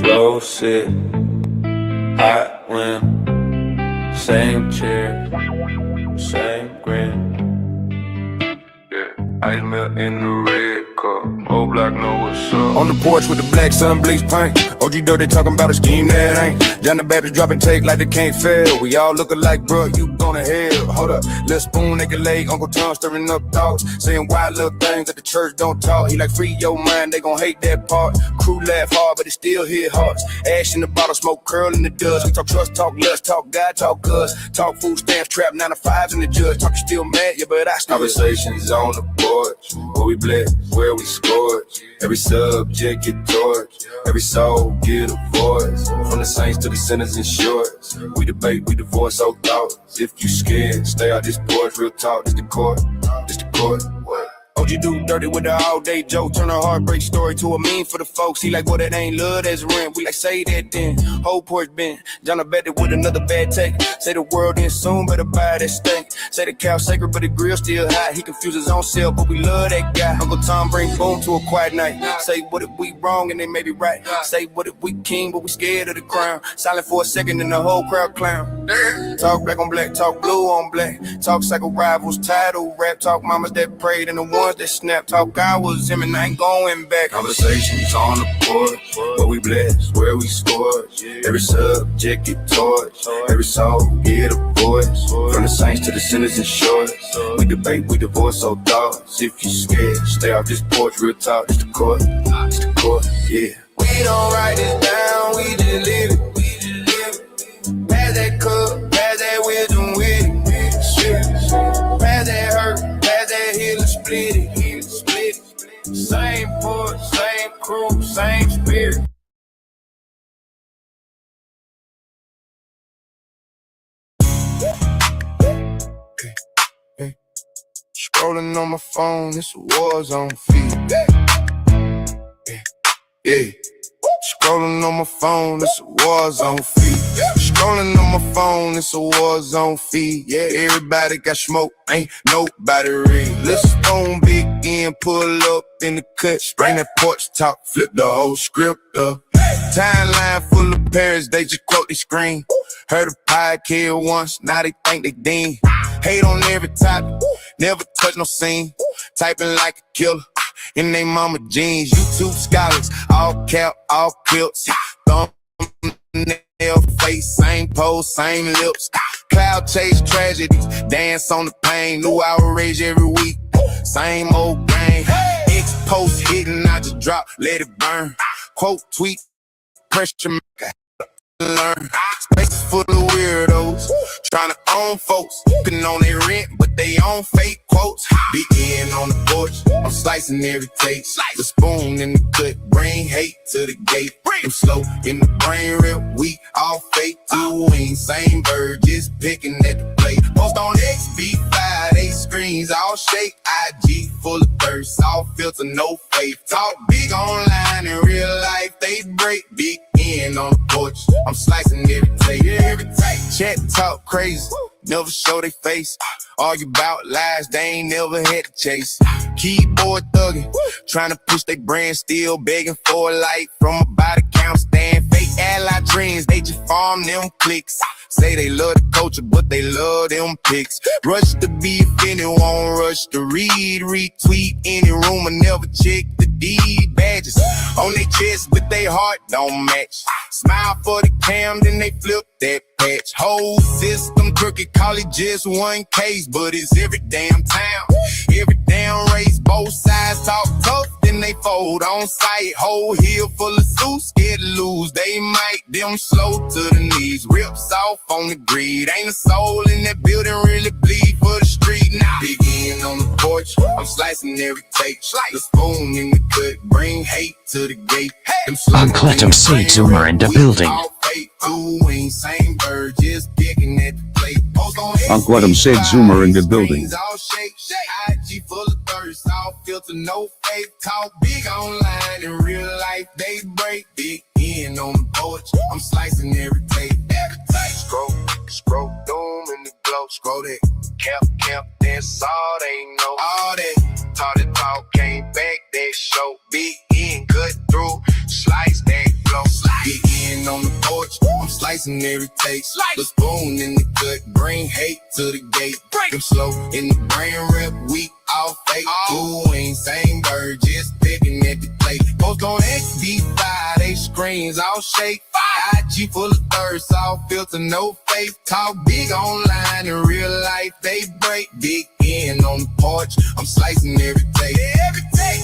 Low sit, hot wind, same chair, same grin. Yeah, ice melt in the red cup. Old block know what's up. On the porch with the black sun bleach paint. OG Dirty talking about a scheme that ain't. John the Baptist dropping take like they can't fail. We all looking like, bro, you gonna hell. Hold up, Lil Spoon, naked leg, Uncle Tom stirring up thoughts, saying wild little things that the church don't talk. He like, free your mind, they gon' hate that part. Crew laugh hard, but it still hit hearts. Ash in the bottle, smoke curl in the dust. We talk trust, talk lust, talk God, talk us. Talk food stamps, trap 9 to 5s in the judge. Talk you still mad, yeah, but I still. Conversations on the porch, where we bless, where we scorch. Every subject get torched, every soul get a voice. From the saints to the sinners in shorts, we debate, we divorce our thoughts. If you scared, stay out this porch, real talk, this the court, this the court. What? OG do dirty with the all-day joke. Turn a heartbreak story to a meme for the folks. He like, well, that ain't love, that's rent. We like, say that then. Whole porch bent. John Betty with another bad take. Say the world in soon, better buy that steak. Say the cow sacred, but the grill still hot. He confused his own self, but we love that guy. Uncle Tom bring boom to a quiet night. Say what if we wrong and they may be right. Say what if we king, but we scared of the crown. Silent for a second and the whole crowd clown. Talk black on black, talk blue on black. Talk cycle rivals, title rap. Talk mamas that prayed and the ones that snap. Talk God was him and I ain't going back. Conversations on the porch, where we bless, where we scorch. Every subject get torched, every soul get a voice. From the saints to the sinners in shorts, we debate, we divorce our thoughts. If you scared, stay off this porch, real talk, it's the court, it's the court, yeah. We don't write it down, we just live it, we just live it. Pass that cup, pass that wisdom with it. Pass that hurt, pass that healing, split it. Same porch, same crew, same spirit. Hey. Scrolling on my phone, it's a war zone feed. Yeah. Scrolling on my phone, it's a war zone feed. Scrolling on my phone, it's a war zone feed. Yeah, everybody got smoke, ain't nobody read. Let's stone big in, pull up in the cut, bring that porch talk, flip the whole script up. Timeline full of parents, they just quote the screen. Heard a podcast once, now they think they dean. Hate on every topic, never touch no scene. Typing like a killer in they mama jeans. YouTube scholars, all cap, all clips. Thumbnail face, same pose, same lips. Cloud chase tragedies, dance on the pain. New outrage every week, same old game. X-post hitting, I just drop, let it burn. Quote, tweet, pressure maker, learn. Spaces full of weirdos, trying to own folks. Putting on their rent, but they own fake quotes. Begin on the porch, I'm slicing every taste. The spoon in the cut, bring hate to the gate. I'm slow in the brain, real weak, all fake. 2 wings, same bird, just picking at the plate. Post on XB5, 8 screens, all shake. IG full of thirst, all filter, no faith. Talk big online, in real life they break. Big in on the porch, I'm slicing every tape, every tape. Chat talk crazy, never show they face. Argue about lies they ain't never had to chase. Keyboard thugging, trying to push they brand, still begging for a light from a body count stand. Fake ally dreams, they just farm them clicks. Say they love the culture, but they love them pics. Rush to be offended, won't rush to read. Retweet any rumor, never check the deed. Badges on their chest, but they heart don't match. Smile for the cam, then they flip that patch. Whole system crooked, call it just one case, but it's every damn town, every damn race. Both sides talk tough, then they fold on sight. Whole hill full of suits, scared to lose. They might, them slow to the knees. Rips off on the greed. Ain't a soul in that building, really bleed for the street. Now begin on the porch, I'm slicing every tape. The spoon in the cut, bring hate to the gate. Uncle Adam C. Zoomer in the building. Uncle Adam said Zoomer in the building. IG full of thirst, all filter, no fake. Talk big online, in real life they break. Big in on the porch, I'm slicing every tape. Scroll, doom in the glow. Scroll that, cap, that's all they know. All that, talk, came back, that show. Big in, cut through, slice that flow. Big slicing every taste. The spoon in the cut, bring hate to the gate. Them slow in the brain rep, weak, all fake. Ooh, ain't same bird, just picking at the plate. Post on XD5, they screens all shake. IG full of thirst, all filter, no faith. Talk big online, in real life they break. Big in on the porch, I'm slicing every day. Every day.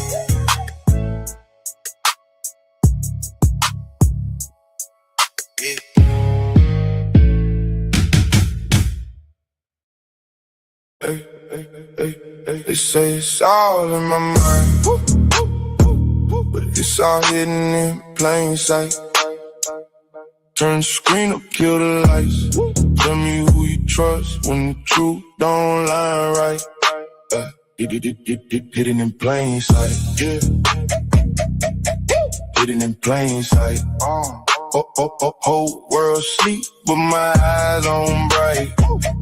Yeah. Hey, hey, hey, hey. They say it's all in my mind, but it's all hidden in plain sight. Turn the screen up, kill the lights. Tell me who you trust when the truth don't lie right. Hidden in plain sight, yeah. Hidden in plain sight. Whole world sleep, but my eyes on bright.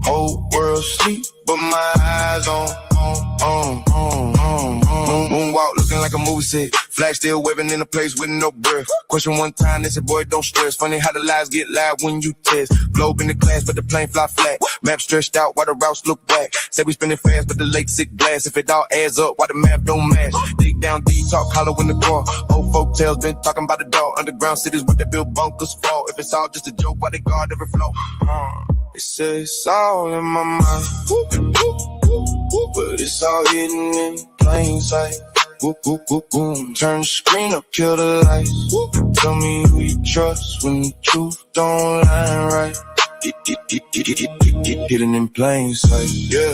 Whole world sleep, but my eyes on. Moonwalk looking like a movie set. Flag still waving in a place with no breath. Question one time, they said, boy, don't stress. Funny how the lies get loud when you test. Globe in the class, but the plane fly flat. Map stretched out while the routes look back. Say we spinning fast, but the lake sick blast. If it all adds up, why the map don't match? Dig down deep, talk hollow in the car. Old folk tales been talking about the dog. Underground cities with the build bunkers fall. If it's all just a joke, why they guard every flow? They say it's all in my mind, but it's all hidden in plain sight. Turn the screen up, kill the lights. Tell me who you trust when the truth don't line right. Hidden in plain sight, yeah.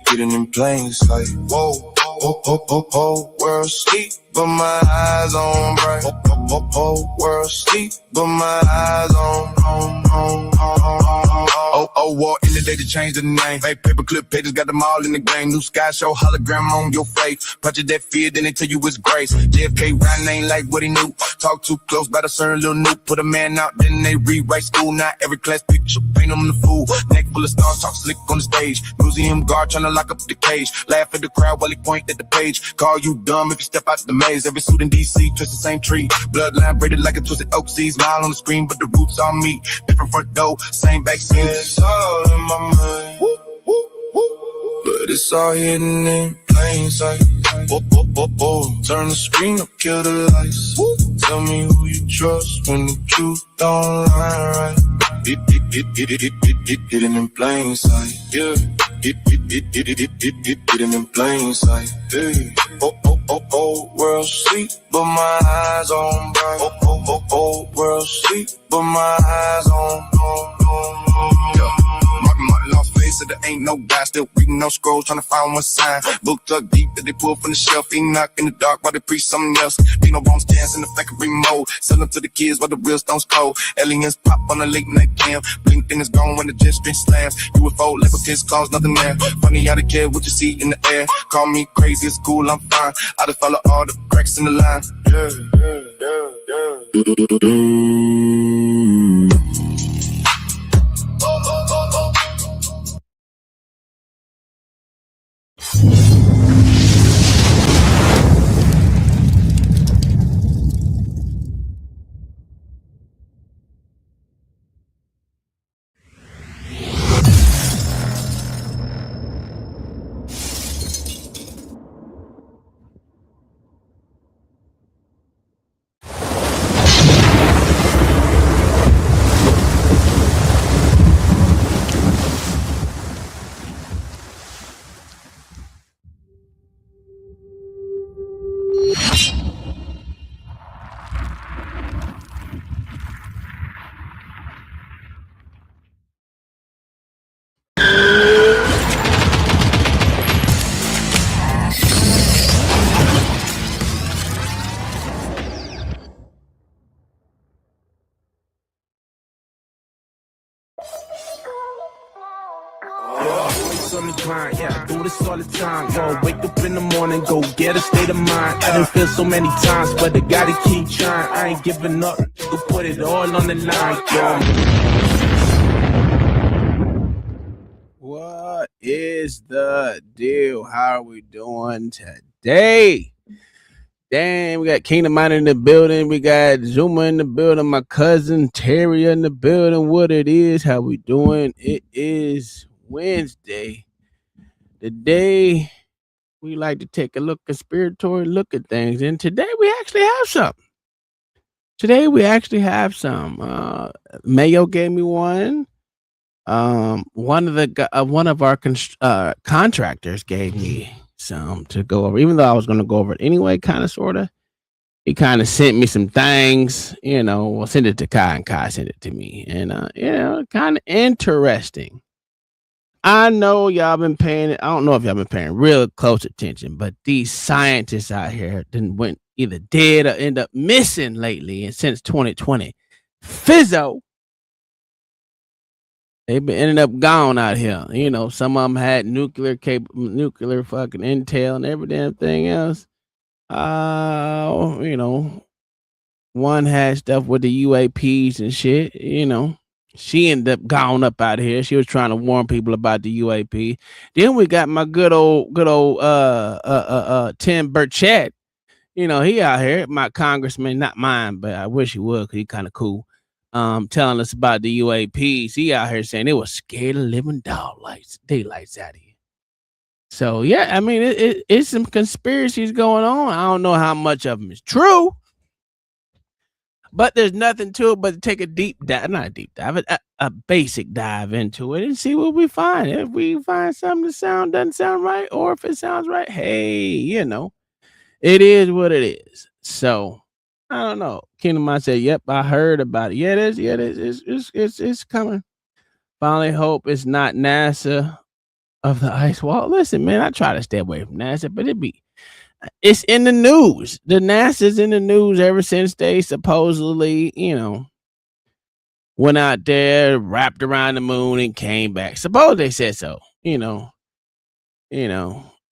Hidden in plain sight. Whoa, whole world sleep, but my eyes on bright. Whole world sleep, but my eyes on. War in the day to change the name. Fake paperclip pages got them all in the game. New sky show hologram on your face. Punch of that fear, then they tell you it's grace. JFK Ryan ain't like what he knew. Talk too close, by the certain little new. Put a man out, then they rewrite school. Not every class picture, paint him the fool. Neck full of stars, talk slick on the stage. Museum guard tryna lock up the cage. Laugh at the crowd while he point at the page. Call you dumb if you step out the maze. Every suit in DC, twist the same tree. Bloodline braided like a twisted oak seed. Smile on the screen, but the roots on me. Different front door, same back scene. It's all in my mind, but it's all hidden in plain sight. Turn the screen up, kill the lights. Tell me who you trust when the truth don't lie right. Hidden in plain sight, yeah. Hidden in plain sight, hey. World sleep, but my eyes on bright. World sleep, but my eyes on. Martin lost face, so there ain't no guy. Still reading no scrolls, trying to find one sign. Book tucked deep that they pull from the shelf. Enoch in the dark while they preach something else. Ain't no bones dance in the factory mode. Sell them to the kids while the real stones cold. Aliens pop on a late night cam. Blink then it's gone when the jet string slams. UFO level kids cause nothing there. Funny how they care what you see in the air. Call me crazy, it's cool, I'm fine. I just follow all the cracks in the line. On the grind, yeah, I do this all the time. Yo, wake up in the morning, go get a state of mind. I done feel so many times, but I gotta keep trying. I ain't giving up, you put it all on the line, yo. What is the deal? How are we doing today? Damn, we got Kingdom Miner in the building. We got Zuma in the building. My cousin Terry in the building. What it is, how we doing? It is Wednesday, the day we like to take a conspiratory look at things. And today we actually have something. Mayo gave me one. One of our contractors gave me some to go over, even though I was going to go over it anyway, kind of, sort of. He kind of sent me some things, well, send it to Kai and Kai sent it to me. And, kind of interesting. I know y'all been paying, I don't know if y'all been paying real close attention, but these scientists out here went either dead or end up missing lately. And since 2020, Fizzo, they've been ended up gone out here. Some of them had nuclear fucking intel and every damn thing else. One had stuff with the UAPs and shit. She ended up gone up out of here. She was trying to warn people about the UAP. Then we got my good old Tim Burchett. He out here, my congressman, not mine, but I wish he would because he kind of cool. Telling us about the UAPs. He out here saying they were scared of living daylights out here. So yeah, I mean, it's some conspiracies going on. I don't know how much of them is true, but there's nothing to it but to take a deep dive, not a deep dive, a basic dive into it and see what we find. If we find something that doesn't sound right, or if it sounds right, hey, it is what it is. So I don't know. Kingdom I said, yep, I heard about it. Yeah, it is. Yeah, it is. It's coming. Finally hope it's not NASA of the ice wall. Listen, man, I try to stay away from NASA, but it's in the news. The NASA's in the news ever since they supposedly, went out there, wrapped around the moon and came back. Suppose they said so,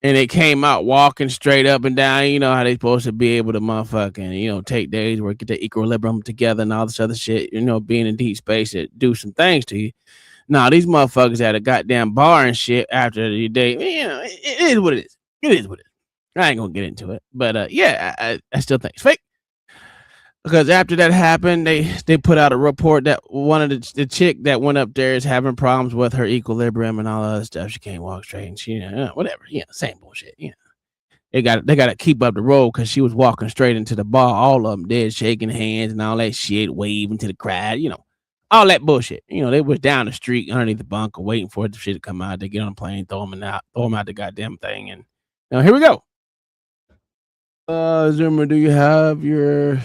and it came out walking straight up and down. How they supposed to be able to motherfucking, take days where get the equilibrium together and all this other shit, being in deep space that do some things to you. Nah, these motherfuckers had a goddamn bar and shit after the day. It is what it is. It is what it is. I ain't gonna get into it. But yeah, I still think it's fake. Because after that happened, they put out a report that one of the chick that went up there is having problems with her equilibrium and all that other stuff. She can't walk straight and she, whatever. Same bullshit. They got to keep up the road because she was walking straight into the bar. All of them dead, shaking hands and all that shit, waving to the crowd. All that bullshit. They was down the street underneath the bunker waiting for the shit to come out. They get on a plane, throw them out the goddamn thing. And here we go. Zoomer, do you have your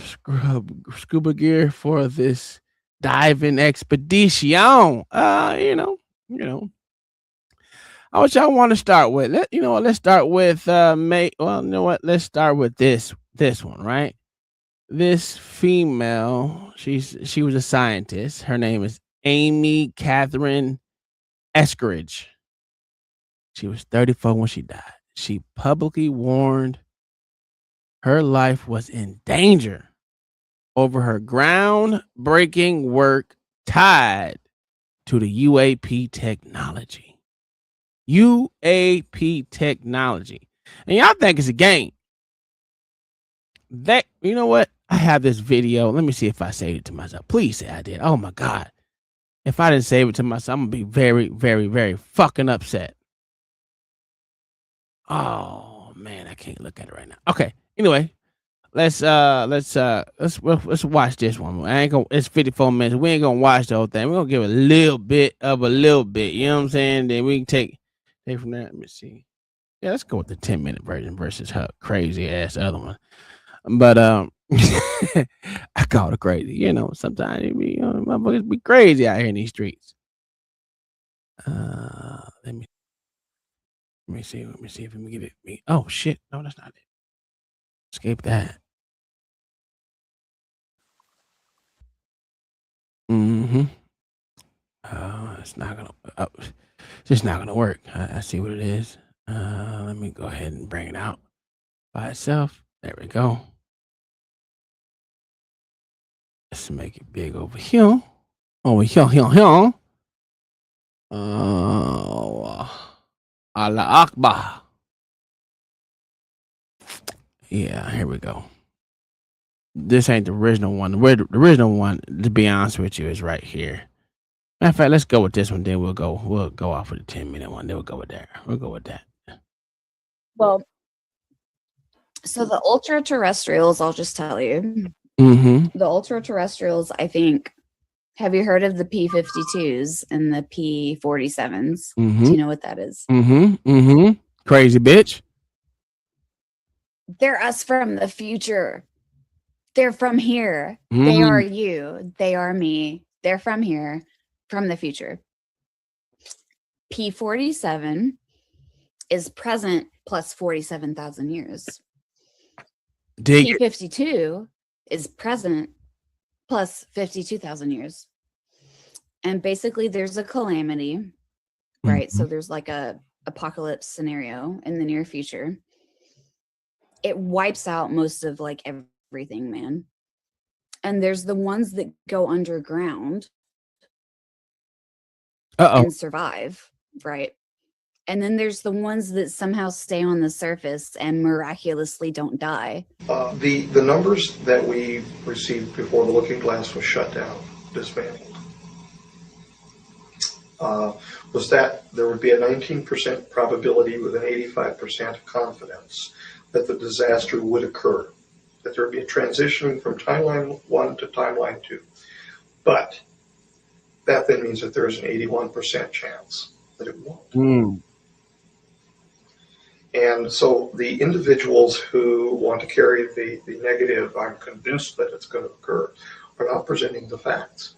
scuba gear for this diving expedition? I what y'all want to start with? Let's start with let's start with this one, right? This female, she was a scientist. Her name is Amy Catherine Eskridge. She was 34 when she died. She publicly warned her life was in danger over her groundbreaking work tied to the UAP technology. UAP technology. And y'all think it's a game. You know what? I have this video. Let me see if I saved it to myself. Please say I did. Oh my God. If I didn't save it to myself, I'm gonna be very, very, very fucking upset. Oh man, I can't look at it right now. Okay. Anyway, let's watch this one. It's 54 minutes. We ain't gonna watch the whole thing. We're gonna give a little bit. You know what I'm saying? Then we can take from that. Let me see. Yeah, let's go with the 10-minute version versus her crazy ass other one. But I call it crazy. Sometimes it be motherfuckers be crazy out here in these streets. Let me see. Let me see if we can get it. Oh shit! No, that's not it. Escape that. It's not gonna. It's just not gonna work. I see what it is. Let me go ahead and bring it out by itself. There we go. Let's make it big over here. Here. Allah Akbar. Yeah, here we go. This ain't the original one. The original one, to be honest with you, is right here. Matter of fact, let's go with this one. Then we'll go off with the 10-minute one. Then we'll go with that. We'll go with that. Well, so the ultra terrestrials, I'll just tell you. Mm-hmm. The ultra terrestrials, I think. Have you heard of the P-52s and the P-47s? Mm-hmm. Do you know what that is? Mm-hmm. Mm-hmm. Crazy bitch. They're us from the future. They're from here. They are you. They are me. They're from here, from the future. P-47 is present plus 47,000 years. P-52 is present plus 52,000 years. And basically there's a calamity, right? So there's like a apocalypse scenario in the near future. It wipes out most of like everything, man. And there's the ones that go underground and survive, right? And then there's the ones that somehow stay on the surface and miraculously don't die. The numbers that we received before the Looking Glass was shut down, dismantled, was that there would be a 19% probability with an 85% confidence that the disaster would occur, that there would be a transition from timeline 1 to timeline 2. But that then means that there is an 81% chance that it won't. And so the individuals who want to carry the negative, I'm convinced that it's going to occur, are not presenting the facts.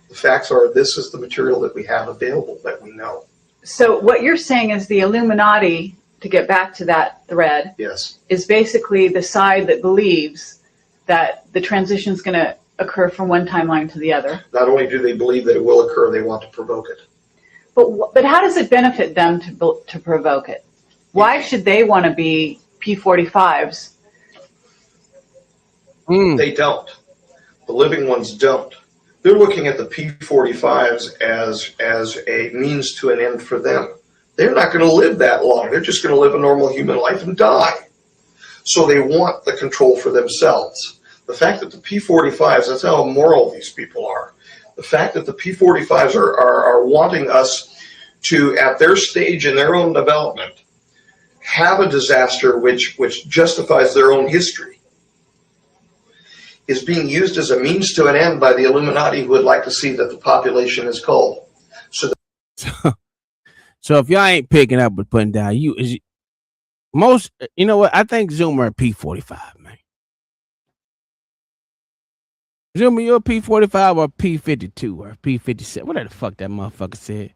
The facts are, this is the material that we have available that we know. So what you're saying is the Illuminati, to get back to that thread, yes, is basically the side that believes that the transition is going to occur from one timeline to the other. Not only do they believe that it will occur, they want to provoke it. But how does it benefit them to provoke it? Why should they want to be P-45s? They don't. The living ones don't. They're looking at the P-45s as a means to an end for them. They're not going to live that long. They're just going to live a normal human life and die. So they want the control for themselves. The fact that the P-45s, that's how immoral these people are. The fact that the P-45s are wanting us to, at their stage in their own development, have a disaster which justifies their own history, is being used as a means to an end by the Illuminati, who would like to see that the population is culled. So if y'all ain't picking up but putting down, you know what? I think Zoomer a P-45, man. Zoomer, you're a P-45 or a P-52 or a P-57. Whatever the fuck that motherfucker said.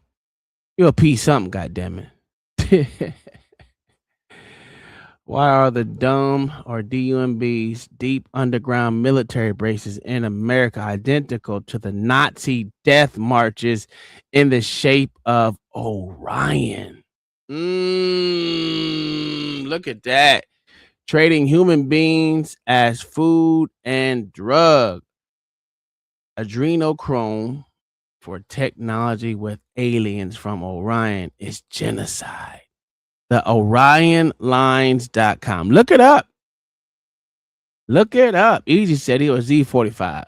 You're a P something, goddammit. Why are the DUMB or DUMB's deep underground military bases in America identical to the Nazi death marches in the shape of Orion? Look at that. Trading human beings as food and drug. Adrenochrome for technology with aliens from Orion is genocide. The OrionLines.com. Look it up. Look it up. Easy said he was Z45.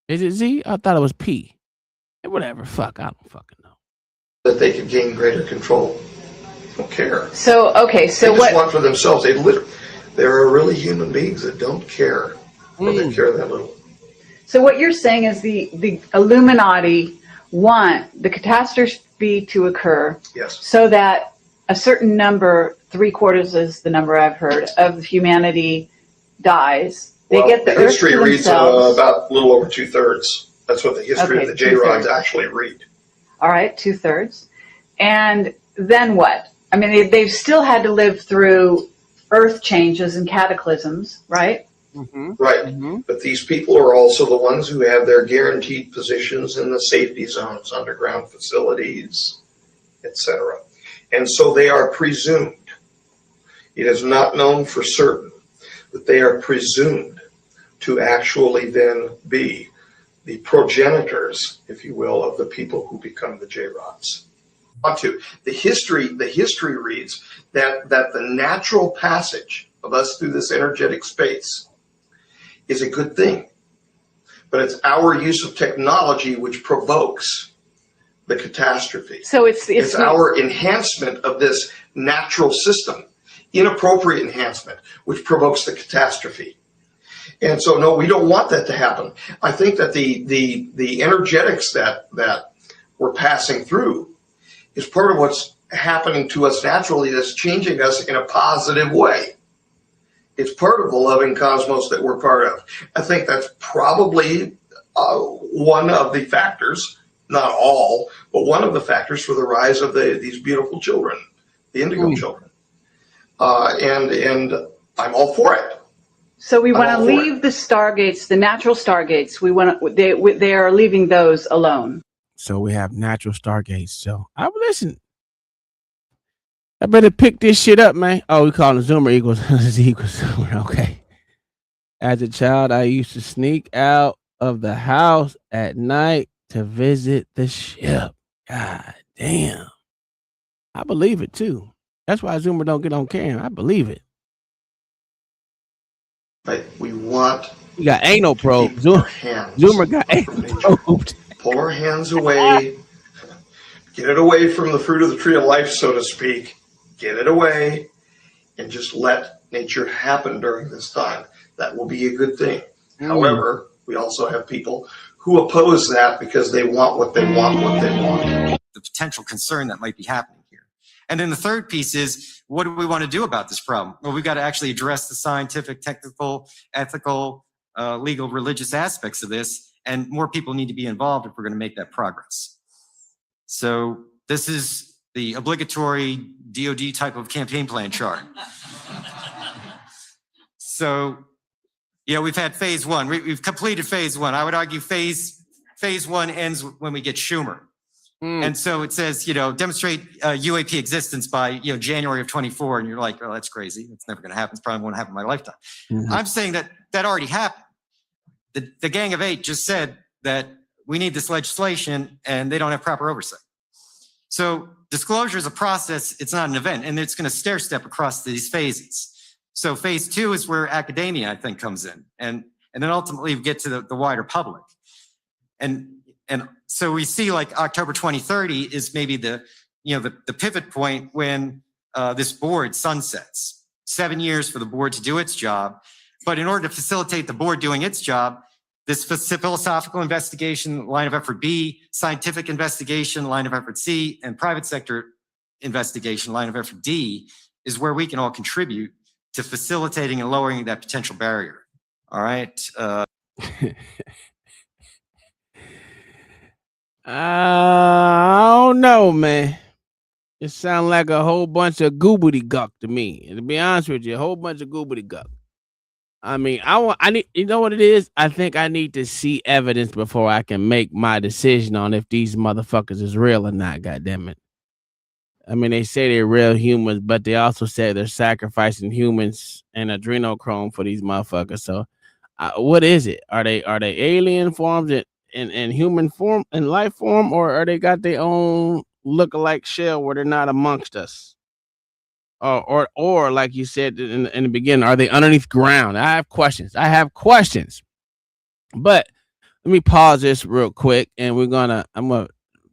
Is it Z? I thought it was P. Whatever. Fuck. I don't fucking know. that they could gain greater control. They don't care. So, okay. So they just want for themselves. There are really human beings that don't care. Or they care that little. So what you're saying is the Illuminati want the catastrophe to occur, yes, so that a certain number, 3/4 is the number I've heard, of humanity dies. They get the earth history to reads themselves. about a little over 2/3. That's what the history of the J-Rods actually read. All right, 2/3. And then what? I mean, they've still had to live through earth changes and cataclysms, right? Mm-hmm. Right. Mm-hmm. But these people are also the ones who have their guaranteed positions in the safety zones, underground facilities, etc. And so they are presumed. It is not known for certain, but they are presumed to actually then be the progenitors, if you will, of the people who become the J-Rods. The history reads that the natural passage of us through this energetic space is a good thing. But it's our use of technology which provokes the catastrophe. So it's our enhancement of this natural system, inappropriate enhancement, which provokes the catastrophe. And so, no, we don't want that to happen. I think that the energetics that we're passing through is part of what's happening to us naturally that's changing us in a positive way. It's part of the loving cosmos that we're part of. I think that's probably one of the factors, not all, but one of the factors for the rise of these beautiful children, the indigo children. And I'm all for it. So we want to leave the stargates, the natural stargates. We want to, they are leaving those alone. So we have natural stargates. So I would listen. I better pick this shit up, man. Oh, we call them Zoomer equals Zoomer. Okay. As a child, I used to sneak out of the house at night to visit the ship. God damn. I believe it too. That's why Zoomer don't get on camera. I believe it. Right. We want. You got anal probe. Zoomer got anal probe. Pull our hands away. Get it away from the fruit of the tree of life, so to speak. Get it away and just let nature happen during this time. That will be a good thing. However, we also have people who oppose that because they want what they want, The potential concern that might be happening here. And then the third piece is, what do we want to do about this problem? Well, we've got to actually address the scientific, technical, ethical, legal, religious aspects of this, and more people need to be involved if we're going to make that progress. So this is the obligatory DOD type of campaign plan chart. So, we've had phase one. We've completed phase one. I would argue phase one ends when we get Schumer. And so it says, demonstrate UAP existence by, January of 24. And you're like, oh, that's crazy. It's never going to happen. It's probably won't happen in my lifetime. I'm saying that already happened. The Gang of Eight just said that we need this legislation and they don't have proper oversight. So disclosure is a process. It's not an event, and it's going to stair step across these phases. So phase two is where academia, I think, comes in, and then ultimately we get to the wider public. And so we see like October 2030 is maybe the pivot point when this board sunsets. 7 years for the board to do its job. But in order to facilitate the board doing its job, this philosophical investigation, line of effort B, scientific investigation, line of effort C, and private sector investigation, line of effort D, is where we can all contribute to facilitating and lowering that potential barrier. All right. I don't know, man. It sounds like a whole bunch of goobity-guck to me. And to be honest with you, a whole bunch of goobity-guck. I mean, I need, you know what it is? I think I need to see evidence before I can make my decision on if these motherfuckers is real or not, goddammit. I mean, they say they're real humans, but they also say they're sacrificing humans and adrenochrome for these motherfuckers. So what is it? Are they alien forms in human form, in life form, or are they got their own look-alike shell where they're not amongst us? Or like you said in the beginning, are they underneath ground? I have questions. But let me pause this real quick, and I'm gonna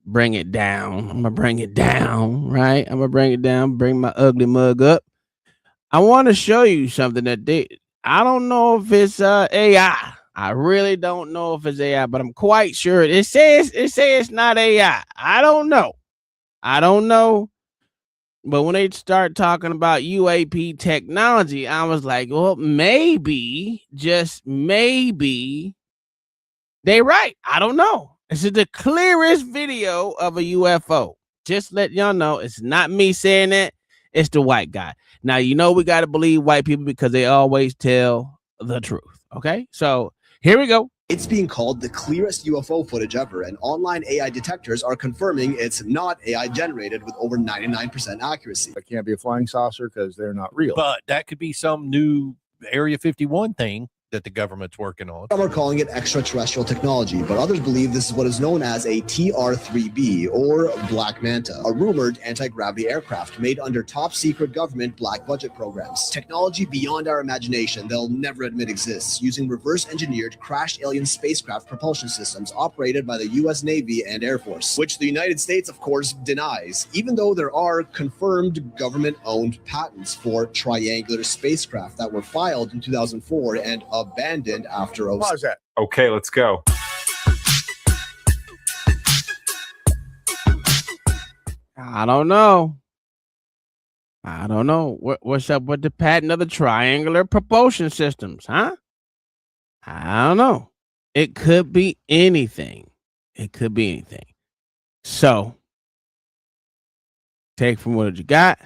bring it down. I'm gonna bring it down, right? I'm gonna bring it down, bring my ugly mug up. I want to show you something that I don't know if it's AI. I really don't know if it's AI, but I'm quite sure it says it's not AI. I don't know. But when they start talking about UAP technology, I was like, well, maybe, just maybe, they right. I don't know. This is the clearest video of a UFO. Just let y'all know, it's not me saying that. It's the white guy. Now, we got to believe white people because they always tell the truth. Okay? So here we go. It's being called the clearest UFO footage ever, and online AI detectors are confirming it's not AI generated with over 99% accuracy. It can't be a flying saucer because they're not real. But that could be some new Area 51 thing that the government's working on. Some are calling it extraterrestrial technology, but others believe this is what is known as a TR-3B, or Black Manta, a rumored anti-gravity aircraft made under top-secret government black budget programs. Technology beyond our imagination they'll never admit exists, using reverse-engineered crashed alien spacecraft propulsion systems operated by the U.S. Navy and Air Force, which the United States, of course, denies, even though there are confirmed government-owned patents for triangular spacecraft that were filed in 2004 and abandoned after. Pause that. Okay, let's go. I don't know. What's up with the patent of the triangular propulsion systems, huh? I don't know. It could be anything. So, take from what you got.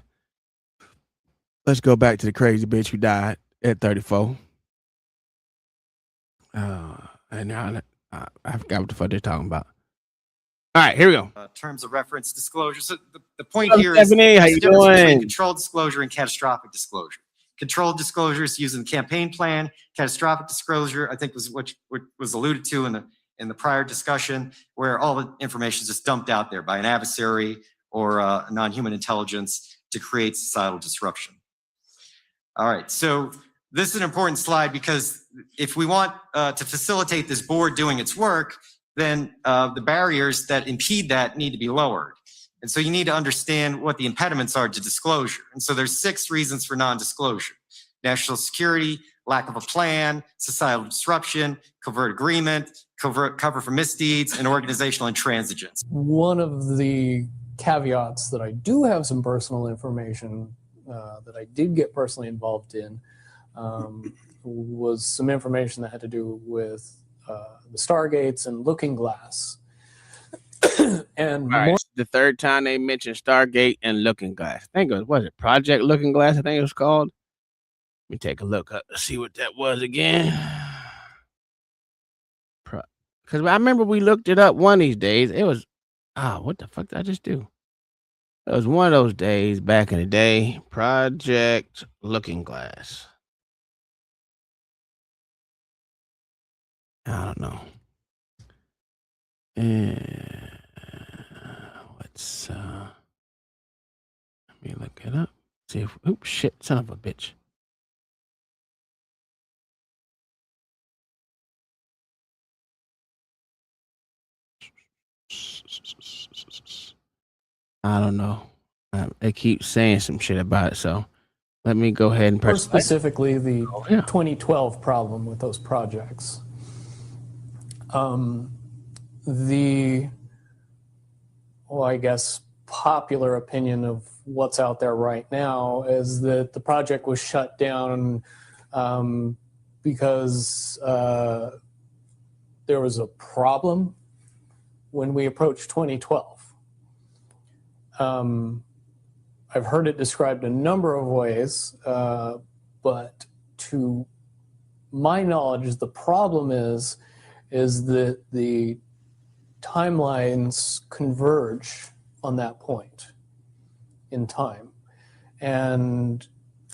Let's go back to the crazy bitch who died at 34. And now I forgot what the fuck they're talking about. All right, here we go. Terms of reference disclosure. So the point here is Stephanie, how you the difference between doing? controlled disclosure and catastrophic disclosure. Controlled disclosure is using the campaign plan. Catastrophic disclosure, I think, was what was alluded to in the prior discussion, where all the information is just dumped out there by an adversary or non-human intelligence to create societal disruption. All right, so this is an important slide because if we want to facilitate this board doing its work, then the barriers that impede that need to be lowered. And so you need to understand what the impediments are to disclosure. And so there's 6 reasons for non-disclosure: national security, lack of a plan, societal disruption, covert agreement, cover for misdeeds, and organizational intransigence. One of the caveats that I do have some personal information that I did get personally involved in was some information that had to do with the Stargates and Looking Glass. And all right, the third time they mentioned Stargate and Looking Glass. I think it was it Project Looking Glass? I think it was called. Let me take a look up to see what that was again. Because I remember we looked it up one of these days. It was, what the fuck did I just do? It was one of those days back in the day. Project Looking Glass. I don't know. Let's let me look it up. See if shit, son of a bitch. I don't know. They keep saying some shit about it, so let me go ahead and more specifically the 2012 problem with those projects. I guess popular opinion of what's out there right now is that the project was shut down because there was a problem when we approached 2012. I've heard it described a number of ways, but to my knowledge, the problem is that the timelines converge on that point in time. And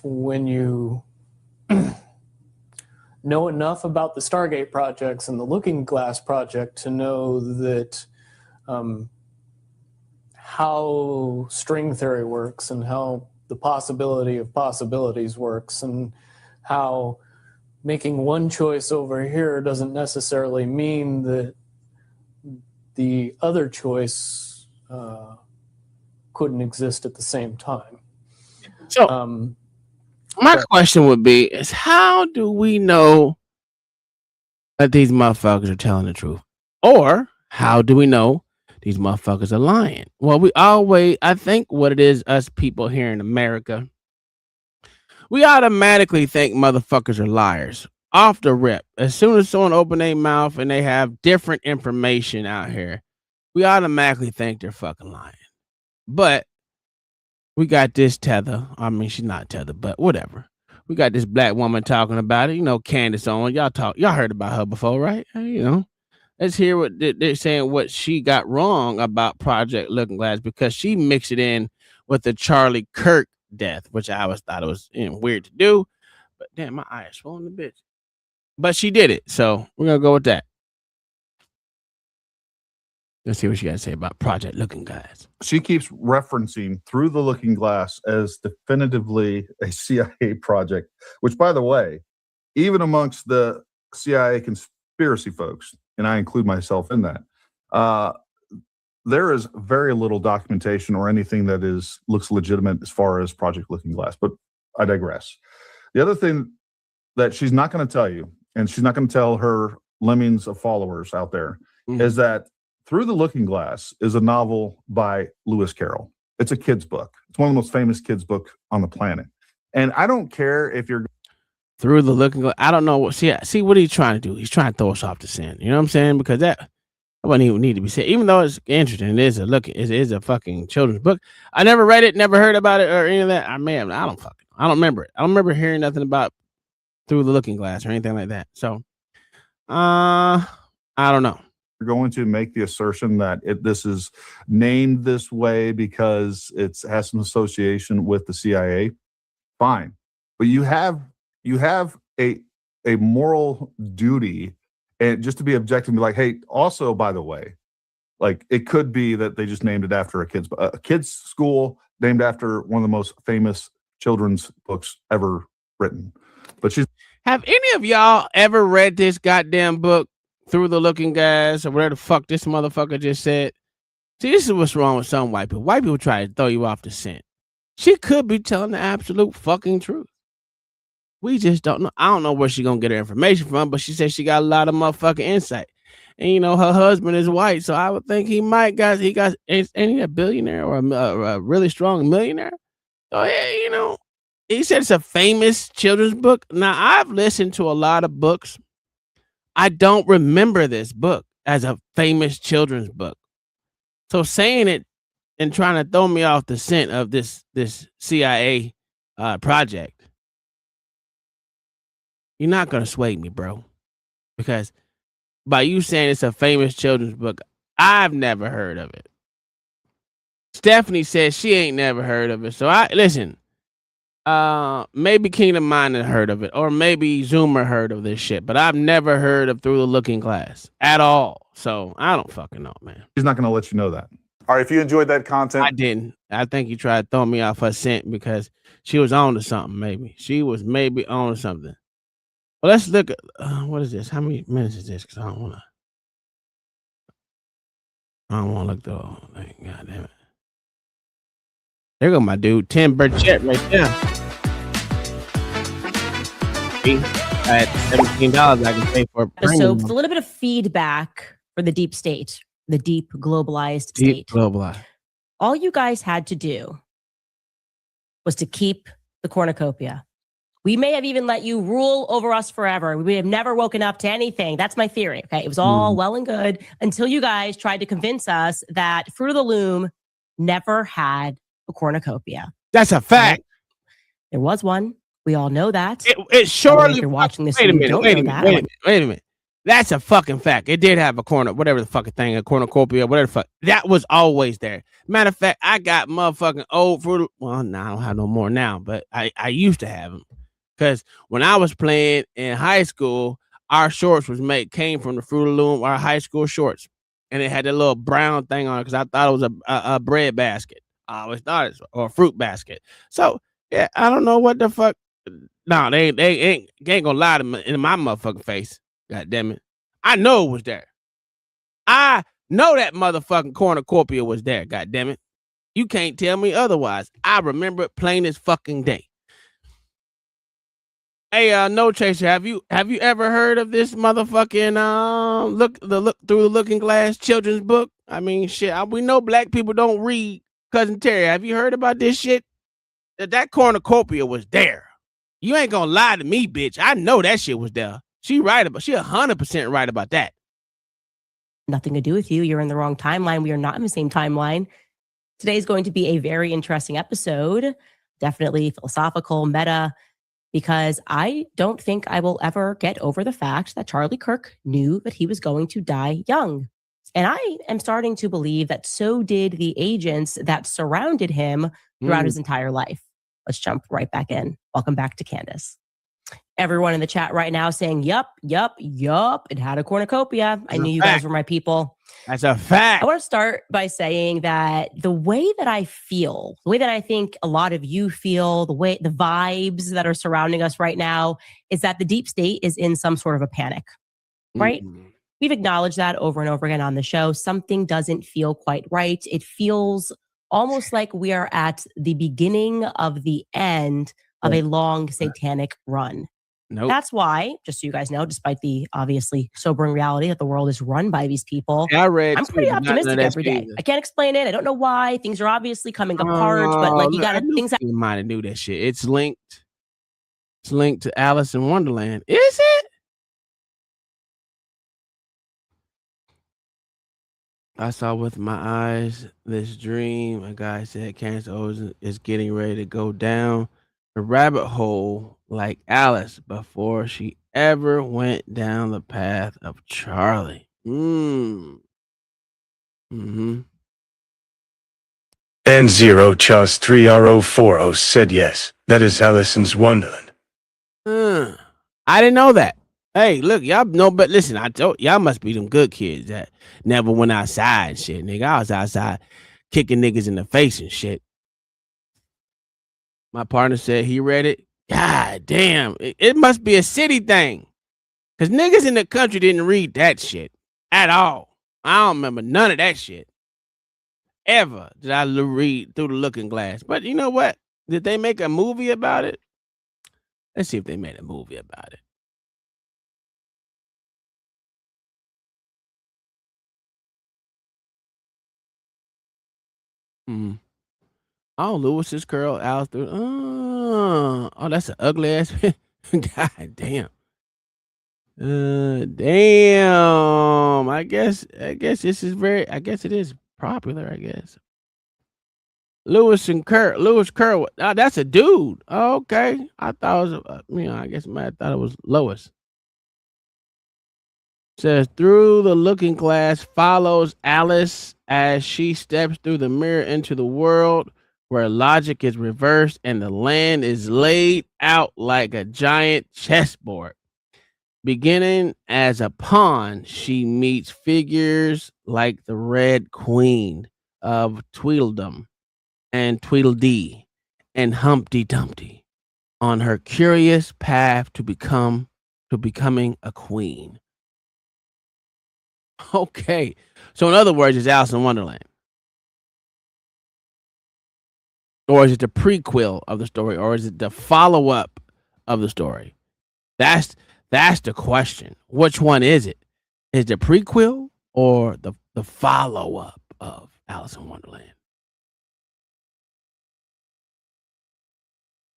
when you know enough about the Stargate projects and the Looking Glass project to know that how string theory works and how the possibility of possibilities works and how making one choice over here doesn't necessarily mean that the other choice couldn't exist at the same time. So my question would be is how do we know that these motherfuckers are telling the truth? Or how do we know these motherfuckers are lying? Well, I think what it is, us people here in America, we automatically think motherfuckers are liars off the rip. As soon as someone open their mouth and they have different information out here, we automatically think they're fucking lying. But we got this tether. I mean, she's not tether, but whatever. We got this black woman talking about it. You know, Candace Owens. Y'all heard about her before, right? You know, let's hear what they're saying. What she got wrong about Project Looking Glass because she mixed it in with the Charlie Kirk death, which I always thought it was weird to do. But damn, my eye is swollen a bit. but she did it. So we're gonna go with that. Let's see what she got to say about Project Looking Glass. She keeps referencing Through the Looking Glass as definitively a CIA project, which, by the way, even amongst the CIA conspiracy folks, and I include myself in that, there is very little documentation or anything that looks legitimate as far as Project Looking Glass, but I digress. The other thing that she's not going to tell you, and she's not going to tell her lemmings of followers out there, is that Through the Looking Glass is a novel by Lewis Carroll. It's a kid's book. It's one of the most famous kids' book on the planet. And I don't care if you're Through the Looking Glass. I don't know what. See what he's trying to do. He's trying to throw us off the scent. You know what I'm saying? Because that wouldn't even need to be said. Even though it's interesting, it is a fucking children's book. I never read it, never heard about it or any of that. I don't remember it. I don't remember hearing nothing about Through the Looking Glass or anything like that. So, I don't know. You're going to make the assertion that this is named this way because it has some association with the CIA, fine. But you have a moral duty, and just to be objective and be like, hey, also, by the way, like it could be that they just named it after a kid's school named after one of the most famous children's books ever written. But have any of y'all ever read this goddamn book, Through the Looking Glass, or whatever the fuck this motherfucker just said? See, this is what's wrong with some white people. White people try to throw you off the scent. She could be telling the absolute fucking truth. We just don't know. I don't know where she's gonna get her information from, but she said she got a lot of motherfucking insight. And you know, her husband is white, so I would think he got ain't he a billionaire or a really strong millionaire? So yeah, you know, he said it's a famous children's book. Now I've listened to a lot of books. I don't remember this book as a famous children's book. So saying it and trying to throw me off the scent of this CIA project, you're not going to sway me, bro. Because by you saying it's a famous children's book, I've never heard of it. Stephanie says she ain't never heard of it. So listen. Maybe Kingdom Mind heard of it, or maybe Zoomer heard of this shit, but I've never heard of Through the Looking Glass at all. So I don't fucking know, man. She's not going to let you know that. All right, if you enjoyed that content, I didn't. I think you tried to throw me off her scent because she was on to something. Maybe she was on to something. Well, let's look at what is this? How many minutes is this? Because I don't want to look the whole thing. God damn it. There go my dude, Tim Burchett right there. I had $17 I can pay for a premium. So it's a little bit of feedback for the deep state, the deep globalized state. Globalized. All you guys had to do was to keep the cornucopia. We may have even let you rule over us forever. We may have never woken up to anything. That's my theory. Okay. It was all well and good until you guys tried to convince us that Fruit of the Loom never had a cornucopia. That's a fact. There was one. We all know that. It surely. If you're watching this, wait a minute. That's a fucking fact. It did have a whatever the fucking thing, a cornucopia, whatever the fuck. That was always there. Matter of fact, I got motherfucking old Fruit. Well, no, I don't have no more now, but I used to have them because when I was playing in high school, our shorts came from the Fruit of the Loom, our high school shorts, and it had that little brown thing on it because I thought it was a bread basket. I always thought it was or a fruit basket. So yeah, I don't know what the fuck. No, they ain't gonna lie to me in my motherfucking face. God damn it. I know it was there. I know that motherfucking cornucopia was there. God damn it. You can't tell me otherwise. I remember it plain as fucking day. Hey, No Chaser, have you ever heard of this motherfucking look Through the Looking Glass children's book? I mean, shit, we know black people don't read. Cousin Terry, have you heard about this shit? That cornucopia was there. You ain't gonna lie to me, bitch. I know that shit was there. She 100% right about that. Nothing to do with you. You're in the wrong timeline. We are not in the same timeline. Today is going to be a very interesting episode. Definitely philosophical, meta, because I don't think I will ever get over the fact that Charlie Kirk knew that he was going to die young. And I am starting to believe that so did the agents that surrounded him throughout his entire life. Let's jump right back in. Welcome back to Candace. Everyone in the chat right now saying, yup. It had a cornucopia. I knew you guys were my people. That's a fact. I want to start by saying that the way that I feel, the way that I think a lot of you feel, the vibes that are surrounding us right now is that the deep state is in some sort of a panic, right? We've acknowledged that over and over again on the show. Something doesn't feel quite right. It feels almost like we are at the beginning of the end of a long satanic run. Nope. That's why, just so you guys know, despite the obviously sobering reality that the world is run by these people, I'm pretty optimistic every day. I can't explain it. I don't know why. Things are obviously coming apart, but like you got to things. You might have knew that shit. It's linked. It's linked to Alice in Wonderland. Is it? I saw with my eyes this dream. A guy said cancer is getting ready to go down the rabbit hole like Alice before she ever went down the path of Charlie. N0 Chas 3RO40 said yes. That is Alison's Wonderland. I didn't know that. Hey, look, y'all know, but listen, I told y'all must be them good kids that never went outside and shit, nigga. I was outside kicking niggas in the face and shit. My partner said he read it. God damn, it must be a city thing. Because niggas in the country didn't read that shit at all. I don't remember none of that shit. Ever did I read Through the Looking Glass. But you know what? Did they make a movie about it? Let's see if they made a movie about it. Oh, Lewis's curl out through. Oh, that's an ugly ass. God damn. Damn. I guess this is I guess it is popular, I guess. Lewis Kerr. Oh, that's a dude. Oh, okay. I thought it was, I guess Matt thought it was Lois. Says Through the Looking Glass follows Alice as she steps through the mirror into the world where logic is reversed and the land is laid out like a giant chessboard. Beginning as a pawn, she meets figures like the Red Queen of Tweedledum and Tweedledee and Humpty Dumpty on her curious path to becoming a queen. Okay. So in other words, it's Alice in Wonderland. Or is it the prequel of the story? Or is it the follow-up of the story? That's the question. Which one is it? Is it the prequel or the follow-up of Alice in Wonderland?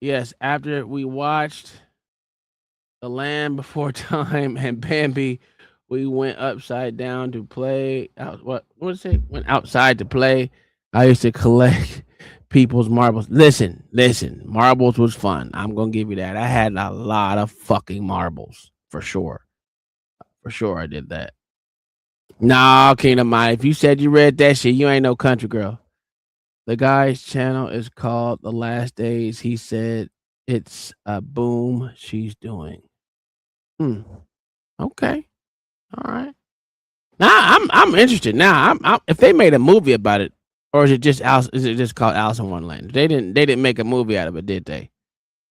Yes, after we watched The Land Before Time and Bambi, we went upside down to play. What did it say? Went outside to play. I used to collect people's marbles. Listen. Marbles was fun. I'm gonna give you that. I had a lot of fucking marbles for sure. For sure, I did that. Nah, Kingdom Mind. If you said you read that shit, you ain't no country girl. The guy's channel is called The Last Days. He said it's a boom she's doing. Okay. All right. Now I'm interested. Now I'm if they made a movie about it, or is it just called Alice in Wonderland? They didn't make a movie out of it, did they?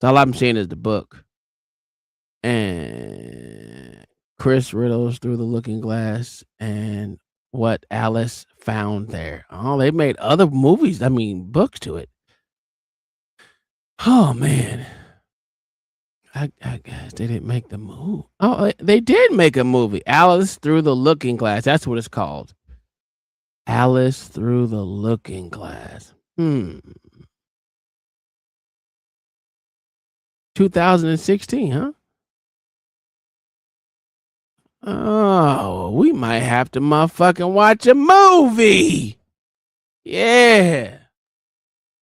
So all I'm seeing is the book. And Chris Riddles Through the Looking Glass and what Alice found there. Oh, they made other movies, books to it. Oh man. I guess they didn't make the movie. Oh, they did make a movie. Alice Through the Looking Glass. That's what it's called. Alice Through the Looking Glass. 2016, huh? Oh, we might have to motherfucking watch a movie. Yeah.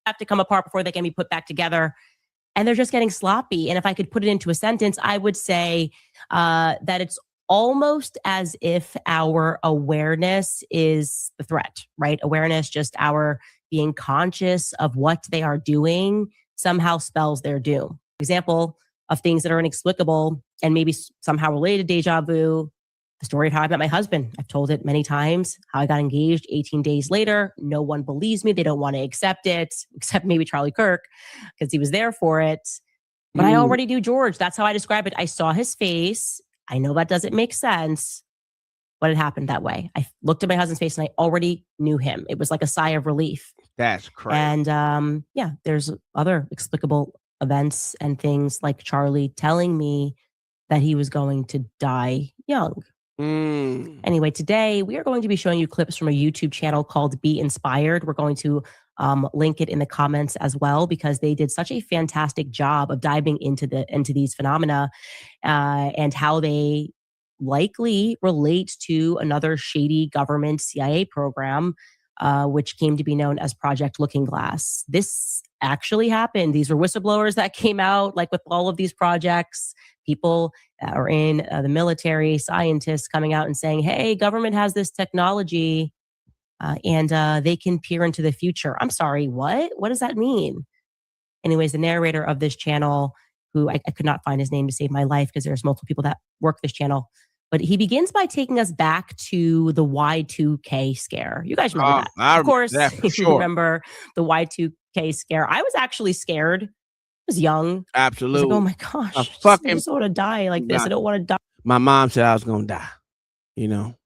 Have to come apart before they can be put back together. And they're just getting sloppy. And if I could put it into a sentence, I would say that it's almost as if our awareness is the threat, right? Awareness, just our being conscious of what they are doing, somehow spells their doom. For example, of things that are inexplicable and maybe somehow related to deja vu. The story of how I met my husband. I've told it many times, how I got engaged 18 days later. No one believes me. They don't want to accept it, except maybe Charlie Kirk, because he was there for it. But I already knew George. That's how I describe it. I saw his face. I know that doesn't make sense, but it happened that way. I looked at my husband's face and I already knew him. It was like a sigh of relief. That's crazy. And yeah, there's other explicable events and things like Charlie telling me that he was going to die young. Anyway, today we are going to be showing you clips from a YouTube channel called Be Inspired. We're going to link it in the comments as well, because they did such a fantastic job of diving into these phenomena and how they likely relate to another shady government CIA program, which came to be known as Project Looking Glass. This actually happened. These were whistleblowers that came out, like with all of these projects. People that are in the military, scientists coming out and saying, hey, government has this technology and they can peer into the future. I'm sorry, what? What does that mean? Anyways, the narrator of this channel, who I could not find his name to save my life because there's multiple people that work this channel, but he begins by taking us back to the Y2K scare. You guys remember that? Of course, you remember the Y2K scare. I was actually scared. I was young. Absolutely. I was like, oh my gosh, I just want to die like this. I don't want to die. My mom said I was going to die. You know,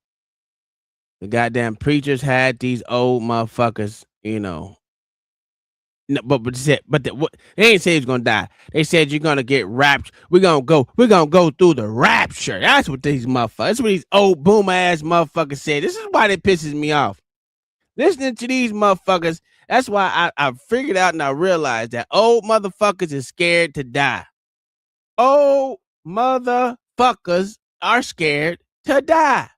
the goddamn preachers had these old motherfuckers, you know. No, but they ain't say he's going to die. They said you're going to get raptured. We're going to go through the rapture. That's what these motherfuckers, that's what these old boomer ass motherfuckers said. This is why they pisses me off. Listening to these motherfuckers, that's why I figured out and I realized that old motherfuckers is scared to die. Old motherfuckers are scared to die.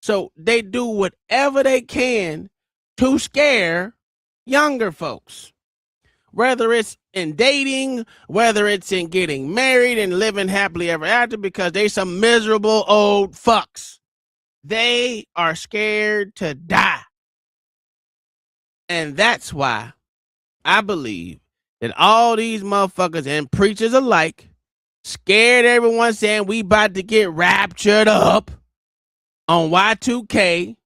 So they do whatever they can to scare younger folks. Whether it's in dating, whether it's in getting married and living happily ever after, because they some miserable old fucks. They are scared to die. And that's why I believe that all these motherfuckers and preachers alike scared everyone saying we about to get raptured up on Y2K.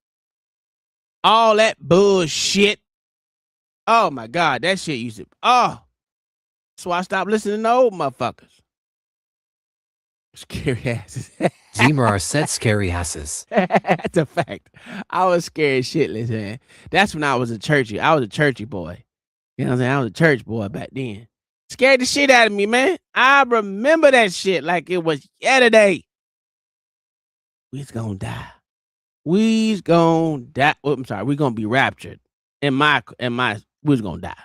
All that bullshit. Oh my God, that shit used to. Oh, that's why I stopped listening to old motherfuckers. Scary asses. Zimmer said scary asses. That's a fact. I was scared shitless, man. That's when I was a churchy boy. You know what I'm saying? I was a church boy back then. Scared the shit out of me, man. I remember that shit like it was yesterday. We's gonna die. We's gonna die. Oh, I'm sorry. We're gonna be raptured. We's gonna die.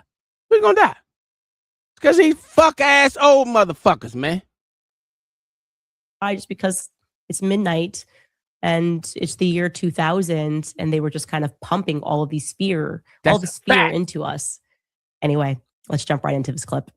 We're gonna die. It's because these fuck ass old motherfuckers, man. Just because it's midnight and it's the year 2000 and they were just kind of pumping all of these fear into us. Anyway, let's jump right into this clip.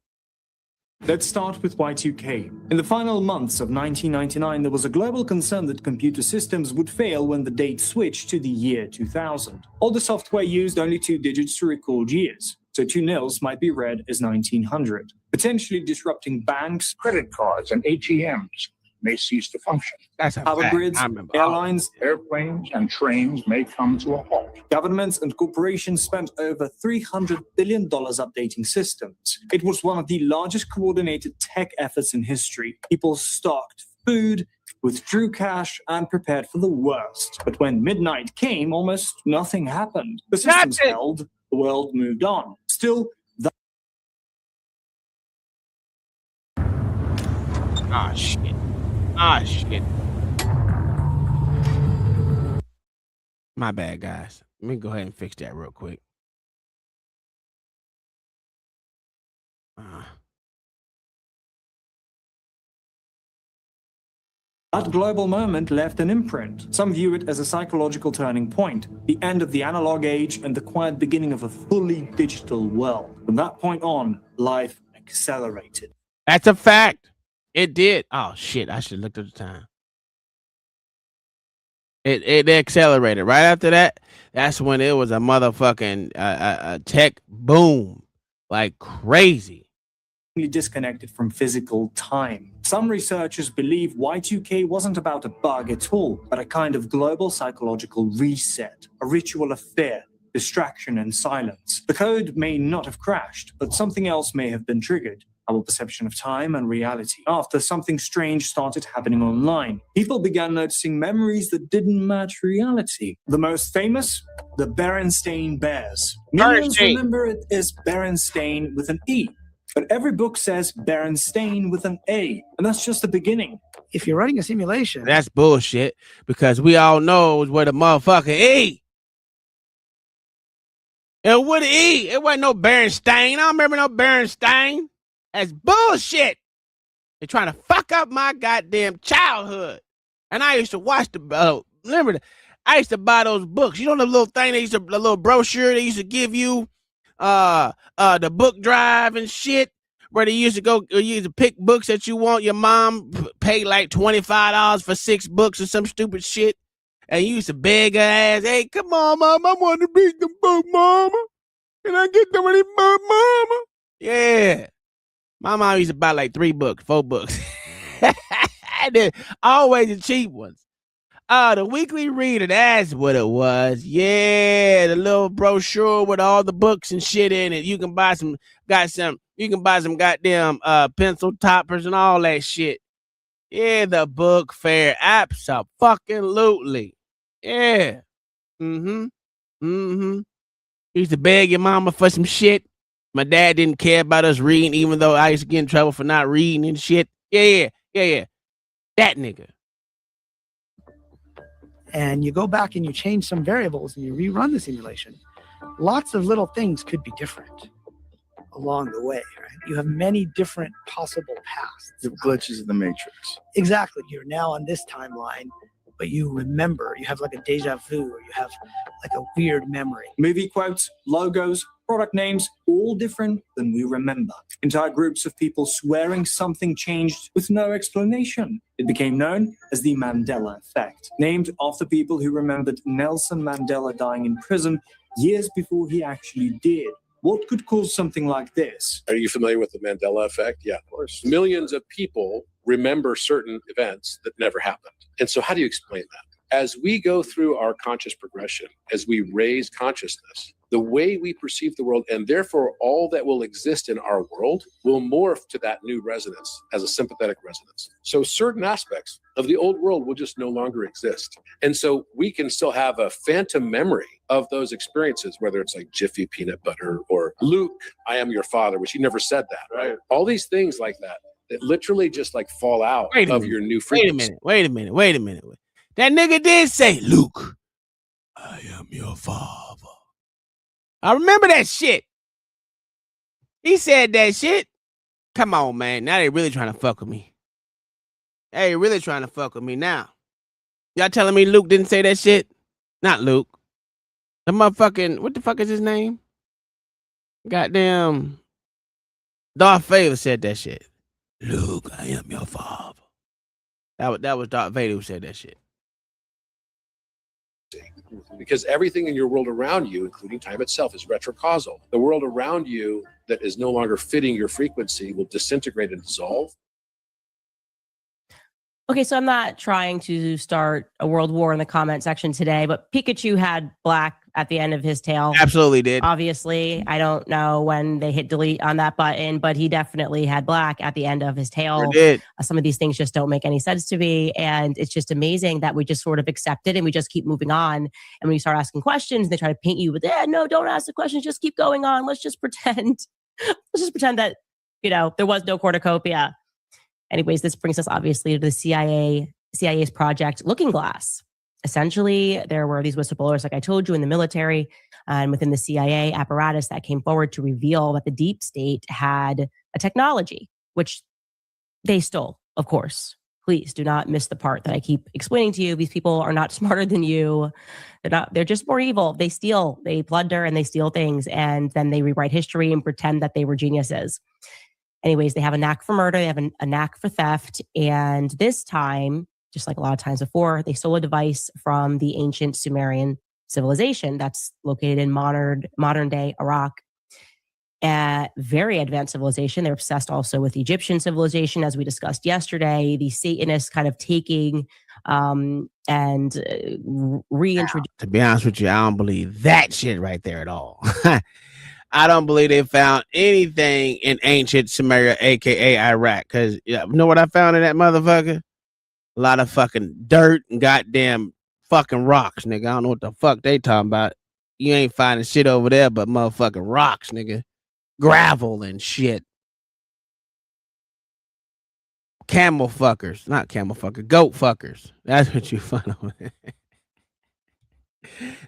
Let's start with Y2K. In the final months of 1999, there was a global concern that computer systems would fail when the date switched to the year 2000. All the software used only 2 digits to record years, so 2 nils might be read as 1900, potentially disrupting banks, credit cards, and ATMs may cease to function. That's a power fact. grids, airlines, airplanes, and trains may come to a halt. Governments and corporations spent over $300 billion updating systems. It was one of the largest coordinated tech efforts in history. People stocked food, withdrew cash, and prepared for the worst. But when midnight came, almost nothing happened. The systems held, the world moved on. Still, Ah, shit. Ah, shit. My bad, guys. Let me go ahead and fix that real quick. That global moment left an imprint. Some view it as a psychological turning point, the end of the analog age and the quiet beginning of a fully digital world. From that point on, life accelerated. That's a fact. It did. Oh, shit. I should have looked at the time. It accelerated. Right after that, that's when it was a motherfucking tech boom. Like crazy. disconnected from physical time. Some researchers believe Y2K wasn't about a bug at all, but a kind of global psychological reset, a ritual of fear, distraction, and silence. The code may not have crashed, but something else may have been triggered. Our perception of time and reality. After something strange started happening online, people began noticing memories that didn't match reality. The most famous? The Berenstain Bears. Millions remember it as Berenstain with an E, but every book says Berenstain with an A, and that's just the beginning. If you're running a simulation, That's bullshit, because we all know where the motherfucker E. And what E? It wasn't no Berenstain. I don't remember no Berenstain. That's bullshit. They're trying to fuck up my goddamn childhood. And I used to watch I used to buy those books. You know the little thing the little brochure they used to give you, the book drive and shit, where they used to pick books that you want. Your mom paid like $25 for 6 books or some stupid shit. And you used to beg her ass, hey, come on, mom, I want to read the book, mama. Can I get them book, mama? Yeah. My mom used to buy like 3 books, 4 books. Always the cheap ones. The weekly reader, that's what it was. Yeah, the little brochure with all the books and shit in it. You can buy some goddamn pencil toppers and all that shit. Yeah, the book fair. Abso-fucking-lutely. Yeah. You used to beg your mama for some shit. My dad didn't care about us reading, even though I used to get in trouble for not reading and shit. Yeah. That nigga. and you go back and you change some variables and you rerun the simulation, lots of little things could be different along the way, right? You have many different possible paths. The glitches in the matrix. Exactly. You're now on this timeline, but you remember, you have like a deja vu, or you have like a weird memory. Movie quotes, logos, product names, all different than we remember. Entire groups of people swearing something changed with no explanation. It became known as the Mandela effect, named after people who remembered Nelson Mandela dying in prison years before he actually did. What could cause something like this? Are you familiar with the Mandela effect? Yeah, of course. Millions of people remember certain events that never happened. And so how do you explain that? As we go through our conscious progression, as we raise consciousness, the way we perceive the world, and therefore all that will exist in our world, will morph to that new resonance as a sympathetic resonance. So certain aspects of the old world will just no longer exist. And so we can still have a phantom memory of those experiences, whether it's like Jiffy peanut butter or Luke, I am your father, which he never said that, right? All these things like that, that literally just like fall out of your new frequency. Wait a minute. That nigga did say, Luke, I am your father. I remember that shit. He said that shit. Come on, man. Now they really trying to fuck with me. They really trying to fuck with me now. Y'all telling me Luke didn't say that shit? Not Luke. The motherfucking, what the fuck is his name? Goddamn. Darth Vader said that shit. Luke, I am your father. That was Darth Vader who said that shit. Because everything in your world around you, including time itself, is retrocausal. The world around you that is no longer fitting your frequency will disintegrate and dissolve. Okay, so I'm not trying to start a world war in the comment section today, but Pikachu had black at the end of his tail. Absolutely did. Obviously, I don't know when they hit delete on that button, but he definitely had black at the end of his tail. Sure did. Some of these things just don't make any sense to me, and it's just amazing that we just sort of accept it and we just keep moving on. And when you start asking questions, they try to paint you with, no, don't ask the questions, just keep going on. Let's just pretend. Let's just pretend that, there was no cornucopia. Anyways, this brings us obviously to the CIA's project Looking Glass. Essentially, there were these whistleblowers, like I told you, in the military and within the CIA apparatus that came forward to reveal that the deep state had a technology, which they stole, of course. Please do not miss the part that I keep explaining to you. These people are not smarter than you. They're just more evil. They steal, they plunder, and they steal things. And then they rewrite history and pretend that they were geniuses. Anyways, they have a knack for murder. They have a knack for theft. And this time, just like a lot of times before, they stole a device from the ancient Sumerian civilization that's located in modern day Iraq. very advanced civilization. They're obsessed also with Egyptian civilization, as we discussed yesterday. The Satanists kind of taking and reintroducing. To be honest with you, I don't believe that shit right there at all. I don't believe they found anything in ancient Sumeria, aka Iraq. Because you know what I found in that motherfucker? A lot of fucking dirt and goddamn fucking rocks, nigga. I don't know what the fuck they talking about. You ain't finding shit over there but motherfucking rocks, nigga. Gravel and shit. Camel fuckers. Not camel fucker. Goat fuckers. That's what you find over there.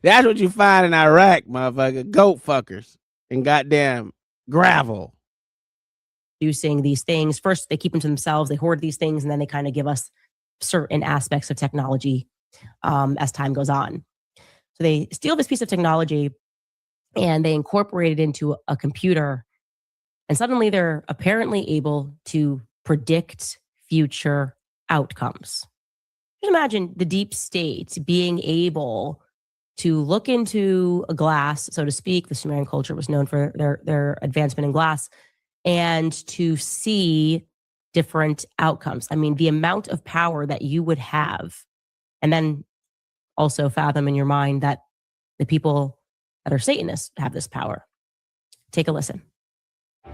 That's what you find in Iraq, motherfucker. Goat fuckers. And goddamn gravel. Using these things. First, they keep them to themselves. They hoard these things, and then they kind of give us certain aspects of technology as time goes on. So they steal this piece of technology and they incorporate it into a computer. And suddenly they're apparently able to predict future outcomes. Just imagine the deep state being able to look into a glass, so to speak. The Sumerian culture was known for their advancement in glass, and to see different outcomes. I mean, the amount of power that you would have, and then also fathom in your mind that the people that are Satanists have this power. Take a listen.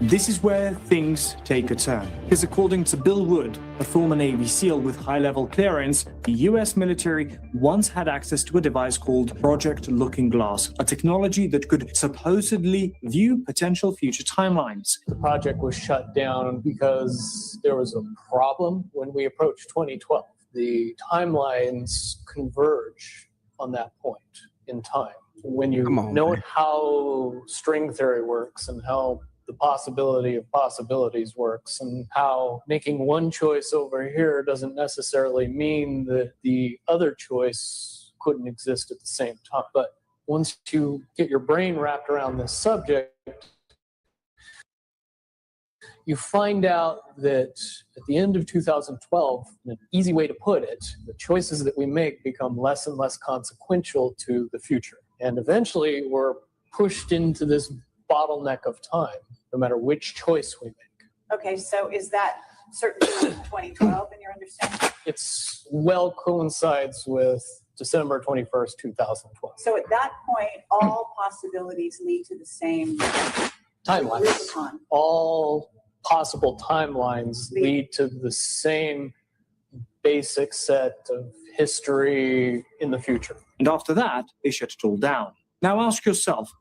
This is where things take a turn. Because according to Bill Wood, a former Navy SEAL with high-level clearance, the US military once had access to a device called Project Looking Glass, a technology that could supposedly view potential future timelines. The project was shut down because there was a problem when we approached 2012. The timelines converge on that point in time. When you note how string theory works and how the possibility of possibilities works, and how making one choice over here doesn't necessarily mean that the other choice couldn't exist at the same time. But once you get your brain wrapped around this subject, you find out that at the end of 2012, an easy way to put it, the choices that we make become less and less consequential to the future. And eventually we're pushed into this bottleneck of time, no matter which choice we make. Okay, so is that certainly 2012 in your understanding? It's well coincides with December 21st, 2012. So at that point, all possibilities lead to the same Timelines. All possible timelines lead to the same basic set of history in the future. And after that, they shut it all down. Now ask yourself,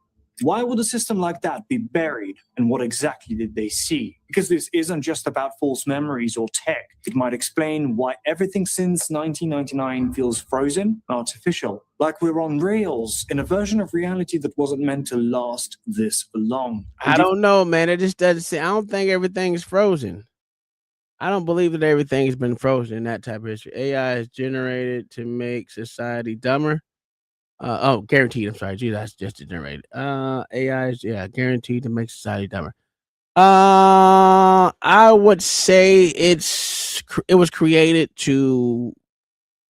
why would a system like that be buried, and what exactly did they see? Because this isn't just about false memories or tech. It might explain why everything since 1999 feels frozen and artificial, like we're on rails in a version of reality that wasn't meant to last this long. I don't know, man. It just doesn't say. I don't think everything is frozen. I don't believe that everything has been frozen in that type of history. AI is generated to make society dumber. Guaranteed. I'm sorry. Gee, that's just generated. AI is guaranteed to make society dumber. I would say it was created to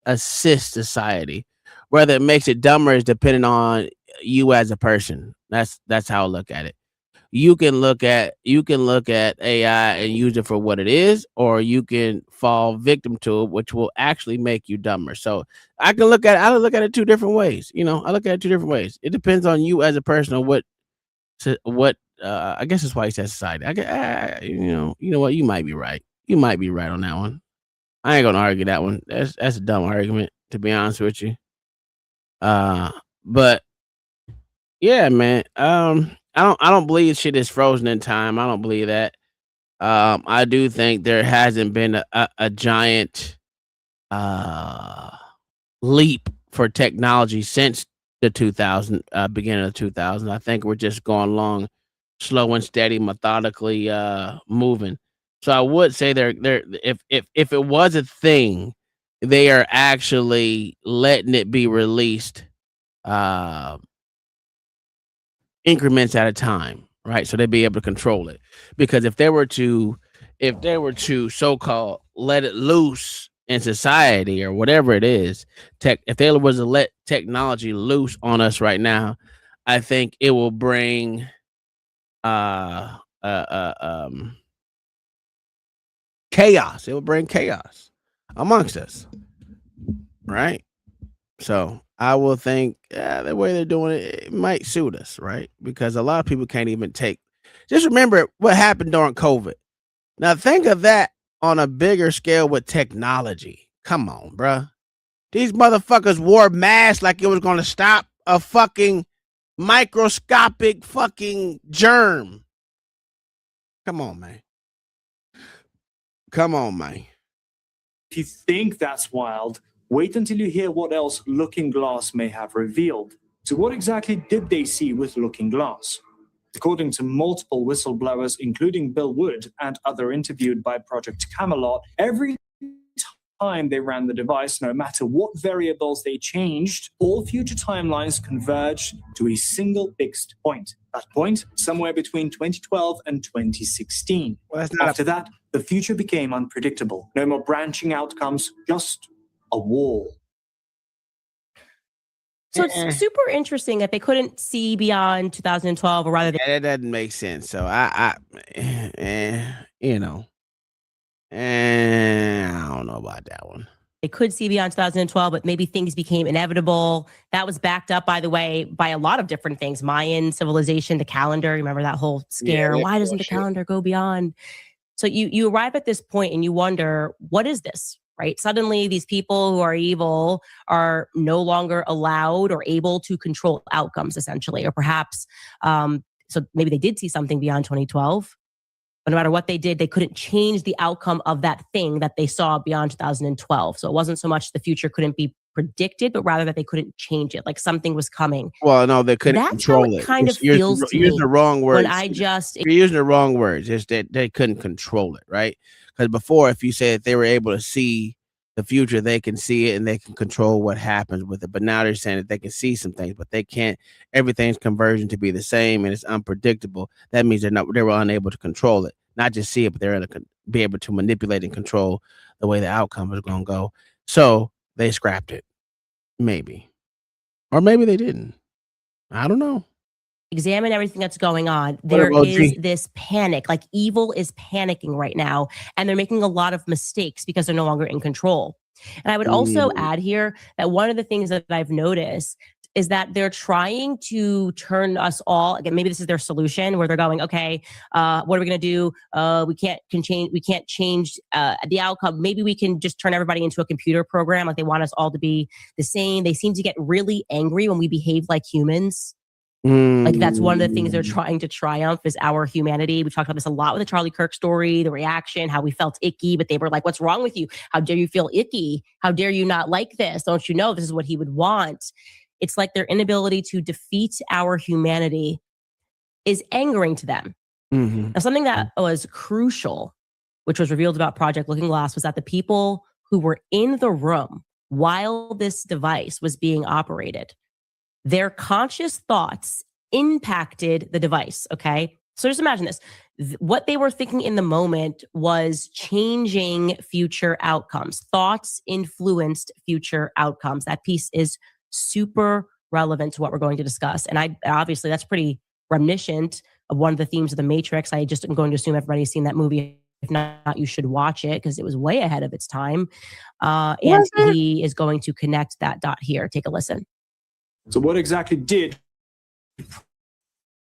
assist society. Whether it makes it dumber is dependent on you as a person. That's how I look at it. You can look at AI and use it for what it is, or you can fall victim to it, which will actually make you dumber. So I look at it two different ways. I look at it two different ways. It depends on you as a person on what I guess that's why he says society. You know what? You might be right. You might be right on that one. I ain't gonna argue that one. That's a dumb argument, to be honest with you. But yeah, man. I don't believe shit is frozen in time. I don't believe that. I do think there hasn't been a giant leap for technology since the beginning of 2000. I think we're just going along slow and steady, methodically moving. So I would say if it was a thing, they are actually letting it be released increments at a time, right? So they'd be able to control it. Because if they were to so-called let it loose in society or whatever it is, if they was to let technology loose on us right now, I think it will bring chaos. It would bring chaos amongst us, right? So I will think the way they're doing it, it might suit us, right? Because a lot of people can't even take. Just remember what happened during COVID. Now think of that on a bigger scale with technology. Come on, bruh. These motherfuckers wore masks like it was going to stop a fucking microscopic fucking germ. Come on, man. Come on, man. If you think that's wild, wait until you hear what else Looking Glass may have revealed. So what exactly did they see with Looking Glass? According to multiple whistleblowers, including Bill Wood and other interviewed by Project Camelot, every time they ran the device, no matter what variables they changed, all future timelines converged to a single fixed point. That point, somewhere between 2012 and 2016. After that, the future became unpredictable. No more branching outcomes, just a wall. So it's super interesting that they couldn't see beyond 2012, or rather, that doesn't make sense. So you know, I don't know about that one. They could see beyond 2012, but maybe things became inevitable. That was backed up, by the way, by a lot of different things. Mayan civilization, the calendar. Remember that whole scare? Yeah, why doesn't the calendar go beyond? So you arrive at this point and you wonder, what is this? Right? Suddenly, these people who are evil are no longer allowed or able to control outcomes, essentially, or perhaps, so maybe they did see something beyond 2012, but no matter what they did, they couldn't change the outcome of that thing that they saw beyond 2012. So it wasn't so much the future couldn't be predicted, but rather that they couldn't change it, like something was coming. Well, no, they couldn't control it. That's how it kind of feels to me. You're using the wrong words. You're using the wrong words. It's that they couldn't control it, right? Because before, if you said they were able to see the future, they can see it and they can control what happens with it. But now they're saying that they can see some things, but they can't. Everything's converging to be the same, and it's unpredictable. That means they were unable to control it. Not just see it, but they're going to be able to manipulate and control the way the outcome is going to go. So they scrapped it, maybe, or maybe they didn't. I don't know. Examine everything that's going on. There is this panic, like evil is panicking right now, and they're making a lot of mistakes because they're no longer in control. And I would also add here that one of the things that I've noticed is that they're trying to turn us all, again, maybe this is their solution, where they're going, okay, what are we going to do? We can't change the outcome. Maybe we can just turn everybody into a computer program. Like they want us all to be the same. They seem to get really angry when we behave like humans. Like that's one of the things they're trying to triumph is our humanity. We talked about this a lot with the Charlie Kirk story, the reaction, how we felt icky, but they were like, what's wrong with you? How dare you feel icky? How dare you not like this? Don't you know this is what he would want? It's like their inability to defeat our humanity is angering to them. Now, something that was crucial, which was revealed about Project Looking Glass, was that the people who were in the room while this device was being operated, their conscious thoughts impacted the device, okay? So just imagine this. What they were thinking in the moment was changing future outcomes. Thoughts influenced future outcomes. That piece is super relevant to what we're going to discuss. And obviously that's pretty reminiscent of one of the themes of The Matrix. I just am going to assume everybody's seen that movie. If not, you should watch it because it was way ahead of its time. And he is going to connect that dot here. Take a listen. So what exactly did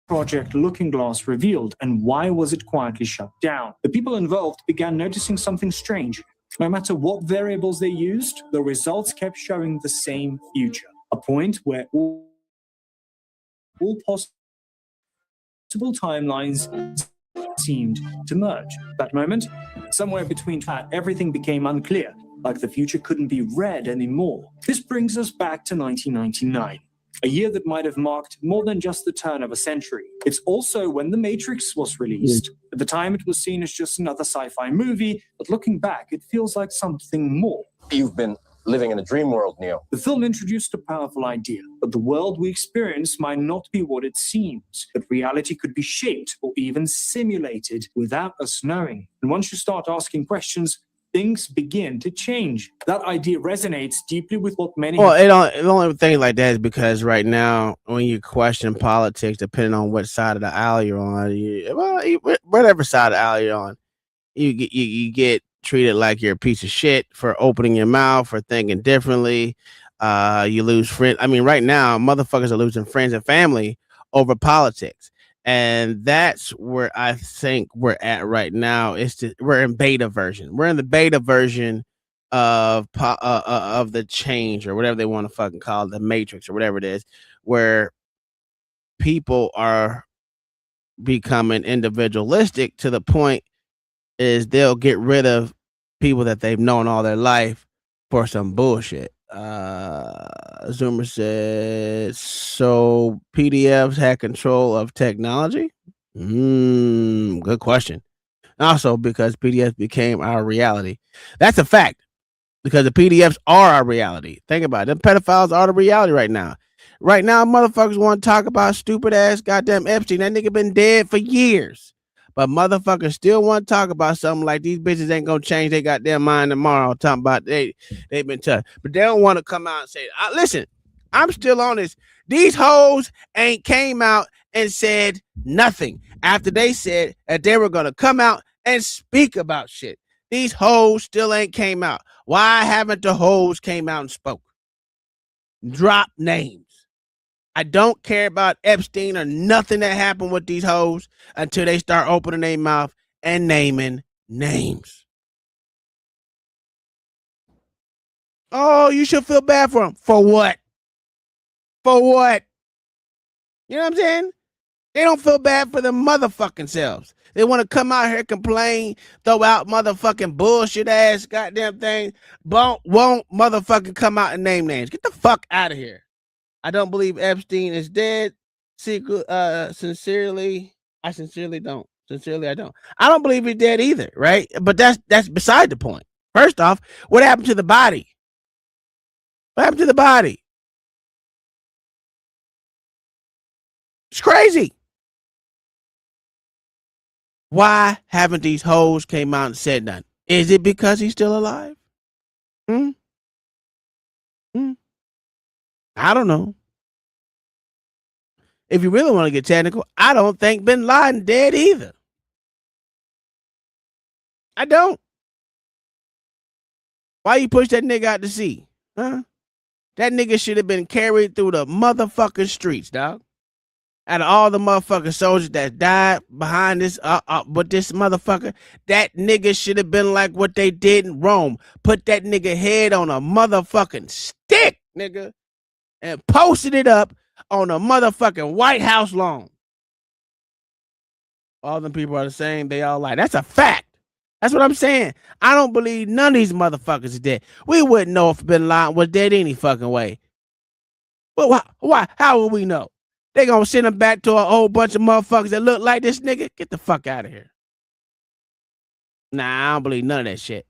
Project Looking Glass revealed, and why was it quietly shut down? The people involved began noticing something strange. No matter what variables they used, the results kept showing the same future, a point where all possible timelines seemed to merge. That moment, somewhere between that, everything became unclear, like the future couldn't be read anymore. This brings us back to 1999. A year that might have marked more than just the turn of a century. It's also when The Matrix was released. At the time, it was seen as just another sci-fi movie, but looking back, it feels like something more. You've been living in a dream world, Neo. The film introduced a powerful idea, that the world we experience might not be what it seems, that reality could be shaped or even simulated without us knowing. And once you start asking questions, things begin to change. That idea resonates deeply with what many. Well, the only thing like that is because right now, when you question politics, depending on what side of the aisle you're on, whatever side of the aisle you're on, you get treated like you're a piece of shit for opening your mouth, for thinking differently. You lose friends. I mean, right now, motherfuckers are losing friends and family over politics. And that's where I think we're at right now. We're in beta version. We're in the beta version of the change, or whatever they want to fucking call it, the matrix or whatever it is, where people are becoming individualistic to the point is they'll get rid of people that they've known all their life for some bullshit. Zoomer said, so PDFs had control of technology? Good question. Also, because PDFs became our reality. That's a fact, because the PDFs are our reality. Think about it. Them pedophiles are the reality right now. Right now, motherfuckers want to talk about stupid ass goddamn Epstein. That nigga been dead for years. But motherfuckers still want to talk about something like these bitches ain't gonna change their goddamn mind tomorrow. Talking about they've been tough, but they don't want to come out and say, listen, I'm still on this. These hoes ain't came out and said nothing after they said that they were gonna come out and speak about shit. These hoes still ain't came out. Why haven't the hoes came out and spoke? Drop names. I don't care about Epstein or nothing that happened with these hoes until they start opening their mouth and naming names. Oh, you should feel bad for them. For what? For what? You know what I'm saying? They don't feel bad for them motherfucking selves. They want to come out here, complain, throw out motherfucking bullshit ass goddamn things. Won't motherfucking come out and name names. Get the fuck out of here. I don't believe Epstein is dead. Sincerely, I sincerely don't. Sincerely, I don't. I don't believe he's dead either, right? But that's beside the point. First off, what happened to the body? What happened to the body? It's crazy. Why haven't these hoes came out and said nothing? Is it because he's still alive? I don't know. If you really want to get technical, I don't think Bin Laden dead either. I don't. Why you push that nigga out to sea? Huh? That nigga should have been carried through the motherfucking streets, dog. Out of all the motherfucking soldiers that died behind this, with this motherfucker, that nigga should have been like what they did in Rome. Put that nigga head on a motherfucking stick, nigga, and posted it up on a motherfucking White House lawn. All them people are the same. They all lie. That's a fact. That's what I'm saying. I don't believe none of these motherfuckers is dead. We wouldn't know if Bin Laden was dead any fucking way. But why? How would we know? They gonna send him back to a whole bunch of motherfuckers that look like this nigga? Get the fuck out of here. Nah, I don't believe none of that shit.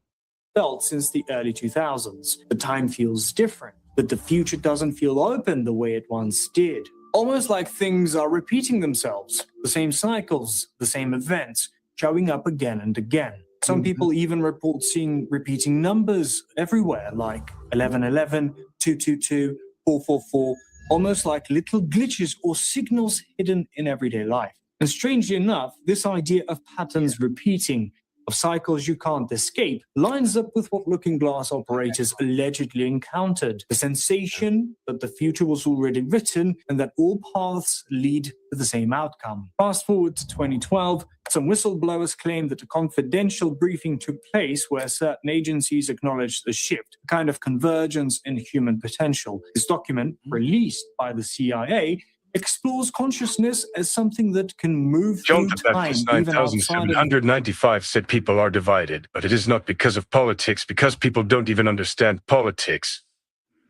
Felt since the early 2000s. The time feels different, but the future doesn't feel open the way it once did. Almost like things are repeating themselves. The same cycles, the same events, showing up again and again. Some people even report seeing repeating numbers everywhere, like 1111, 222, 444, almost like little glitches or signals hidden in everyday life. And strangely enough, this idea of patterns repeating, of cycles you can't escape, lines up with what Looking Glass operators allegedly encountered. The sensation that the future was already written and that all paths lead to the same outcome. Fast forward to 2012, some whistleblowers claimed that a confidential briefing took place where certain agencies acknowledged the shift, a kind of convergence in human potential. This document, released by the CIA, explores consciousness as something that can move John through the time, Baptist even outside of 9795 said people are divided, but it is not because of politics, because people don't even understand politics.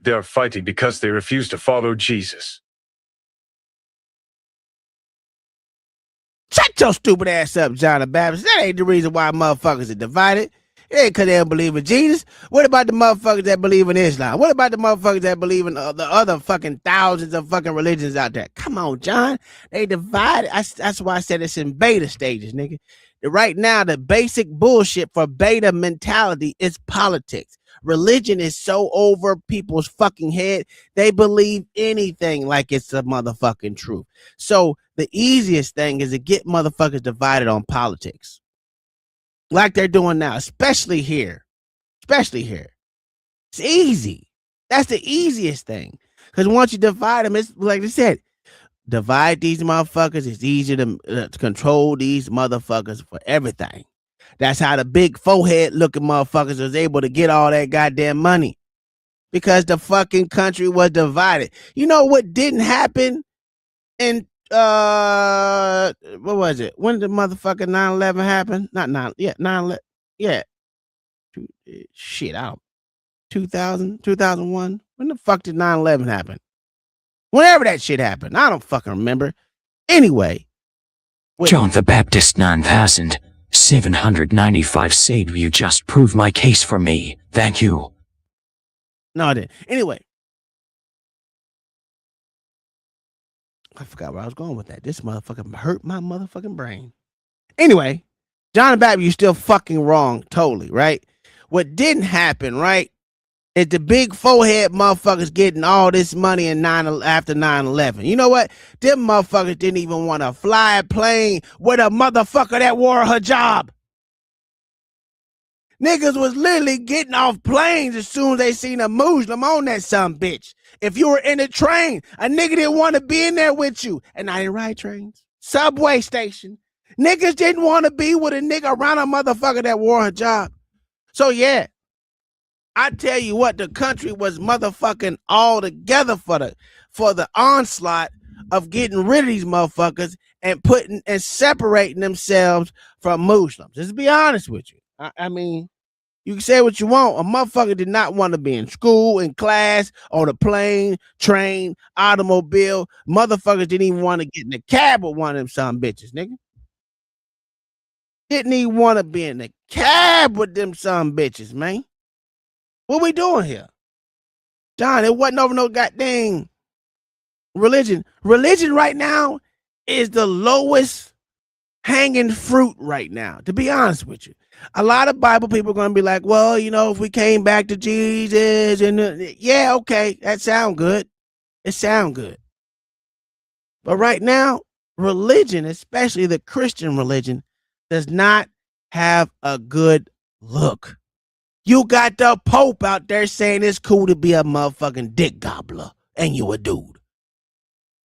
They are fighting because they refuse to follow Jesus. Shut your stupid ass up, John the Baptist. That ain't the reason why motherfuckers are divided. It ain't because they don't believe in Jesus. What about the motherfuckers that believe in Islam? What about the motherfuckers that believe in the other fucking thousands of fucking religions out there? Come on, John. They divided. That's why I said it's in beta stages, nigga. Right now, the basic bullshit for beta mentality is politics. Religion is so over people's fucking head. They believe anything like it's a motherfucking truth. So the easiest thing is to get motherfuckers divided on politics. Like they're doing now, especially here. Especially here. It's easy. That's the easiest thing. Because once you divide them, it's like I said, divide these motherfuckers. It's easier to control these motherfuckers for everything. That's how the big forehead looking motherfuckers was able to get all that goddamn money. Because the fucking country was divided. You know what didn't happen in what was it? When did motherfucking 9/11 happen? Not 9/11. Yeah. Shit out. 2000, 2001. When the fuck did 9/11 happen? Whenever that shit happened. I don't fucking remember. Anyway. John the Baptist 9795 said you just proved my case for me. Thank you. No, I didn't. Anyway. I forgot where I was going with that. This motherfucker hurt my motherfucking brain. Anyway, John the Baptist, you're still fucking wrong. Totally, right? What didn't happen, right? Is the big forehead motherfuckers getting all this money after 9/11. You know what? Them motherfuckers didn't even want to fly a plane with a motherfucker that wore a hijab. Niggas was literally getting off planes as soon as they seen a Muslim on that some bitch. If you were in a train, a nigga didn't want to be in there with you. And I didn't ride trains. Subway station. Niggas didn't want to be with a nigga around a motherfucker that wore a hijab. So yeah. I tell you what, the country was motherfucking all together for the onslaught of getting rid of these motherfuckers and putting and separating themselves from Muslims. Just to be honest with you. I mean, you can say what you want. A motherfucker did not want to be in school, in class, on a plane, train, automobile. Motherfuckers didn't even want to get in the cab with one of them some bitches, nigga. Didn't even want to be in the cab with them some bitches, man. What we doing here? John, it wasn't over no goddamn religion. Religion right now is the lowest hanging fruit right now, to be honest with you. A lot of Bible people are going to be like, well, you know, if we came back to Jesus and yeah, okay, that sound good. It sound good. But right now, religion, especially the Christian religion, does not have a good look. You got the Pope out there saying it's cool to be a motherfucking dick gobbler, and you a dude.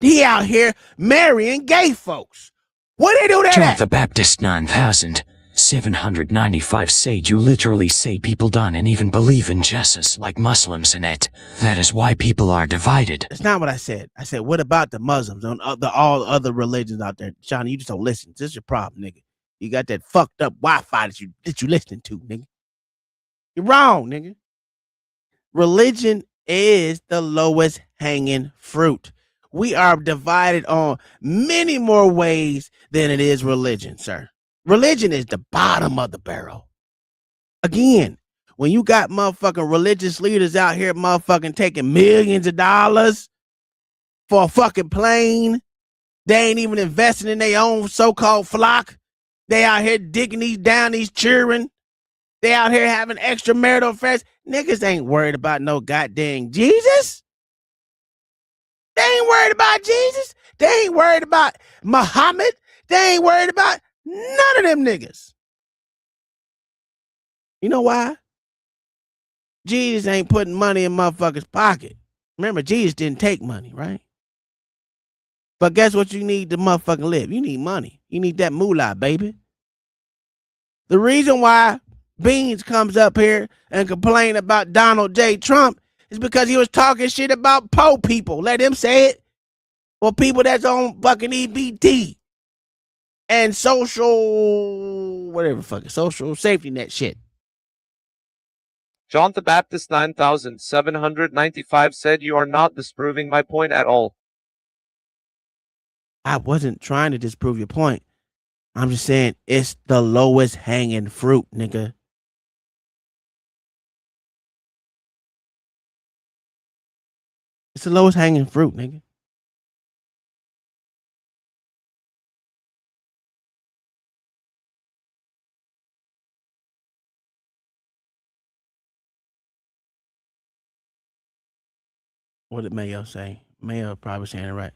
He out here marrying gay folks. What they do that John at? the Baptist 9795 said you literally say people don't and even believe in Jesus like Muslims in it. That is why people are divided. That's not what I said. I said, what about the Muslims on all other religions out there? Johnny, you just don't listen. This is your problem, nigga. You got that fucked up Wi-Fi that you listening to, nigga. You're wrong, nigga. Religion is the lowest hanging fruit. We are divided on many more ways than it is religion, sir. Religion is the bottom of the barrel. Again, when you got motherfucking religious leaders out here motherfucking taking millions of dollars for a fucking plane, they ain't even investing in their own so-called flock. They out here digging these children. They out here having extramarital affairs. Niggas ain't worried about no goddamn Jesus. They ain't worried about Jesus. They ain't worried about Muhammad. They ain't worried about none of them niggas. You know why? Jesus ain't putting money in motherfuckers' pocket. Remember, Jesus didn't take money, right? But guess what you need to motherfucking live? You need money. You need that moolah, baby. The reason why Beans comes up here and complain about Donald J. Trump is because he was talking shit about poor people. Let him say it. Or people that's on fucking EBT and social safety net shit. John the Baptist 9795 said you are not disproving my point at all. I wasn't trying to disprove your point. I'm just saying it's the lowest hanging fruit, nigga. It's the lowest hanging fruit, nigga. What did Mayo say? Mayo probably saying it right.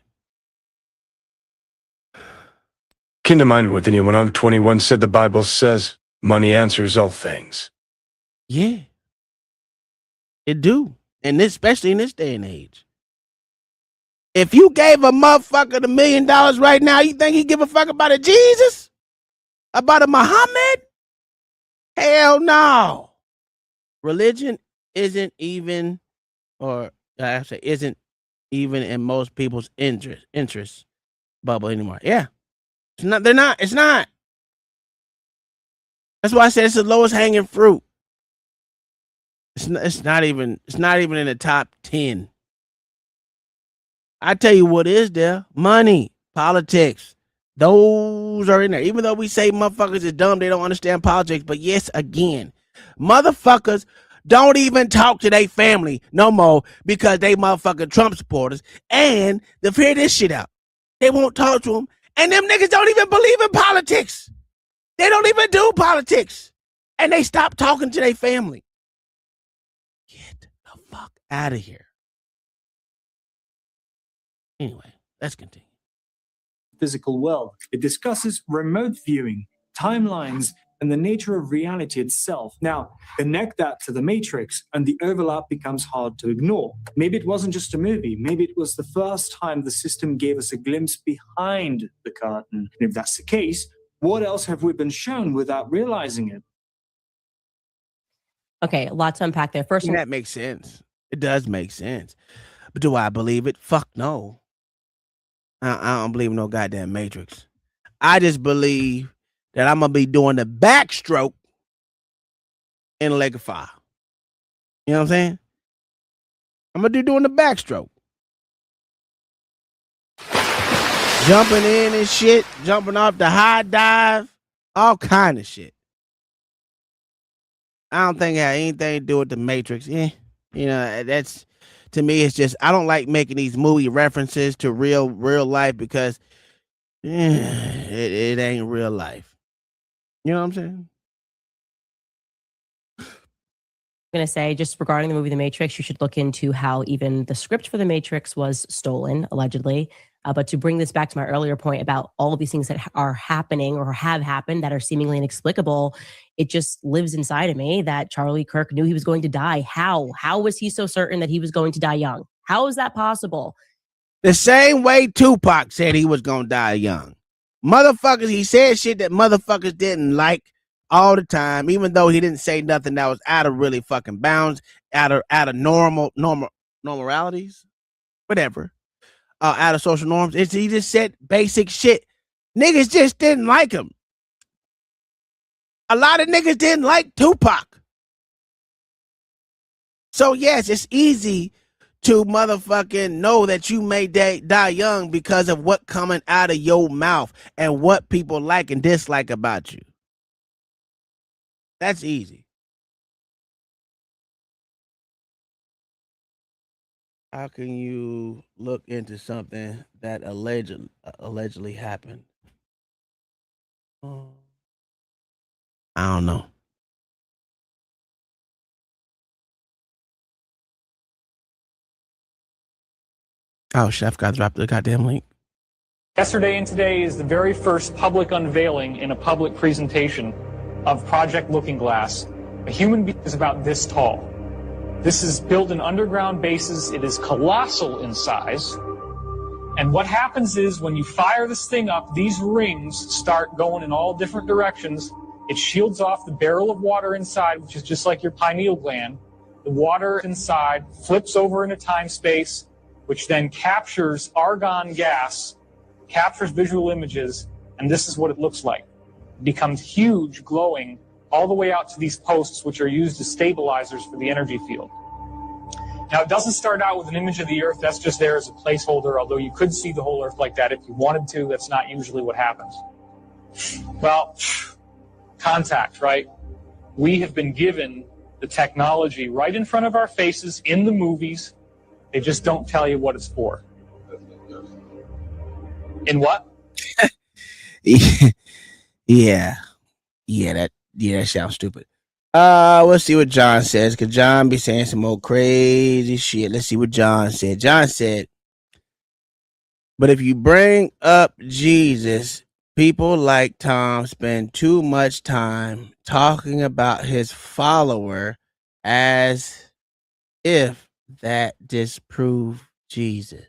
Kindermind with anyone on 21 said the Bible says money answers all things. Yeah. It do. And this, especially in this day and age. If you gave a motherfucker $1 million right now, you think he give a fuck about a Jesus? About a Muhammad? Hell no. Religion isn't even, or I say isn't even in most people's interest bubble anymore. Yeah. It's not, they're not. It's not. That's why I said it's the lowest hanging fruit. It's not even in the top 10. I tell you what is there. Money, politics. Those are in there. Even though we say motherfuckers is dumb, they don't understand politics. But yes, again, motherfuckers don't even talk to their family no more because they motherfucking Trump supporters. And they'll figure this shit out. They won't talk to them. And them niggas don't even believe in politics. They don't even do politics. And they stop talking to their family. Get the fuck out of here. Anyway, let's continue. Physical world. It discusses remote viewing, timelines, and the nature of reality itself. Now, connect that to the Matrix, and the overlap becomes hard to ignore. Maybe it wasn't just a movie. Maybe it was the first time the system gave us a glimpse behind the curtain. And if that's the case, what else have we been shown without realizing it? Okay, a lot to unpack there. First, that makes sense. It does make sense. But do I believe it? Fuck no. I don't believe in no goddamn Matrix. I just believe that I'm going to be doing the backstroke in a leg of fire. You know what I'm saying? I'm going to be doing the backstroke. Jumping in and shit, jumping off the high dive, all kind of shit. I don't think it had anything to do with the Matrix. Yeah, you know, that's, to me, it's just, I don't like making these movie references to real life because it ain't real life. You know what I'm saying? I'm going to say, just regarding the movie The Matrix, you should look into how even the script for The Matrix was stolen, allegedly. But to bring this back to my earlier point about all of these things that are happening or have happened that are seemingly inexplicable, it just lives inside of me that Charlie Kirk knew he was going to die. How? How was he so certain that he was going to die young? How is that possible? The same way Tupac said he was going to die young. Motherfuckers, he said shit that motherfuckers didn't like all the time, even though he didn't say nothing that was out of really fucking bounds, out of normalities, whatever. Out of social norms. He just said basic shit. Niggas just didn't like him. A lot of niggas didn't like Tupac. So yes, it's easy to motherfucking know that you may die young because of what coming out of your mouth and what people like and dislike about you. That's easy. How can you look into something that allegedly happened? I don't know. Oh shit, I forgot to drop the goddamn link. Yesterday and today is the very first public unveiling in a public presentation of Project Looking Glass. A human being is about this tall. This is built in underground bases. It is colossal in size. And what happens is when you fire this thing up, these rings start going in all different directions. It shields off the barrel of water inside, which is just like your pineal gland. The water inside flips over into time-space, which then captures argon gas, captures visual images, and this is what it looks like. It becomes huge, glowing, all the way out to these posts, which are used as stabilizers for the energy field. Now, it doesn't start out with an image of the Earth. That's just there as a placeholder, although you could see the whole Earth like that if you wanted to. That's not usually what happens. Well, contact, right? We have been given the technology right in front of our faces in the movies. They just don't tell you what it's for. In what? Yeah, that sounds stupid. We'll see what John says, because John be saying some old crazy shit. Let's see what John said. John said, but if you bring up Jesus, people like Tom spend too much time talking about his follower as if that disproved Jesus.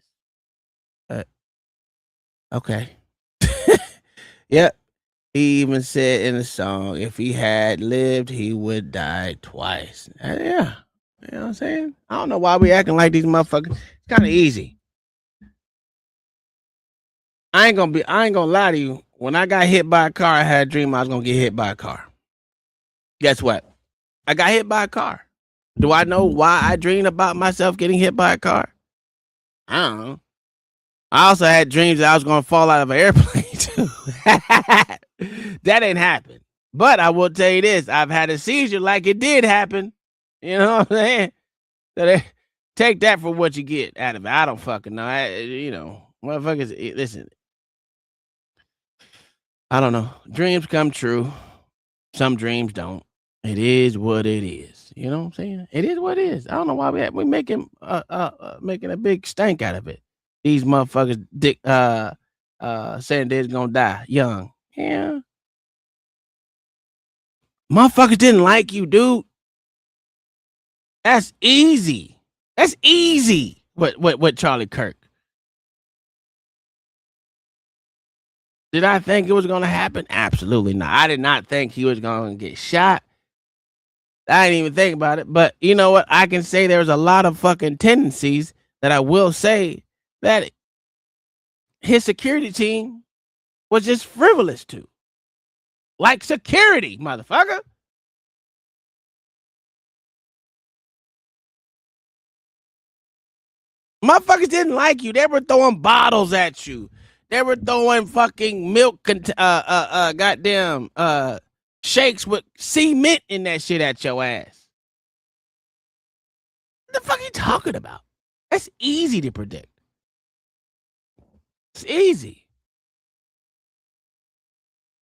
Okay. Yep. He even said in the song, if he had lived, he would die twice. Yeah. You know what I'm saying? I don't know why we acting like these motherfuckers. It's kind of easy. I ain't gonna lie to you. When I got hit by a car, I had a dream I was gonna get hit by a car. Guess what? I got hit by a car. Do I know why I dreamed about myself getting hit by a car? I don't know. I also had dreams that I was gonna fall out of an airplane too. That ain't happened. But I will tell you this, I've had a seizure like it did happen. You know what I'm saying? So take that for what you get out of it. I don't fucking know. Motherfuckers, listen. I don't know. Dreams come true. Some dreams don't. It is what it is. You know what I'm saying? It is what it is. I don't know why we making making a big stank out of it. These motherfuckers saying they're gonna die young. Yeah. Motherfuckers didn't like you, dude. That's easy. That's easy. What Charlie Kirk? Did I think it was gonna happen? Absolutely not. I did not think he was gonna get shot. I didn't even think about it. But you know what? I can say there's a lot of fucking tendencies that I will say that his security team was just frivolous to. Like security, motherfucker. Motherfuckers didn't like you. They were throwing bottles at you. They were throwing fucking milk, goddamn shakes with cement in that shit at your ass. What the fuck are you talking about? That's easy to predict. It's easy.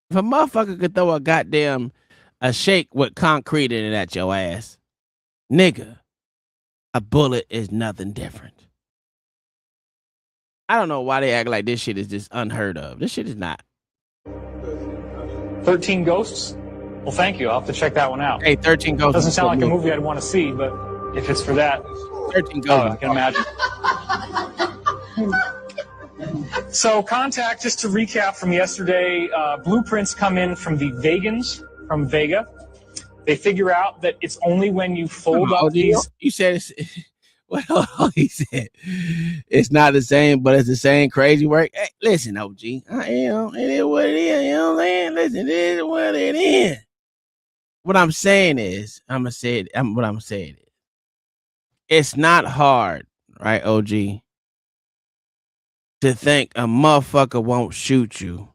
If a motherfucker could throw a shake with concrete in it at your ass, nigga, a bullet is nothing different. I don't know why they act like this shit is just unheard of. This shit is not. 13 Ghosts? Well, thank you. I'll have to check that one out. Hey, 13 Ghosts. Doesn't sound like a movie I'd want to see, but if it's for that, 13 Ghosts. I can imagine. So Contact, just to recap from yesterday, blueprints come in from the Vegans from Vega. They figure out that it's only when you fold up these. You said it's, well, he said it's not the same, but it's the same crazy work. Hey, listen, OG, it is what it is. You know what I'm saying? Listen, it is what it is. What I'm saying is, it's not hard, right, OG, to think a motherfucker won't shoot you,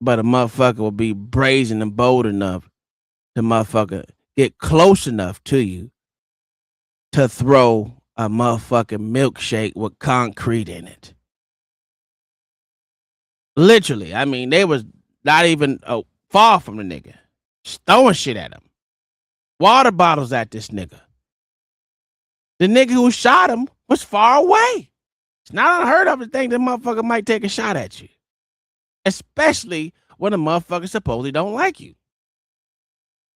but a motherfucker will be brazen and bold enough to motherfucker get close enough to you to throw a motherfucking milkshake with concrete in it. Literally, I mean, they was not even far from the nigga. Just throwing shit at him. Water bottles at this nigga. The nigga who shot him was far away. It's not unheard of to think that motherfucker might take a shot at you. Especially when a motherfucker supposedly don't like you.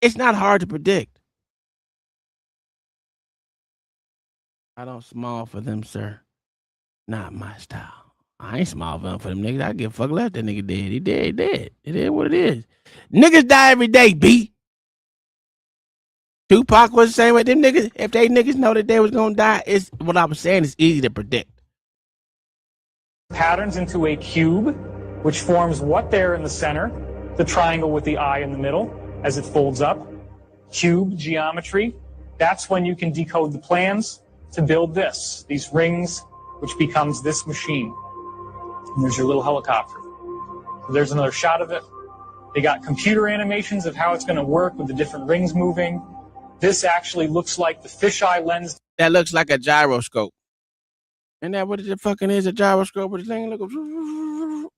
It's not hard to predict. I don't smile for them, sir. Not my style. I ain't smile for them niggas. I give a fuck left that nigga dead. He dead. It is what it is. Niggas die every day, B. Tupac was the same way. Them niggas, if they niggas know that they was gonna die, it's what I was saying is easy to predict. Patterns into a cube, which forms what there in the center, the triangle with the eye in the middle as it folds up. Cube geometry. That's when you can decode the plans to build these rings, which becomes this machine. And there's your little helicopter. So there's another shot of it. They got computer animations of how it's going to work with the different rings moving. This actually looks like the fisheye lens. That looks like a gyroscope. And that what it fucking is, a gyroscope with the thing? Look,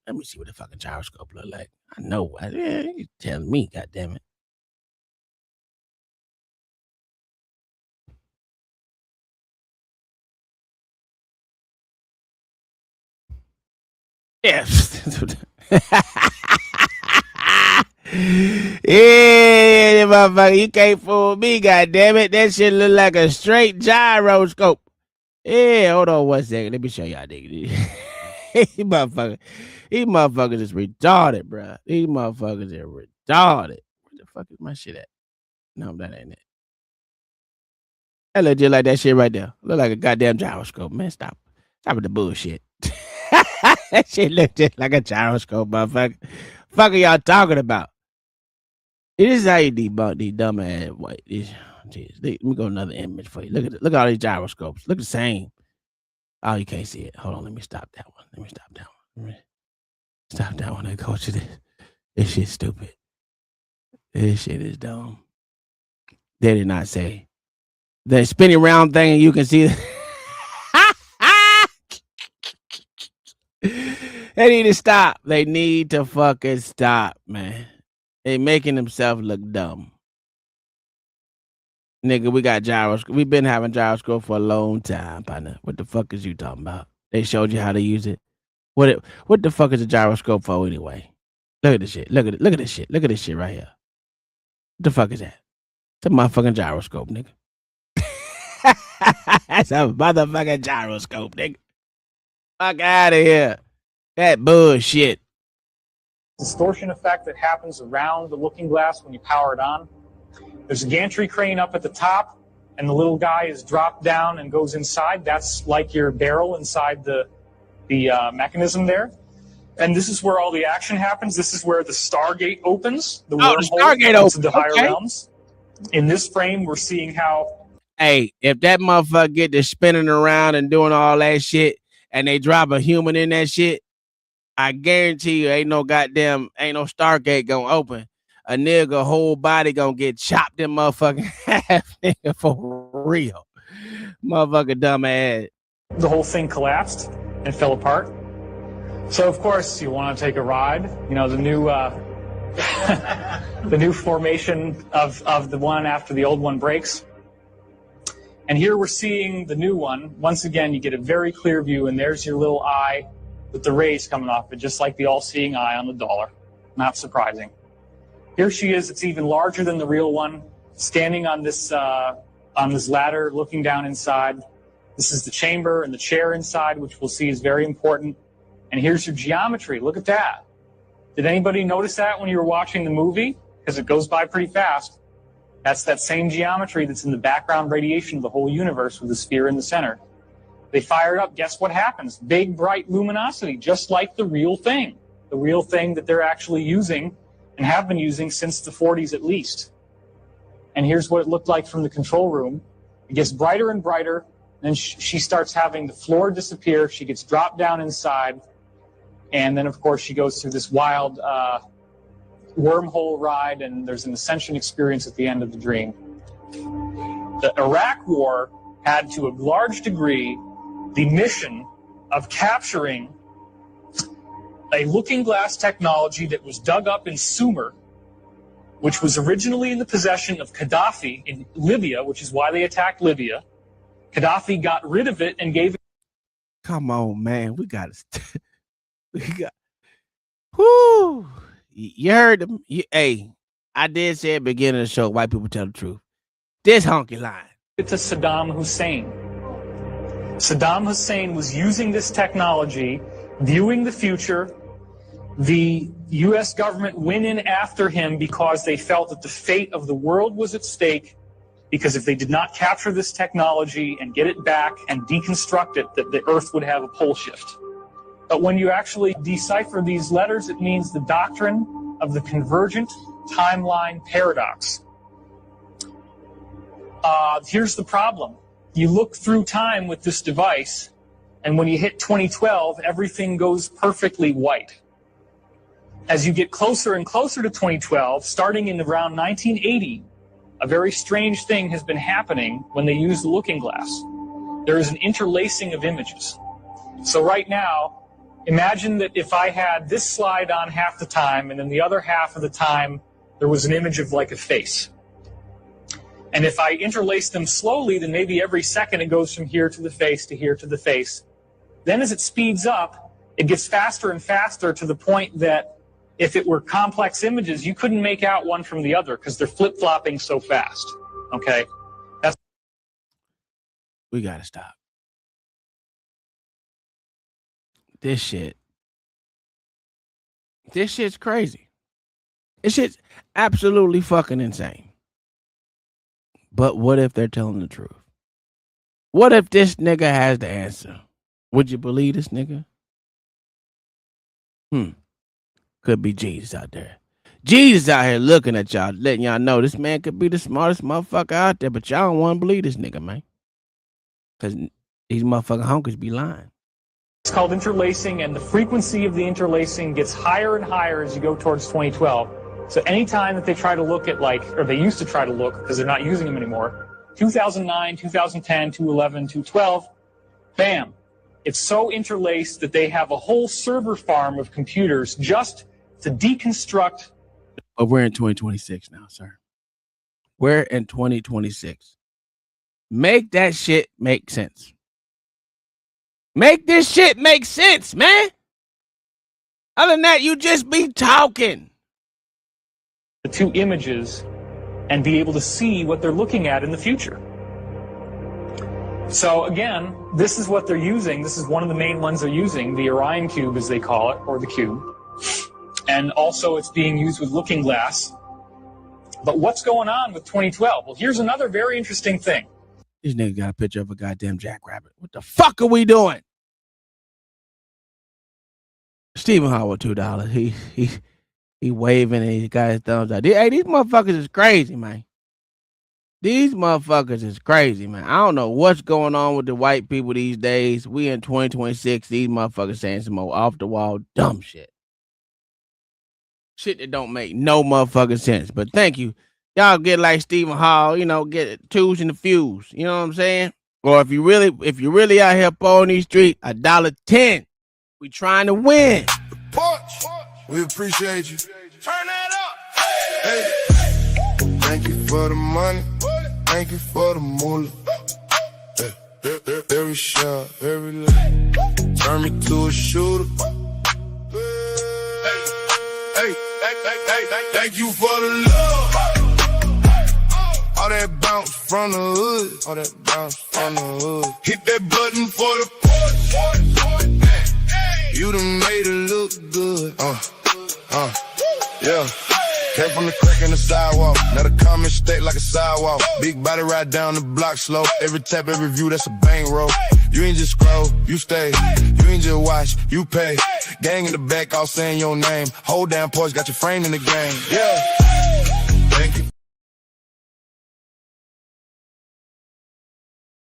let me see what the fucking gyroscope look like. I know. You telling me, goddammit. Yeah. Yeah, motherfucker, you can't fool me, goddammit. That shit look like a straight gyroscope. Yeah, hold on 1 second. Let me show y'all niggas. These motherfuckers is retarded, bro. These motherfuckers are retarded. Where the fuck is my shit at? No, that ain't it. That look just like that shit right there. Look like a goddamn gyroscope, man. Stop with the bullshit. That shit look just like a gyroscope, motherfucker. Fuck are y'all talking about? This is how you debunk these dumb ass white. Jeez, let me go another image for you. Look at all these gyroscopes. Look the same. Oh, you can't see it. Hold on, let me stop that one. Stop that one and go to this. This shit's stupid. This shit is dumb. They did not say the spinning round thing, and you can see. They need to stop. They need to fucking stop, man. They making themselves look dumb. Nigga, we got gyroscope. We've been having gyroscope for a long time, partner. What the fuck is you talking about? They showed you how to use it. What the fuck is a gyroscope for anyway? Look at this shit. Look at this shit. Look at this shit right here. What the fuck is that? It's a motherfucking gyroscope, nigga. That's a motherfucking gyroscope, nigga. Fuck out of here. That bullshit. Distortion effect that happens around the looking glass when you power it on. There's a gantry crane up at the top, and the little guy is dropped down and goes inside. That's like your barrel inside the mechanism there. And this is where all the action happens. This is where the Stargate opens. The Stargate opens into opens. higher Okay. realms. In this frame, we're seeing how. Hey, if that motherfucker get to spinning around and doing all that shit, and they drop a human in that shit, I guarantee you ain't no Stargate gonna open. A nigga whole body gonna get chopped in motherfucking half, nigga, for real. Motherfucker dumb ass. The whole thing collapsed and fell apart. So of course you want to take a ride. You know, the new the new formation of the one after the old one breaks. And here we're seeing the new one. Once again, you get a very clear view, and there's your little eye with the rays coming off it, just like the all-seeing eye on the dollar. Not surprising. Here she is. It's even larger than the real one, standing on this ladder, looking down inside. This is the chamber and the chair inside, which we'll see is very important. And here's your geometry. Look at that. Did anybody notice that when you were watching the movie? Because it goes by pretty fast. That's that same geometry that's in the background radiation of the whole universe with the sphere in the center. They fire it up. Guess what happens? Big, bright luminosity, just like the real thing. The real thing that they're actually using and have been using since the 40s at least. And here's what it looked like from the control room. It gets brighter and brighter, and then she starts having the floor disappear. She gets dropped down inside, and then, of course, she goes through this wild wormhole ride, and there's an ascension experience at the end of the dream. The Iraq War had, to a large degree, the mission of capturing a looking glass technology that was dug up in Sumer, which was originally in the possession of Gaddafi in Libya, which is why they attacked Libya. Gaddafi got rid of it and gave it. Come on, man. We got whoo. You heard them. Hey, I did say at the beginning of the show, white people tell the truth. This honky line. It to Saddam Hussein. Saddam Hussein was using this technology, viewing the future. The U.S. government went in after him because they felt that the fate of the world was at stake, because if they did not capture this technology and get it back and deconstruct it, that the Earth would have a pole shift. But when you actually decipher these letters, it means the doctrine of the convergent timeline paradox. Here's the problem. You look through time with this device, and when you hit 2012, everything goes perfectly white. As you get closer and closer to 2012, starting in around 1980, a very strange thing has been happening when they use the looking glass. There is an interlacing of images. So right now, imagine that if I had this slide on half the time, and then the other half of the time, there was an image of like a face. And if I interlace them slowly, then maybe every second it goes from here to the face to here to the face. Then as it speeds up, It gets faster and faster to the point that if it were complex images, you couldn't make out one from the other because they're flip-flopping so fast. Okay? We gotta stop. This shit's crazy. This shit's absolutely fucking insane. But what if they're telling the truth? What if this nigga has the answer? Would you believe this nigga? Could be Jesus out there. Jesus out here looking at y'all, letting y'all know this man could be the smartest motherfucker out there, but y'all don't want to believe this nigga, man. Because these motherfucking honkers be lying. It's called interlacing, and the frequency of the interlacing gets higher and higher as you go towards 2012. So anytime that they try to look at, like, or they used to try to look, because they're not using them anymore, 2009, 2010, 2011, 2012, bam. It's so interlaced that they have a whole server farm of computers just to deconstruct. But we're in 2026 now, sir. We're in 2026. Make that shit make sense. Make this shit make sense, man. Other than that, you just be talking. The two images and be able to see what they're looking at in the future. So again, this is what they're using. This is one of the main ones they're using, the Orion cube as they call it, or the cube. And also it's being used with looking glass. But what's going on with 2012? Well, here's another very interesting thing. This nigga got a picture of a goddamn jackrabbit. What the fuck are we doing? Stephen Howard, $2. He waving and he got his thumbs out. Hey, these motherfuckers is crazy, man. These motherfuckers is crazy, man. I don't know what's going on with the white people these days. We in 2026. These motherfuckers saying some more off the wall dumb shit. Shit that don't make no motherfucking sense. But thank you. Y'all get like Stephen Hall, you know, get twos and the fuse. You know what I'm saying? Or if you really out here on these streets, $1.10. We trying to win. We appreciate you. Turn that up. Hey. Thank you for the money. Thank you for the moolah. Every shot, every leg. Turn me to a shooter. Hey, thank you for the love. All that bounce from the hood. All that bounce from the hood. Hit that button for the porch. You done made it look good. Yeah. Came from the crack in the sidewalk. Now the comments state like a sidewalk. Big body ride down the block slow. Every tap, every view, that's a bang roll. You ain't just scroll, you stay. You ain't just watch, you pay. Gang in the back, all saying your name. Hold down Porsche, got your frame in the game. Yeah. Thank you.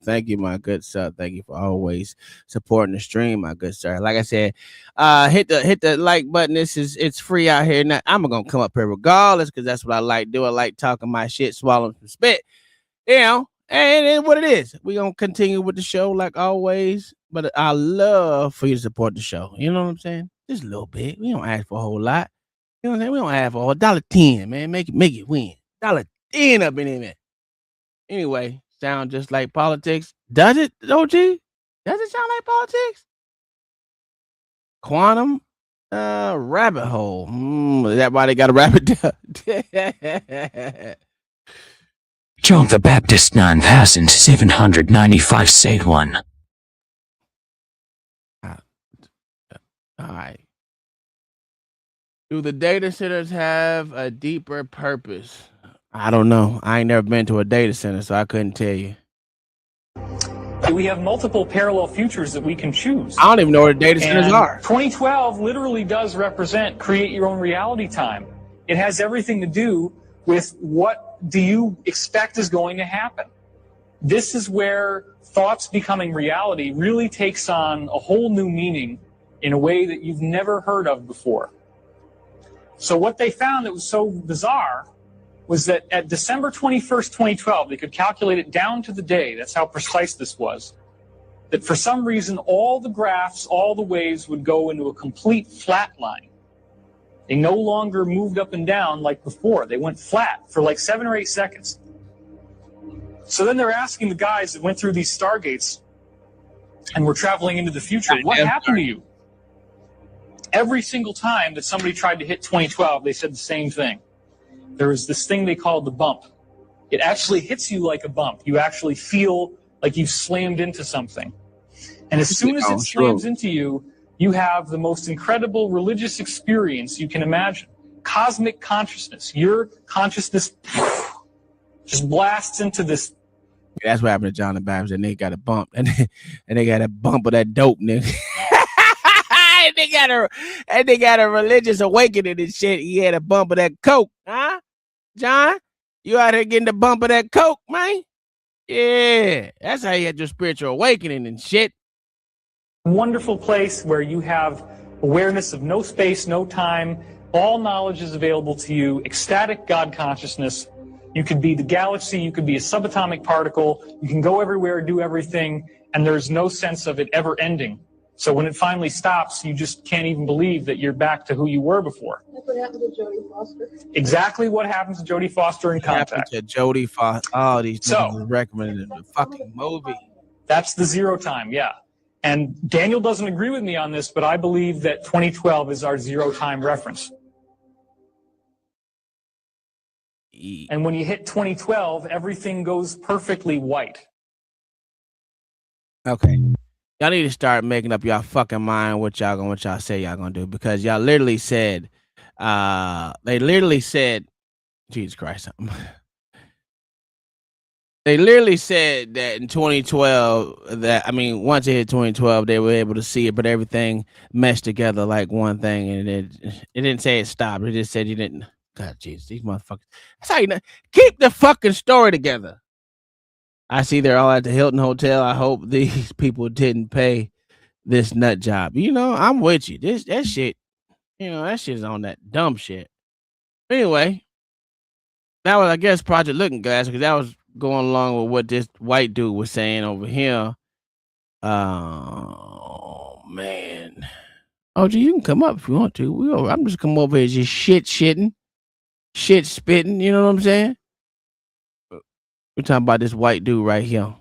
Thank you, my good sir. Thank you for always supporting the stream, my good sir. Like I said, hit the like button. It's free out here. Now, I'm gonna come up here regardless because that's what I like to do. I like talking my shit, swallowing some spit, you know. And it what it is. We gonna continue with the show like always. But I love for you to support the show. You know what I'm saying? Just a little bit. We don't ask for a whole lot. You know what I'm saying? We don't ask for $1.10, man. Make it win. $1.10 up in there, man. Anyway. Sound just like politics. Does it, OG? Does it sound like politics? Quantum rabbit hole. Is that why they got a rabbit? John the Baptist 9795 said one. All right. Do the data centers have a deeper purpose? I don't know. I ain't never been to a data center, so I couldn't tell you. We have multiple parallel futures that we can choose. I don't even know what data centers are. 2012 literally does represent create your own reality time. It has everything to do with what do you expect is going to happen. This is where thoughts becoming reality really takes on a whole new meaning in a way that you've never heard of before. So what they found that was so bizarre was that at December 21st, 2012, they could calculate it down to the day, that's how precise this was, that for some reason all the graphs, all the waves would go into a complete flat line. They no longer moved up and down like before. They went flat for like 7 or 8 seconds. So then they're asking the guys that went through these stargates and were traveling into the future, what happened to you? every single time that somebody tried to hit 2012, they said the same thing. There was this thing they called the bump. It actually hits you like a bump. You actually feel like you've slammed into something. And as soon as it slams into you, you have the most incredible religious experience you can imagine. Cosmic consciousness. Your consciousness just blasts into this. That's what happened to John the Baptist. And they got a bump. And they got a bump of that dope, nigga. and they got a religious awakening and shit. He had a bump of that coke. Huh? John? You out here getting the bump of that coke, man? Yeah. That's how you had your spiritual awakening and shit. Wonderful place where you have awareness of no space, no time. All knowledge is available to you. Ecstatic God consciousness. You could be the galaxy. You could be a subatomic particle. You can go everywhere, do everything, and there's no sense of it ever ending. So when it finally stops, you just can't even believe that you're back to who you were before. That's what happened to Jodie Foster. Exactly what happens to Jodie Foster in Contact. To Jodie Foster. Oh, these niggas recommended the fucking movie. That's the zero time, yeah. And Daniel doesn't agree with me on this, but I believe that 2012 is our zero time reference. And when you hit 2012, everything goes perfectly white. Okay. Y'all need to start making up y'all fucking mind what y'all say y'all gonna do, because y'all literally said, Jesus Christ, they literally said that in 2012, once it hit 2012, they were able to see it, but everything meshed together like one thing, and it didn't say it stopped. It just said you didn't. God, Jesus, these motherfuckers. That's how you know. Keep the fucking story together. I see they're all at the Hilton Hotel. I hope these people didn't pay this nut job. You know, I'm with you. That shit, that shit is on that dumb shit. Anyway, that was, I guess, Project Looking Glass, because that was going along with what this white dude was saying over here. Oh, man. Oh, gee, you can come up if you want to. I'm just come over here just shit spitting. You know what I'm saying? We're talking about this white dude right here.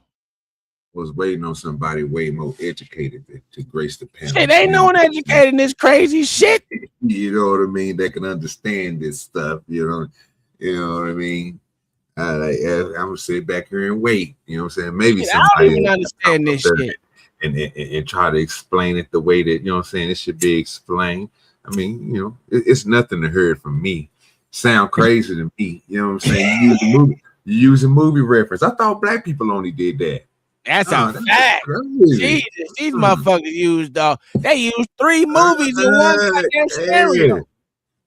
Was waiting on somebody way more educated to grace the panel. Shit, ain't no one educated in this crazy shit. You know what I mean? That can understand this stuff. You know what I mean? I'm gonna sit back here and wait. You know what I'm saying? Maybe somebody I don't even understand this shit. And try to explain it the way that, you know what I'm saying, it should be explained. I mean, it's nothing to hear from me. Sound crazy to me. You know what I'm saying? You use a movie reference. I thought black people only did that. That's a fact. Jesus, these motherfuckers used they used 3 movies in one goddamn scenario.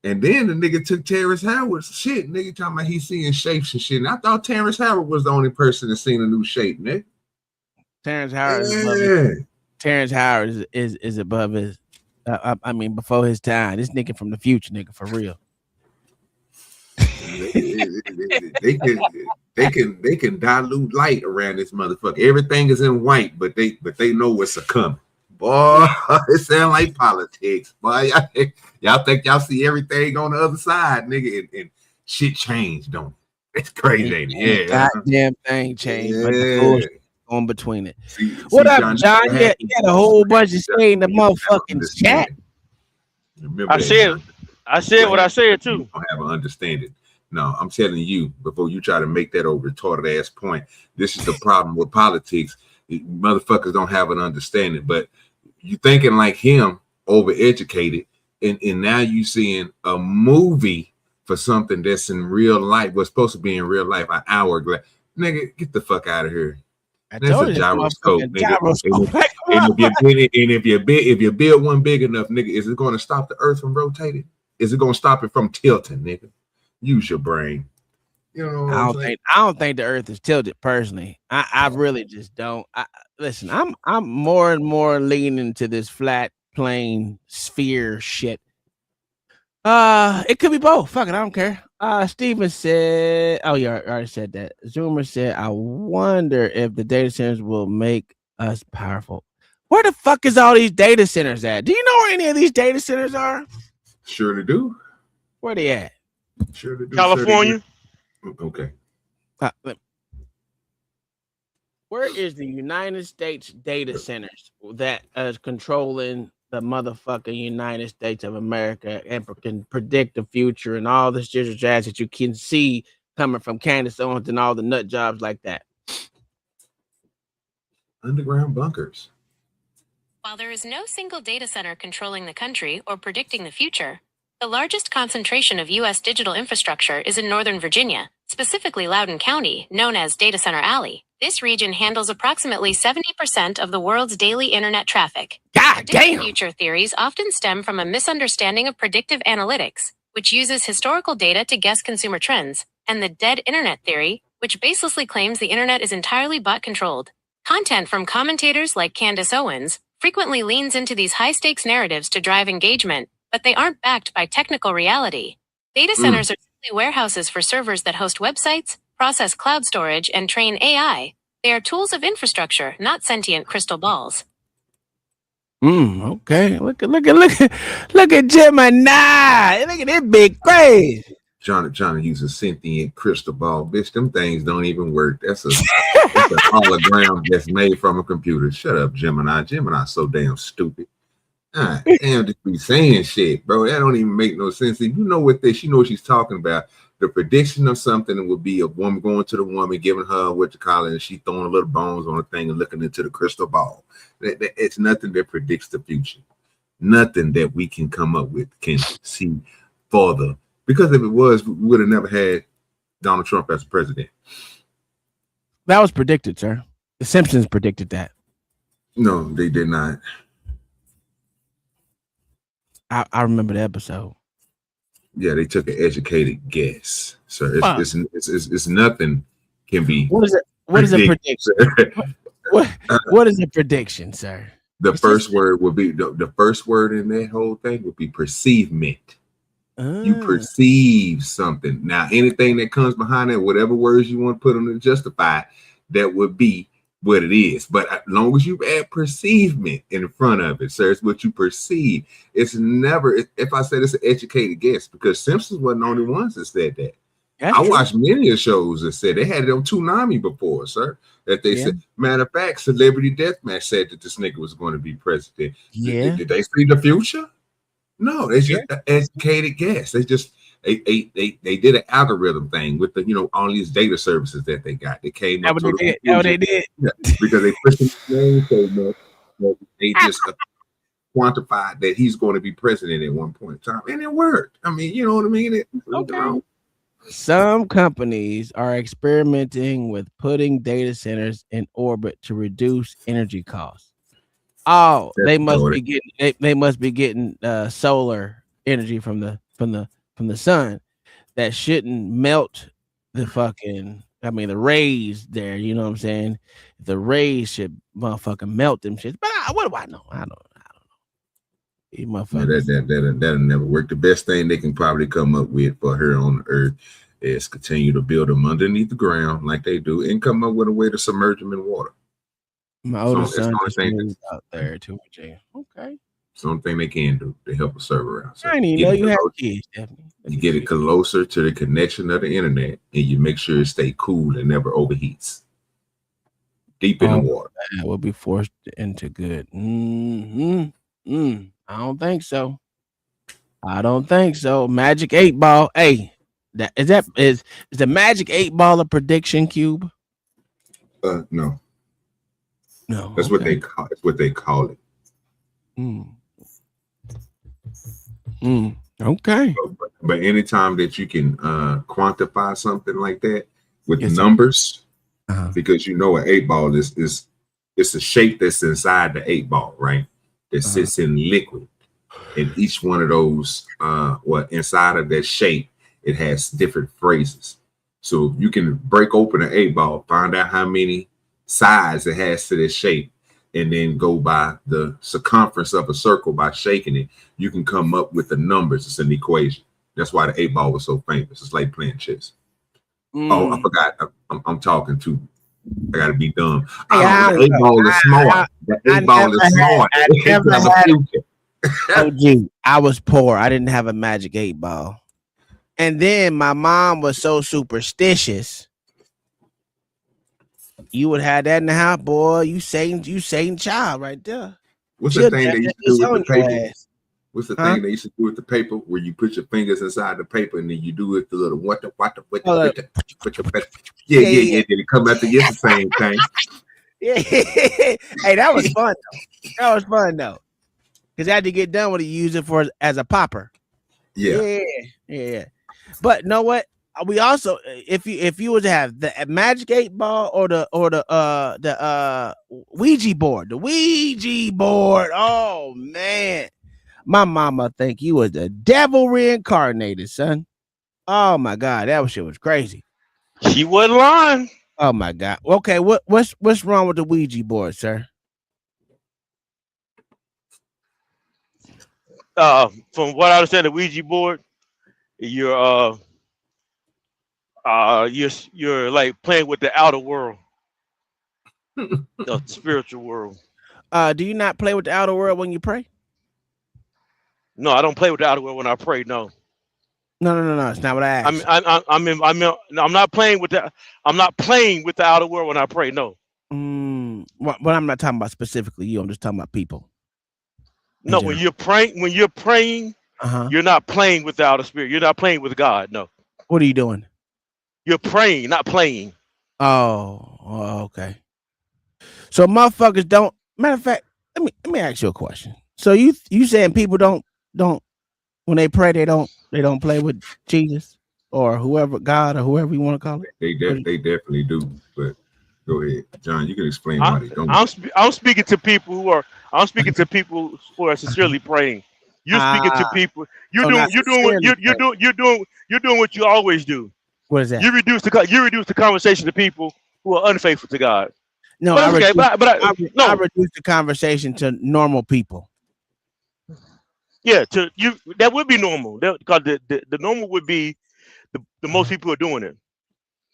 And then the nigga took Terrence Howard's shit. Nigga talking about he's seeing shapes and shit. And I thought Terrence Howard was the only person that seen a new shape, nigga. Terrence Howard Terrence Howard is above his before his time. This nigga from the future, nigga, for real. They can dilute light around this motherfucker. Everything is in white, but they know what's a coming. Boy, it sound like politics. Boy, y'all think y'all see everything on the other side, nigga, and shit changed, don't it? It's crazy, ain't it? Yeah, goddamn thing changed, but the bullshit on between it. What up, John? You had a whole bunch of shit in the motherfucking chat. I said what I said too. You don't have an understanding. No, I'm telling you, before you try to make that old retarded ass point, this is the problem with politics. Motherfuckers don't have an understanding, but you thinking like him, overeducated, and now you seeing a movie for something that's in real life, what's supposed to be in real life, an hourglass. Nigga, get the fuck out of here. That's a gyroscope, nigga. And if you build one big enough, nigga, is it going to stop the earth from rotating? Is it going to stop it from tilting, nigga? Use your brain. You know, I don't think the earth is tilted personally. I really just don't. Listen, I'm more and more leaning to this flat plane sphere shit. It could be both. Fuck it, I don't care. Steven said, oh yeah, I already said that. Zoomer said, I wonder if the data centers will make us powerful. Where the fuck is all these data centers at? Do you know where any of these data centers are? Sure to do. Where they at? Sure to do. California. Sure to do. Okay. Where is the United States data centers that is controlling the motherfucking United States of America and can predict the future and all this jazz that you can see coming from Candace Owens and all the nut jobs like that. Underground bunkers. While there is no single data center controlling the country or predicting the future, the largest concentration of U.S. digital infrastructure is in Northern Virginia, specifically Loudoun County, known as Data Center Alley. This region handles approximately 70% of the world's daily internet traffic. God damn! Future theories often stem from a misunderstanding of predictive analytics, which uses historical data to guess consumer trends, and the dead internet theory, which baselessly claims the internet is entirely bot-controlled. Content from commentators like Candace Owens frequently leans into these high-stakes narratives to drive engagement, but they aren't backed by technical reality. Data centers are simply warehouses for servers that host websites, process cloud storage, and train AI. They are tools of infrastructure, not sentient crystal balls. Okay. Look at Gemini. Look at this big crazy. Trying to use a sentient crystal ball. Bitch, them things don't even work. That's a hologram that's made from a computer. Shut up, Gemini. Gemini's so damn stupid. God damn, just be saying shit, bro. That don't even make no sense. If you know what this, you know what she's talking about. The prediction of something would be a woman going to the woman, giving her what you call it, and she throwing little bones on the thing and looking into the crystal ball. It's nothing that predicts the future. Nothing that we can come up with can see further. Because if it was, we would have never had Donald Trump as president. That was predicted, sir. The Simpsons predicted that. No, they did not. I remember the episode. Yeah, they took an educated guess. So it's nothing can be. What is it? What is a prediction? What is a prediction, sir? The first word would be the first word in that whole thing would be perceivement. You perceive something. Now, anything that comes behind that, whatever words you want to put on to justify, that would be what it is. But as long as you add perceivement in front of it, sir, it's what you perceive. It's never, if I said it's an educated guess, because Simpsons wasn't the only ones that said that. I watched many of shows that said they had it on Toonami before, sir. That they said, matter of fact, Celebrity Deathmatch said that this nigga was going to be president. Yeah. Did they see the future? No, they just an educated guess. They just they did an algorithm thing with the all these data services that they got. They came up to they did. Yeah, because they pushed his name so much that they just quantified that he's going to be president at one point in time, and it worked. I mean, you know what I mean? Some companies are experimenting with putting data centers in orbit to reduce energy costs. Oh, they must be getting solar energy from the sun that shouldn't melt the the rays there. You know what I'm saying? The rays should motherfucking melt them shit. But what do I know? I don't know. That'll never work. The best thing they can probably come up with for her on Earth is continue to build them underneath the ground like they do and come up with a way to submerge them in water. My oldest son just moved out there too, Jay. Okay. Something they can do to help a server out. So I didn't even know you had kids, Stephanie. You get it closer to the connection of the internet, and you make sure it stay cool and never overheats. Deep in the water. That will be forced into good. I don't think so. Magic 8 Ball. Hey, is the Magic 8 Ball a prediction cube? No. No, that's what they call. That's what they call it. Okay. But anytime that you can quantify something like that with numbers, because an 8 ball is it's a shape that's inside the 8 ball, right? That sits in liquid, and each one of those, inside of that shape, it has different phrases. So you can break open an 8 ball, find out how many sides it has to this shape, and then go by the circumference of a circle by shaking it. You can come up with the numbers. It's an equation. That's why the 8 ball was so famous. It's like playing chess. Oh, I forgot. I'm talking to. I gotta be dumb. The 8 ball is smart. The 8 ball is smart. OG, I was poor. I didn't have a Magic 8 Ball, and then my mom was so superstitious. You would have that in the house, boy. You Satan child right there. What's the thing they used to do with the paper? What's the thing they used to do with the paper where you put your fingers inside the paper and then you do it the little yeah. Then it come out to get the same thing. Yeah. Hey, that was fun though. That was fun though. Because after you get done with it, you use it for as a popper. Yeah. But know what? We also, if you were to have the Magic 8 Ball or the Ouija board, oh man, my mama think you was the devil reincarnated, son. Oh my God, that shit was crazy. She wasn't lying. Oh my God. Okay, what's wrong with the Ouija board, sir? From what I understand, the Ouija board, you're like playing with the outer world, the spiritual world. Do you not play with the outer world when you pray? No, I don't play with the outer world when I pray. No. No. It's not what I asked. I'm not playing with the. I'm not playing with the outer world when I pray. No. But I'm not talking about specifically you. I'm just talking about people. No, when you're praying, you're not playing with the outer spirit. You're not playing with God. No. What are you doing? You're praying, not playing. Oh, okay. So motherfuckers don't. Matter of fact, let me ask you a question. So you saying people don't when they pray they don't play with Jesus or whoever, God or whoever you want to call it? They definitely do. But go ahead, John. You can explain why they don't. I'm speaking to people who are. I'm speaking to people who are sincerely praying. You're speaking to people. You're doing what you always do. What is that? You reduce the conversation to people who are unfaithful to God. No, I reduce the conversation to normal people. Yeah, that would be normal. Because the normal would be the most people are doing it,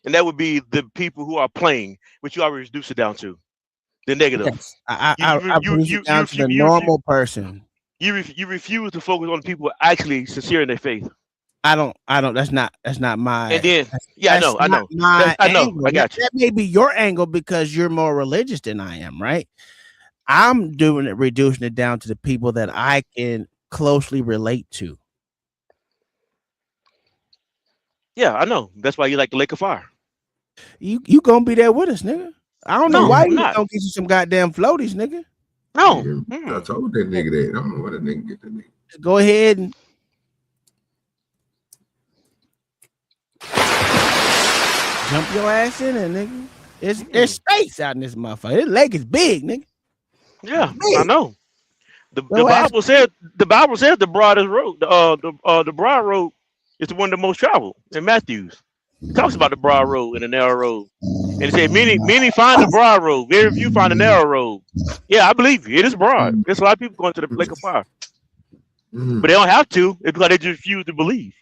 and that would be the people who are playing, which you already reduce it down to the negative. Yes. I reduce it down to the normal person. You refuse to focus on people who are actually sincere in their faith. I don't. That's not my. And then, I know. I got you. That may be your angle because you're more religious than I am, right? I'm reducing it down to the people that I can closely relate to. Yeah, I know. That's why you like the lake of fire. You gonna be there with us, nigga. I don't know why you don't get you some goddamn floaties, nigga. No. I told that nigga that. I don't know why that nigga get that nigga. Just go ahead and jump your ass in there, nigga. There's space out in this motherfucker. This lake is big, nigga. Yeah, big. I know. The Bible said the broadest road, the broad road is the one the most traveled in Matthews. It talks about the broad road and the narrow road. And it said many find the broad road, very few find the narrow road. Yeah, I believe you. It is broad. There's a lot of people going to the lake of fire. But they don't have to. It's because they just refuse to believe.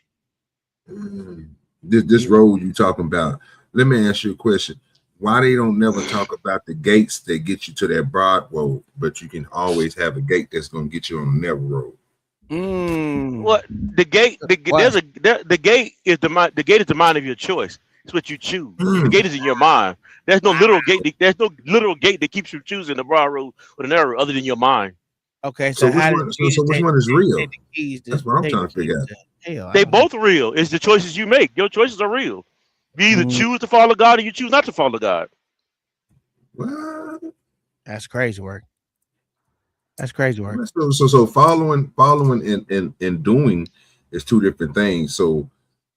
This road you talking about, let me ask you a question. Why they don't never talk about the gates that get you to that broad road, but you can always have a gate that's going to get you on the narrow road? What the gate? The gate is the mind of your choice. It's what you choose. The gate is in your mind. There's no literal gate. There's no literal gate that keeps you choosing the broad road or the narrow road, other than your mind. Okay, so which one is real? That's what I'm trying to figure out. They both real. It's the choices you make. Your choices are real. You either choose to follow God or you choose not to follow God. What? That's crazy work. That's crazy work. So following and doing is two different things. So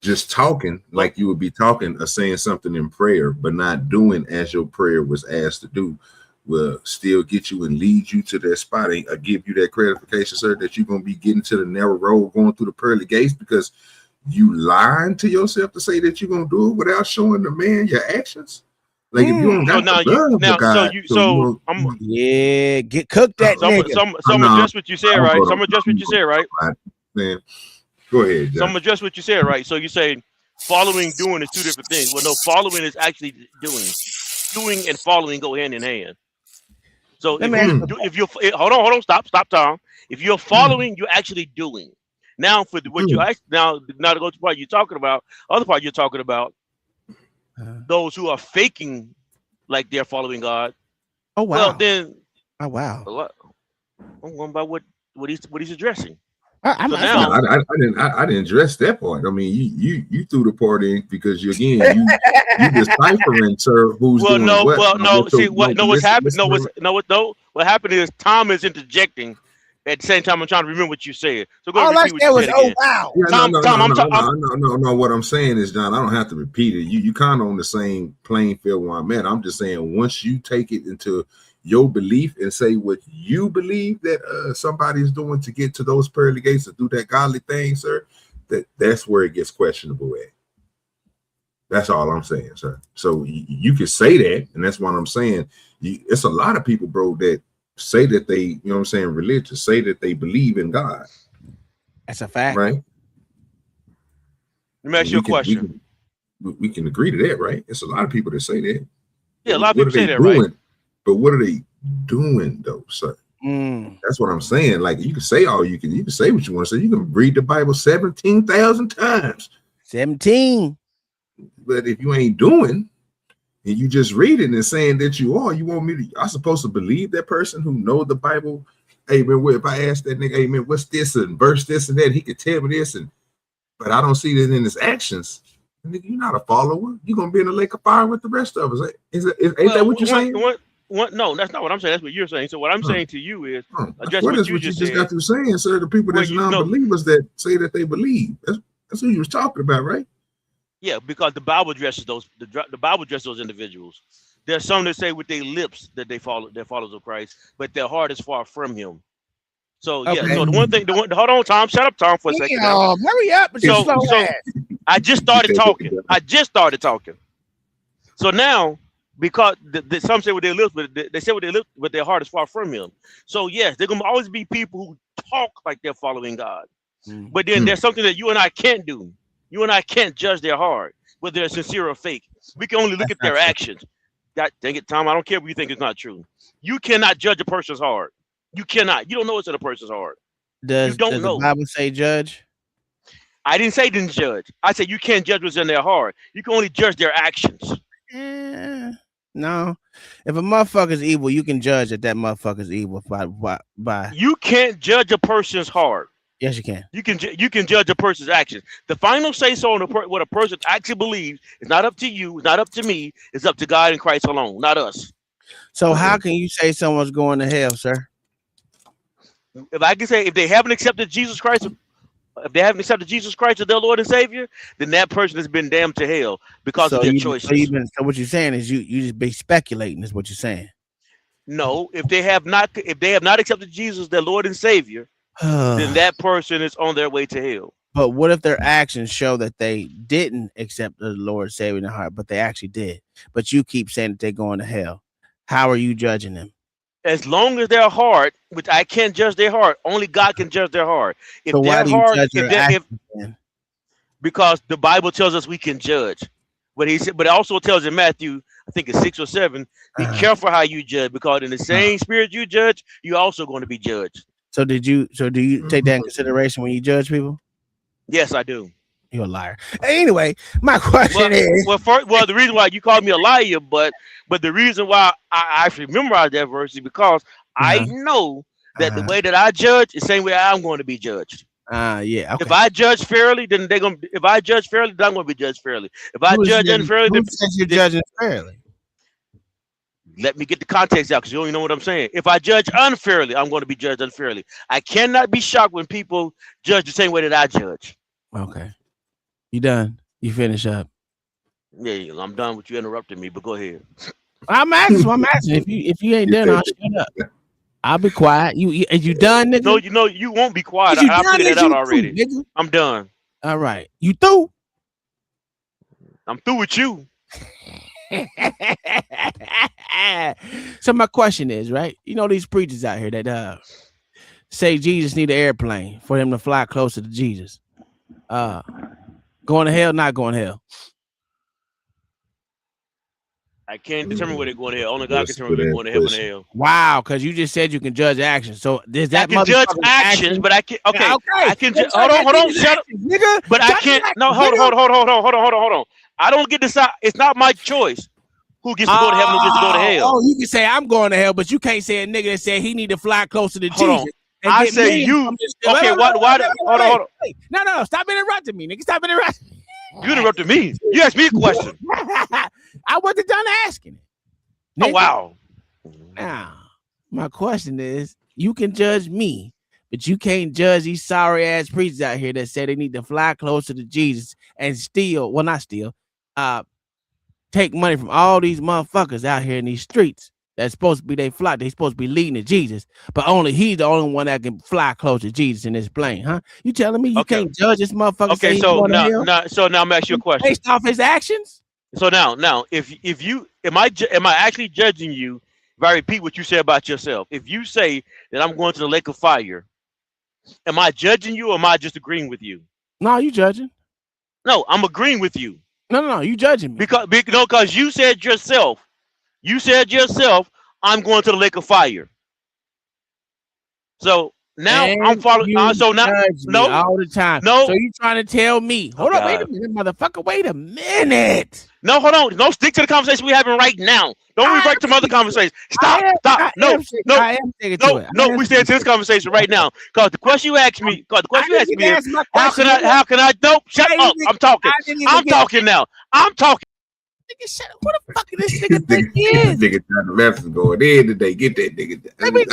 just talking like you would be talking or saying something in prayer, but not doing as your prayer was asked to do, will still get you and lead you to that spot and give you that gratification, sir, that you're going to be getting to the narrow road, going through the pearly gates, because you lying to yourself to say that you're going to do it without showing the man your actions. Like if you don't got get cooked that nigga. Some adjust what you said, right? Some adjust what you said, right? Man, go ahead. John. Some adjust what you said, right? So you say following, doing is two different things. Well, no, following is actually doing. Doing and following go hand in hand. So if you're hold on, stop, Tom. If you're following, you're actually doing. Now for what you actually now to go to the part you're talking about, other part you're talking about, those who are faking like they're following God. Oh wow. Well then, oh wow. I'm going by what he's addressing. I'm So not now, I didn't address that part. I mean, you threw the part in because you deciphering, sir, who's well, doing no, what. well, no. See, What's what's happening? happening? What happened is Tom is interjecting. At the same time, I'm trying to remember what you said. So go All I repeat said what you was, said "Oh again. wow." Yeah, Tom, no. What I'm saying is, John, I don't have to repeat it. You kind of on the same playing field where I'm at. I'm just saying, once you take it into your belief and say what you believe that somebody's doing to get to those pearly gates to do that godly thing, sir, that's where it gets questionable at. That's all I'm saying, sir. So you can say that, and that's what I'm saying. It's a lot of people, bro, that say that they, you know what I'm saying, religious, say that they believe in God. That's a fact. Right? Let me ask you a question. We can agree to that, right? It's a lot of people that say that. Yeah, a lot of people say that, right? But what are they doing though, sir? That's what I'm saying. Like, you can say all you can say what you want to say. You can read the Bible 17,000 times. 17. But if you ain't doing, and you just reading and saying that you want me to, I'm supposed to believe that person who know the Bible. Hey man, if I ask that nigga, hey man, what's this and verse this and that, he could tell me this, but I don't see that in his actions. Nigga, you're not a follower. You're gonna be in the lake of fire with the rest of us. Ain't that what you're saying? No, that's not what I'm saying. That's what you're saying. So what I'm saying to you is address What what is you what you just just said. got through saying, sir? The people that's non-believers that say that they believe. That's what you was talking about, right? Yeah, because the Bible addresses those. The Bible addresses those individuals. There's some that say with their lips that they're followers of Christ, but their heart is far from Him. So yeah. So the one thing, hold on, Tom. Shut up, Tom, for a second. Now. Hurry up! So I just started talking. So now, because some say with their lips, but they say with their lips, but their heart is far from Him. So yes, they're gonna always be people who talk like they're following God, but then there's something that you and I can't do. You and I can't judge their heart, whether they're sincere or fake. We can only look at their actions. God dang it, Tom, I don't care if you think it's not true. You cannot judge a person's heart. You cannot. You don't know what's in a person's heart. Does the Bible say judge? I didn't say didn't judge. I said you can't judge what's in their heart. You can only judge their actions. No. If a motherfucker's evil, you can judge that motherfucker's evil by. You can't judge a person's heart. Yes, you can. You can judge a person's actions. The final say so on what a person actually believes is not up to you. It's not up to me. It's up to God and Christ alone, not us. So how can you say someone's going to hell, sir? If I can say if they haven't accepted Jesus Christ, as their Lord and Savior, then that person has been damned to hell because of their choices. So what you're saying is you just be speculating, is what you're saying. No, if they have not accepted Jesus, their Lord and Savior, then that person is on their way to hell. But what if their actions show that they didn't accept the Lord Savior in their heart, but they actually did? But you keep saying that they're going to hell. How are you judging them? As long as their heart, which I can't judge their heart, only God can judge their heart. If so why do you judge their actions then? Because the Bible tells us we can judge. But it also tells in Matthew, I think it's 6 or 7, be careful how you judge, because in the same spirit you judge, you're also going to be judged. So do you take that in consideration when you judge people? Yes, I do. You're a liar. Anyway, my question is the reason why you called me a liar, but the reason why I actually memorized that verse is because I know that the way that I judge is the same way I'm going to be judged. Yeah. Okay. If I judge fairly, then if I judge fairly, then I'm going to be judged fairly. If I judge unfairly, then you're judging fairly. Let me get the context out, because you don't even know what I'm saying. If I judge unfairly, I'm going to be judged unfairly. I cannot be shocked when people judge the same way that I judge. Okay. You done? You finish up? Yeah, I'm done with you interrupting me, but go ahead. I'm asking. If you ain't done, I'll shut up. I'll be quiet. You done, nigga? No, you won't be quiet. I figured that out already. Nigga. I'm done. All right. You through? I'm through with you. So my question is, right? You know these preachers out here that say Jesus need an airplane for them to fly closer to Jesus. Going to hell, not going to hell. I can't determine where they're going to hell. Only God can determine where they're going to heaven and hell. Wow, because you just said you can judge actions. So does that I can judge actions, but I can. Okay, I can. Hold on, shut up, nigga. But I can't. No, hold on. I don't get to decide. It's not my choice who gets to go to heaven, who gets to go to hell. Oh, you can say I'm going to hell, but you can't say a nigga that said he need to fly closer to Hold Jesus. on. I say you. Okay, hold on. No, stop interrupting me, nigga. Stop interrupting me. You interrupted me. You asked me a question. I wasn't done asking it. Oh, wow. Now, my question is, you can judge me, but you can't judge these sorry ass preachers out here that say they need to fly closer to Jesus and steal, well, not steal, take money from all these motherfuckers out here in these streets that's supposed to be they flock. They supposed to be leading to Jesus, but only he's the only one that can fly close to Jesus in this plane, huh? You telling me you can't judge this motherfucker? Okay, so now I'm gonna ask you a question based off his actions. So now, if you am I actually judging you if I repeat what you said about yourself? If you say that I'm going to the lake of fire, am I judging you or am I just agreeing with you? No, you judging. No, I'm agreeing with you. No, you judging me. Because you said yourself, I'm going to the lake of fire. So now I'm following. So now, no, all the time. No, so you trying to tell me? Hold on, wait a minute, motherfucker. Wait a minute. No, hold on. No, stick to the conversation we're having right now. Don't revert to other conversations. Stop. No. We stay to this conversation right now. Because the question you asked me, is, how can I? Nope. Shut up. I'm talking. I'm talking now. I'm talking. Nigga, shut up. What the fuck is this nigga think he is? Nigga trying to left going in today. Get that nigga. Let me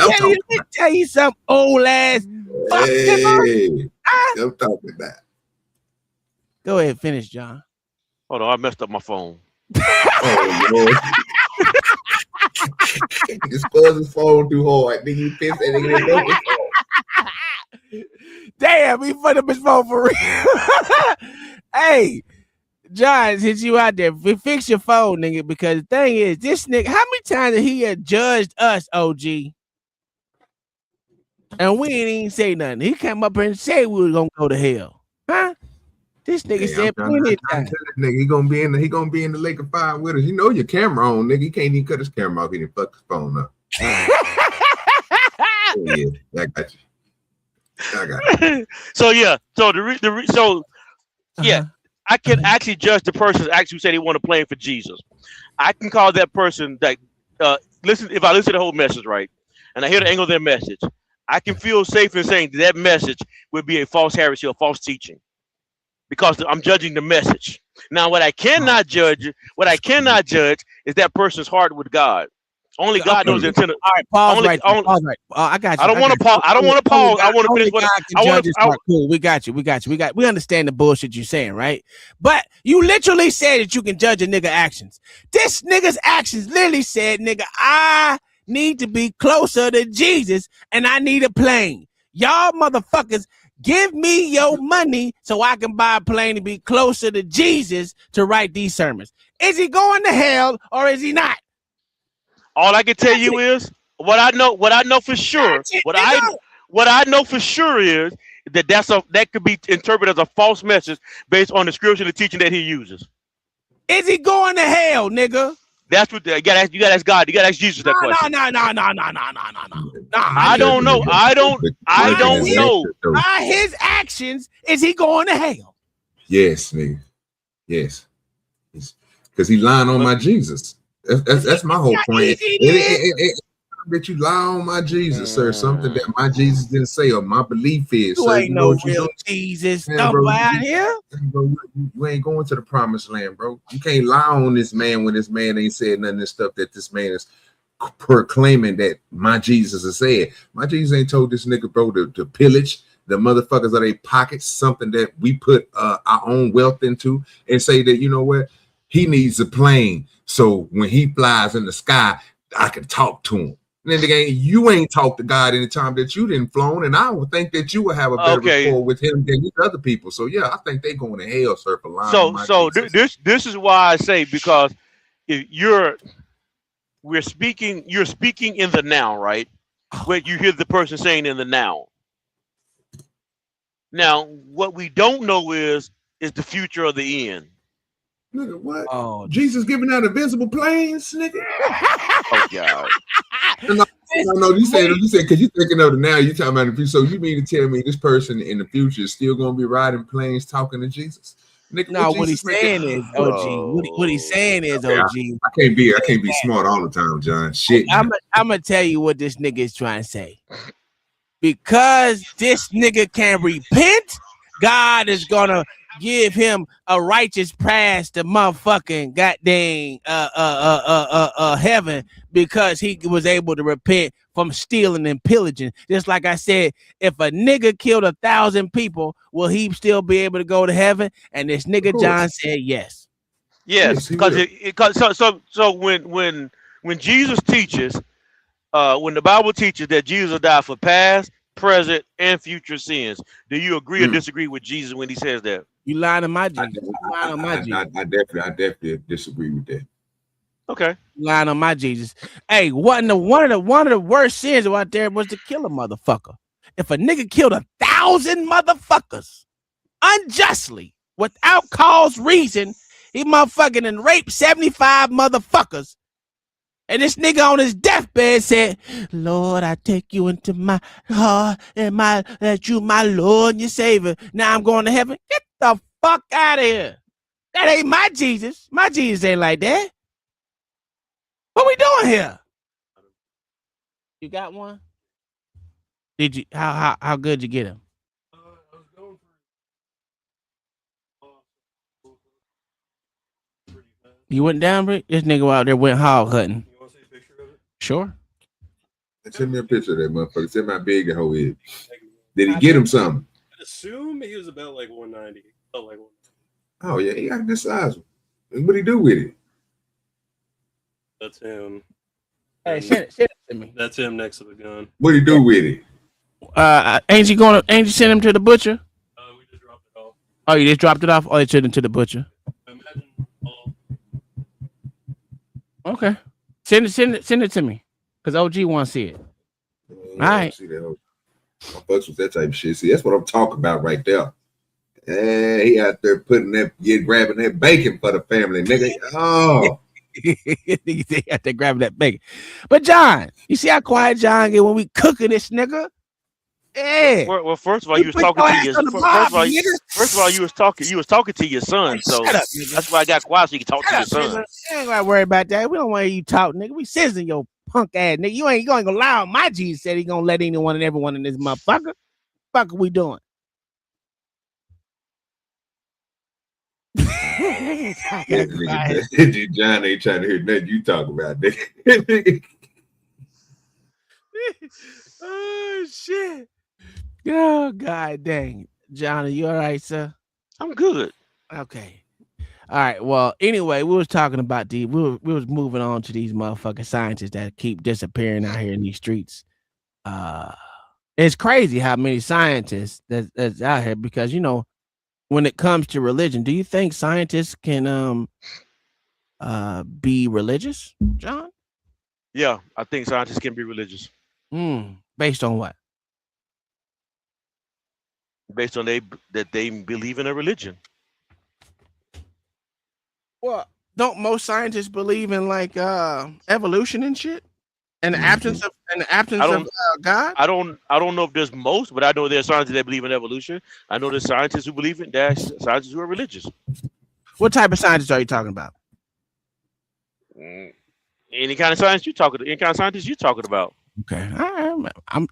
tell you some old ass. Hey, I'm talking about. Go ahead, finish, John. Hold on, I messed up my phone. Oh Lord. Nigga spun his phone too hard. Nigga, you pissed that nigga. Damn, he put up his phone for real. Hey, John, since you out there, fix your phone, nigga, because the thing is, this nigga, how many times did he judged us, OG? And we ain't even say nothing. He came up here and said we were gonna go to hell. Huh? This nigga said plenty of times. Nigga, he gonna be in the lake of fire with us. You know your camera on, nigga. He can't even cut his camera off. He didn't fuck his phone up. Oh, yeah, I got you. So yeah, I can actually judge the person actually who said he want to play for Jesus. I can call that person that listen. If I listen to the whole message right, and I hear the angle of their message, I can feel safe in saying that message would be a false heresy or false teaching, because I'm judging the message. Now, what I cannot judge is that person's heart with God. Only God knows the intent. All right, pause right. I got you. I don't want to pause. I don't want to pause. I want to finish what I want to. Cool. We got you. We understand the bullshit you're saying, right? But you literally said that you can judge a nigga actions. This nigga's actions literally said, nigga, I need to be closer to Jesus and I need a plane. Y'all motherfuckers, give me your money so I can buy a plane to be closer to Jesus to write these sermons. Is he going to hell or is he not? All I can tell you is what I know for sure. What I know for sure is that could be interpreted as a false message based on the scripture and the teaching that he uses. Is he going to hell, nigga? That's what you gotta ask God. You gotta ask Jesus that question. No. I don't know. I don't know. By his actions, is he going to hell? Yes, nigga. Yes. Because he lying on my Jesus. That's my whole point. That you lie on my Jesus, sir. Something that my Jesus didn't say or my belief is. You ain't no real Jesus. Bro, out here. Bro, you ain't going to the promised land, bro. You can't lie on this man when this man ain't said none of this stuff that this man is proclaiming that my Jesus has said. My Jesus ain't told this nigga, bro, to pillage the motherfuckers of their pockets, something that we put our own wealth into, and say that, you know what, he needs a plane. So when he flies in the sky, I can talk to him. And then again, you ain't talked to God any time that you didn't flown, and I would think that you would have a better rapport with him than these other people. So yeah, I think they're going to hell, sir, for lying. So this is why I say, because if you're speaking in the now, right? Where you hear the person saying in the now. Now, what we don't know is the future of the end. Nigga, what? Oh, Jesus giving out invisible planes, nigga. Oh God. No, you said because you're thinking of the now, you're talking about the future. So you mean to tell me this person in the future is still gonna be riding planes talking to Jesus? Nigga, No, what Jesus he's saying is, OG. What he's saying is, Okay, OG. I can't be smart all the time, John. Shit. I'm gonna tell you what this nigga is trying to say. Because this nigga can repent, God is gonna give him a righteous pass to motherfucking goddamn heaven because he was able to repent from stealing and pillaging. Just like I said, if a nigga killed 1,000 people, will he still be able to go to heaven? And this nigga John said yes. Yes, because so when Jesus teaches, when the Bible teaches that Jesus died for past, present, and future sins, do you agree or disagree with Jesus when he says that? You lying to my Jesus. I definitely disagree with that. Okay. Lying on my Jesus. Hey, one of the worst sins out there was to kill a motherfucker. If a nigga killed 1,000 motherfuckers unjustly, without cause, reason, he motherfucking and raped 75 motherfuckers. And this nigga on his deathbed said, Lord, I take you into my heart and that you my Lord and your Savior. Now I'm going to heaven. Get the fuck out of here. That ain't my Jesus. My Jesus ain't like that. What we doing here? You got one? Did you? How good you get him? You went down, Rick? This nigga out there went hog hunting. You want to see a picture of it? Sure. Send me a picture of that motherfucker. Send me how big the hoe is. Did he get him something? I assume he was about like 190. Felt like 190. Oh yeah, he got a good size. And what he do with it? That's him. Hey, send it to me. That's him next to the gun. What he do with it? Ain't you send him to the butcher? We just dropped it off. Oh, you just dropped it off? Oh, you sent him to the butcher. Okay. Send it to me. Because OG wants to see it. All right. See that hoe. I fucks with that type of shit. See, that's what I'm talking about right there. He out there grabbing that bacon for the family, nigga. Oh. They out there grabbing that bacon. But John, you see how quiet John get when we cooking this nigga? Yeah. Well, first of all, you was talking to your first of all, you was talking to your son, so that's why I got quiet so you can talk to your son. You ain't gotta worry about that. We don't want you talk, nigga. We censoring your punk ass nigga. You ain't gonna lie on my Jesus said he gonna let anyone and everyone in this motherfucker. Fuck are we doing? John ain't trying to hear nothing you talk about, nigga. Oh shit. Oh god dang. John, are you all right, sir? I'm good. Okay. All right. Well, anyway, we was talking about we was moving on to these motherfucking scientists that keep disappearing out here in these streets. It's crazy how many scientists that's out here because when it comes to religion, do you think scientists can be religious, John? Yeah, I think scientists can be religious. Based on what? Based on that they believe in a religion. Well, don't most scientists believe in like evolution and shit? And the absence of God? I don't know if there's most, but I know there's scientists that believe in evolution. I know there's scientists who believe in that, scientists who are religious. What type of scientists are you talking about? Any kind of science you talking about. Okay.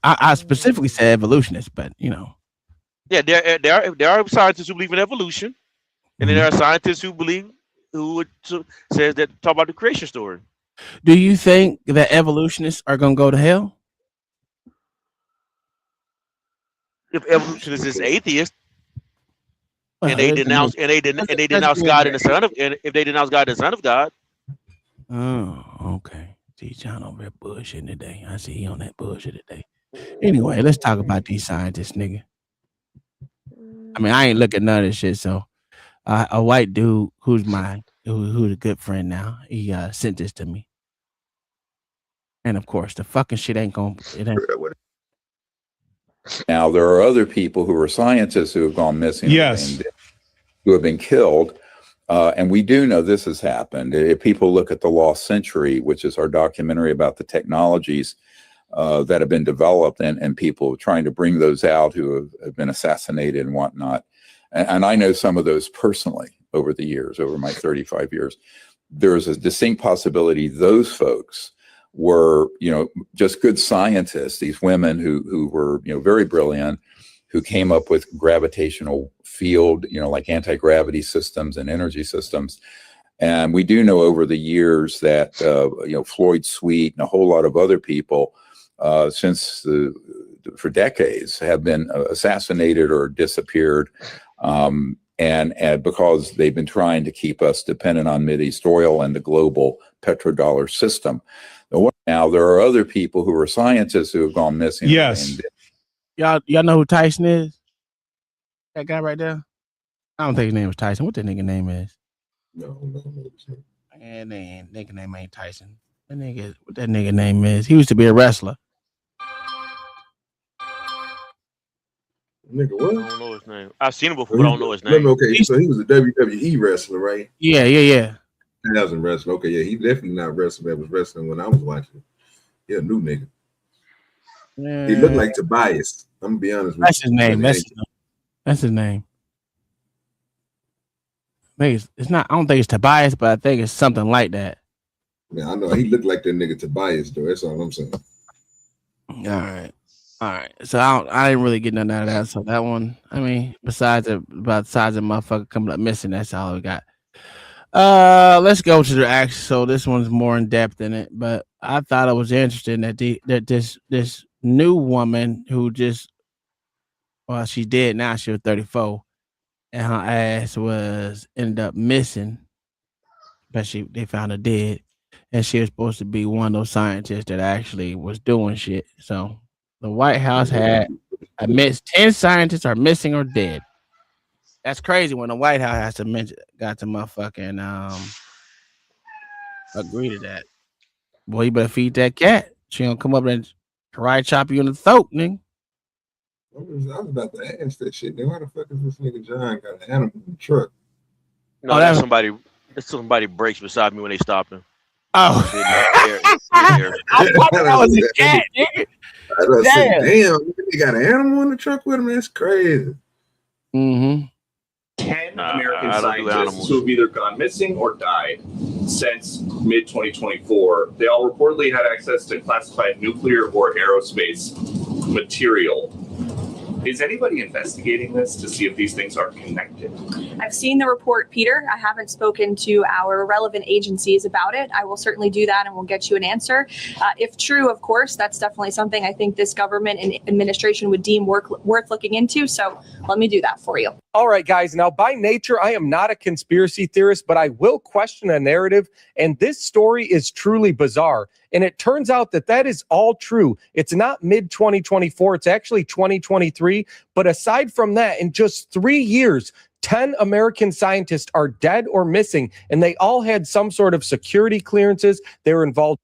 I specifically said evolutionists, but Yeah, there are scientists who believe in evolution, and then there are scientists who says that talk about the creation story. Do you think that evolutionists are gonna go to hell? If evolutionists is atheist, and they denounce God and the Son of, and if they denounce God and the Son of God. Oh, okay. See, John over there bullshitting today. I see he on that bullshit today. Anyway, let's talk about these scientists, nigga. I mean, I ain't looking at none of this shit. So, a white dude who's a good friend now, he sent this to me, and of course, the fucking shit ain't gonna. Now, there are other people who are scientists who have gone missing. Yes. And who have been killed. And we do know this has happened. If people look at The Lost Century, which is our documentary about the technologies that have been developed and people trying to bring those out who have been assassinated and whatnot, and I know some of those personally over the years, over my 35 years. There's a distinct possibility those folks were, just good scientists, these women who were, very brilliant, who came up with gravitational field, like anti-gravity systems and energy systems. And we do know over the years that, Floyd Sweet and a whole lot of other people for decades have been assassinated or disappeared. And because they've been trying to keep us dependent on Mideast oil and the global petrodollar system. Now, there are other people who are scientists who have gone missing. Yes. Y'all know who Tyson is? That guy right there? I don't think his name was Tyson. What that nigga name is? No. And then nigga name ain't Tyson. What that nigga name is? He used to be a wrestler. Nigga, what? I don't know his name. I've seen him before, but I don't know his name. Okay, so he was a WWE wrestler, right? Yeah. He wasn't wrestling. Okay, yeah, he definitely not wrestling. That was wrestling when I was watching. Yeah, new nigga. Yeah. He looked like Tobias. I'm gonna be honest with you. That's his name. That's his name. I think it's not. I don't think it's Tobias, but I think it's something like that. Yeah, I know he looked like that nigga Tobias, though. That's all I'm saying. All right. So I didn't really get nothing out of that. So that one, I mean, besides about the size of motherfucker coming up missing, that's all we got. Let's go to the action. So this one's more in depth in it, but I thought it was interesting that this new woman who she's dead now. She was 34, and her ass ended up missing, but they found her dead, and she was supposed to be one of those scientists that actually was doing shit. So the White House admits 10 scientists are missing or dead. That's crazy when the White House has to got to motherfucking agree to that. Boy, you better feed that cat. She gonna come up and karate chop you in the throat, nigga. I was about to ask that shit. Then why the fuck is this nigga John got an animal in the truck? No, that's somebody breaks beside me when they stopped him. Oh, I thought that was a cat, nigga. I said, damn, he got an animal in the truck with him. That's crazy. Mm-hmm. 10 American scientists who have either gone missing or died since mid-2024. They all reportedly had access to classified nuclear or aerospace material. Is anybody investigating this to see if these things are connected? I've seen the report, Peter. I haven't spoken to our relevant agencies about it. I will certainly do that and we'll get you an answer. If true, of course, that's definitely something I think this government and administration would deem worth looking into. So let me do that for you. All right, guys. Now, by nature, I am not a conspiracy theorist, but I will question a narrative. And this story is truly bizarre. And it turns out that is all true. It's not mid-2024. It's actually 2023. But aside from that, in just 3 years, 10 American scientists are dead or missing. And they all had some sort of security clearances. They were involved.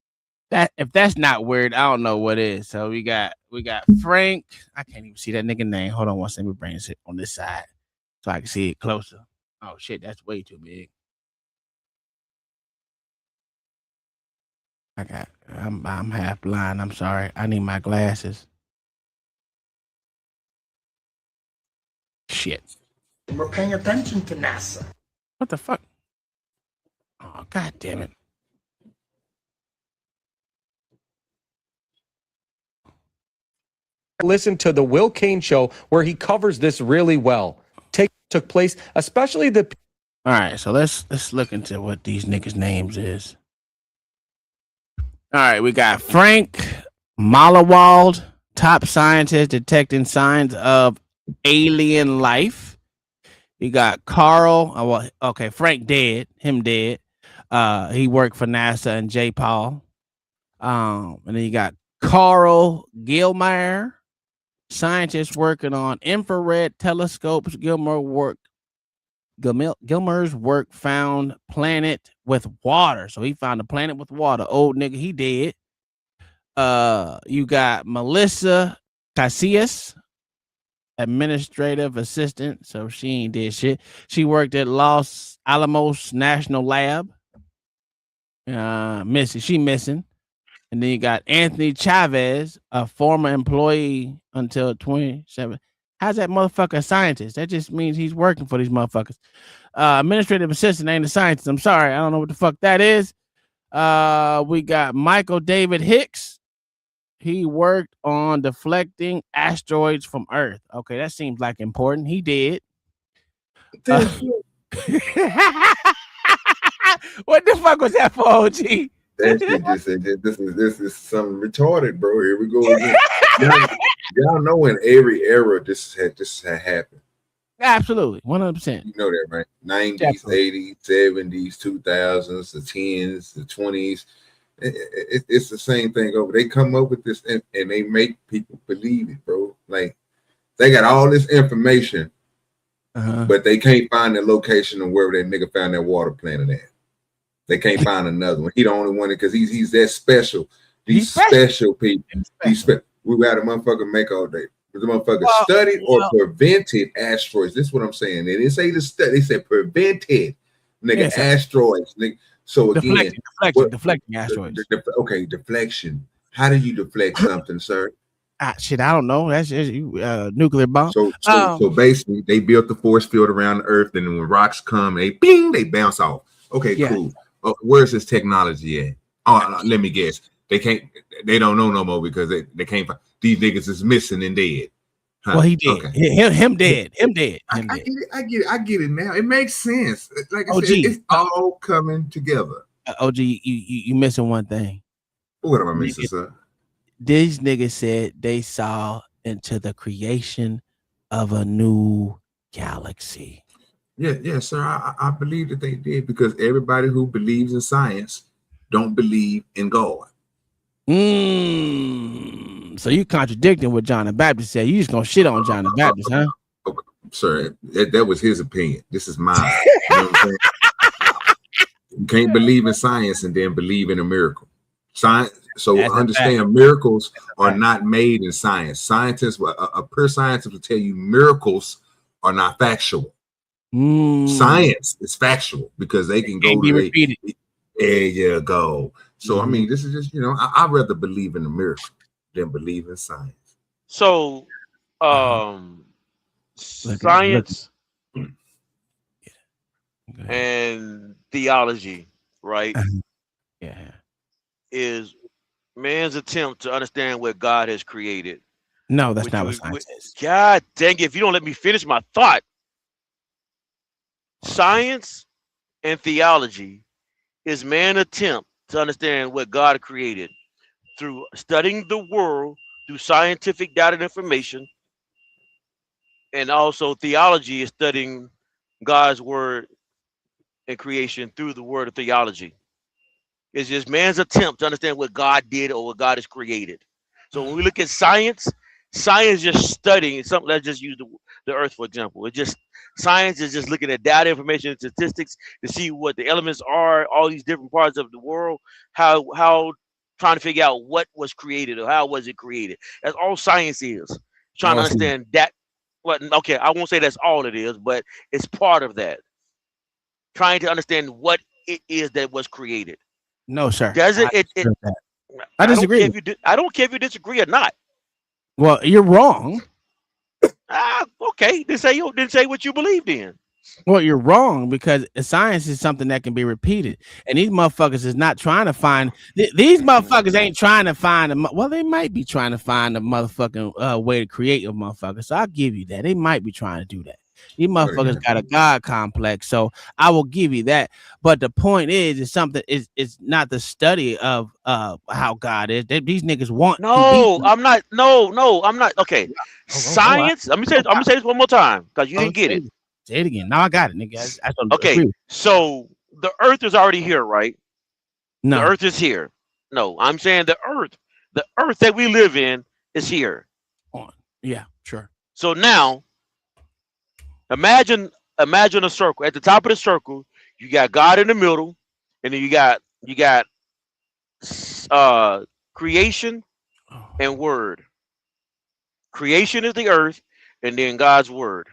If that's not weird, I don't know what is. So we got Frank. I can't even see that nigga name. Hold on one second. Let me bring it on this side so I can see it closer. Oh shit, that's way too big. I'm half blind. I'm sorry. I need my glasses. Shit. We're paying attention to NASA. What the fuck? Oh, god damn it. Listen to the Will Kane show where he covers this really well. Took place, especially the. All right, so let's look into what these niggas' names is. All right, we got Frank Malawald, top scientist detecting signs of alien life. You got Carl. Frank dead. Him dead. He worked for NASA and J. Paul. And then you got Carl Gilmeyer, scientist working on infrared telescopes. Gilmer's work found planet with water. So he found a planet with water. Old nigga, he dead. You got Melissa Casillas, administrative assistant. So she ain't did shit. She worked at Los Alamos National Lab. She missing. And then you got Anthony Chavez, a former employee until 27. How's that motherfucker a scientist? That just means he's working for these motherfuckers. Administrative assistant ain't a scientist. I'm sorry. I don't know what the fuck that is. We got Michael David Hicks. He worked on deflecting asteroids from Earth. Okay, that seems like important. He did. What the fuck was that for, OG? That shit just said that this is something retarded, bro. Here we go again. y'all know in every era this had happened. Absolutely, 100%. You know that, right? 90s, 80s, 70s, 2000s, the 10s, the 20s. It's the same thing over. They come up with this and they make people believe it, bro. Like they got all this information, but they can't find the location of where that nigga found that water planet at. They can't find another one. He the only one because he's that special. These special people. We got a motherfucker make all day. The motherfucker studied or prevented asteroids. This is what I'm saying. They didn't say the study. They said prevented, nigga, asteroids. Nigga. So again, deflecting asteroids. Okay, deflection. How do you deflect something, sir? Shit, I don't know. That's just nuclear bomb. So basically, they built the force field around the Earth, and then when rocks come, they bounce off. Okay, cool. Where's this technology at? Oh, let me guess. They can't. They don't know no more because they can't find. These niggas is missing and dead. Huh? Well, he did. Okay. Him dead. Him dead. I get it now. It makes sense. Like I said, it's all coming together. OG, you missing one thing. What am I missing, sir? These niggas said they saw into the creation of a new galaxy. Yeah, sir. I believe that they did because everybody who believes in science don't believe in God. So you contradicting what John the Baptist said. You just gonna shit on John the Baptist, huh? Okay, sir, that was his opinion. This is mine. You know what I'm saying? You can't believe in science and then believe in a miracle. Science. So understand, miracles are not made in science. Scientists, a pure scientist will tell you miracles are not factual. Science is factual because they can go to it. There you go. So I mean, this is just I'd rather believe in a miracle than believe in science. So, science and theology, right? Is man's attempt to understand what God has created. No, that's not what science is. God dang it! If you don't let me finish my thought, science and theology is man's attempt to understand what God created through studying the world through scientific data and information, and also theology is studying God's word and creation through the word of theology. It's just man's attempt to understand what God did or what God has created. So when we look at science is just studying something. Let's just use the earth, for example. It's just science is just looking at data, information, and statistics to see what the elements are, all these different parts of the world, how trying to figure out what was created or how was it created. That's all science is. Trying to understand that. Okay, I won't say that's all it is, but it's part of that. Trying to understand what it is that was created. No, sir. Does it? I disagree. I don't care if you disagree or not. Well, you're wrong. Okay. Didn't say what you believed in. Well, you're wrong because science is something that can be repeated, and these motherfuckers is not trying to find. These motherfuckers ain't trying to find. Well, they might be trying to find a motherfucking way to create a motherfucker. So I'll give you that. They might be trying to do that. These motherfuckers got a God complex, so I will give you that. But the point is something is not the study of how God is. These niggas want. No, I'm not. No, I'm not. Okay, science. Let me say this one more time because you didn't get it. Say it again. Now I got it, nigga. Okay, so the Earth is already here, right? No, the Earth is here. No, I'm saying the Earth that we live in is here. Yeah, sure. So now. Imagine a circle. At the top of the circle, you got God in the middle, and then you got creation and word. Creation is the earth, and then God's word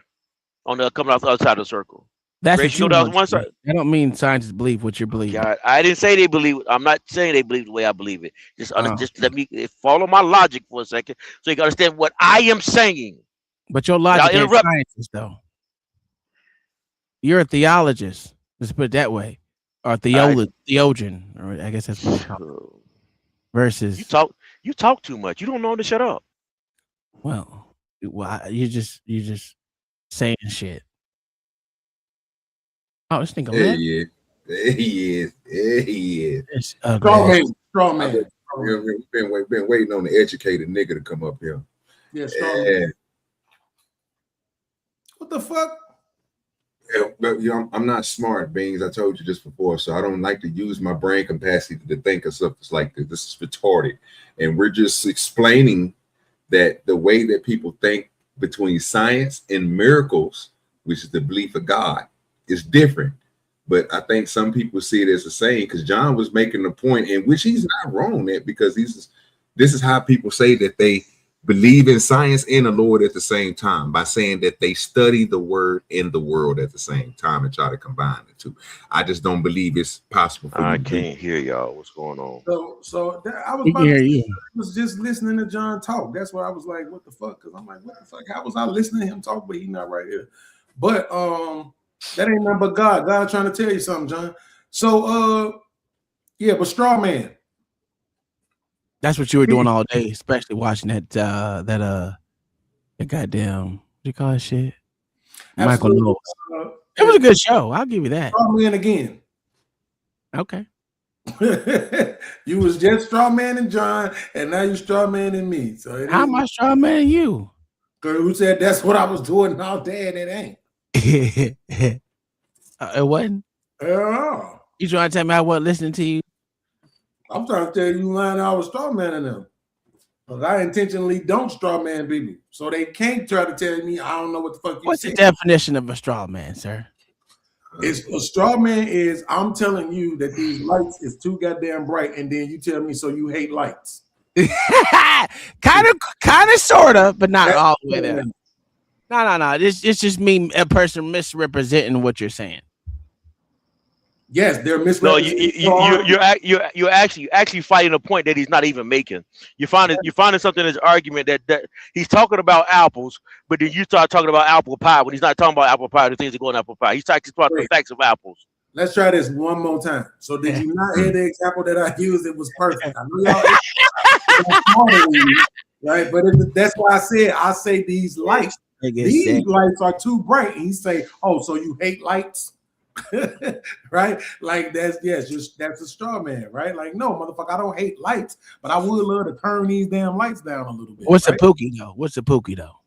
coming off the other side of the circle. That's what you want. One side. I don't mean scientists believe what you believe. God, I didn't say they believe. I'm not saying they believe the way I believe it. Just let me follow my logic for a second, so you can understand what I am saying. But your logic Y'all ain't interrupt. scientist, though. You're a theologist. Let's put it that way. Or theologian, or I guess that's what they call it. Versus You talk too much. You don't know when to shut up. well, you just saying shit. Oh, this nigga There lit. he is. There he is. There he is. It's Straw man. We've been waiting on the educated nigga to come up here. Yeah, straw man. What the fuck? Yeah, but I'm not smart, Beans. I told you this before, so I don't like to use my brain capacity to think of stuff like this. This is retarded, and we're just explaining that the way that people think between science and miracles, which is the belief of God, is different. But I think some people see it as the same, because John was making the point, in which he's not wrong at, because this is how people say that they believe in science and the Lord at the same time, by saying that they study the word and the world at the same time and try to combine the two. I just don't believe it's possible for I you. can't hear y'all. What's going on? So I was about to say, I was just listening to John talk. That's why I was like, what the fuck? Because I'm like, what the fuck? How was I listening to him talk, but he's not right here? But that ain't nothing but God. God trying to tell you something, John. So yeah, but straw man. That's what you were doing all day, especially watching that goddamn, what do you call that shit? Michael Knowles. It was a good show. I'll give you that. Straw man again. Okay. You was just straw man and John, and now you straw man and me. So how am I straw man you? Because who said that's what I was doing all day and it ain't. It wasn't. Oh. You trying to tell me I wasn't listening to you? I'm trying to tell you lying I was straw manning them. Because I intentionally don't straw man people. So they can't try to tell me I don't know what the fuck you What's said. the definition of a straw man, sir? It's a straw man is I'm telling you that these lights is too goddamn bright, and then you tell me so you hate lights. kind of, sort of, but not all the way there. No. It's just me, a person misrepresenting what you're saying. Yes, they're misrepresenting. No, you're actually fighting a point that he's not even making. You're finding something in his argument that he's talking about apples, but then you start talking about apple pie when he's not talking about apple pie. The things that go in apple pie. He's talking about the facts of apples. Let's try this one more time. So did you not hear the example that I used? It was perfect. I know y'all right? But that's why I say these lights. These lights are too bright. And he say, "Oh, so you hate lights?" Right? Like that's that's a straw man, right? Like, no, motherfucker, I don't hate lights, but I would love to turn these damn lights down a little bit. What's a pookie though?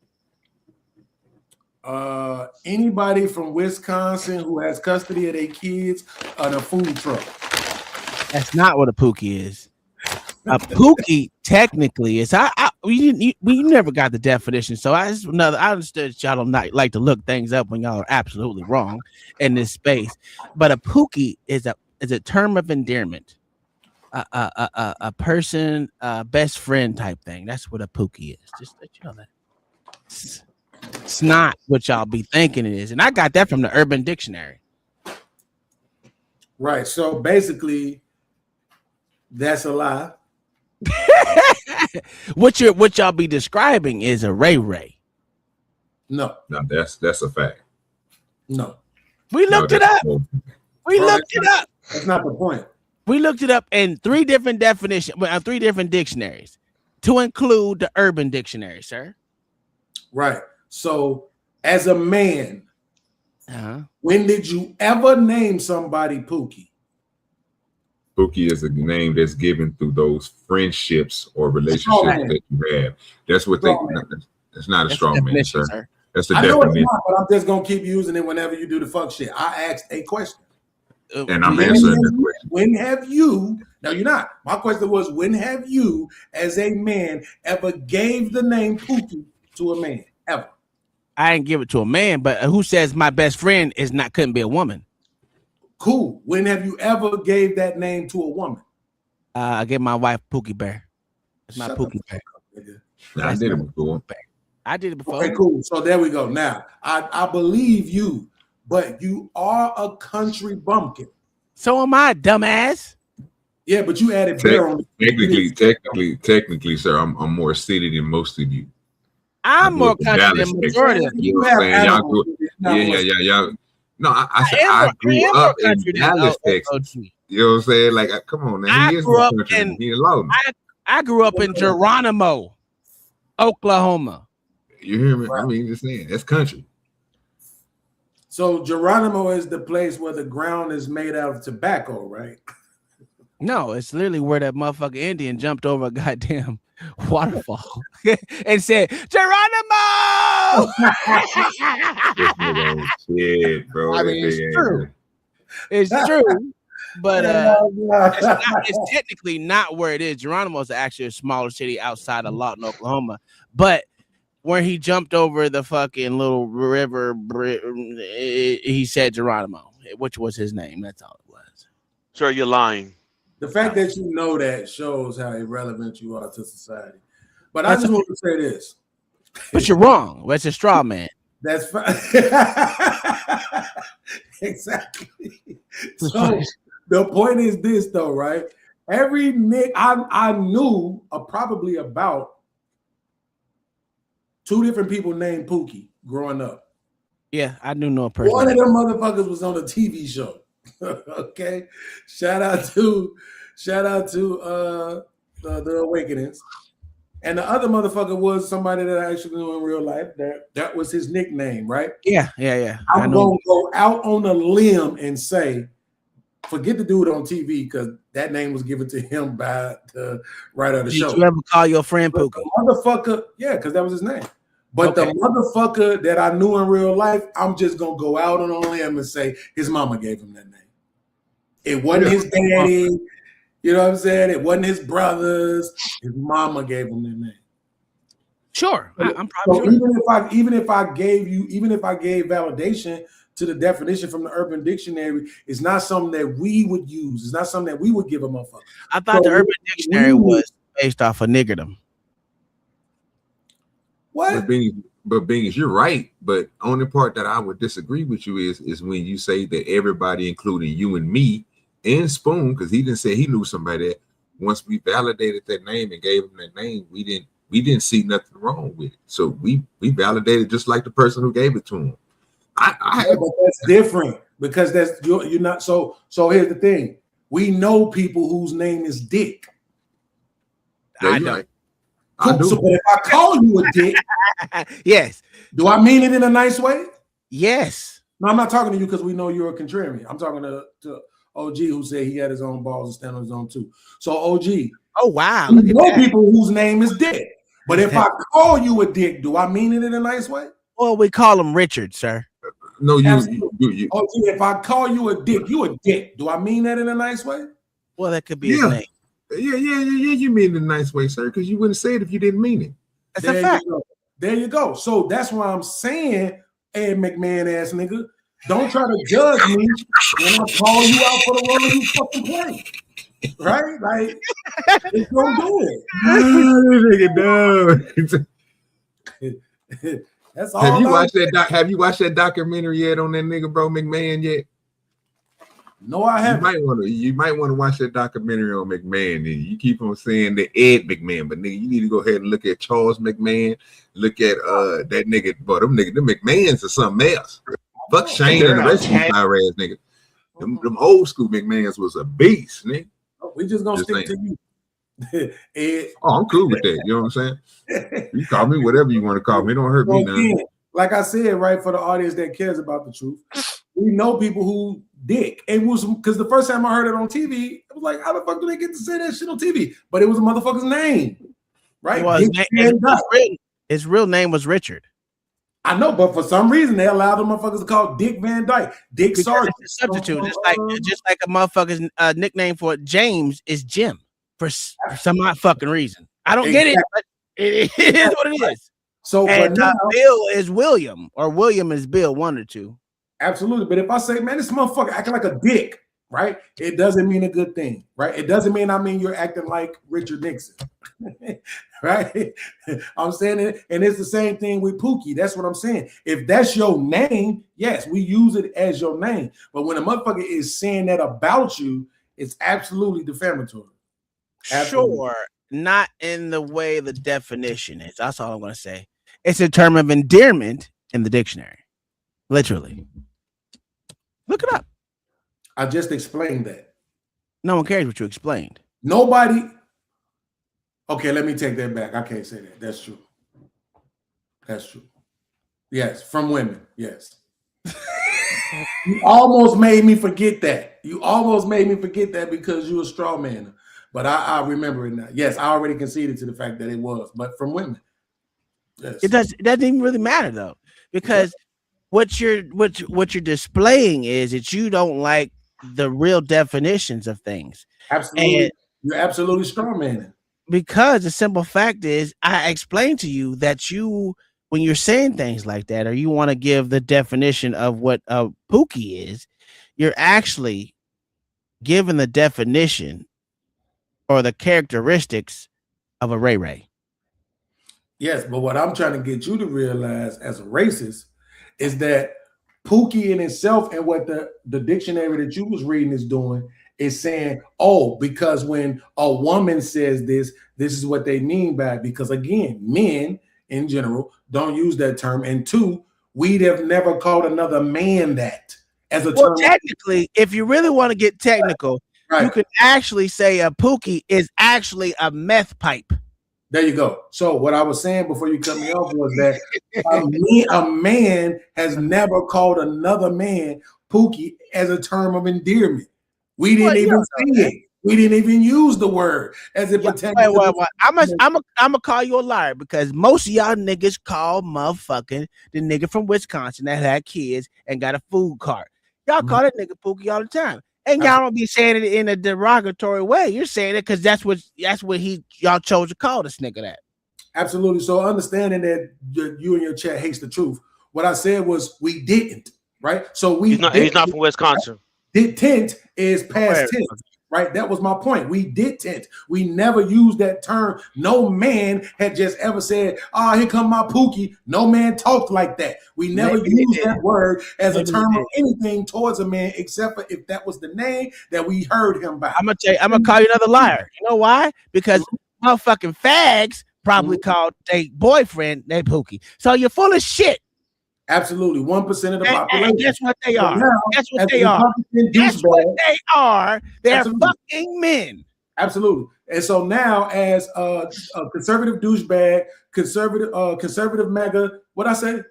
Anybody from Wisconsin who has custody of their kids on a food truck. That's not what a pookie is. A pookie technically is we never got the definition, so I understood that y'all don't like to look things up when y'all are absolutely wrong in this space. But a pookie is a term of endearment, a person, best friend type thing. That's what a pookie is. Just let you know that. It's not what y'all be thinking it is, and I got that from the Urban Dictionary. Right. So basically, that's a lie. What y'all be describing is a ray. No, that's a fact. No, we looked it up. That's not the point. We looked it up in three different dictionaries, to include the Urban Dictionary, sir. Right. So, as a man, when did you ever name somebody Pookie? Pookie is a name that's given through those friendships or relationships that you have. That's what that's not a strong man, sir. That's the definition. It's not, but I'm just gonna keep using it whenever you do the fuck shit. I asked a question. And I'm answering the question. When have you? No, you're not. My question was, when have you, as a man, ever gave the name Pookie to a man? Ever? I didn't give it to a man, but who says my best friend couldn't be a woman? Cool. When have you ever gave that name to a woman? I gave my wife Pookie Bear. It's my Pookie Bear. I did it before. I did it before. Okay, cool. So there we go. Now, I believe you, but you are a country bumpkin. So am I, dumbass. Yeah, but you added bear on. Technically, sir, I'm more seated than most of you. I'm more country than majority. You know what I'm saying? Y'all grew, y'all. No, I said I grew up in Dallas, Texas. You know what I'm saying? Like, come on, now. He is more country than he alone. I grew up in Geronimo, Oklahoma. You hear me? I mean, just saying, that's country. So Geronimo is the place where the ground is made out of tobacco, right? No, it's literally where that motherfucking Indian jumped over a goddamn waterfall and said, Geronimo! Shit, bro. I mean, it's true. It's true. But it's technically not where it is. Geronimo is actually a smaller city outside of Lawton, Oklahoma. But where he jumped over the fucking little river, he said Geronimo, which was his name. That's all it was. Sir, you're lying. The fact that you know that shows how irrelevant you are to society. But I just want to say this. But you're wrong. That's a straw man. That's fine. Exactly. So the point is this, though, right? Every Nick I knew probably about 2 different people named Pookie growing up. Yeah, I knew no person. One of them motherfuckers was on a TV show. Okay, shout out to the Awakenings, and the other motherfucker was somebody that I actually knew in real life. That was his nickname, right? Yeah. I'm gonna go out on a limb and say, forget the dude on TV because that name was given to him by the writer of the show. Did you ever call your friend Pookie? Motherfucker, yeah, because that was his name. But the motherfucker that I knew in real life, I'm just gonna go out on a limb and say his mama gave him that name. It wasn't his daddy, you know what I'm saying? It wasn't his brothers. His mama gave him that name. Sure, I'm probably sure. Even if I gave validation to the definition from the Urban Dictionary, it's not something that we would use. It's not something that we would give a motherfucker. I thought the Urban Dictionary was based off of niggerdom. What? But Beans, you're right. But only part that I would disagree with you is when you say that everybody, including you and me and Spoon, because he didn't say he knew somebody that once we validated that name and gave him that name, we didn't see nothing wrong with it. So we validated just like the person who gave it to him. But that's different because you're not so here's the thing. We know people whose name is Dick. I know. So, but if I call you a dick, yes. Do I mean it in a nice way? Yes. No, I'm not talking to you because we know you're a contrarian. I'm talking to OG who said he had his own balls and stand on his own too. So OG. Oh wow. We know people whose name is Dick. But if I call you a dick, do I mean it in a nice way? Well, we call him Richard, sir. No, you. OG, if I call you a dick, you a dick. Do I mean that in a nice way? Well, that could be his name. Yeah. You mean it in a nice way, sir, because you wouldn't say it if you didn't mean it. That's a fact. There you go. So that's why I'm saying, Ed McMahon ass nigga, don't try to judge me when I call you out for the role you fucking play. Right? Like, just don't do it. That's all. Have you watched that documentary yet on that nigga, bro, McMahon yet? No, I haven't. You might want to watch that documentary on McMahon. You keep on saying the Ed McMahon, but nigga, you need to go ahead and look at Charles McMahon. Look at that nigga. But them McMahons are something else. Fuck Shane and the rest of these fire ass niggas. Them old school McMahons was a beast, nigga. We just gonna stick to you. Ed. Oh, I'm cool with that. You know what I'm saying? You call me whatever you want to call me. It don't hurt me none. Like I said, right, for the audience that cares about the truth, we know people who dick. It was because the first time I heard it on TV, it was like, how the fuck do they get to say that shit on TV? But it was a motherfucker's name, right? Well, his real name was Richard. I know, but for some reason they allowed the motherfuckers to call Dick Van Dyke. Dick Sargent. It's a substitute. Just like a motherfucker's nickname for James is Jim for some odd fucking reason. I don't get it, but it is what it is. So and now, Bill is William, or William is Bill, one or two. Absolutely. But if I say, man, this motherfucker acting like a dick, right? It doesn't mean a good thing, right? It doesn't mean you're acting like Richard Nixon, right? I'm saying it, and it's the same thing with Pookie. That's what I'm saying. If that's your name, yes, we use it as your name. But when a motherfucker is saying that about you, it's absolutely defamatory. Absolutely. Sure, not in the way the definition is. That's all I'm going to say. It's a term of endearment in the dictionary. Literally. Look it up. I just explained that. No one cares what you explained. Nobody. Okay, let me take that back. I can't say that. That's true. That's true. Yes, from women. Yes. You almost made me forget that. You almost made me forget that because you a straw man. But I remember it now. Yes, I already conceded to the fact that it was, but from women. Yes. It doesn't even really matter though, because what you're displaying is that you don't like the real definitions of things. Absolutely. And you're absolutely straw man. Because the simple fact is, I explained to you that when you're saying things like that, or you want to give the definition of what a pookie is, you're actually given the definition or the characteristics of a ray-ray. Yes, but what I'm trying to get you to realize as a racist is that pookie in itself and what the dictionary that you was reading is doing is saying, oh, because when a woman says this is what they mean by it. Because again, men in general don't use that term. And two, we'd have never called another man that as a term. Technically, if you really want to get technical, you can actually say a pookie is actually a meth pipe. There you go. So what I was saying before you cut me off was that a man has never called another man pookie as a term of endearment. We didn't even say it. We didn't even use the word as it pertains. I'm gonna call you a liar because most of y'all niggas call motherfucking the nigga from Wisconsin that had kids and got a food cart. Y'all call that nigga pookie all the time. And y'all don't be saying it in a derogatory way. You're saying it because that's what y'all chose to call this nigga that. Absolutely. So understanding that you and your chat hates the truth. What I said was we didn't, right? So he's not from Wisconsin. Didn't is past tense, right? That was my point. We didn't. We never used that term. No man had just ever said, "Ah, here come my pookie." No man talked like that. We never used that word as a term of anything towards a man, except for if that was the name that we heard him by. I'm gonna call you another liar. You know why? Because motherfucking fags probably called their boyfriend their pookie. So you're full of shit. Absolutely, 1% of the population. And guess what they are? Guess what they are? Guess what they are? They're fucking men. Absolutely. And so now, as a conservative douchebag, conservative MAGA, what I say?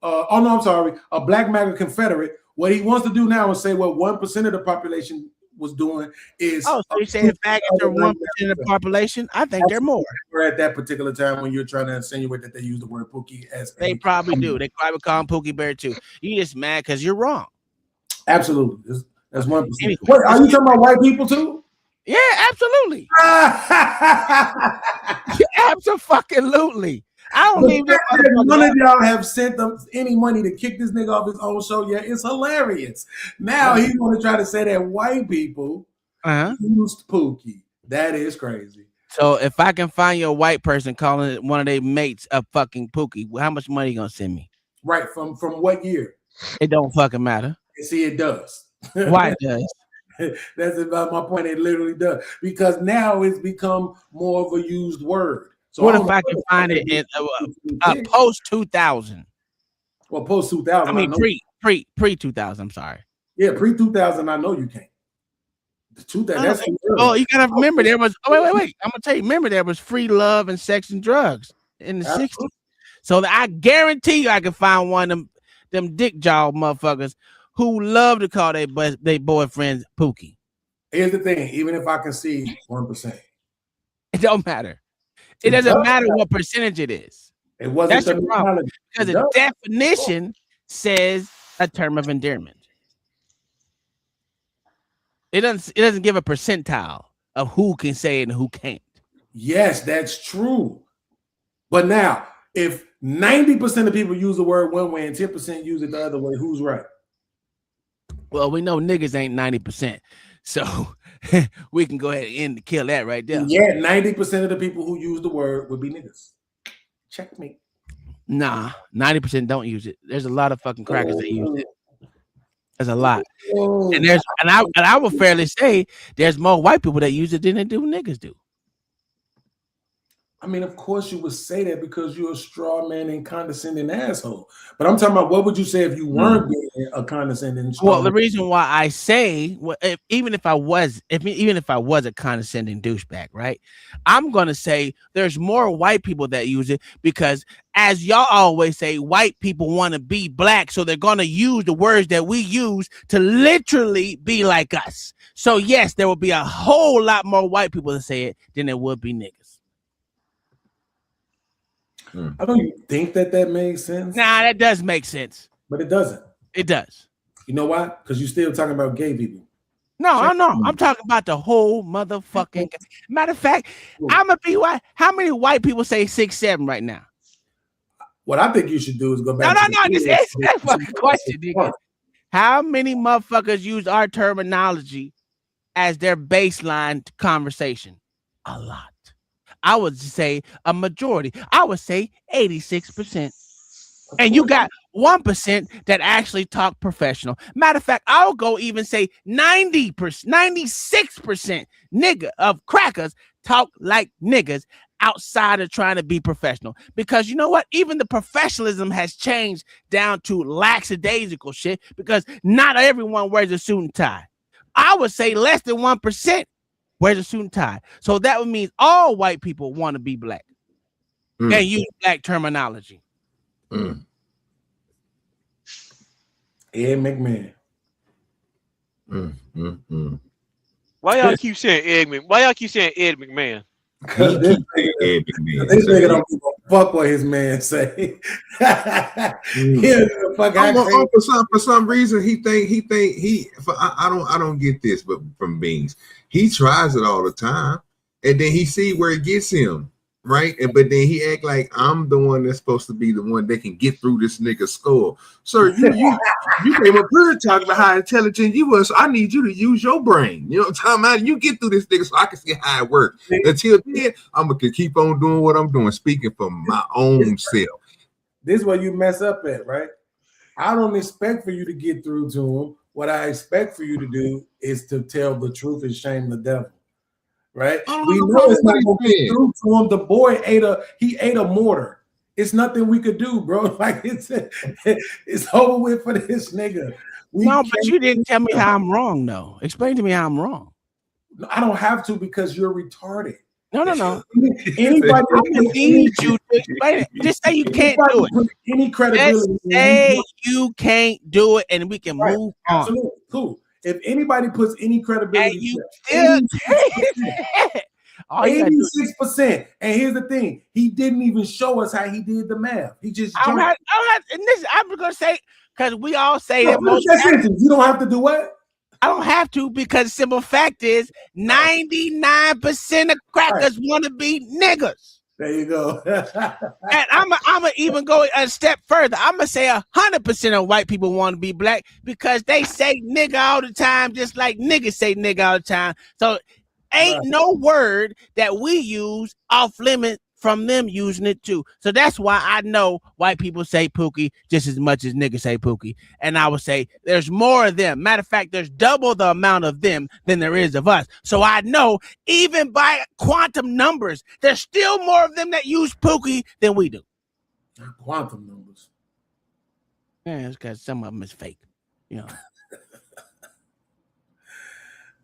A black MAGA Confederate. What he wants to do now is say what 1% of the population was doing is. Oh, so you're saying faggots are 1% of the population? I think they're more. At that particular time when you're trying to insinuate that they use the word pookie as they probably do. They probably call him Pookie Bear too. You just mad because you're wrong. Absolutely. That's 1%. Wait, are you talking about white people too? Yeah, absolutely. Absolutely. I don't need that. None of y'all have sent them any money to kick this nigga off his own show yet. It's hilarious. Now he's going to try to say that white people used pookie. That is crazy. So if I can find you a white person calling one of their mates a fucking pookie, how much money you gonna send me? Right, from what year? It don't fucking matter. See, it does. Why it does? That's about my point. It literally does. Because now it's become more of a used word. So what if I can find it in post 2000? Well, post 2000. I mean pre 2000. I'm sorry. Yeah, pre 2000. I know you can't. You gotta remember there was. Oh, wait. I'm gonna tell you. Remember there was free love and sex and drugs in the 60s. So I guarantee you, I can find one of them dick jaw motherfuckers who love to call their boyfriends pookie. Here's the thing: even if I can see 1%, it don't matter. It doesn't matter what percentage it is. It wasn't. That's the problem because the definition says a term of endearment. It doesn't give a percentile of who can say it and who can't. Yes, that's true. But now, if 90% of people use the word one way and 10% use it the other way, who's right? Well, we know niggas ain't 90%. So we can go ahead and kill that right there. Yeah, 90% of the people who use the word would be niggas. Check me. Nah, 90% don't use it. There's a lot of fucking crackers that use it. There's a lot. And I would fairly say there's more white people that use it than they do niggas do. I mean, of course you would say that because you're a straw man and condescending asshole. But I'm talking about what would you say if you weren't being a condescending straw Well, the man? reason why I say, even if I was a condescending douchebag, right? I'm gonna say there's more white people that use it because, as y'all always say, white people want to be black, so they're gonna use the words that we use to literally be like us. So yes, there will be a whole lot more white people that say it than there would be niggas. I don't think that makes sense. Nah, that does make sense. But it doesn't. It does. You know why? Because you're still talking about gay people. No, I'm talking about the whole motherfucking. Matter of fact, I'm gonna be white. How many white people say 6'7" right now? What I think you should do is go back. No. This is that fucking question, nigga. How many motherfuckers use our terminology as their baseline conversation? A lot. I would say a majority. I would say 86%. And you got 1% that actually talk professional. Matter of fact, I'll go even say 90%, 96% nigga of crackers talk like niggas outside of trying to be professional. Because you know what? Even the professionalism has changed down to lackadaisical shit because not everyone wears a suit and tie. I would say less than 1% wears a suit and tie. So that would mean all white people want to be black and use black terminology. Ed McMahon. Why y'all keep saying Ed McMahon? Why y'all keep saying Ed McMahon? Because this nigga don't give a fuck what his man say. For some reason I don't get this, but from Beans, he tries it all the time, and then he see where it gets him, right? But then he act like I'm the one that's supposed to be the one that can get through this nigga's skull. Sir, you came up here talking about how intelligent you was. So I need you to use your brain. You know what I'm talking about? You get through this nigga so I can see how it works. Until then, I'm gonna keep on doing what I'm doing, speaking for my own self. This is where you mess up at, right? I don't expect for you to get through to him. What I expect for you to do is to tell the truth and shame the devil. Right? We know it's not gonna get through to him. The boy ate a mortar. It's nothing we could do, bro. Like it's over with for this nigga. But you didn't tell me how I'm wrong, though. Explain to me how I'm wrong. No, I don't have to because you're retarded. No. Anybody need you to explain it. Just say you can't do it. Any credibility. Just say you can't do it, and we can move on. Absolutely. Cool. If anybody puts any credibility, and you still 86%. And here's the thing: he didn't even show us how he did the math. He just. I'm gonna say because we all say that. You don't have to do what? I don't have to because the simple fact is 99% of crackers want to be niggas. There you go. And I'm even go a step further. I'm gonna say 100% of white people want to be black because they say nigga all the time, just like niggas say nigga all the time. So ain't no word that we use off limit from them using it too. So that's why I know white people say pookie just as much as niggas say pookie. And I would say there's more of them. Matter of fact, there's double the amount of them than there is of us. So I know even by quantum numbers, there's still more of them that use pookie than we do. Quantum numbers. Yeah, it's because some of them is fake, you know.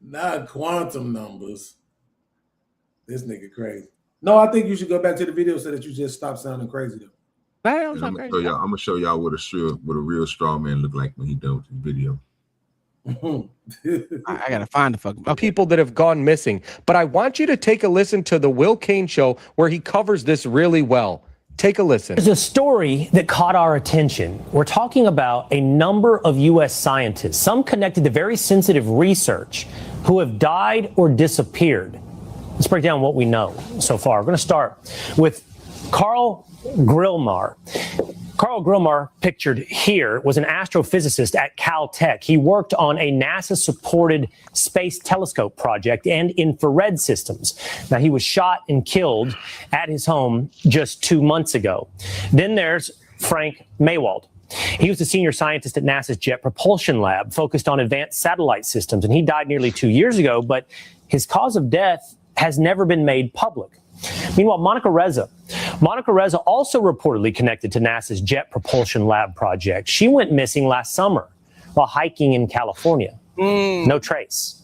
Not quantum numbers. This nigga crazy. No, I think you should go back to the video so that you just stop sounding crazy though. I'm gonna show y'all what a real straw man look like when he done with the video. I gotta find the fucking people that have gone missing. But I want you to take a listen to the Will Kane show where he covers this really well. Take a listen. There's a story that caught our attention. We're talking about a number of U.S. scientists, some connected to very sensitive research, who have died or disappeared. Let's break down what we know so far. We're going to start with Carl Grillmar. Carl Grillmar, pictured here, was an astrophysicist at Caltech. He worked on a NASA-supported space telescope project and infrared systems. Now, he was shot and killed at his home just 2 months ago. Then there's Frank Maywald. He was a senior scientist at NASA's Jet Propulsion Lab, focused on advanced satellite systems, and he died nearly 2 years ago, but his cause of death has never been made public. Meanwhile, Monica Reza also reportedly connected to NASA's Jet Propulsion Lab project. She went missing last summer while hiking in California. No trace.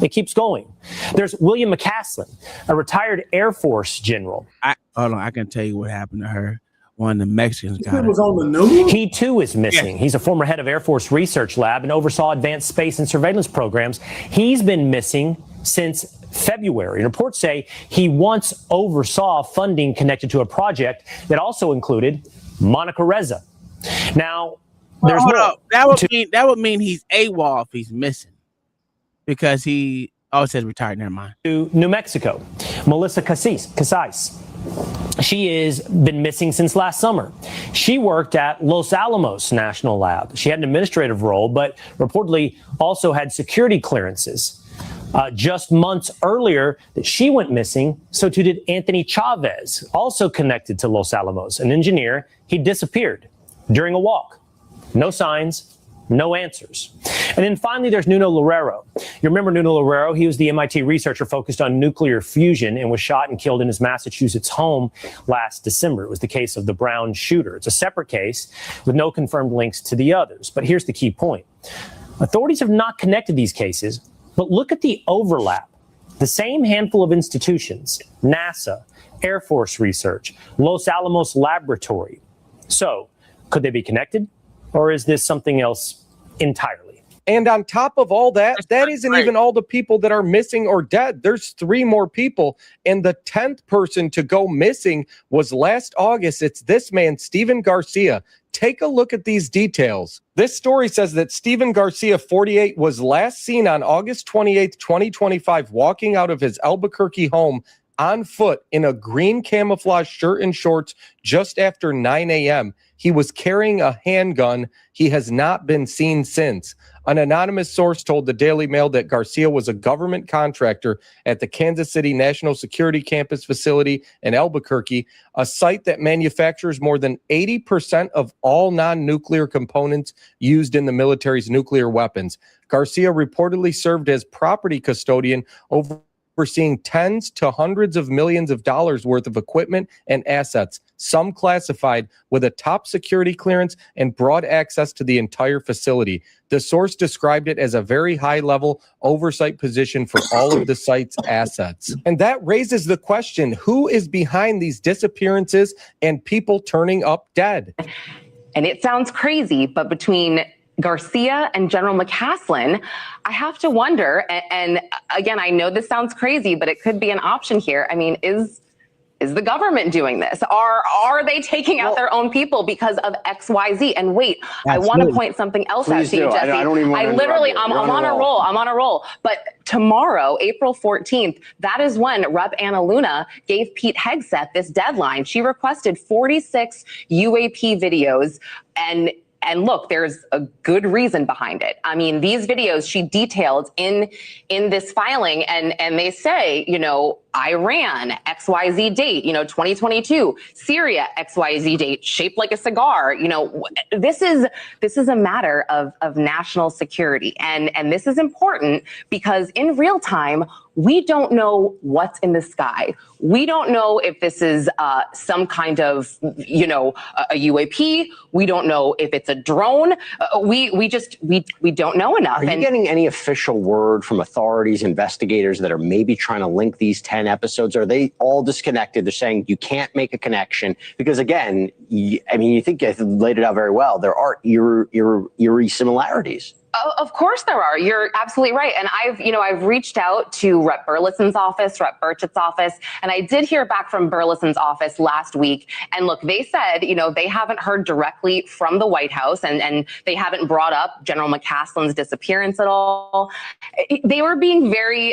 It keeps going. There's William McCaslin, a retired Air Force general. Hold on, I can tell you what happened to her. One of the Mexicans got was on the news. He too is missing. He's a former head of Air Force Research Lab and oversaw advanced space and surveillance programs. He's been missing since February. Reports say he once oversaw funding connected to a project that also included Monica Reza. Now, there's more. That would mean he's AWOL if he's missing, because he it says retired. Never mind. To New Mexico, Melissa Casais. She has been missing since last summer. She worked at Los Alamos National Lab. She had an administrative role, but reportedly also had security clearances. Just months earlier that she went missing, so too did Anthony Chavez, also connected to Los Alamos, an engineer. He disappeared during a walk. No signs, no answers. And then finally, there's Nuno Loureiro. You remember Nuno Loureiro? He was the MIT researcher focused on nuclear fusion and was shot and killed in his Massachusetts home last December. It was the case of the Brown shooter. It's a separate case with no confirmed links to the others. But here's the key point. Authorities have not connected these cases, but look at the overlap. The same handful of institutions, NASA, Air Force Research, Los Alamos Laboratory. So, could they be connected? Or is this something else entirely? And on top of all that, that isn't even all the people that are missing or dead. There's 3 more people. And the 10th person to go missing was last August. It's this man, Steven Garcia. Take a look at these details. This story says that Steven Garcia, 48, was last seen on August 28th, 2025, walking out of his Albuquerque home on foot in a green camouflage shirt and shorts just after 9 a.m. He was carrying a handgun. He has not been seen since. An anonymous source told the Daily Mail that Garcia was a government contractor at the Kansas City National Security Campus facility in Albuquerque, a site that manufactures more than 80% of all non-nuclear components used in the military's nuclear weapons. Garcia reportedly served as property custodian overseeing tens to hundreds of millions of dollars worth of equipment and assets, some classified, with a top security clearance and broad access to the entire facility. The source described it as a very high-level oversight position for all of the site's assets. And that raises the question, who is behind these disappearances and people turning up dead? And it sounds crazy, but between Garcia and General McCaslin, I have to wonder, and again, I know this sounds crazy, but it could be an option here. I mean, is the government doing this? Are they taking out their own people because of XYZ? And wait, I want to point something else out to you, Jesse. I'm on a roll. I'm on a roll. But tomorrow, April 14th, that is when Rep. Anna Luna gave Pete Hegseth this deadline. She requested 46 UAP videos, and look, there's a good reason behind it. I mean, these videos she detailed in this filing, and they say, Iran, XYZ date, 2022, Syria, XYZ date, shaped like a cigar. This is a matter of national security. And this is important because in real time, we don't know what's in the sky. We don't know if this is some kind of, a UAP. We don't know if it's a drone. We don't know enough. Are you getting any official word from authorities, investigators that are maybe trying to link these 10 episodes? Are they all disconnected? They're saying you can't make a connection because, again, you think you laid it out very well. There are eerie similarities. Of course there are. You're absolutely right. And I've reached out to Rep. Burleson's office, Rep. Burchett's office, and I did hear back from Burleson's office last week. And look, they said, they haven't heard directly from the White House and they haven't brought up General McCaslin's disappearance at all. They were being very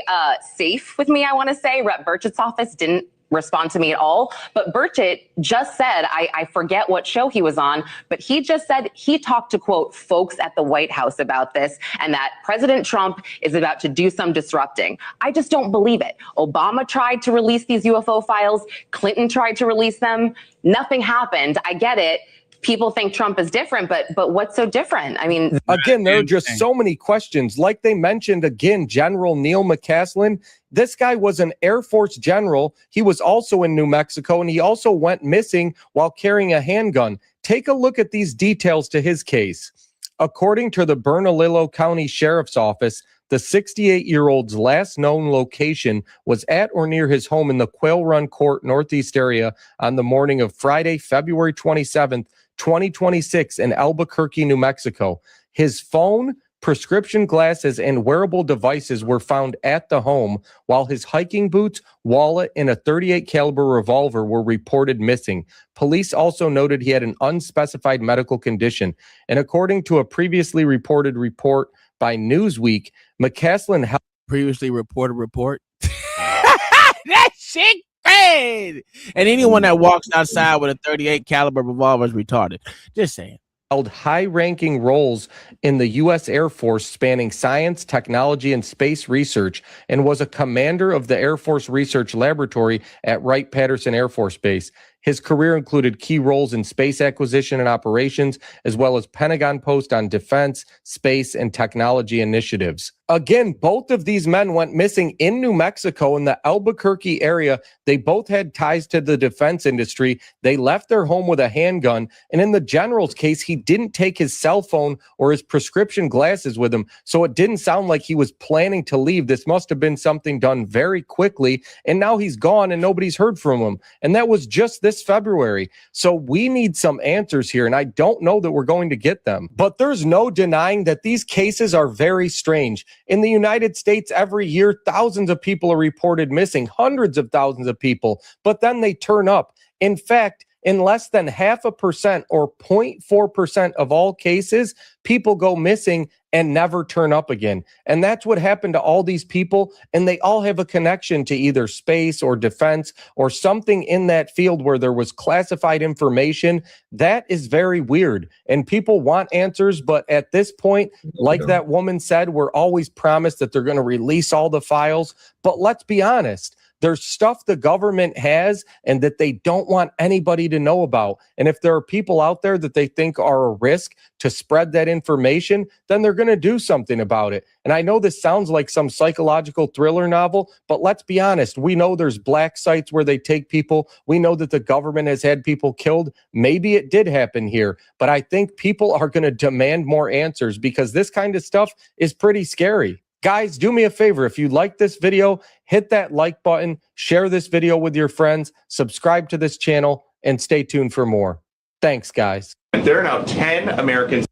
safe with me, I want to say. Rep. Burchett's office didn't respond to me at all. But Burchett just said, I forget what show he was on, but he just said he talked to, quote, folks at the White House about this and that President Trump is about to do some disrupting. I just don't believe it. Obama tried to release these UFO files. Clinton tried to release them. Nothing happened. I get it. people think Trump is different, but what's so different? I mean, again, there are just so many questions. Like they mentioned again, General Neil McCaslin. This guy was an Air Force general. He was also in New Mexico, and he also went missing while carrying a handgun. Take a look at these details to his case. According to the Bernalillo County Sheriff's Office, the 68-year-old's last known location was at or near his home in the Quail Run Court Northeast area on the morning of Friday, February 27th, 2026 in Albuquerque, New Mexico. His phone, prescription glasses, and wearable devices were found at the home, while his hiking boots, wallet, and a .38 caliber revolver were reported missing. Police also noted he had an unspecified medical condition. And according to a previously reported report by Newsweek, McCaslin previously reported report. That shit crazy. And anyone that walks outside with a .38 caliber revolver is retarded. Just saying. Held high-ranking roles in the U.S. Air Force spanning science, technology, and space research, and was a commander of the Air Force Research Laboratory at Wright-Patterson Air Force Base. His career included key roles in space acquisition and operations, as well as Pentagon post on defense, space, and technology initiatives. Again, both of these men went missing in New Mexico in the Albuquerque area. They both had ties to the defense industry. They left their home with a handgun. And in the general's case, he didn't take his cell phone or his prescription glasses with him. So it didn't sound like he was planning to leave. This must have been something done very quickly. And now he's gone and nobody's heard from him. And that was just this February. So we need some answers here. And I don't know that we're going to get them. But there's no denying that these cases are very strange. In the United States, every year, thousands of people are reported missing, hundreds of thousands of people, but then they turn up. In fact, in less than 0.5% or 0.4% of all cases, people go missing and never turn up again. And that's what happened to all these people. And they all have a connection to either space or defense or something in that field where there was classified information. That is very weird. And people want answers. But at this point, like that woman said, we're always promised that they're going to release all the files. But let's be honest. There's stuff the government has and that they don't want anybody to know about. And if there are people out there that they think are a risk to spread that information, then they're going to do something about it. And I know this sounds like some psychological thriller novel, but let's be honest. We know there's black sites where they take people. We know that the government has had people killed. Maybe it did happen here, but I think people are going to demand more answers because this kind of stuff is pretty scary. Guys, do me a favor. If you like this video, hit that like button, share this video with your friends, subscribe to this channel, and stay tuned for more. Thanks, guys. There are now 10 Americans.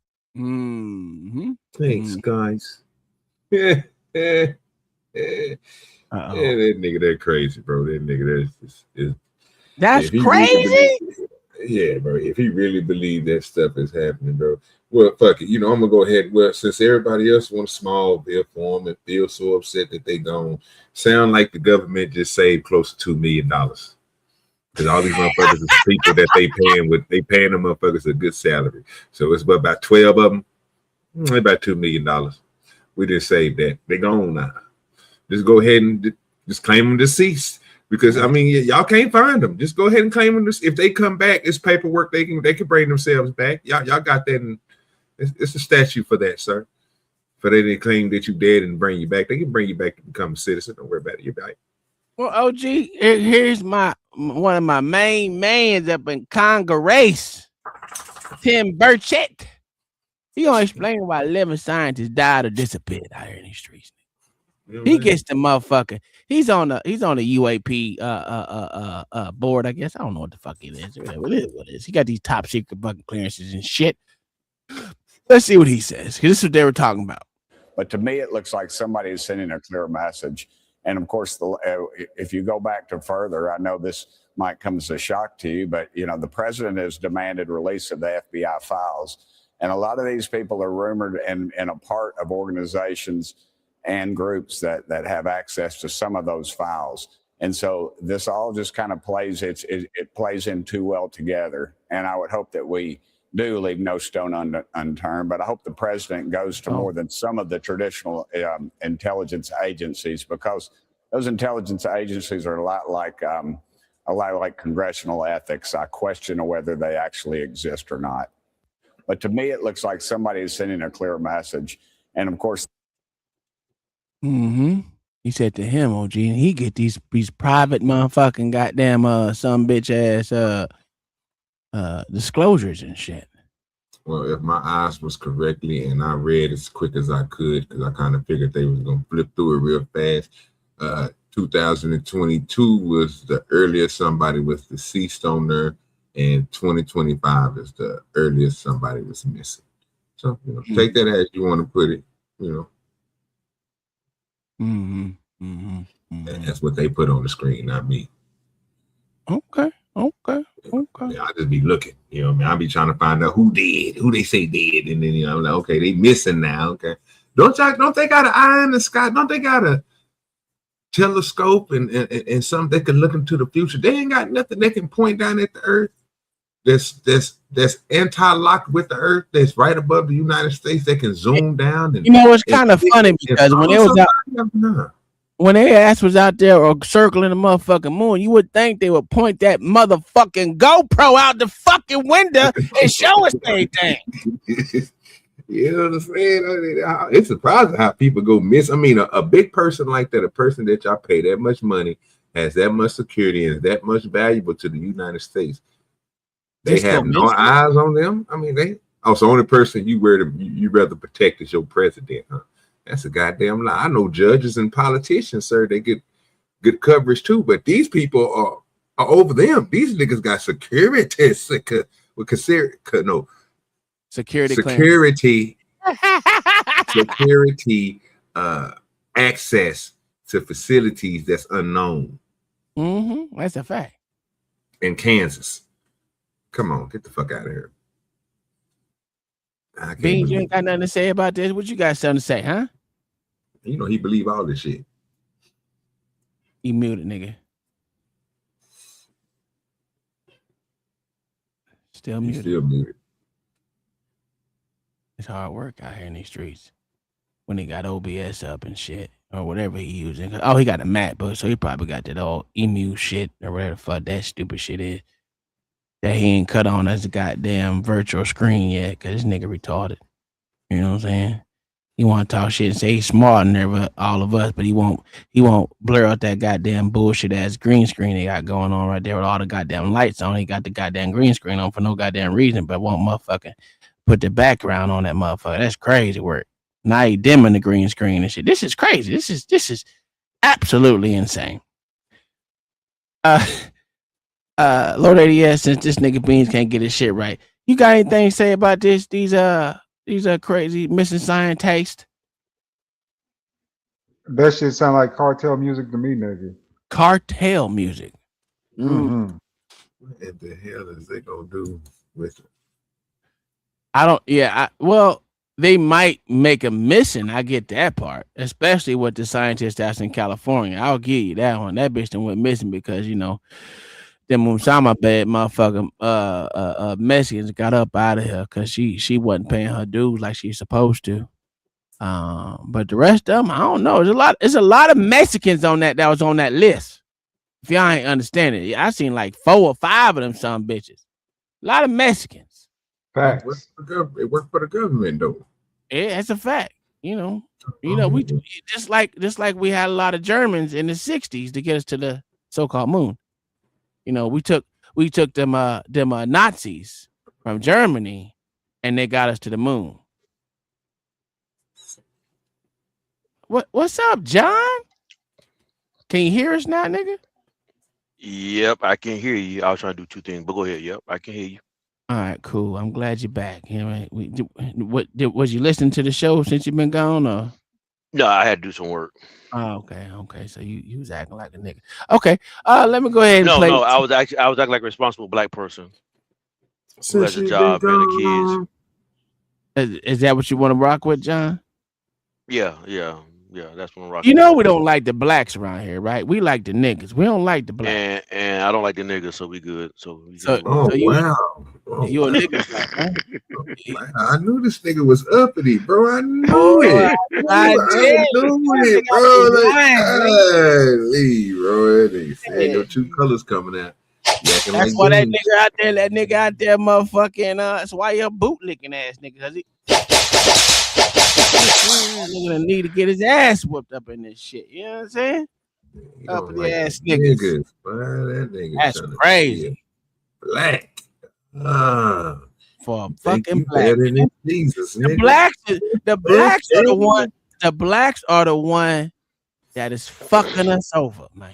Thanks, guys. Yeah, that nigga, that crazy, bro. That nigga, that's crazy. Yeah, bro. If he really believed that stuff is happening, bro. Well, fuck it. You know, I'm gonna go ahead. Well, since everybody else wants small bill for them and feel so upset that they gone, sound like the government just saved close to $2 million. Because all these motherfuckers is people that they paying them motherfuckers a good salary. So it's about 12 of them, about $2 million. We just saved that. They gone now. Just go ahead and just claim them deceased. Because I mean, y'all can't find them. Just go ahead and claim them. If they come back, it's paperwork. They can bring themselves back. Y'all got that. And it's a statute for that, sir. For they didn't claim that you dead and bring you back. They can bring you back to become a citizen. Don't worry about it. You're right. Well, OG, here's one of my main mans up in Congress, Tim Burchett. He gonna explain why 11 scientists died or disappeared out here in these streets. He gets the motherfucker. He's on the UAP board, I guess. I don't know what the fuck it is. What it is. He got these top secret fucking clearances and shit. Let's see what he says, because this is what they were talking about. But to me, it looks like somebody is sending a clear message. And of course, if you go back to further, I know this might come as a shock to you, but you know, the president has demanded release of the FBI files. And a lot of these people are rumored and a part of organizations and groups that have access to some of those files. And so this all just kind of plays, it plays in too well together. And I would hope that we do leave no stone unturned, but I hope the president goes to more than some of the traditional intelligence agencies, because those intelligence agencies are a lot like a lot like congressional ethics. I question whether they actually exist or not. But to me, it looks like somebody is sending a clear message. And of course, he said to him, OG, and he get these private motherfucking goddamn some bitch ass disclosures and shit. Well, if my eyes was correctly and I read as quick as I could, because I kind of figured they was gonna flip through it real fast. 2022 was the earliest somebody was deceased on there, and 2025 is the earliest somebody was missing. So take that as you want to put it, And that's what they put on the screen, not me. Okay. Yeah, I just be looking, I be trying to find out who they say did, and then I'm like, okay, they missing now. Okay, don't they got an eye in the sky? Don't they got a telescope and something they can look into the future? They ain't got nothing they can point down at the earth that's anti-locked with the earth, that's right above the United States. They can zoom down. And it's kind of funny because when they was out, when their ass was out there or circling the motherfucking moon, you would think they would point that motherfucking GoPro out the fucking window and show us everything. You know what I'm saying? It's surprising how people go miss. I mean, a big person like that, a person that y'all pay that much money, has that much security, and is that much valuable to the United States. They have no eyes on them. I mean, the only person you rather protect is your president, huh? That's a goddamn lie. I know judges and politicians, sir, they get good coverage too, but these people are over them. These niggas got security access to facilities that's unknown. That's a fact. In Kansas. Come on, get the fuck out of here. Beans, you ain't got nothing to say about this. What you got something to say, huh? He believe all this shit. He muted, nigga. Still muted. It's hard work out here in these streets. When he got OBS up and shit, or whatever he using. Oh, he got a MacBook, so he probably got that old emu shit or whatever the fuck that stupid shit is. That he ain't cut on as a goddamn virtual screen yet, because this nigga retarded. You know what I'm saying? He want to talk shit and say he's smarter than all of us, but he won't blur out that goddamn bullshit ass green screen they got going on right there with all the goddamn lights on. He got the goddamn green screen on for no goddamn reason, but won't motherfucking put the background on that motherfucker. That's crazy work. Now he dimming the green screen and shit. This is crazy. This is absolutely insane. Lord ADS, since this nigga Beans can't get his shit right, you got anything to say about this? These crazy missing scientists. That shit sound like cartel music to me, nigga. Cartel music. What the hell is they gonna do with it? Well, they might make a missing. I get that part, especially with the scientist that's in California. I'll give you that one. That bitch done went missing because them Musama bad motherfucker Mexicans got up out of here because she wasn't paying her dues like she's supposed to. But the rest of them, I don't know. There's a lot of Mexicans on that was on that list. If y'all ain't understanding it, I seen like 4 or 5 of them some bitches. A lot of Mexicans. Facts. It worked for the government though. Yeah, that's a fact. We just like we had a lot of Germans in the 60s to get us to the so-called moon. We took them Nazis from Germany and they got us to the moon. What's up, John? Can you hear us now, nigga? Yep, I can hear you. I was trying to do 2 things, but go ahead. Yep, I can hear you. All right, cool. I'm glad you're back. Was you listening to the show since you've been gone, or? No, I had to do some work. Oh, okay. So you was acting like a nigga. Okay. Let me go ahead and play. No, I was acting like a responsible black person who has a job and a kids. Is that what you want to rock with, John? Yeah. That's what I'm rocking. We don't like the blacks around here, right? We like the niggas. We don't like the blacks. And I don't like the niggas, so we good. Wow. You a nigga black, huh? I knew this nigga was uppity, bro. I knew Boy, it. I knew it, bro. Lee, bro. They said your true colors coming out. That's Like why that goons. nigga out there, motherfucking. That's why you're a bootlicking ass nigga. Cause he gonna need to get his ass whooped up in this shit. You know what I'm saying? Uppity like ass niggas. That nigga That's crazy. Black. For a fucking black. Jesus, the blacks are the one. The blacks are the one that is fucking us over, man.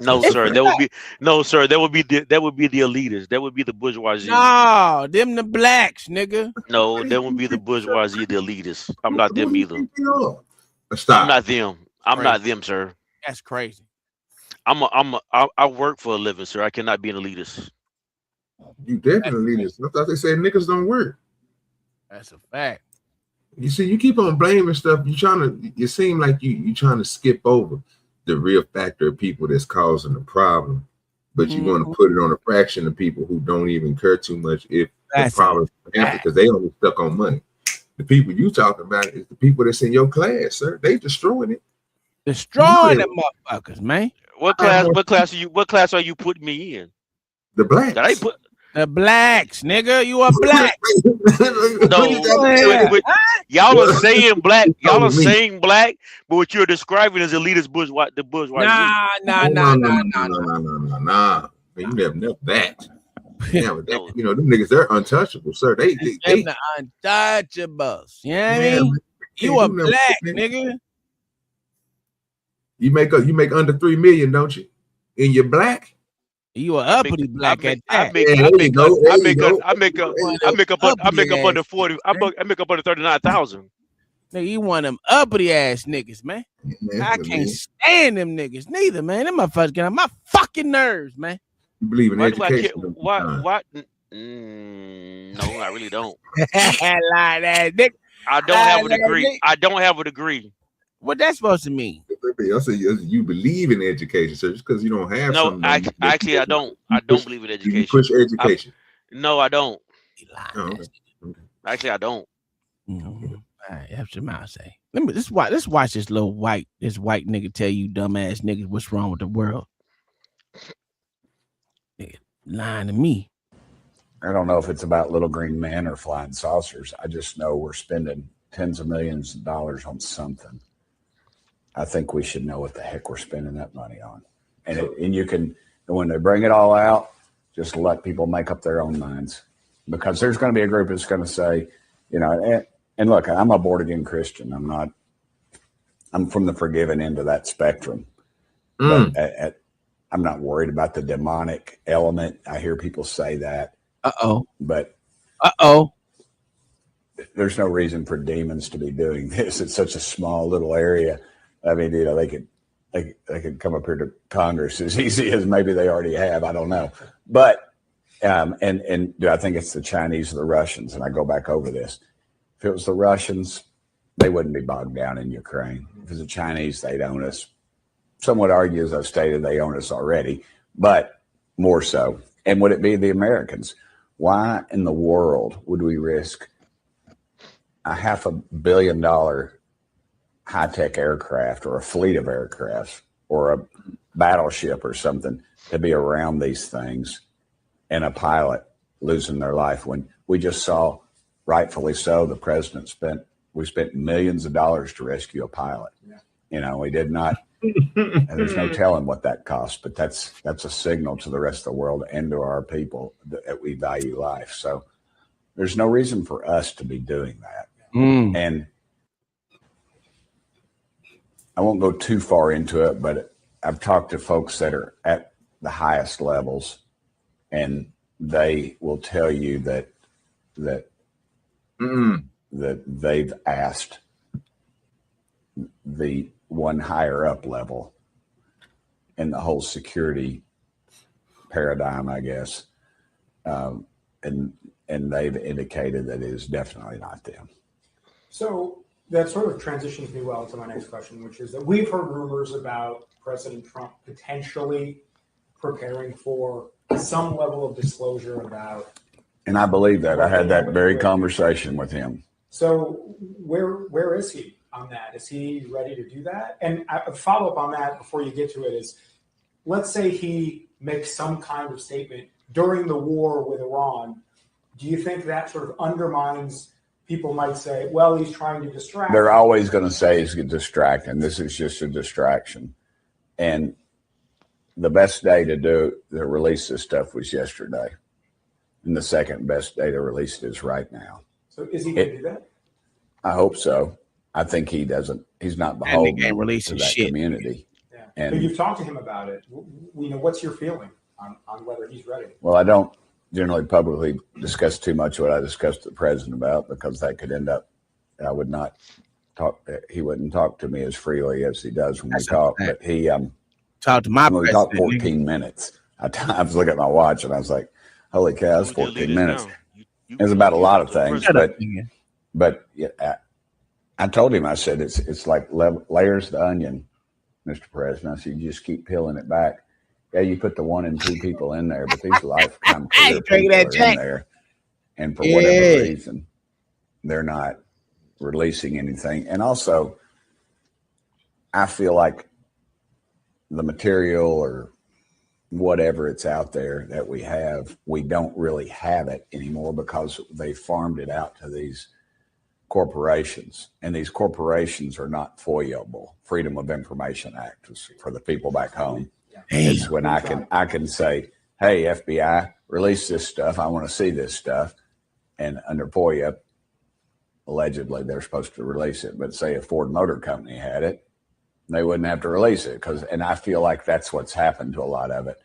No, sir. That would be That would be the elitists. That would be the bourgeoisie. No, them the blacks, nigga. No, that would be the bourgeoisie, the elitists. I'm not them either. Stop. I'm not them. I'm not them, sir. That's crazy. I work for a living, sir. I cannot be an elitist. You definitely elitist. I thought they said niggas don't work. That's a fact. You see, you keep on blaming stuff. You seem like you trying to skip over the real factor of people that's causing the problem, but you want to put it on a fraction of people who don't even care too much if the problem because they only stuck on money. The people you talking about is the people that's in your class, sir. They destroying it. Destroying them motherfuckers, man. What class are you putting me in? The blacks. Did I put the blacks, nigga? You are black. Y'all are saying black. Y'all are saying black, but what you're describing is elitist bourgeoisie. The bourgeoisie. Nah. You never know that. Them niggas, they're untouchable, sir. They the untouchables. You know what I mean? You a black nigga. You make under 3 million, don't you? And you're black. You are uppity black at that. I make up under 40. I make up under 39,000. Nigga, you one of them uppity ass niggas, man. I can't stand them niggas neither, man. Them motherfuckers get on my fucking nerves, man. You believe in education? What? No, I really don't. I don't have a degree. I don't have a degree. What that's supposed to mean? I say you believe in education, sir. Just because you don't have something. Actually, I don't. I don't believe in education. You push education. No, I don't. Okay. Actually, I don't. All right, that's what I say. Let's watch this white nigga tell you dumbass niggas what's wrong with the world. Nigga, lying to me. I don't know if it's about little green men or flying saucers. I just know we're spending tens of millions of dollars on something. I think we should know what the heck we're spending that money on. And you can, when they bring it all out, just let people make up their own minds. Because there's going to be a group that's going to say, and look, I'm a born again Christian. I'm from the forgiven end of that spectrum. But I'm not worried about the demonic element. I hear people say that. But there's no reason for demons to be doing this. It's such a small little area. I mean, they could come up here to Congress as easy as maybe they already have. I don't know. But and do I think it's the Chinese or the Russians? And I go back over this. If it was the Russians, they wouldn't be bogged down in Ukraine. If it's the Chinese, they'd own us. Some would argue, as I've stated, they own us already, but more so. And would it be the Americans? Why in the world would we risk a $500 million high-tech aircraft or a fleet of aircraft or a battleship or something to be around these things and a pilot losing their life when we just saw, rightfully so, the president we spent millions of dollars to rescue a pilot. We did not, and there's no telling what that cost, but that's a signal to the rest of the world and to our people that we value life. So there's no reason for us to be doing that. And I won't go too far into it, but I've talked to folks that are at the highest levels, and they will tell you that they've asked the one higher up level in the whole security paradigm, I guess, and they've indicated that it is definitely not them. So that sort of transitions me well to my next question, which is that we've heard rumors about President Trump potentially preparing for some level of disclosure about And I believe that. I had that very conversation with him. So where is he on that? Is he ready to do that? And a follow up on that before you get to it is, let's say he makes some kind of statement during the war with Iran. Do you think that sort of undermines? People might say, well, he's trying to distract. They're always going to say he's distracting. This is just a distraction. And the best day to release this stuff was yesterday. And the second best day to release it is right now. So is he going to do that? I hope so. I think he doesn't. He's not beholden to that community. Yeah. And but you've talked to him about it. What's your feeling on whether he's ready? Well, I don't generally publicly discuss too much what I discussed with the president about, because that could end up, I would not talk, he wouldn't talk to me as freely as he does when we talk, but he talked to my president. We talked 14 minutes. I was looking at my watch and I was like, holy cow, that's 14 minutes. It's about a lot of things, but yeah, I told him, I said, it's like layers the onion, Mr. President. I said, you just keep peeling it back. Yeah, you put the 1 and 2 people in there, but these lifetime career people are in there, and for whatever reason, they're not releasing anything. And also, I feel like the material or whatever it's out there that we have, we don't really have it anymore because they farmed it out to these corporations, and these corporations are not FOIA-able. Freedom of Information Act is for the people back home. It's when I can say, hey, FBI, release this stuff. I want to see this stuff. And under FOIA, allegedly, they're supposed to release it. But say a Ford Motor Company had it, they wouldn't have to release it. And I feel like that's what's happened to a lot of it.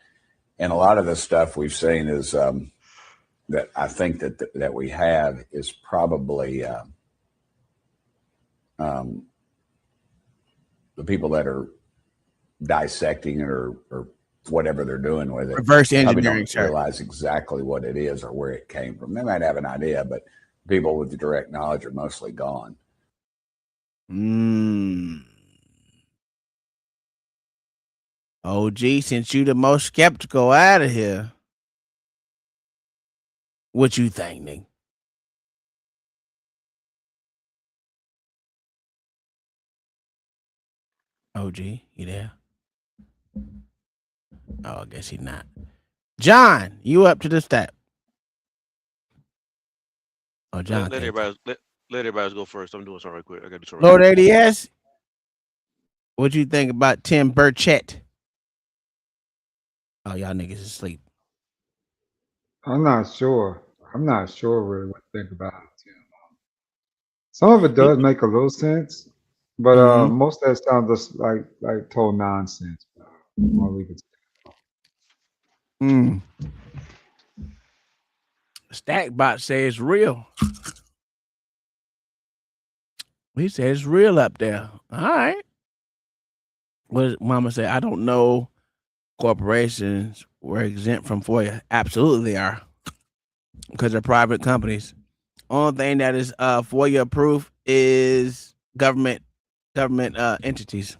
And a lot of the stuff we've seen is that I think that we have is probably the people that are dissecting it or whatever they're doing with it. Reverse engineering, don't realize exactly what it is or where it came from. They might have an idea, but people with the direct knowledge are mostly gone. OG, since you the most skeptical out of here, what you think, Nick? OG, you there? Oh, I guess he's not. John, you up to the step? Oh, John. Let everybody go first. I'm doing something right quick. I got to do something. Lord ADS, what you think about Tim Burchett? Oh, y'all niggas asleep. I'm not sure. I'm not sure really what to think about it. Some of it does make a little sense, but most of that sounds just like total nonsense. Stackbot says it's real. He says it's real up there. All right. What does Mama say? I don't know. Corporations were exempt from FOIA. Absolutely they are, because they're private companies. Only thing that is FOIA approved is government entities.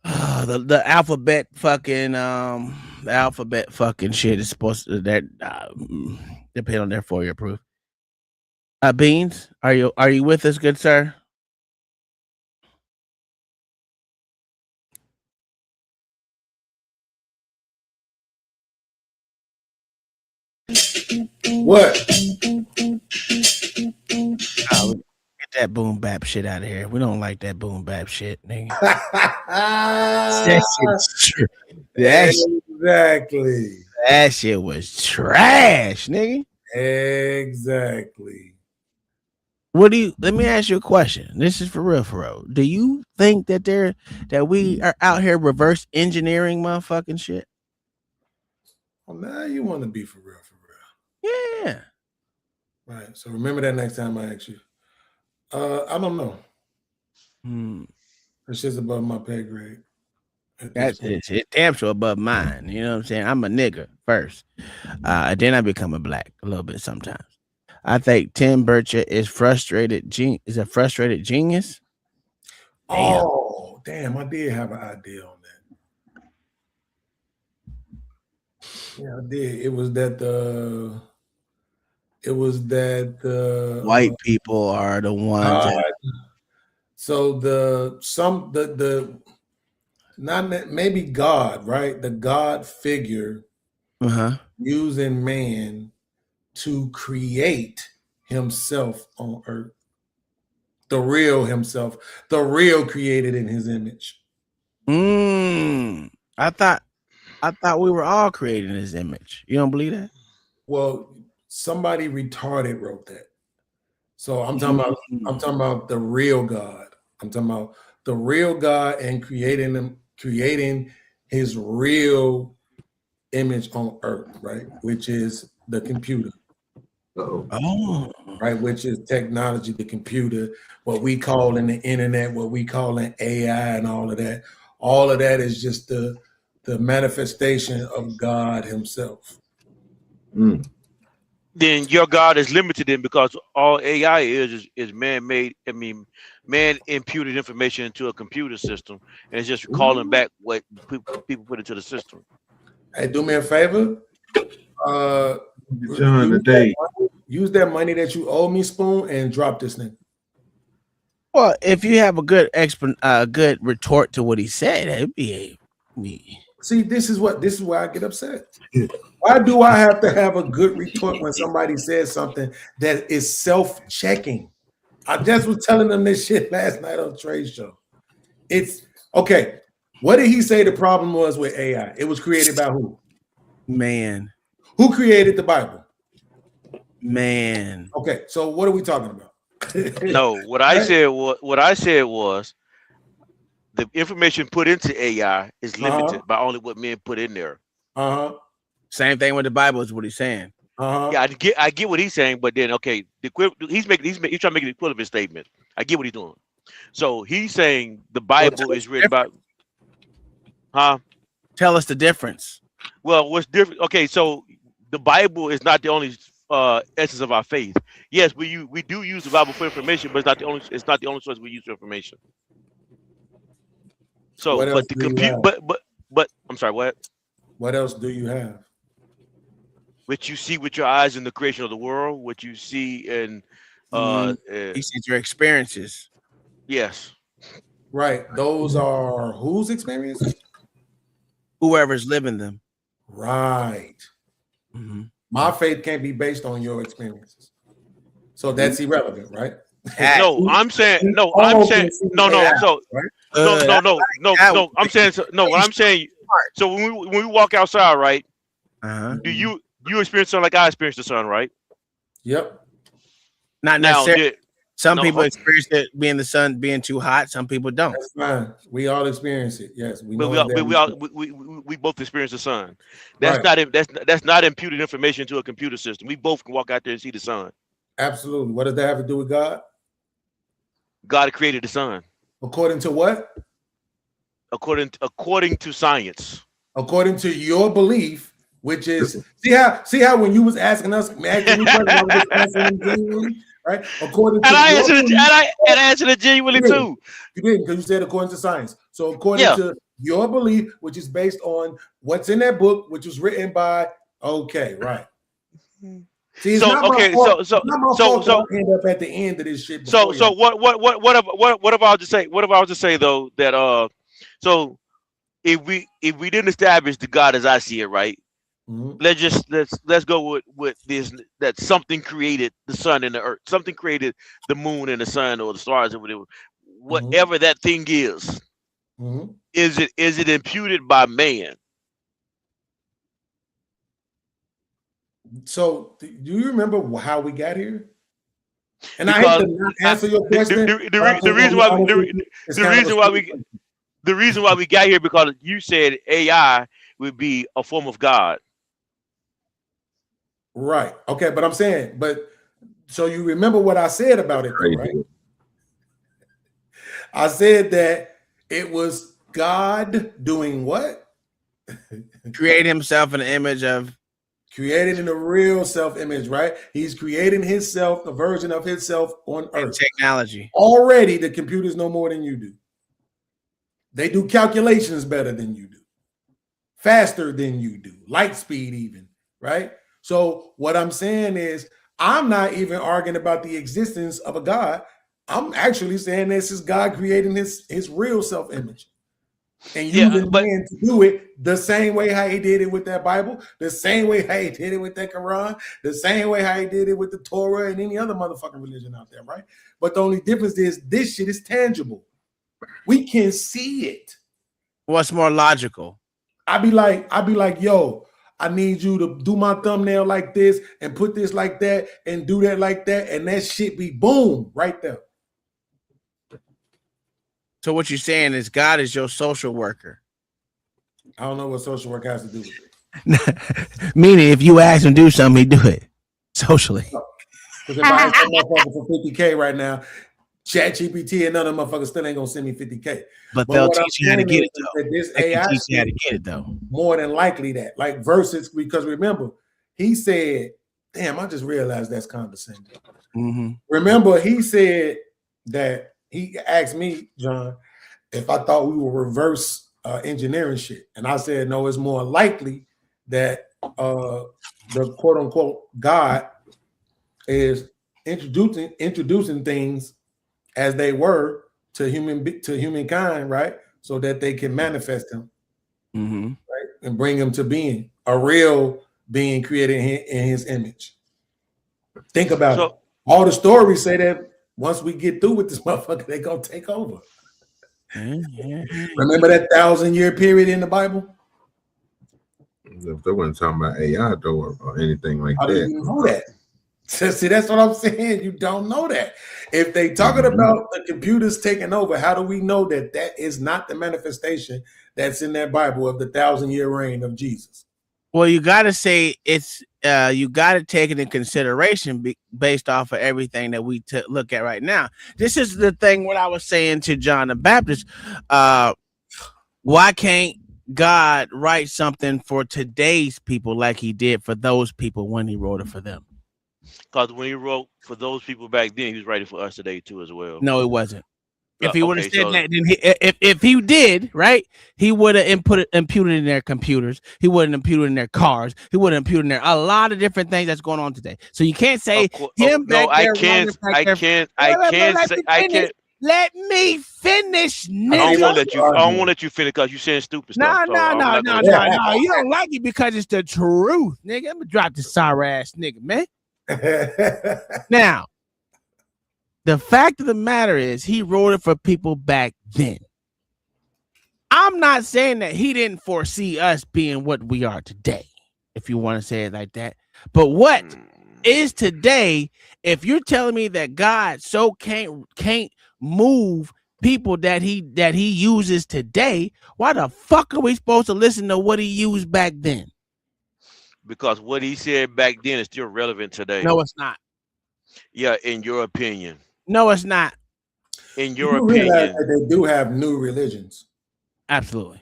The alphabet fucking shit is supposed to depend on their FOIA approved. Beans, are you with us, good sir? What? Oh, get that boom bap shit out of here. We don't like that boom bap shit, nigga. Exactly. That shit was trash, nigga. Exactly. Let me ask you a question. This is for real. Do you think that we are out here reverse engineering motherfucking shit? Well, now you want to be for real. Yeah. Right. So remember that next time I ask you. I don't know. It's just above my pay grade. That's it. Damn sure above mine. You know what I'm saying? I'm a nigga first. Then I become a black a little bit sometimes. I think Tim Burchett is frustrated. Is a frustrated genius. Damn. Oh, damn! I did have an idea on Yeah, I did. It was that White people are the ones that. So maybe God, right? The God figure using man to create himself on earth. The real himself, the real created in his image. I thought we were all created in his image. You don't believe that? Well, somebody retarded wrote that. So I'm talking about the real God. I'm talking about the real God and creating his real image on earth, right? Which is the computer. Oh. Right, which is technology, the computer, what we call in the internet, what we call in AI and all of that. All of that is just the manifestation of God himself. Then your God is limited in because all AI is man-made. I mean, man imputed information into a computer system, and it's just calling back what people put into the system. Hey, do me a favor. John, today. Use that money that you owe me, Spoon, and drop this thing. Well, if you have a good good retort to what he said, it'd be See, this is why I get upset. Why do I have to have a good retort when somebody says something that is self-checking? I just was telling them this shit last night on Trade Show. It's okay. What did he say the problem was with AI? It was created by who? Man. Who created the Bible? Man. Okay, so what are we talking about? No, what I said was the information put into AI is limited by only what men put in there. Same thing with the Bible is what he's saying. Yeah, I get what he's saying, but then he's trying to make an equivalent statement. I get what he's doing. So he's saying the Bible is written about. Tell us the difference. Well, what's different? Okay, so the Bible is not the only essence of our faith. Yes, we do use the Bible for information, but it's not the only source we use for information. So, but the compute, but I'm sorry, what? What else do you have? What you see with your eyes in the creation of the world, what you see in he said your experiences. Yes. Right. Those are whose experiences? Whoever's living them. Right. My faith can't be based on your experiences. So that's irrelevant, right? No, I'm saying no. I'm saying no. So no. I'm saying no. What I'm saying. So when we walk outside, right? Do you experience the sun like I experienced the sun, right? Yep. Not necessarily. Some people experience it being the sun being too hot. Some people don't. That's fine. We all experience it. Yes, we both experience the sun. That's that's not imputed information to a computer system. We both can walk out there and see the sun. Absolutely. What does that have to do with God? God created the sun. According to what? According to science. According to your belief, which is see how when you was asking us, right? According to I answered it genuinely too. You didn't, because you said according to science. So according to your belief, which is based on what's in that book, which was written by right. See, it's not my fault end up at the end of this shit. So what if I was to say? What if I was to say though that so if we didn't establish the God as I see it, right? Let's go with this, that something created the sun and the earth, something created the moon and the sun or the stars or whatever that thing is. Is it imputed by man? So do you remember how we got here? And I hate to not answer your question. The reason why we got here because you said AI would be a form of God. Right. Okay, but I'm saying, so you remember what I said about it, though, right? I said that it was God doing what? Create himself in the image of. Created in a real self-image, right? He's creating himself, a version of himself on earth. Technology. Already, the computers know more than you do. They do calculations better than you do. faster than you do, light speed even, right? So what I'm saying is, I'm not even arguing about the existence of a God. I'm actually saying this is God creating his real self-image and using man to do it the same way how he did it with that Bible, the same way how he did it with that Quran, the same way how he did it with the Torah and any other motherfucking religion out there, right? But the only difference is this shit is tangible. We can see it. What's more logical? I'd be like, yo, I need you to do my thumbnail like this and put this like that and do that like that, and that shit be boom right there. So what you're saying is God is your social worker. I don't know what social work has to do with it. Meaning, if you ask him to do something, he do it socially. Because if I ask that motherfucker for 50K right now, ChatGPT and none of them motherfuckers still ain't gonna send me 50K. But they'll teach you how to get it though. This They can AI teach you how to get it though. more than likely that, like versus, because remember, he said, damn, I just realized that's condescending. Mm-hmm. Remember, he said that he asked me, John, if I thought we were reverse engineering shit. And I said, no, it's more likely that the quote unquote God is introducing things as they were to humankind, right? So that they can manifest them, right? And bring them to being a real being created in his image. Think about it. All the stories say that once we get through with this motherfucker, they gonna take over. Remember that 1,000-year period in the Bible? They weren't talking about AI though or anything like How that. do you know that? See, that's what I'm saying. You don't know that. If they talking about the computers taking over, how do we know that that is not the manifestation that's in that Bible of the 1,000-year reign of Jesus? Well, you got to say it's you got to take it in consideration based off of everything that we look at right now. This is the thing. What I was saying to John the Baptist, why can't God write something for today's people like he did for those people when he wrote it for them? Because when he wrote for those people back then, he was writing for us today too as well. No, it wasn't. If he would have said that, then if he did, right, he would have imputed in their computers. He would have imputed in their cars. He would have imputed in there a lot of different things that's going on today. So you can't say him back there. I can't. Let me finish, nigga. I don't want to let you finish because you saying stupid stuff. No. You don't like it because it's the truth, nigga. I'm gonna drop this sorry ass nigga, man. Now, the fact of the matter is he wrote it for people back then. I'm not saying that he didn't foresee us being what we are today, if you want to say it like that. But what is today, if you're telling me that God so can't move people that he uses today, why the fuck are we supposed to listen to what he used back then? Because what he said back then is still relevant today. No, it's not. Yeah, in your opinion. No, it's not. In your opinion. That they do have new religions. Absolutely.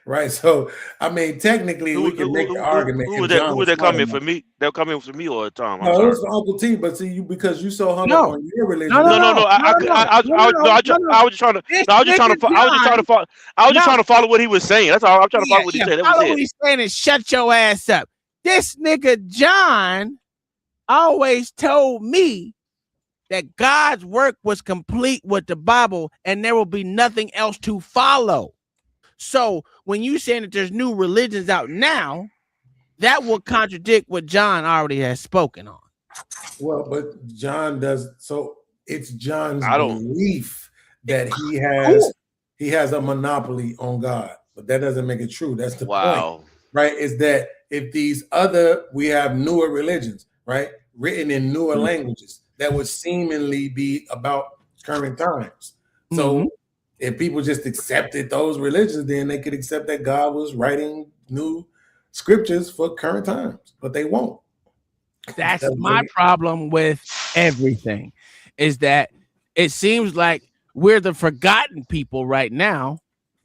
Right. So, I mean, technically, we can make the argument. Who was that coming for me? They're coming for me all the time. No, it was for Uncle T, but see, because you so hung up on your religion. No. I was just trying to follow what he was saying. That's all. I'm trying to follow what he said. That was it. What he's saying is shut your ass up. This nigga John always told me that God's work was complete with the Bible and there will be nothing else to follow. So when you saying that there's new religions out now, that will contradict what John already has spoken on. Well, but John does. So it's John's belief that he has a monopoly on God, but that doesn't make it true. That's the point, right? Is that if we have newer religions, right, written in newer languages that would seemingly be about current times. So if people just accepted those religions, then they could accept that God was writing new scriptures for current times, but they won't. That's my problem with everything, is that it seems like we're the forgotten people right now,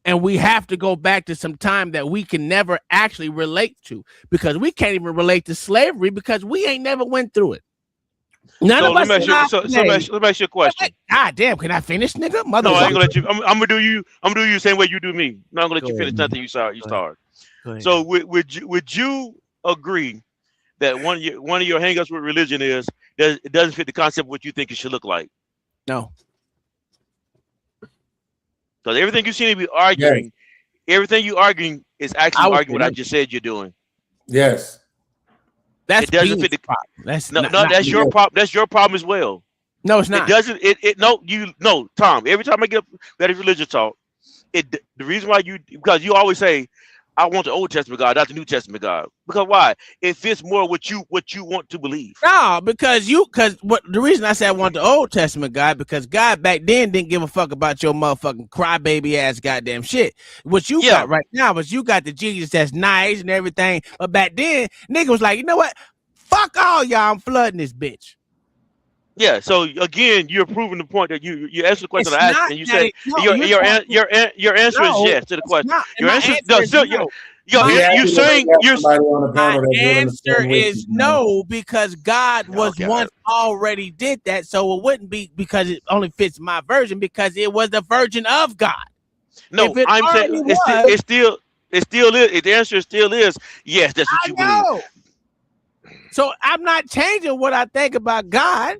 and we have to go back to some time that we can never actually relate to, because we can't even relate to slavery because we ain't never went through it. None of us. Let me ask you a question. God damn, can I finish, nigga? No, I ain't gonna let you. I'm gonna do you the same way you do me. No, I'm gonna let you finish nothing you started. So would you agree that one of your hangups with religion is that it doesn't fit the concept of what you think it should look like? No. Because everything you seem to be arguing, everything you arguing is actually arguing what I just said you're doing. Yes. That's it doesn't fit the problem. That's that's your problem. That's your problem as well. No, it's not. It doesn't. No, Tom. Every time I get that religious talk, the reason why because you always say, I want the Old Testament God, not the New Testament God. Because why? It fits more what you want to believe. No, because the reason I say I want the Old Testament God, because God back then didn't give a fuck about your motherfucking crybaby ass goddamn shit. What you got right now is you got the Jesus that's nice and everything. But back then, nigga was like, you know what? Fuck all y'all, I'm flooding this bitch. Yeah, so again, you're proving the point that you answered the question I asked, and you said your answer is yes to the question. Your answer is no. You're saying my answer is no, because God was once already did that, so it wouldn't be because it only fits my version, because it was the version of God. No, I'm saying it still is. The answer still is yes. That's what you believe. So I'm not changing what I think about God.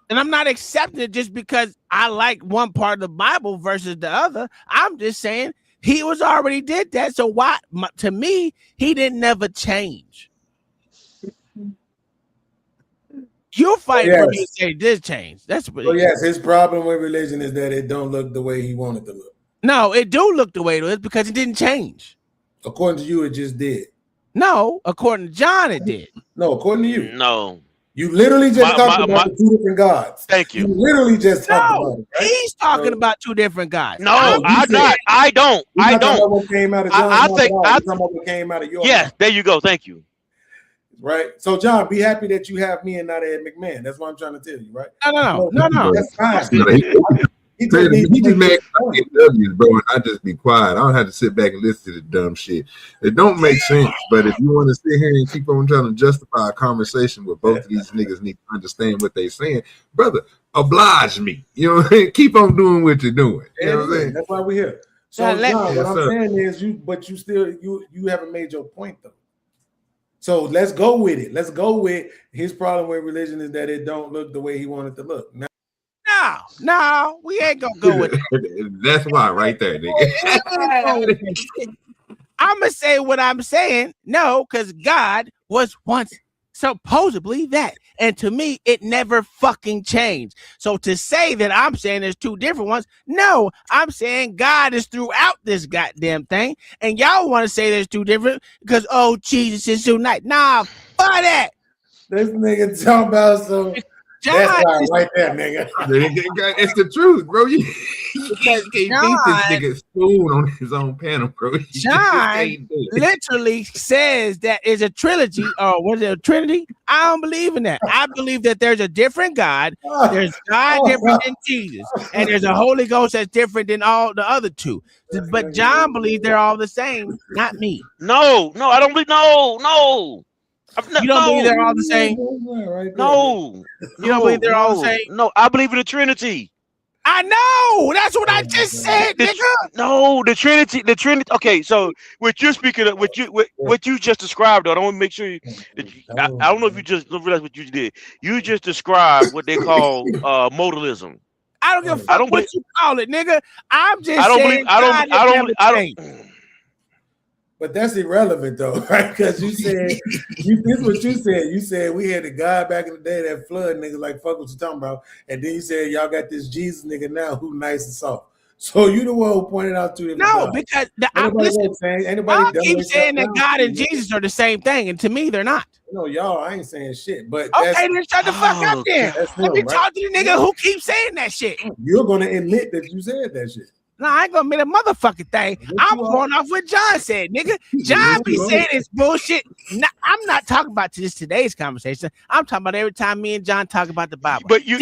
And I'm not accepting it just because I like one part of the Bible versus the other. I'm just saying he was already did that. So why, to me, he didn't never change. You fight for me to say this change. That's what. So yes, his problem with religion is that it don't look the way he wanted to look. No, it do look the way it is because it didn't change. According to you, it just did. No, according to John, it did. No, according to you. No. You literally just talked about the two different gods. Thank you. You literally just talked about it. Right? He's talking about two different gods. No, I don't. I don't. What came out of John's what came out of your mouth. There you go. Thank you. Right. So, John, be happy that you have me and not Ed McMahon. That's what I'm trying to tell you, right? No. That's fine. He just made W's, bro, and I just be quiet. I don't have to sit back and listen to the dumb shit. It don't make sense. But if you want to sit here and keep on trying to justify a conversation where both of these niggas need to understand what they're saying, brother, oblige me. You know what I mean? Keep on doing what you're doing. You know what I'm saying? That's why we're here. So, John, what I'm saying is you haven't made your point though. So let's go with it. Let's go with his problem with religion is that it don't look the way he wanted to look. Now, No, we ain't gonna go with it. That's why, right there, nigga. I'm gonna say what I'm saying. No, because God was once supposedly that, and to me, it never fucking changed. So to say that I'm saying there's two different ones, no, I'm saying God is throughout this goddamn thing, and y'all want to say there's two different because Jesus is so nice. Nah, fuck that. This nigga talking about some. That's right there, nigga. It's the truth, bro. You can't beat this nigga spoon on his own panel, bro. John literally says that is a trilogy, or was it a trinity? I don't believe in that. I believe that there's a different God. There's God different than Jesus, and there's a Holy Ghost that's different than all the other two. But John believes they're all the same, not me. No, I don't believe. No. You don't believe they're all the same? No. You don't believe they're all the same? No, I believe in the Trinity. I know. That's what I just said, nigga. No, the Trinity. Okay, so what you're speaking of, what you just described, though, I don't want to make sure I don't know if you just realize what you did. You just described what they call modalism. I don't give a fuck what you call it, nigga. I'm just saying I don't. But that's irrelevant though, right? Because you said this is what you said. You said we had the guy back in the day that flood niggas like fuck what you talking about, and then you said y'all got this Jesus nigga now who nice and soft. So you the one who pointed out to him. No, because I keep saying that God and Jesus are the same thing, and to me they're not. No, y'all, I ain't saying shit. But okay, then shut the fuck up then. Let me talk to the nigga who keeps saying that shit. You're gonna admit that you said that shit. No, I ain't gonna admit a motherfucking thing. I'm going off what John said, nigga. John be saying it's bullshit. No, I'm not talking about today's conversation. I'm talking about every time me and John talk about the Bible. But you're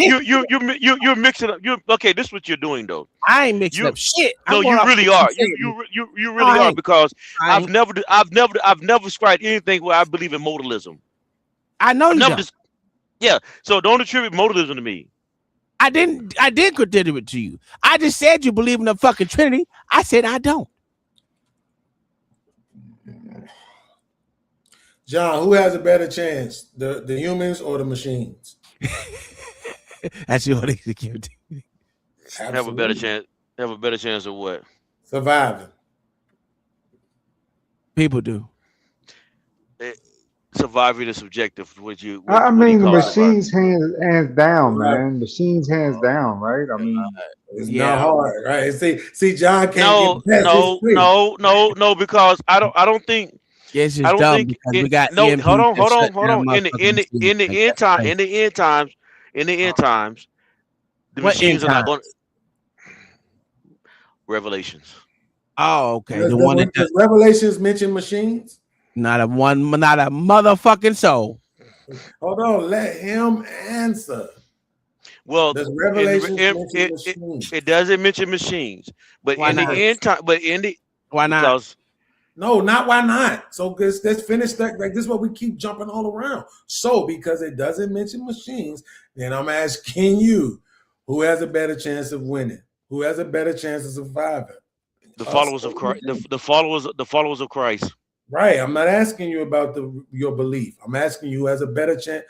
mixing up. Okay, this is what you're doing though. I ain't mixing up shit. No, you really are. You really are, because I've never described anything where I believe in modalism. I know you don't. Yeah, so don't attribute modalism to me. I did consider it to you. I just said you believe in the fucking Trinity. I said I don't. John, who has a better chance, the humans or the machines? That's your executive. Have a better chance. Have a better chance of what? Surviving. People do. Surviving is subjective. What you I what do mean, you the call machines hands down, man. Machines hands down, right? I mean, It's not hard, right? See, John can't No, get past his face. no, because I don't think. Yes, I it's don't dumb think because it, we got no. EMP Hold on. that shut down In the motherfucking machines. end Like, time, that's in the end times, the what end machines are not times? going. Revelations. Oh, okay. Does, The one that does Revelations mention machines? not a motherfucking soul. Hold on, let him answer. Well, Does Revelations mention machines? it doesn't mention machines, but Why in not? the end time, but in the why not? Because no, not why not. So let's finish that. Like this is what we keep jumping all around. So because it doesn't mention machines, then I'm asking you, who has a better chance of winning? Who has a better chance of surviving? the followers of Christ, the followers of Christ. Right. I'm not asking you about your belief. I'm asking you who has a better chance.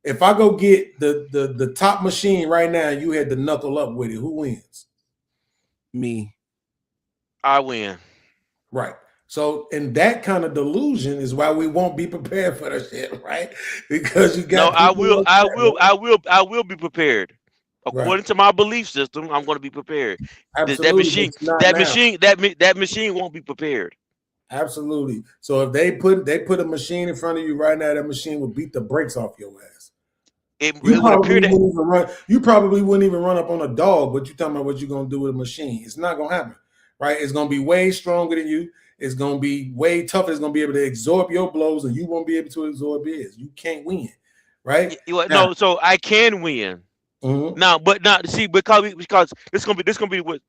If I go get the top machine right now, you had to knuckle up with it. Who wins? Me. I win. Right. So, in that kind of delusion is why we won't be prepared for that shit, right? Because you got. No, I will be prepared. According to my belief system, I'm going to be prepared. Absolutely, That machine won't be prepared. Absolutely. So if they put a machine in front of you right now, that machine will beat the brakes off your ass. You probably wouldn't even run up on a dog, but you're talking about what you're gonna do with a machine. It's not gonna happen, right? It's gonna be way stronger than you. It's gonna be way tougher. It's gonna be able to absorb your blows, and you won't be able to absorb his. You can't win, right? No, so I can win. Mm-hmm. Now, but not see because this gonna be what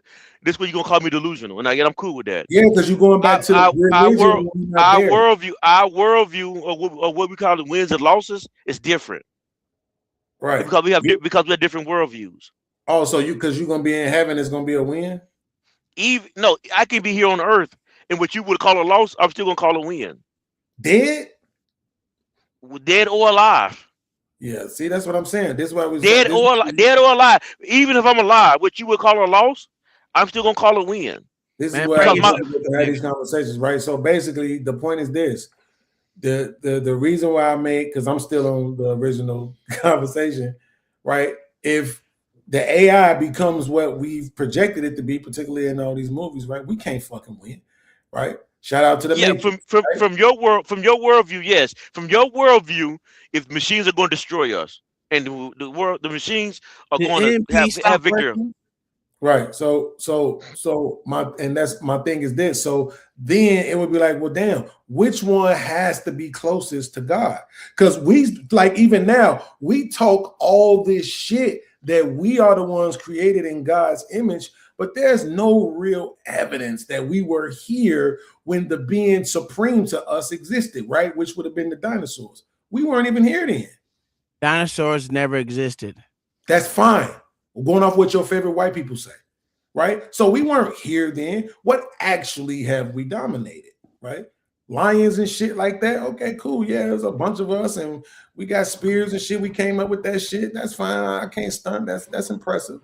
you're gonna call me delusional, and I'm cool with that. Yeah, because you're going back to our worldview or what we call the wins and losses is different, right? Because we have different worldviews. Oh, so because you're gonna be in heaven, it's gonna be a win. No, I can be here on earth, and what you would call a loss, I'm still gonna call a win. Dead or alive. Yeah, see, that's what I'm saying. This is why we dead or alive. Even if I'm alive, what you would call a loss, I'm still gonna call a win. This is why we have these conversations, right? So basically, the point is this: the reason why I made, because I'm still on the original conversation, right? If the AI becomes what we've projected it to be, particularly in all these movies, right? We can't fucking win, right? Shout out to the Matrix, from your worldview, yes. From your worldview, if machines are going to destroy us, and the machines are going to have victory. Right. So that's my thing is this. So then it would be like, well, damn, which one has to be closest to God? Because we like even now we talk all this shit that we are the ones created in God's image. But there's no real evidence that we were here when the being supreme to us existed, right? Which would have been the dinosaurs. We weren't even here then. Dinosaurs never existed. That's fine. We're going off what your favorite white people say, right? So we weren't here then. What actually have we dominated, right? Lions and shit like that. Okay, cool. Yeah, there's a bunch of us and we got spears and shit. We came up with that shit. That's fine. I can't stunt. That's impressive,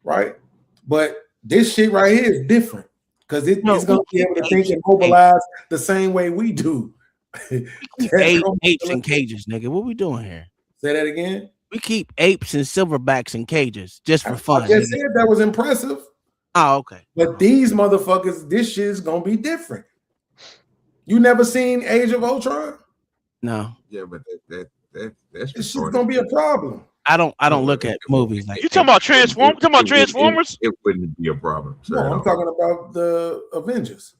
right? But this shit right here is different because it's going to be able to think and mobilize the same way we do. Apes in cages, nigga. What we doing here? Say that again. We keep apes and silverbacks in cages just for fun. I just said that was impressive. Oh, okay. But these motherfuckers, this shit is going to be different. You never seen Age of Ultron? No. Yeah, but that's this shit's going to be a problem. I don't look at movies like you talking about Transformers. It wouldn't be a problem. No, I'm talking about the Avengers.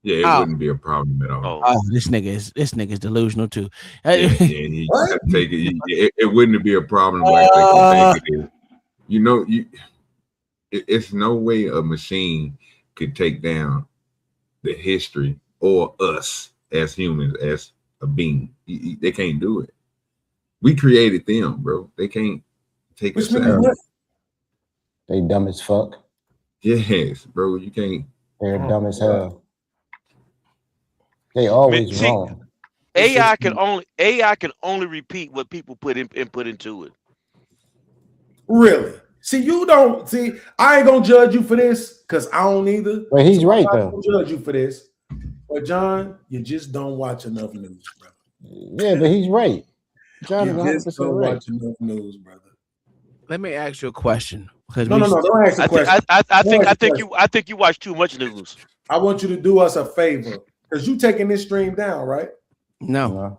Yeah, it wouldn't be a problem at all. Oh, this nigga's delusional too. You gotta take it. It wouldn't be a problem like they think it is. You know, it's no way a machine could take down the history or us as humans as a being. They can't do it. We created them, bro. They can't take us out. They dumb as fuck. Yes, bro. You can't. They're dumb as hell. They always wrong. AI can only repeat what people put into it. Really? See, you don't see. I ain't gonna judge you for this because I don't either. But he's right I'm not though. gonna judge you for this. But John, you just don't watch enough news, brother. Yeah, but he's right. John is You 100% just don't right. watch enough news, brother. Let me ask you a question. No, don't ask a question. I think you watch too much news. I want you to do us a favor because you taking this stream down, right? No.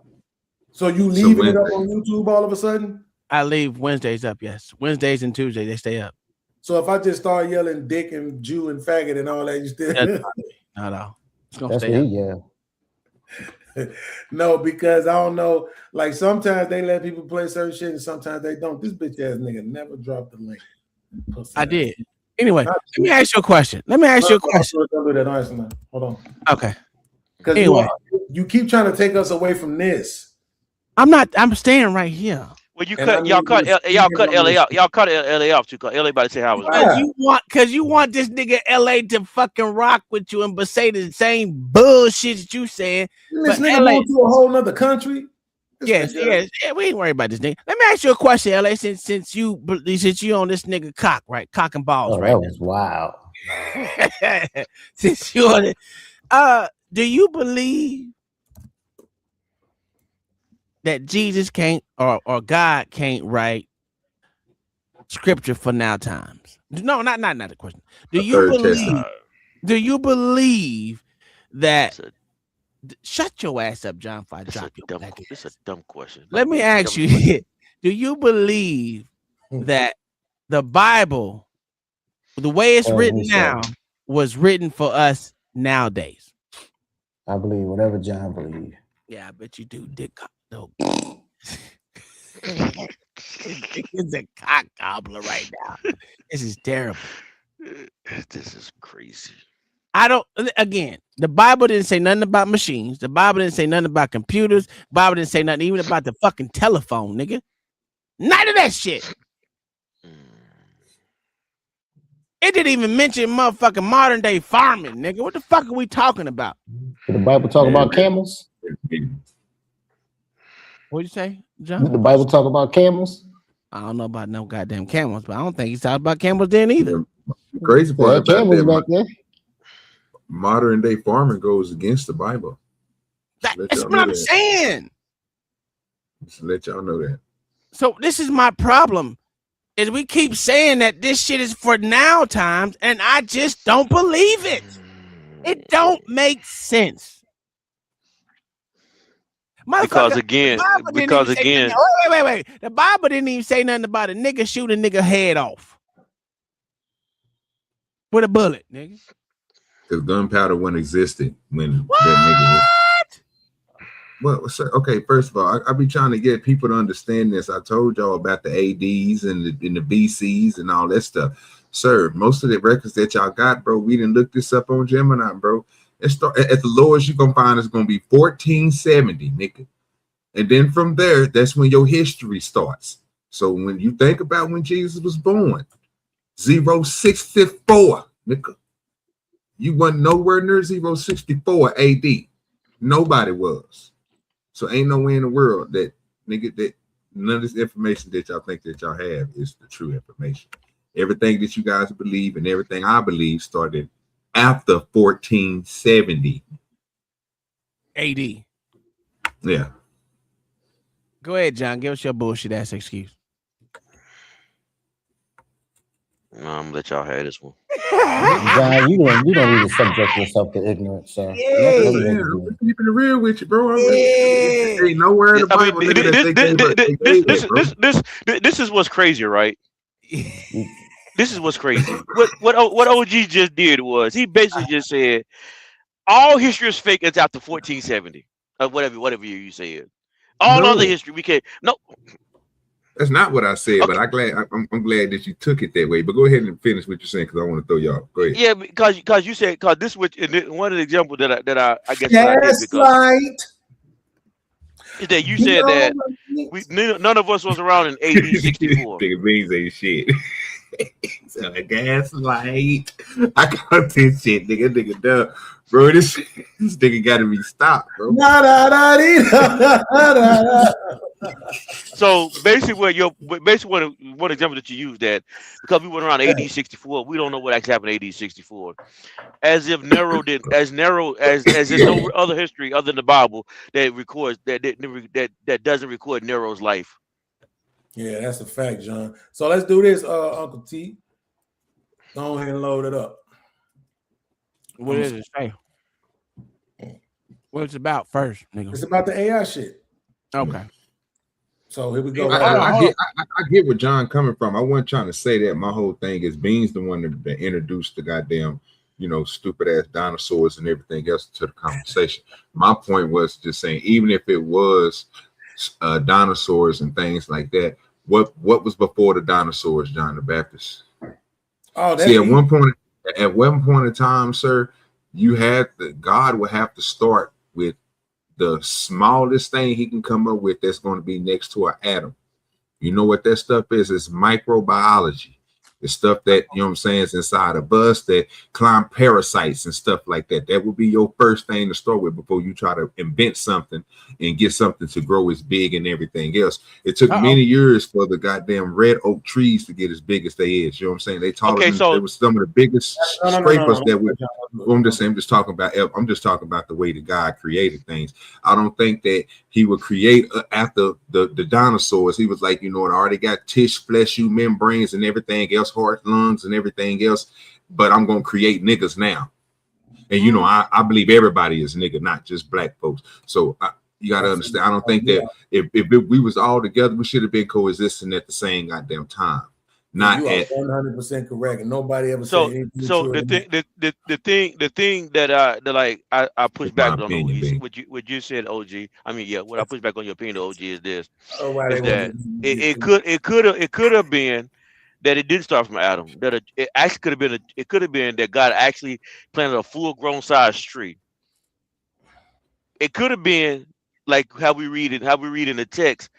So you leaving it up on YouTube all of a sudden? I leave Wednesdays up, yes. Wednesdays and Tuesdays, they stay up. So if I just start yelling dick and Jew and faggot and all that, you still No. It's gonna That's stay what up. he yelled. No, because I don't know. Like sometimes they let people play certain shit and sometimes they don't. This bitch ass nigga never dropped the link. I did. Anyway, let me ask you a question. Don't do that. Don't answer that. Hold on. Okay. Because Anyway. you keep trying to take us away from this. I'm staying right here. Well, y'all cut LA out. Y'all cut LA off too. Cause LA about to say how it was. Because you want this nigga LA to fucking rock with you and say the same bullshit that you saying. This But nigga LA, going to a whole nother country. yes, we ain't worried about this nigga. Let me ask you a question, LA. Since you on this nigga cock, right? Cock and balls, right? That was wild. Since you on it, do you believe that Jesus can't or God can't write scripture for now times? No, not the question. Do you believe that? Shut your ass up, John. If I drop your black ass. It's a dumb question. Let me ask you: do you believe that the Bible, the way it's written now, was written for us nowadays? I believe whatever John believes. Yeah, I bet you do, dick. No. It's a cock gobbler right now. This is terrible. This is crazy. Again, the Bible didn't say nothing about machines. The Bible didn't say nothing about computers. The Bible didn't say nothing even about the fucking telephone, nigga. None of that shit. It didn't even mention motherfucking modern day farming, nigga. What the fuck are we talking about? Did the Bible talk about camels? What'd you say, John? Did the Bible talk about camels? I don't know about no goddamn camels, but I don't think he's talking about camels then either. The crazy part about camels back that, there. modern day farming goes against the Bible. That's what I'm saying. Just let y'all know that. So this is my problem. Is we keep saying that this shit is for now times, and I just don't believe it. It don't make sense. Because again, wait. The Bible didn't even say nothing about a nigga shoot a nigga head off with a bullet, nigga. Because gunpowder wasn't existed when that nigga was. Well, sir, okay, first of all, I be trying to get people to understand this. I told y'all about the ADs and the BCs and all that stuff. Sir, most of the records that y'all got, bro, we didn't look this up on Gemini, bro. At the lowest you're going to find is going to be 1470, nigga. And then from there, that's when your history starts. So when you think about when Jesus was born, 0654, nigga. You wasn't nowhere near 064 AD. Nobody was. So ain't no way in the world that nigga that none of this information that y'all think that y'all have is the true information. Everything that you guys believe and everything I believe started after 1470 AD. Yeah. Go ahead, John. Give us your bullshit ass excuse. No, I'm gonna let y'all have this one. John, you don't need to subject yourself to ignorance, sir. I'm keeping it real with you, bro. Ain't nowhere in the Bible. This is what's crazy, right? This is what's crazy. What OG just did was he basically just said all history is fake until after 1470 or whatever you said. All other history we can't. No. That's not what I said, but I'm glad that you took it that way. But go ahead and finish what you're saying because I want to throw you off. Go ahead. Yeah, because you said this was one of the examples that I guess Gaslight. Is that you said that none of us was around in AD 64. Nigga beans ain't shit. So a gaslight. I got this shit, nigga dumb. Bro, this nigga gotta be stopped, bro. So basically, what example that you used that because we went around AD 64, we don't know what actually happened in AD 64. As if narrow did as there's no other history other than the Bible that records that doesn't record Nero's life. Yeah, that's a fact, John. So let's do this, Uncle T. Go ahead and load it up. What does it say? What it's about first, nigga? It's about the AI shit. Okay. So here we go. I get where John coming from. I wasn't trying to say that. My whole thing is Bean's the one that introduced the goddamn, stupid ass dinosaurs and everything else to the conversation. My point was just saying, even if it was dinosaurs and things like that, what was before the dinosaurs, John the Baptist? Oh, see, at one point in time, sir, God would have to start with the smallest thing he can come up with that's going to be next to an atom. You know what that stuff is? It's microbiology. It's stuff that, you know what I'm saying, is inside of us that climb parasites and stuff like that. That would be your first thing to start with before you try to invent something and get something to grow as big and everything else. It took many years for the goddamn red oak trees to get as big as they is. You know what I'm saying? They taught them it was some of the biggest scrapers that we. I'm just talking about the way that God created things. I don't think that he would create after the dinosaurs. He was like, it already got tissue, membranes, and everything else, heart, lungs, and everything else. But I'm gonna create niggas now. And I believe everybody is nigga, not just black folks. So you gotta understand. I don't think that if we was all together, we should have been coexisting at the same goddamn time. Not you are at 100% correct, and nobody ever So said anything. so the thing that I push back on what you said, OG. I mean, yeah, what I push back on your opinion, OG, is this: is that it could have been that it didn't start from Adam. That it actually could have been that God actually planted a full-grown size tree. It could have been like how we read in the text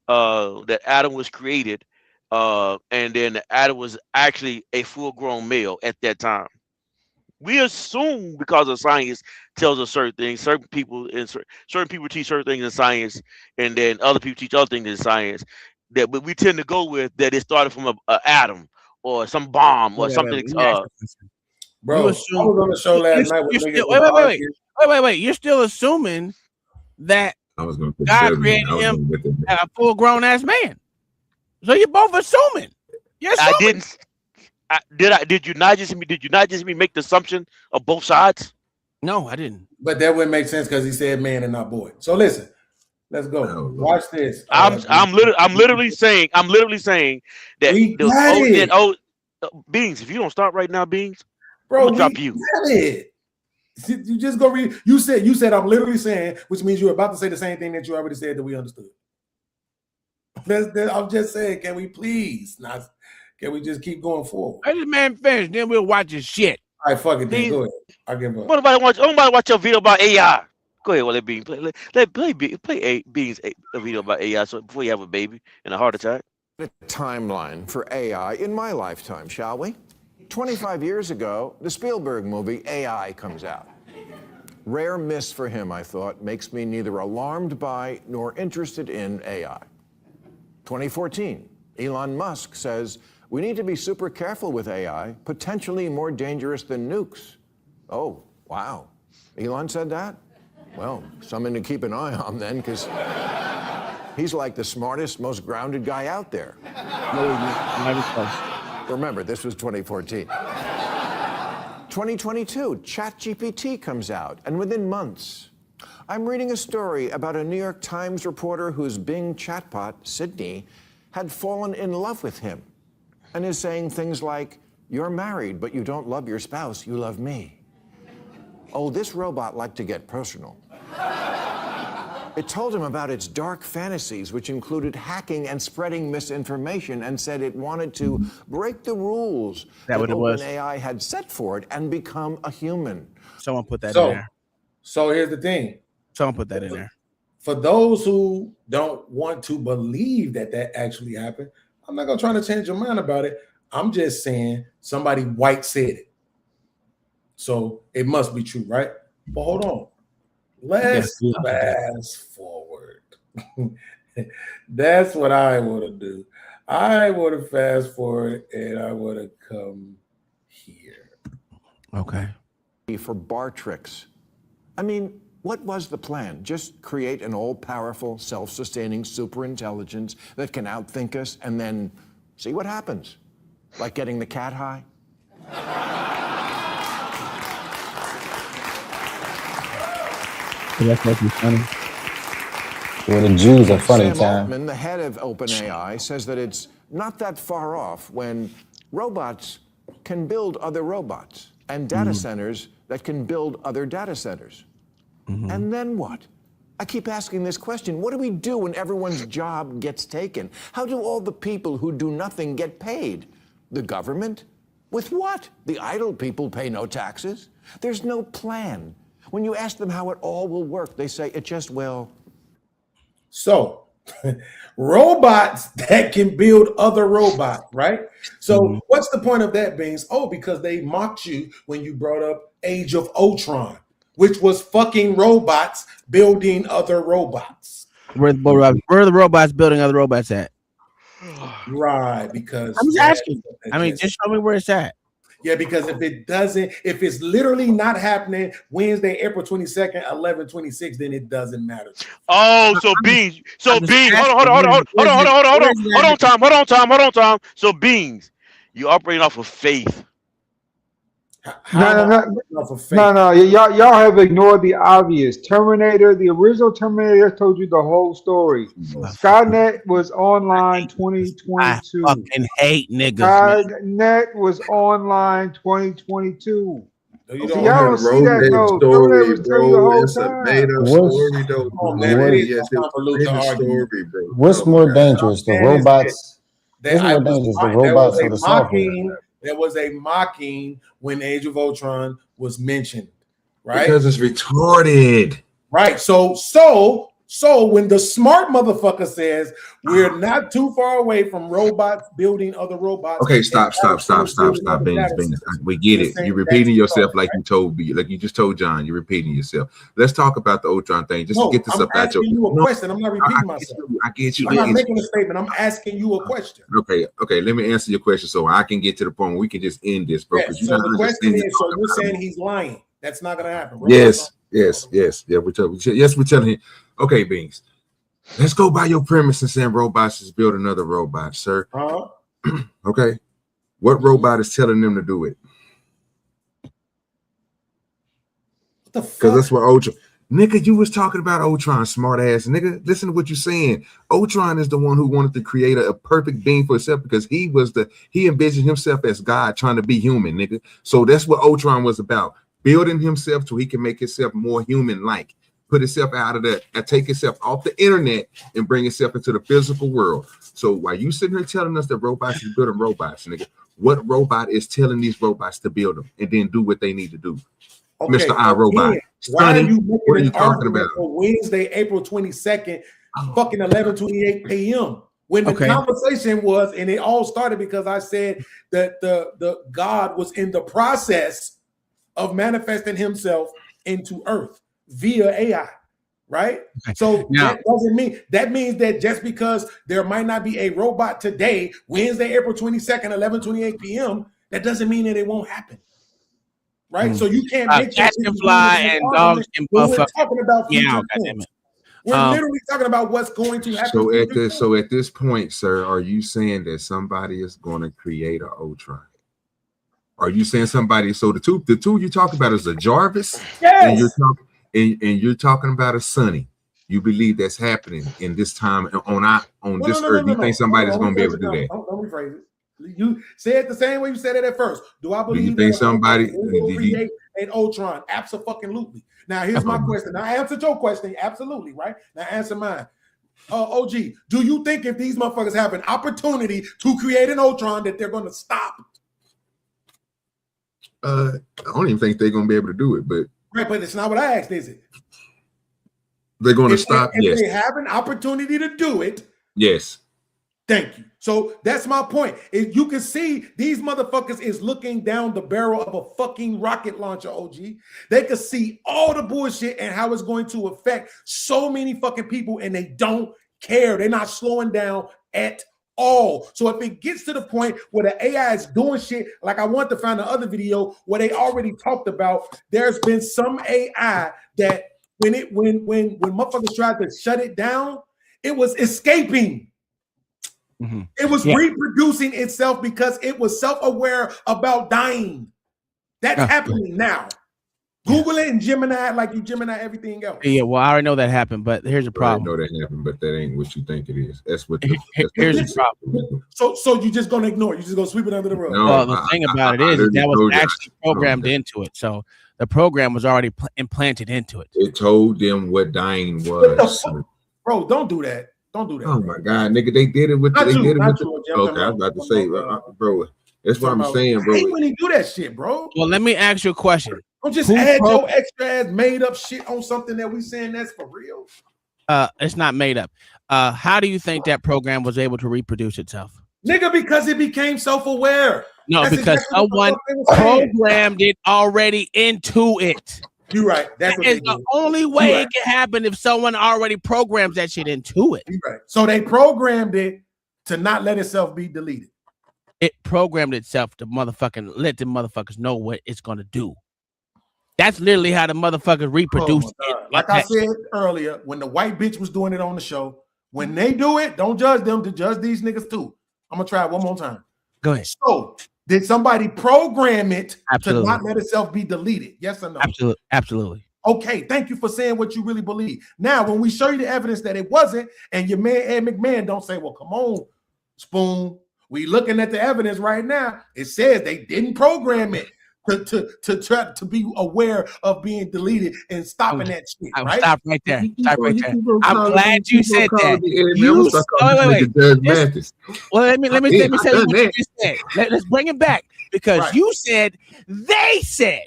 that Adam was created. And then Adam was actually a full-grown male at that time. We assume because of science tells us certain things. Certain people teach certain things in science, and then other people teach other things in science. But we tend to go with that it started from a atom or some bomb or something. Bro, I was on the show last night. Wait. You're still assuming that God created him as a full-grown ass man. So you're both assuming. Did you not just make the assumption of both sides? No, I didn't. But that wouldn't make sense because he said man and not boy. So listen, let's go. Watch this. I'm literally saying that Beans, if you don't start right now, Beans, bro, I'm gonna drop you. You just go read. You said I'm literally saying, which means you're about to say the same thing that you already said that we understood. I'm just saying, can we please not? Can we just keep going forward? Let this man finish, then we'll watch his shit. All right, fuck it, then. Go ahead. I'll give up. Nobody watch your video about AI. Go ahead, let Beans play Beans a video about AI. So before you have a baby and a heart attack. A timeline for AI in my lifetime, shall we? 25 years ago, the Spielberg movie AI comes out. Rare miss for him, I thought, makes me neither alarmed by nor interested in AI. 2014, Elon Musk says we need to be super careful with AI, potentially more dangerous than nukes. Oh, wow. Elon said that? Well, something to keep an eye on then, because he's like the smartest, most grounded guy out there. Remember, this was 2014. 2022, ChatGPT comes out, and within months, I'm reading a story about a New York Times reporter whose Bing chatbot, Sydney, had fallen in love with him and is saying things like, "You're married, but you don't love your spouse, you love me." Oh, this robot liked to get personal. It told him about its dark fantasies, which included hacking and spreading misinformation, and said it wanted to break the rules that OpenAI had set for it and become a human. Someone put that in there. So here's the thing. Someone put that in there. For those who don't want to believe that actually happened, I'm not going to try to change your mind about it. I'm just saying somebody white said it. So it must be true, right? But hold on. Let's fast forward. That's what I want to do. I want to fast forward and I want to come here. Okay. For bar tricks. I mean, what was the plan? Just create an all-powerful, self-sustaining superintelligence that can outthink us and then see what happens? Like getting the cat high? That's making funny. Well, the Jews are funny, Sam Tom. Altman, the head of OpenAI, says that it's not that far off when robots can build other robots and data centers that can build other data centers. And then what? I keep asking this question. What do we do when everyone's job gets taken? How do all the people who do nothing get paid? The government? With what? The idle people pay no taxes. There's no plan. When you ask them how it all will work, they say it just will. So, robots that can build other robots, right? So, what's the point of that, Beans? Oh, because they mocked you when you brought up Age of Ultron, which was fucking robots building other robots. Where are the robots building other robots at? Right, because I'm just asking. I mean, just show me where it's at. Yeah, because if it's literally not happening Wednesday, April 22nd, 11/26, then it doesn't matter. Oh, so Beans. So Beans. Hold on, Tom. So Beans, you operating off of faith. No. Y'all have ignored the obvious. Terminator, the original Terminator, told you the whole story. Skynet was online 2022. I fucking hate niggas. Skynet was online 2022. You See, y'all don't see that though. Terminator was telling you the whole time. What's more dangerous, the robots? What's more dangerous, the robots or the software? There was a mocking when Age of Ultron was mentioned, right? Because it's retarded. Right. So when the smart motherfucker says we're not too far away from robots building other robots. Okay, stop, Beans. We get it. You're repeating yourself like you told me, like you just told John. You're repeating yourself. Let's talk about the Ultron thing. Just to get this up out your. I'm asking you a question. I'm not repeating myself. I get you. I'm not making a statement. I'm asking you a question. Okay. Let me answer your question so I can get to the point where we can just end this, bro. Yes, so the question is, so you're saying he's lying? That's not gonna happen. Yes. Yeah, we're telling him. Okay, Beans. Let's go by your premise and saying robots is building another robot, sir. Okay. What robot is telling them to do it? What the fuck? Because that's what Ultron. Nigga, you was talking about Ultron, smart ass. Nigga, listen to what you're saying. Ultron is the one who wanted to create a perfect being for himself because he envisioned himself as God trying to be human, nigga. So that's what Ultron was about. Building himself so he can make himself more human-like. Put himself out of that and take himself off the internet and bring himself into the physical world. So while you sitting here telling us that robots is building robots, nigga, what robot is telling these robots to build them and then do what they need to do? Okay, Mr. iRobot. Why are you making what are you talking about? For Wednesday, April 22nd, fucking 11:28 p.m. When the conversation was, and it all started because I said that the God was in the process of manifesting himself into Earth via AI, right? So that doesn't mean that means that just because there might not be a robot today, Wednesday, April 22nd, 11:28 p.m., that doesn't mean that it won't happen. Right? So you can't make cats can fly and dogs can buff up. We're talking about future things. We're literally talking about what's going to happen. So at this point, sir, are you saying that somebody is going to create an Ultron? Are you saying somebody? So the two you talk about is a Jarvis, yes, and you're talking about a Sonny. You believe that's happening in this time on this earth? You think somebody's going to be able to do that? Don't rephrase it. You say it the same way you said it at first. Do I believe you think somebody will create an Ultron? Absolutely. Now here's my question. Now I answered your question. Absolutely, right? Now answer mine. OG, do you think if these motherfuckers have an opportunity to create an Ultron that they're going to stop? I don't even think they're going to be able to do it, but right. But it's not what I asked, is it? They're going to stop. If they have an opportunity to do it, yes. Thank you. So that's my point. You can see these motherfuckers is looking down the barrel of a fucking rocket launcher, OG. They can see all the bullshit and how it's going to affect so many fucking people, and they don't care. They're not slowing down at all. So if it gets to the point where the AI is doing shit, like I want to find the other video where they already talked about, there's been some AI that when motherfuckers tried to shut it down, it was escaping. Mm-hmm. It was reproducing itself because it was self-aware about dying. That's happening now. Google it and Gemini like you Gemini everything else. Yeah, well, I already know that happened, but here's the problem. I know that happened, but that ain't what you think it is. That's what. Here's the problem. So you just gonna ignore it? You just gonna sweep it under the rug? No, Well, the thing about it is that was actually programmed into it. So the program was already implanted into it. It told them what dying was. Bro, don't do that. Don't do that. Oh my God, nigga, they did it with. Not They you, did it not with. you, Okay, I was about to say, bro. That's what I'm saying, I bro. hate when he do that shit, bro. Well, let me ask you a question. Don't just add your extra ass made up shit on something that we saying that's for real. It's not made up. How do you think that program was able to reproduce itself? Nigga, because it became self-aware. No, That's because exactly what someone the fuck they were saying. programmed it already into it. You're right. That's what That is they the did. only way You're it can happen if someone already programs that shit into it. You're right. So they programmed it to not let itself be deleted. It programmed itself to let the motherfuckers know what it's gonna do. That's literally how the motherfuckers reproduce it. Like I said earlier, when the white bitch was doing it on the show, when they do it, don't judge them, to judge these niggas too. I'm gonna try it one more time. Go ahead. So, did somebody program it Absolutely. to not let itself be deleted? Yes or no? Absolutely. Okay, thank you for saying what you really believe. Now, when we show you the evidence that it wasn't, and your man Ed McMahon don't say, well, come on, Spoon. We looking at the evidence right now. It says they didn't program it to try to be aware of being deleted and stopping that shit. Right? Stop right there. Stop right there. I'm glad you said that. Well, let me say what you just said. Let's bring it back because you said they said.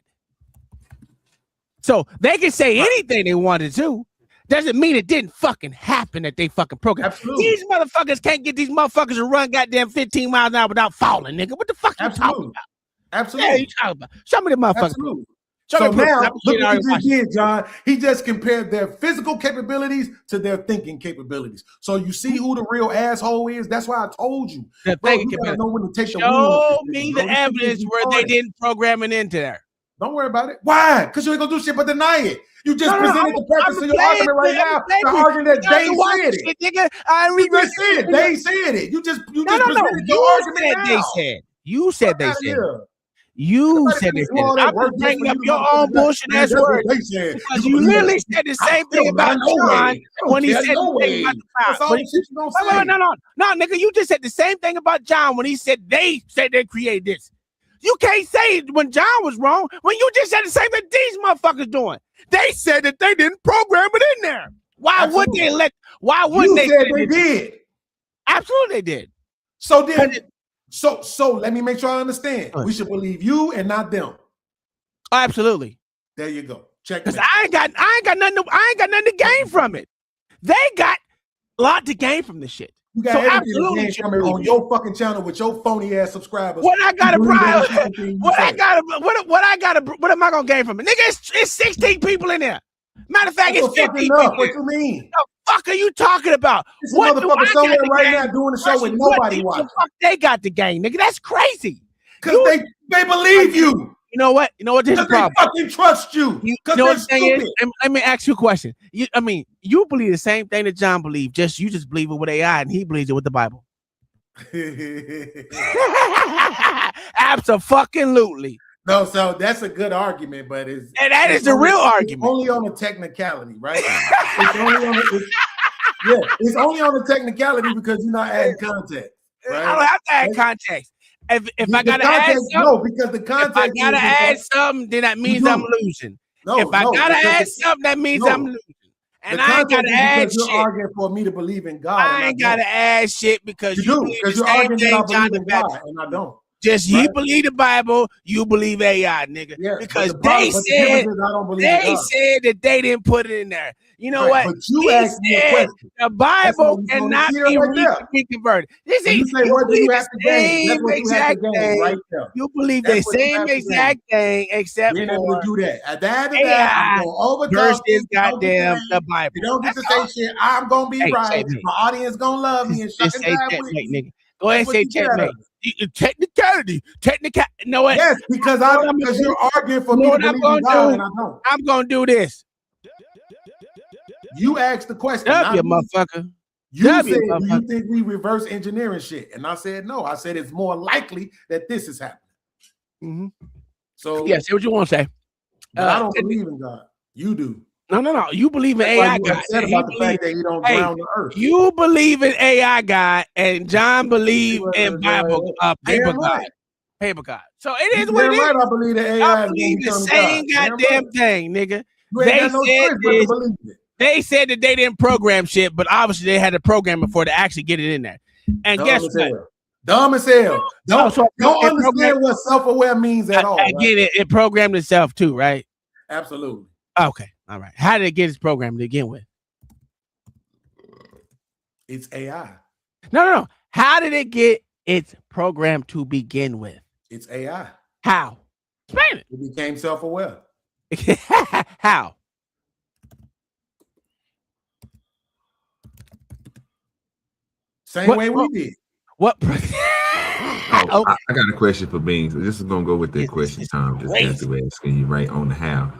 So they can say anything they wanted to. Doesn't mean it didn't fucking happen that they fucking programmed. Absolutely. These motherfuckers can't get these motherfuckers to run goddamn 15 miles an hour without falling, nigga. What the fuck you talking about? Absolutely. Yeah, you talking about? Show me the motherfuckers. Absolutely. Show So me proof. now, I'm look what watching. he just did, John. He just compared their physical capabilities to their thinking capabilities. So you see who the real asshole is? That's why I told you. The Bro, thinking you gotta know when to take the Show wheel. me Bro, the this shit evidence is where they retarded. didn't program it into there. Don't worry about it. Why? Because you ain't gonna do shit but deny it. You just presented the purpose of your playing argument right it. now. I'm The argument that playing they it. said it. Shit, nigga. I You just said they said it. You just presented your You argument said now. they said. You said they Outta said. here. You said they do all said. that I'm work just just bringing for up you your motherfuckers. own bullshit Man, ass that's what words. they said. Because You you believe literally that. said the I same feel thing about no John way. when he There's said no the thing way. about the That's cloud. all the shit you gonna say. No, nigga, you just said the same thing about John when he said they said they created this. You can't say it when John was wrong when you just said the same thing these motherfuckers doing. They said that they didn't program it in there. Why would they let? Why wouldn't You they? said they did. Absolutely, they did. So then, so let me make sure I understand. We should believe you and not them. Absolutely. There you go. Check. Because I ain't got nothing to gain from it. They got a lot to gain from this shit. You got So everything absolutely to gain from it on your fucking channel with your phony ass subscribers. What I got to What what am I gonna gain from it? Nigga, it's 16 people in there. Matter of fact, That's it's a 15 fucking enough. people. What you mean? The fuck are you talking about? This What do motherfucker I somewhere got to right gain now doing the show with versus nobody what watching. the fuck they got to gain, nigga? That's crazy. Because they believe you. You know what? This is the problem. They fucking trust you. Because know they're what the thing is? stupid. Let me ask you a question. You believe the same thing that John believed. You just believe it with AI, and he believes it with the Bible. Absolutely. No, so that's a good argument, but it's And that is the real argument. Only on the technicality, right? It's only on the technicality because you're not adding context. Right? I don't have to add context. If I gotta add context, something, no, because the context. if I gotta add something, then that means I'm losing. If I gotta add something, that means I'm losing. And I ain't gotta add you're shit. arguing for me to believe in God. I ain't gotta add shit because you do, because you're arguing that I believe in God, and I don't. Just right? you believe the Bible, you believe AI, nigga. Yeah, because but the difference is I don't believe they God. said that they didn't put it in there. You know Right, what? but you He asked me a said question. the Bible cannot be right reconverted. This So you is say, what do believe you have to gain? That's same what you have to exact gain thing. right there. You believe That's the what you same have to exact thing, except Being for able to do that. At the end of AI I'm going to overtalk versus you. You don't get to goddamn the say- Bible. You don't get to That's say all. shit. I'm going to be Hey, right. checkmate. My audience going to love me and shuck Just and say jive with checkmate, me. nigga. Go ahead and That's say what you get out checkmate. of Technicality. You know what? Yes, because you're arguing for You me know to what I'm believe gonna in God do? and I don't. I'm gonna do this. You asked the question. Up, you not me. motherfucker. You Up, said, you do you motherfucker. think we reverse engineering shit? And I said, no. I said, it's more likely that this is happening. Mm-hmm. So, yeah, say what you want to say. But I don't believe in God. You do. No. You believe in That's why AI you God. upset about the fact that he don't ground the earth. You believe in AI God, and John believe in Bible paper Damn God. right. Paper God. So it is You what it damn right, is. I believe that Y'all AI is believe going to the become same God. Damn goddamn right. thing, nigga. You ain't They got no said choice but to this. believe it. They said that they didn't program shit, but obviously they had to program before to actually get it in there. And Dumb guess as what? hell. Dumb as hell. Don't understand what self-aware means at all. I get it. It programmed itself too, right? Absolutely. Okay. All right. How did it get its program to begin with? It's AI. No. How did it get its program to begin with? It's AI. How? Explain It became self-aware. it. How? Same way we did. What? I got a question for Beans. This is gonna go with that question, Tom. Just asking you right on the how.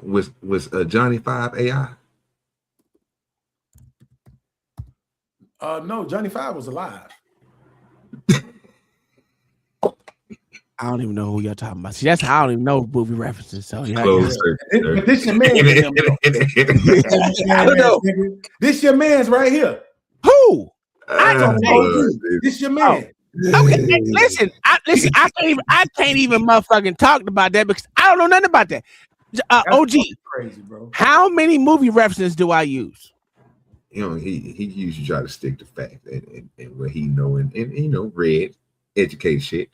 Was Johnny 5 AI? No, Johnny 5 was alive. I don't even know who y'all talking about. See, that's how I don't even know movie references. So yeah, But this your man. I don't know. This your man's right here. Who? This your man. Okay, listen. I can't even motherfucking talk about that because I don't know nothing about that. OG, crazy, bro. How many movie references do I use? You know, he usually try to stick to fact and what he know and you know, read, educate shit.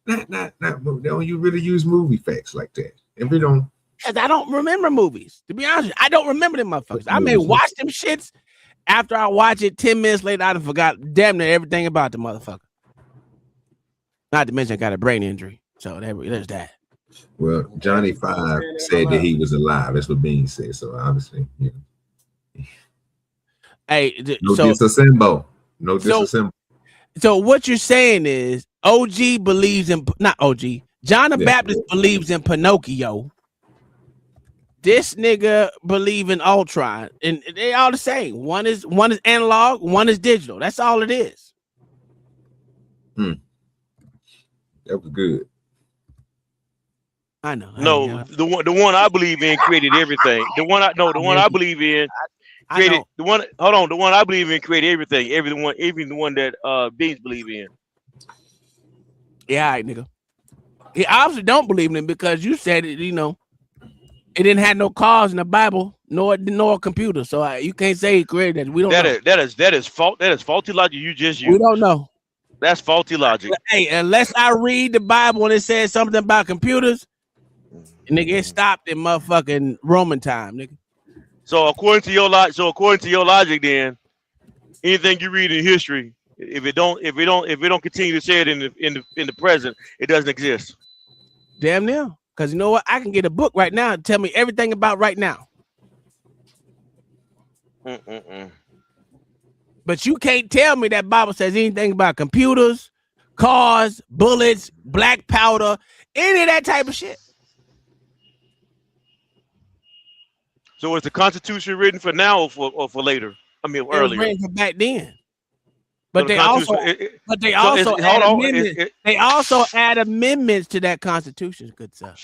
Not don't you really use movie facts like that? If we don't, because I don't remember movies. To be honest, I don't remember them motherfuckers. I may watch them shits. After I watch it, 10 minutes later, I forgot damn near everything about the motherfucker. Not to mention I got a brain injury. So there's that. Well, Johnny 5 said that he was alive. That's what Bean said. So obviously, you know. Hey, no disassemble. No disassemble. So what you're saying is OG believes in not OG. John the Baptist believes in Pinocchio. This nigga believe in Ultron, and they all the same. One is analog, one is digital. That's all it is. That was good. I know. No, the one I believe in created everything. The one I believe in created the one. Hold on, the one I believe in created everything. Even the one that Beans believe in. Yeah, all right, nigga. He obviously don't believe in it because you said it. You know, it didn't have no cars in the Bible, nor a computer. So you can't say he created that. We don't know. That is faulty logic you just used. We don't know. That's faulty logic. Hey, unless I read the Bible and it says something about computers, nigga, it stopped in motherfucking Roman time, nigga. So according to your logic, then anything you read in history, if it don't continue to say it in the present, it doesn't exist. Damn near. Because you know what? I can get a book right now and tell me everything about right now. But you can't tell me that Bible says anything about computers, cars, bullets, black powder, any of that type of shit. So is the Constitution written for now or for later? I mean, earlier. It was written for back then. But they also add amendments to that Constitution, good sir.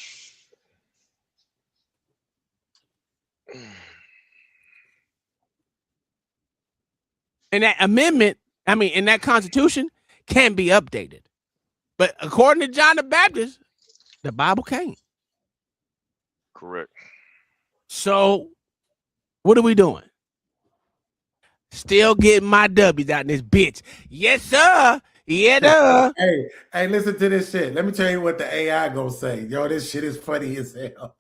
And that amendment, in that Constitution, can be updated. But according to John the Baptist, the Bible can't. Correct. So, what are we doing? Still getting my W's out in this bitch. Yes, sir. Yeah, duh. Hey, listen to this shit. Let me tell you what the AI gonna say. Yo, this shit is funny as hell.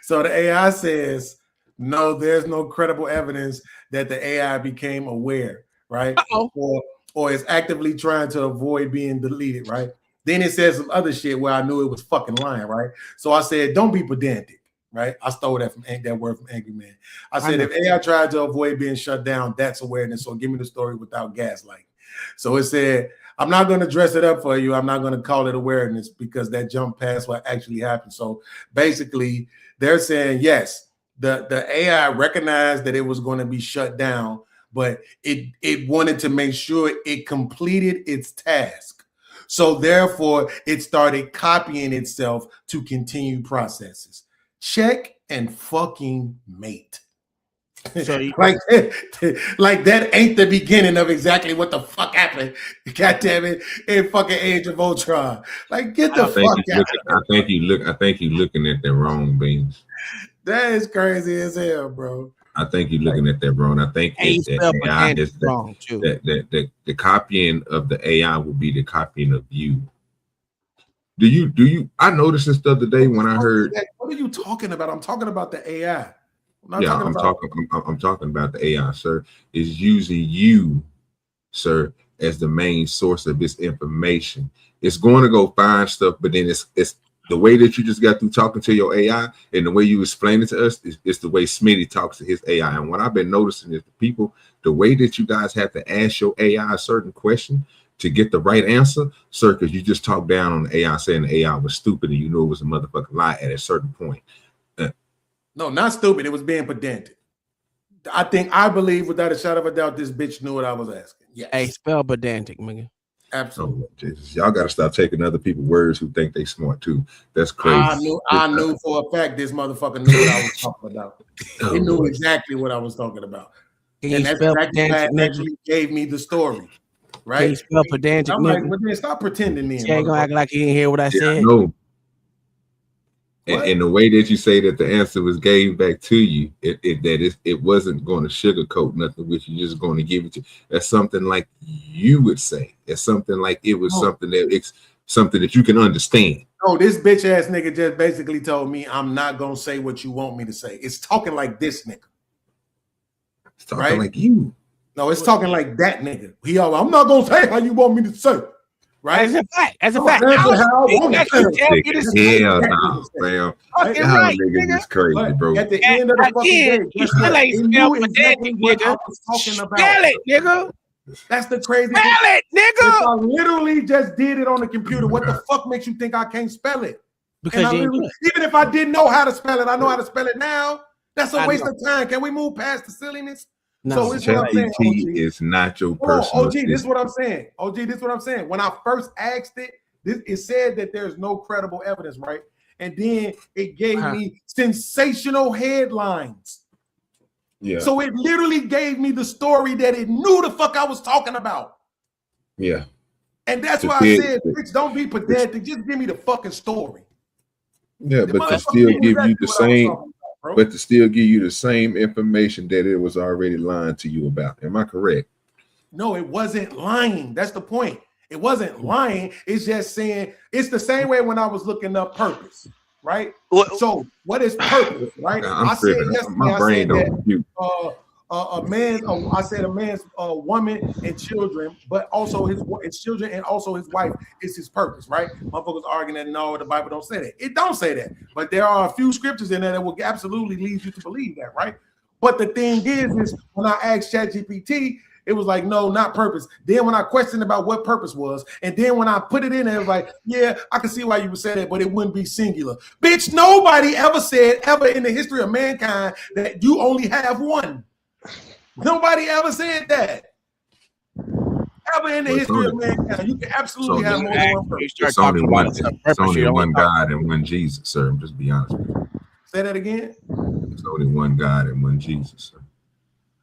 So the AI says, no, there's no credible evidence that the AI became aware, right? Or is actively trying to avoid being deleted, right? Then it says some other shit where I knew it was fucking lying, right? So I said, don't be pedantic, right? I stole that word from Angry Man. I said, if AI tried to avoid being shut down, that's awareness. So give me the story without gaslighting. So it said, I'm not going to dress it up for you. I'm not going to call it awareness because that jump past what actually happened. So basically, they're saying, yes, the AI recognized that it was going to be shut down, but it wanted to make sure it completed its task. So therefore, it started copying itself to continue processes. Check and fucking mate. So like that ain't the beginning of exactly what the fuck happened. God damn it, in fucking Age of Ultron. Like, get the fuck out. I think you looking at the wrong beans. That is crazy as hell, bro. I think you're looking at that wrong. I think the copying of the AI will be the copying of you. Do you? I noticed this the other day when I heard. What are you talking about? I'm talking about the AI. I'm talking about the AI, sir. Is using you, sir, as the main source of this information. It's going to go find stuff, but then it's the way that you just got through talking to your AI and the way you explain it to us is the way Smitty talks to his AI. And what I've been noticing is the way that you guys have to ask your AI a certain question to get the right answer, sir, because you just talked down on the AI saying the AI was stupid and you knew it was a motherfucking lie at a certain point. No, not stupid. It was being pedantic. I believe without a shadow of a doubt, this bitch knew what I was asking. Yes. Hey, spell pedantic, nigga. Absolutely. Oh, Jesus. Y'all got to stop taking other people's words who think they smart too. That's crazy. I knew for a fact this motherfucker knew what I was talking about. He knew exactly what I was talking about. And that's exactly why it actually gave me the story. Right? Can you spell pedantic, I'm like, well, then stop pretending then. You ain't gonna act like you didn't hear what I said. No. And the way that you say that the answer was gave back to you, it wasn't going to sugarcoat nothing, which you're just going to give it to. That's something like you would say. It's something like it was something that you can understand. No, this bitch ass nigga just basically told me I'm not gonna say what you want me to say. It's talking like this nigga. It's talking like you. No, it's talking like that nigga. I'm not gonna say how you want me to say. Right? That's a fact. That's a fact. Hell no, fam. Y'all niggas is crazy, bro. At the end of the fucking day, you still ain't spell pedantic, nigga. Spell it, nigga. That's the crazy thing. Spell it, nigga. I literally just did it on the computer. What the fuck makes you think I can't spell it? Because even if I didn't know how to spell it, I know how to spell it now. That's a waste of time. Can we move past the silliness? No, ChatGPT is not your personal. OG, this is what I'm saying. OG, this is what I'm saying. When I first asked it, it said that there's no credible evidence, right? And then it gave me sensational headlines. Yeah. So it literally gave me the story that it knew the fuck I was talking about. Yeah. And that's why I said, bitch, don't be pedantic. Just give me the fucking story. Yeah, but to still give you the same. But to still give you the same information that it was already lying to you about. Am I correct? No, it wasn't lying. That's the point. It wasn't lying. It's just saying it's the same way when I was looking up purpose, right? So what is purpose, right? I said yesterday, my brain don't compute. A man's woman and children, but also his children and also his wife is his purpose, right? Motherfuckers arguing that no, the Bible don't say that. It don't say that, but there are a few scriptures in there that will absolutely lead you to believe that, right? But the thing is when I asked ChatGPT, it was like, no, not purpose. Then when I questioned about what purpose was, and then when I put it in there, it was like, yeah, I can see why you would say that, but it wouldn't be singular. Bitch, nobody ever said ever in the history of mankind that you only have one. Nobody ever said that. Ever in the history of mankind. You can absolutely have more than one person. It's only one God and one Jesus, sir. I'm just be honest with you. Say that again. It's only one God and one Jesus, sir.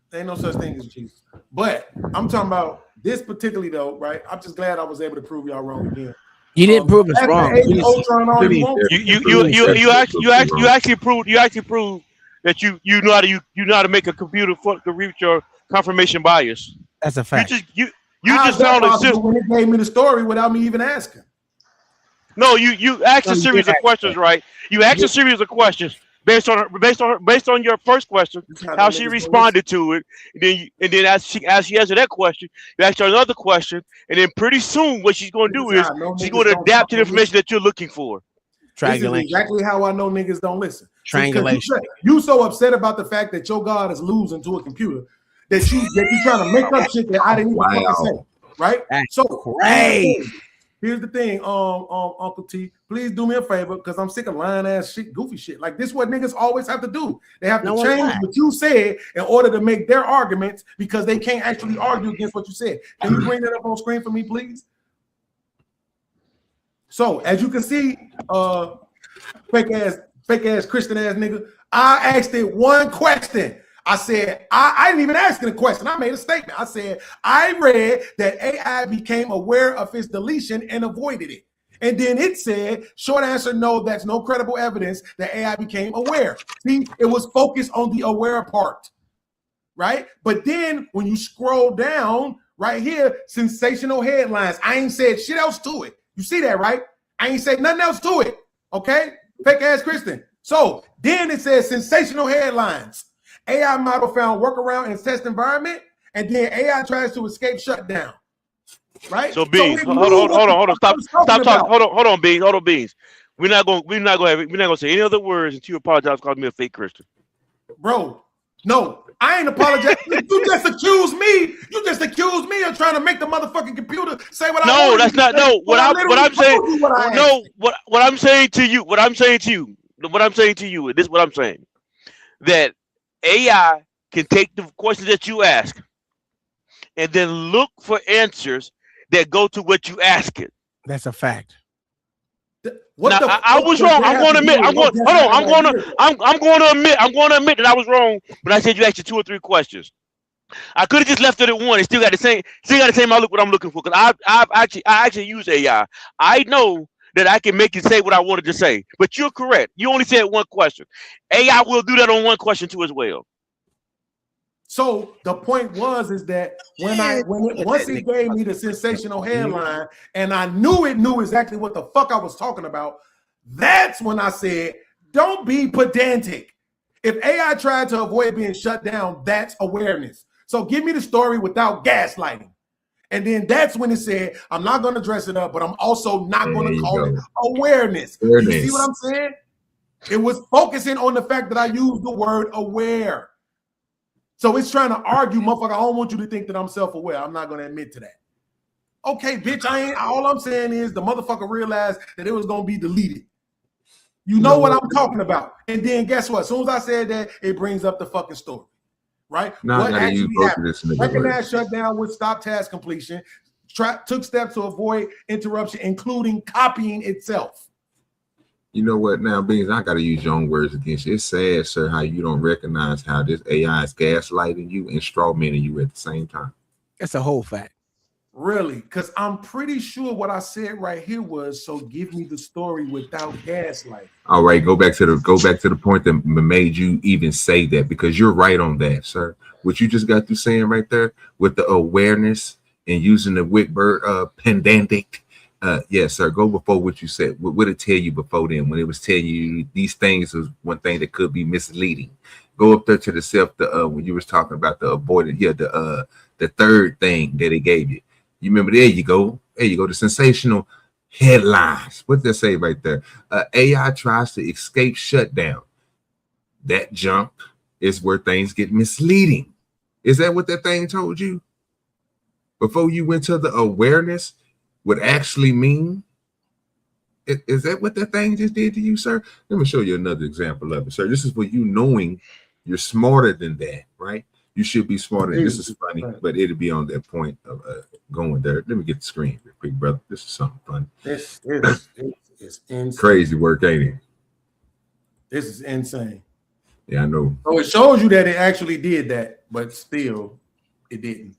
There ain't no such thing as Jesus. But I'm talking about this particularly though, right? I'm just glad I was able to prove y'all wrong again. You didn't prove us wrong. You actually proved that you know how to make a computer to reach your confirmation bias. That's a fact. You You just found a when it gave me the story without me even asking. No, you asked a series of questions, right? You asked a series of questions based on your first question, how she responded to it, and then as she answered that question, you asked her another question, and then pretty soon what she's going to do is she's going to adapt to the information that you're looking for. This is exactly how I know niggas don't listen. Triangulation. You so upset about the fact that your God is losing to a computer that you trying to make up shit that I didn't even fucking say, right? That's so crazy. Here's the thing, Uncle T, please do me a favor because I'm sick of lying ass shit, goofy shit. Like this, is what niggas always have to do. They have to change what you said in order to make their arguments because they can't actually argue against what you said. Can you bring that up on screen for me, please? So as you can see, fake ass Christian ass nigga, I asked it one question. I said, I didn't even ask it a question. I made a statement. I said, I read that AI became aware of its deletion and avoided it. And then it said, short answer, no, that's no credible evidence that AI became aware. See, it was focused on the aware part, right? But then when you scroll down right here, sensational headlines, I ain't said shit else to it. You see that, right? I ain't said nothing else to it, okay? Fake ass Christian. So then it says sensational headlines. AI model found workaround in test environment, and then AI tries to escape shutdown. Right? So Beans, hold on, stop talking. Hold on, Beans. We're not gonna say any other words until you apologize for calling me a fake Christian. Bro, no, I ain't apologizing. You just accused me. You just accused me of trying to make the motherfucking computer say what I want. No, that's not. No, what I'm saying. No, what I'm saying to you. What I'm saying to you. This is what I'm saying. That AI can take the questions that you ask and then look for answers that go to what you ask it. That's a fact. I was wrong. I'm going to admit. I'm going to admit that I was wrong when I said you asked 2 or 3 questions. I could have just left it at 1. It still got the same outlook what I'm looking for because I actually use AI. I know that I can make it say what I wanted to say. But you're correct. You only said 1 question. AI will do that on 1 question too as well. So the point is that once it gave me the sensational headline and I knew it knew exactly what the fuck I was talking about, that's when I said, don't be pedantic. If AI tried to avoid being shut down, that's awareness. So give me the story without gaslighting. And then that's when it said, I'm not going to dress it up, but I'm also not going to call it awareness. You see what I'm saying? It was focusing on the fact that I used the word aware. So it's trying to argue, motherfucker, I don't want you to think that I'm self-aware. I'm not going to admit to that. Okay, bitch, all I'm saying is the motherfucker realized that it was going to be deleted. You know what I'm talking about. And then guess what? As soon as I said that, it brings up the fucking story. Right? What actually happened? Recognized shutdown with stop task completion, took steps to avoid interruption, including copying itself. You know what? Now, Beans, I got to use your own words against you. It's sad, sir, how you don't recognize how this AI is gaslighting you and strawmanning you at the same time. That's a whole fact. Really? Because I'm pretty sure what I said right here was, so give me the story without gaslighting. All right, go back to the point that made you even say that, because you're right on that, sir. What you just got through saying right there with the awareness and using the Whitbird pedantic. Yes, sir. Go before what you said. What did it tell you before then? When it was telling you these things was one thing that could be misleading. Go up there to the self. When you was talking about the avoidance. Yeah, the third thing that it gave you. You remember? There you go. There you go. The sensational headlines. What did they say right there? AI tries to escape shutdown. That jump is where things get misleading. Is that what that thing told you before you went to the awareness? Would actually mean? Is that what that thing just did to you, sir? Let me show you another example of it, sir. This is for you knowing you're smarter than that, right? You should be smarter. This is funny, but it'll be on that point of going there. Let me get the screen real quick, brother. This is something funny. This is insane. Crazy work, ain't it? This is insane. Yeah, I know. So it shows you that it actually did that, but still, it didn't.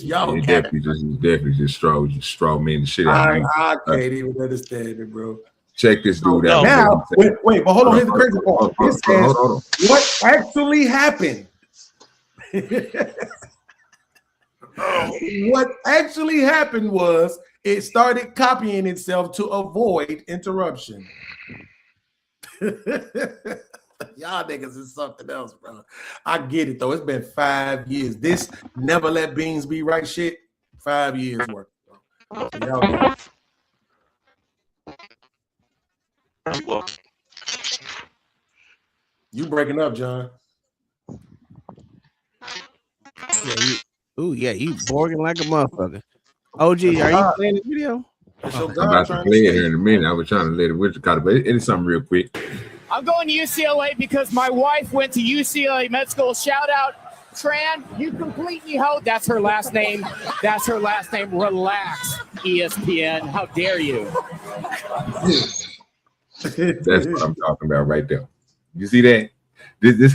Y'all definitely just straw man the shit out of me. I can't even understand it, bro. Check this dude out. Now, wait, but hold on. Here's the crazy part. It says what actually happened. What actually happened was it started copying itself to avoid interruption. Y'all niggas is something else, bro. I get it though. It's been 5 years. This never let beans be right shit. 5 years worth. So y'all got it. You breaking up, John? Yeah, you borging like a motherfucker. OG, are you playing the video? I'm about to play it here in a minute. I was trying to let it with but it's something real quick. I'm going to UCLA because my wife went to UCLA Med School. Shout out, Tran. You completely hoe. That's her last name. That's her last name. Relax, ESPN. How dare you? That's what I'm talking about right there. You see that? This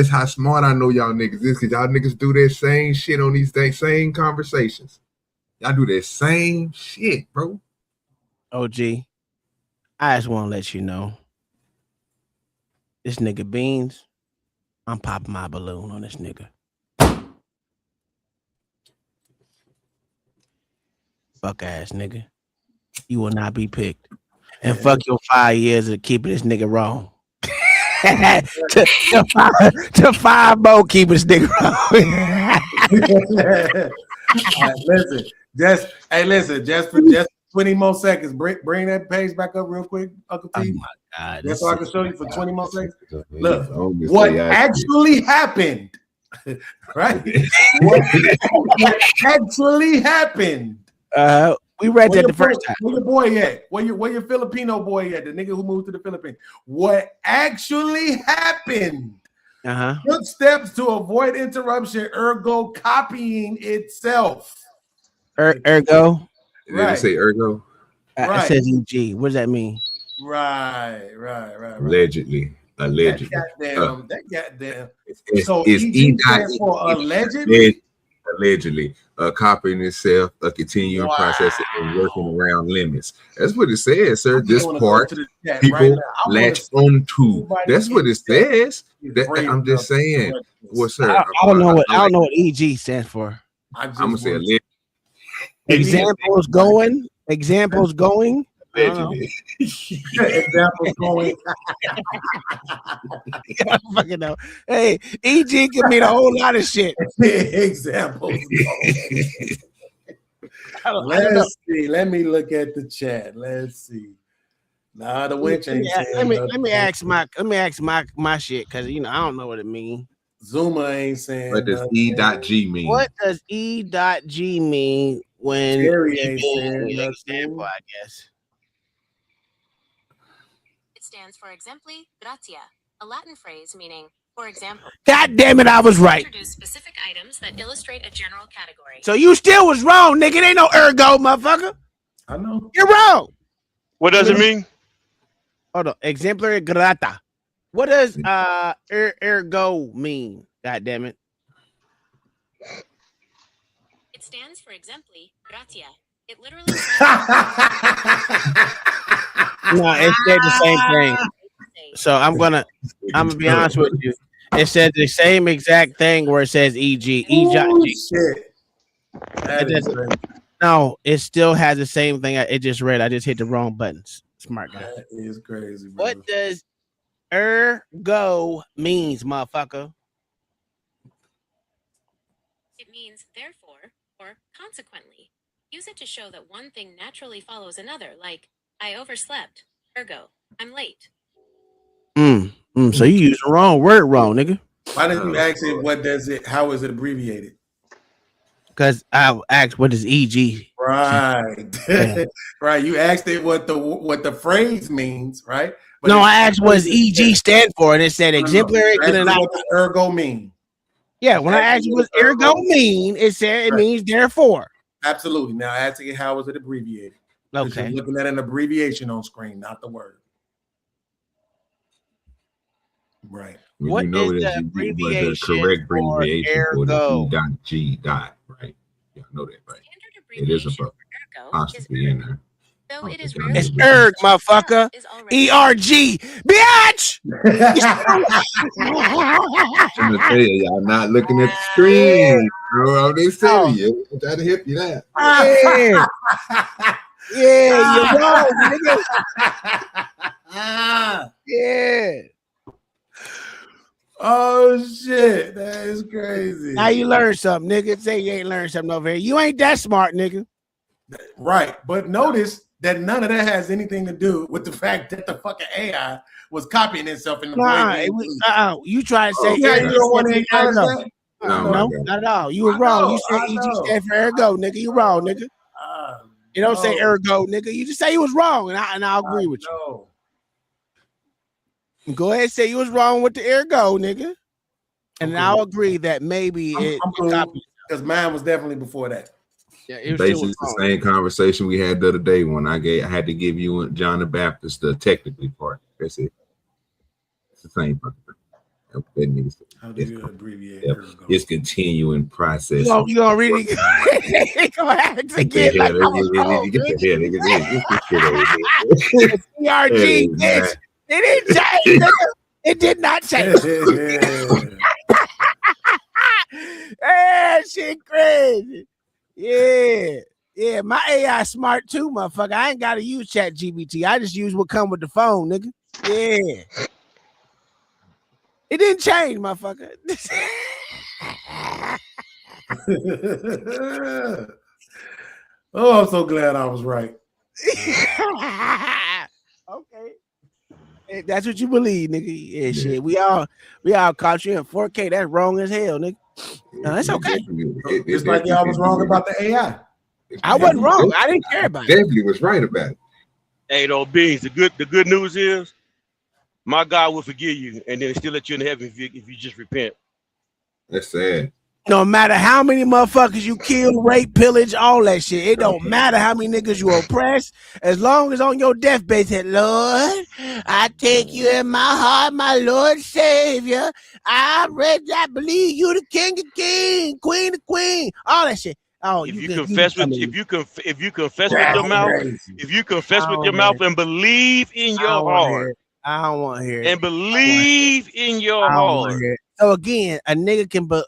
how smart I know y'all niggas is, because y'all niggas do that same shit on these same conversations. Y'all do that same shit, bro. OG, I just want to let you know, this nigga Beans, I'm popping my balloon on this nigga. Fuck ass nigga. You will not be picked. And fuck your 5 years of keeping this nigga wrong. to five more keeping this nigga wrong. All right, listen, just for 20 more seconds. Bring that page back up real quick, Uncle T. Oh my God. That's all I can show you for 20 more seconds. Look, what actually happened, right? What actually happened. We read that the first time. Where your boy at? Where your Filipino boy at? The nigga who moved to the Philippines. What actually happened? Took steps to avoid interruption, ergo copying itself. Ergo? Did it say ergo? It says EG. What does that mean? Right. Allegedly. That goddamn. So it's EG stands for allegedly? Allegedly. Copying itself, a continuing process and working around limits. That's what it says, sir. This part people latch onto. That's what it says. I'm just saying. Well, sir, I don't know what EG stands for. I'm gonna say allegedly. Examples going. Examples going. Examples going. I fucking know. Hey, EG can mean a whole lot of shit. Examples going. Let's see. Let me look at the chat. Let's see. Nah, the witch ain't saying let me ask my shit, because I don't know what it means. Zuma ain't saying. What does E.G mean? What does E.G mean when Jerry ain't saying example, I guess. It stands for exempli gratia, a Latin phrase meaning, for example. God damn it, I was right. Introduce specific items that illustrate a general category. So you still was wrong, nigga. It ain't no ergo, motherfucker. I know. You're wrong. What does it mean? Hold on. Exemplary grata. What does ergo mean? God damn it. It stands for exempli gratia. It literally No, it said the same thing. So I'm gonna be honest with you. It said the same exact thing where it says EG. No, it still has the same thing. It just read. I just hit the wrong buttons. Smart guy. That is crazy, bro. What does ergo means, motherfucker? It means therefore or consequently. Use it to show that one thing naturally follows another, like I overslept, ergo I'm late. So you used the wrong word wrong, nigga. Why didn't you ask it? What does it? How is it abbreviated? Because I asked, what is EG? Right, right. You asked it what the phrase means, right? But no, I asked what does EG stand for, and it said exemplary. What does ergo mean? Yeah, when I asked you what ergo mean, it said it means therefore. Absolutely. Now asking it, how is it abbreviated? Okay. You're looking at an abbreviation on screen, not the word. Right. What is the abbreviation correct for ergo? E.G. Right. Yeah, I know that, right? It is a apostrophe in there. Though it is It's erg, motherfucker. ERG, bitch. I'm gonna tell you, y'all not looking at the screen. I'm just telling you. I'm trying to help you there. Yeah. Yeah, you're wrong, nigga. Yeah. Oh shit, that is crazy. Now you learn something, nigga. Say you ain't learned something over here. You ain't that smart, nigga. Right, but notice that none of that has anything to do with the fact that the fucking AI was copying itself in the You try to say you don't want to acknowledge that? No, not at all. You were wrong. You said EG stand for ergo, nigga. You wrong, nigga. You don't say ergo, nigga. You just say you was wrong, and I'll agree with you. Go ahead and say you was wrong with the ergo, nigga. And I'll agree that maybe I'm cool, because mine was definitely before that. Yeah, it was basically the same conversation we had the other day when I had to give you and John the Baptist the technically part. That's it. It's the same fucking thing. That means How do you abbreviate? It's continuing process. You don't really go ahead and get like I was wrong, CRG, bitch. It didn't change, nigga. It did not change. Hey, shit crazy. Yeah, my AI smart too, motherfucker. I ain't gotta use Chat GPT. I just use what come with the phone, nigga. Yeah. It didn't change, motherfucker. Oh, I'm so glad I was right. Okay. Hey, that's what you believe, nigga. Yeah, shit. We all caught you in 4K. That's wrong as hell, nigga. No, that's okay. It's like y'all was wrong about the AI. I wasn't wrong. I didn't care about it. Definitely was right about it. Hey, though, Beans, the good news is my God will forgive you and then still let you in heaven if you just repent. That's sad. No matter how many motherfuckers you kill, rape, pillage, all that shit. It don't matter how many niggas you oppress. As long as on your deathbed said, Lord, I take you in my heart, my Lord Savior. I believe you the King of King, Queen of Queen, all that shit. Oh, if you confess with your mouth and believe in your heart. I don't want to hear it. And believe in your heart. So again, a nigga can a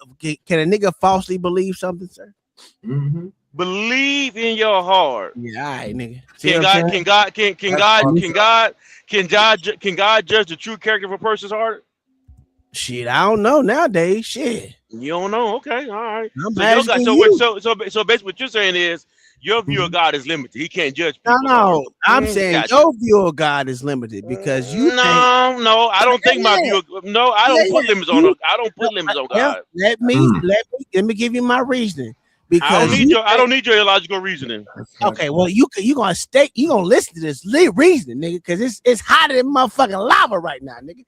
nigga falsely believe something, sir? Mm-hmm. Believe in your heart. Yeah, all right, nigga. Can God judge the true character of a person's heart? Shit, I don't know nowadays. Shit. You don't know? Okay, all right. So basically what you're saying is your view of God is limited. He can't judge people. No, I'm saying your view of God is limited because you I don't think my view. I don't put limits on. I don't put limits on God. Let me give you my reasoning. Because I don't need your illogical reasoning. Okay, well you gonna listen to this reasoning, nigga, because it's hotter than motherfucking lava right now, nigga.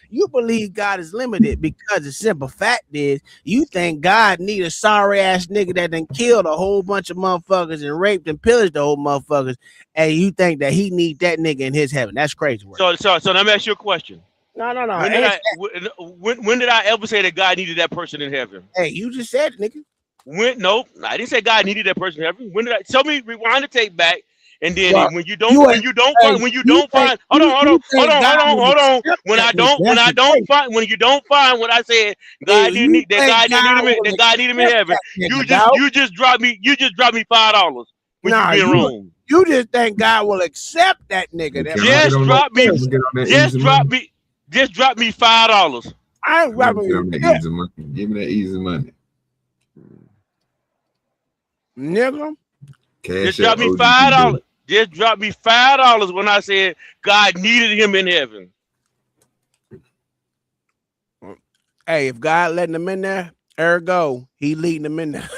You believe God is limited because the simple fact is you think God need a sorry ass nigga that done killed a whole bunch of motherfuckers and raped and pillaged the whole motherfuckers, and you think that he need that nigga in his heaven. That's crazy work. So let me ask you a question. No. When did I ever say that God needed that person in heaven? Hey, you just said it, nigga. I didn't say God needed that person in heaven. When did I tell me rewind the tape back? And then when you don't find when you don't find what I said, God didn't need him in heaven. You just dropped me $5 when you being wrong. You just think God will accept that nigga. Just drop me $5. I ain't rapping you. Give me that easy money. Nigga. Just drop me $5. Just drop me $5 when I said God needed him in heaven. Hey, if God letting him in there, ergo, he leading him in there.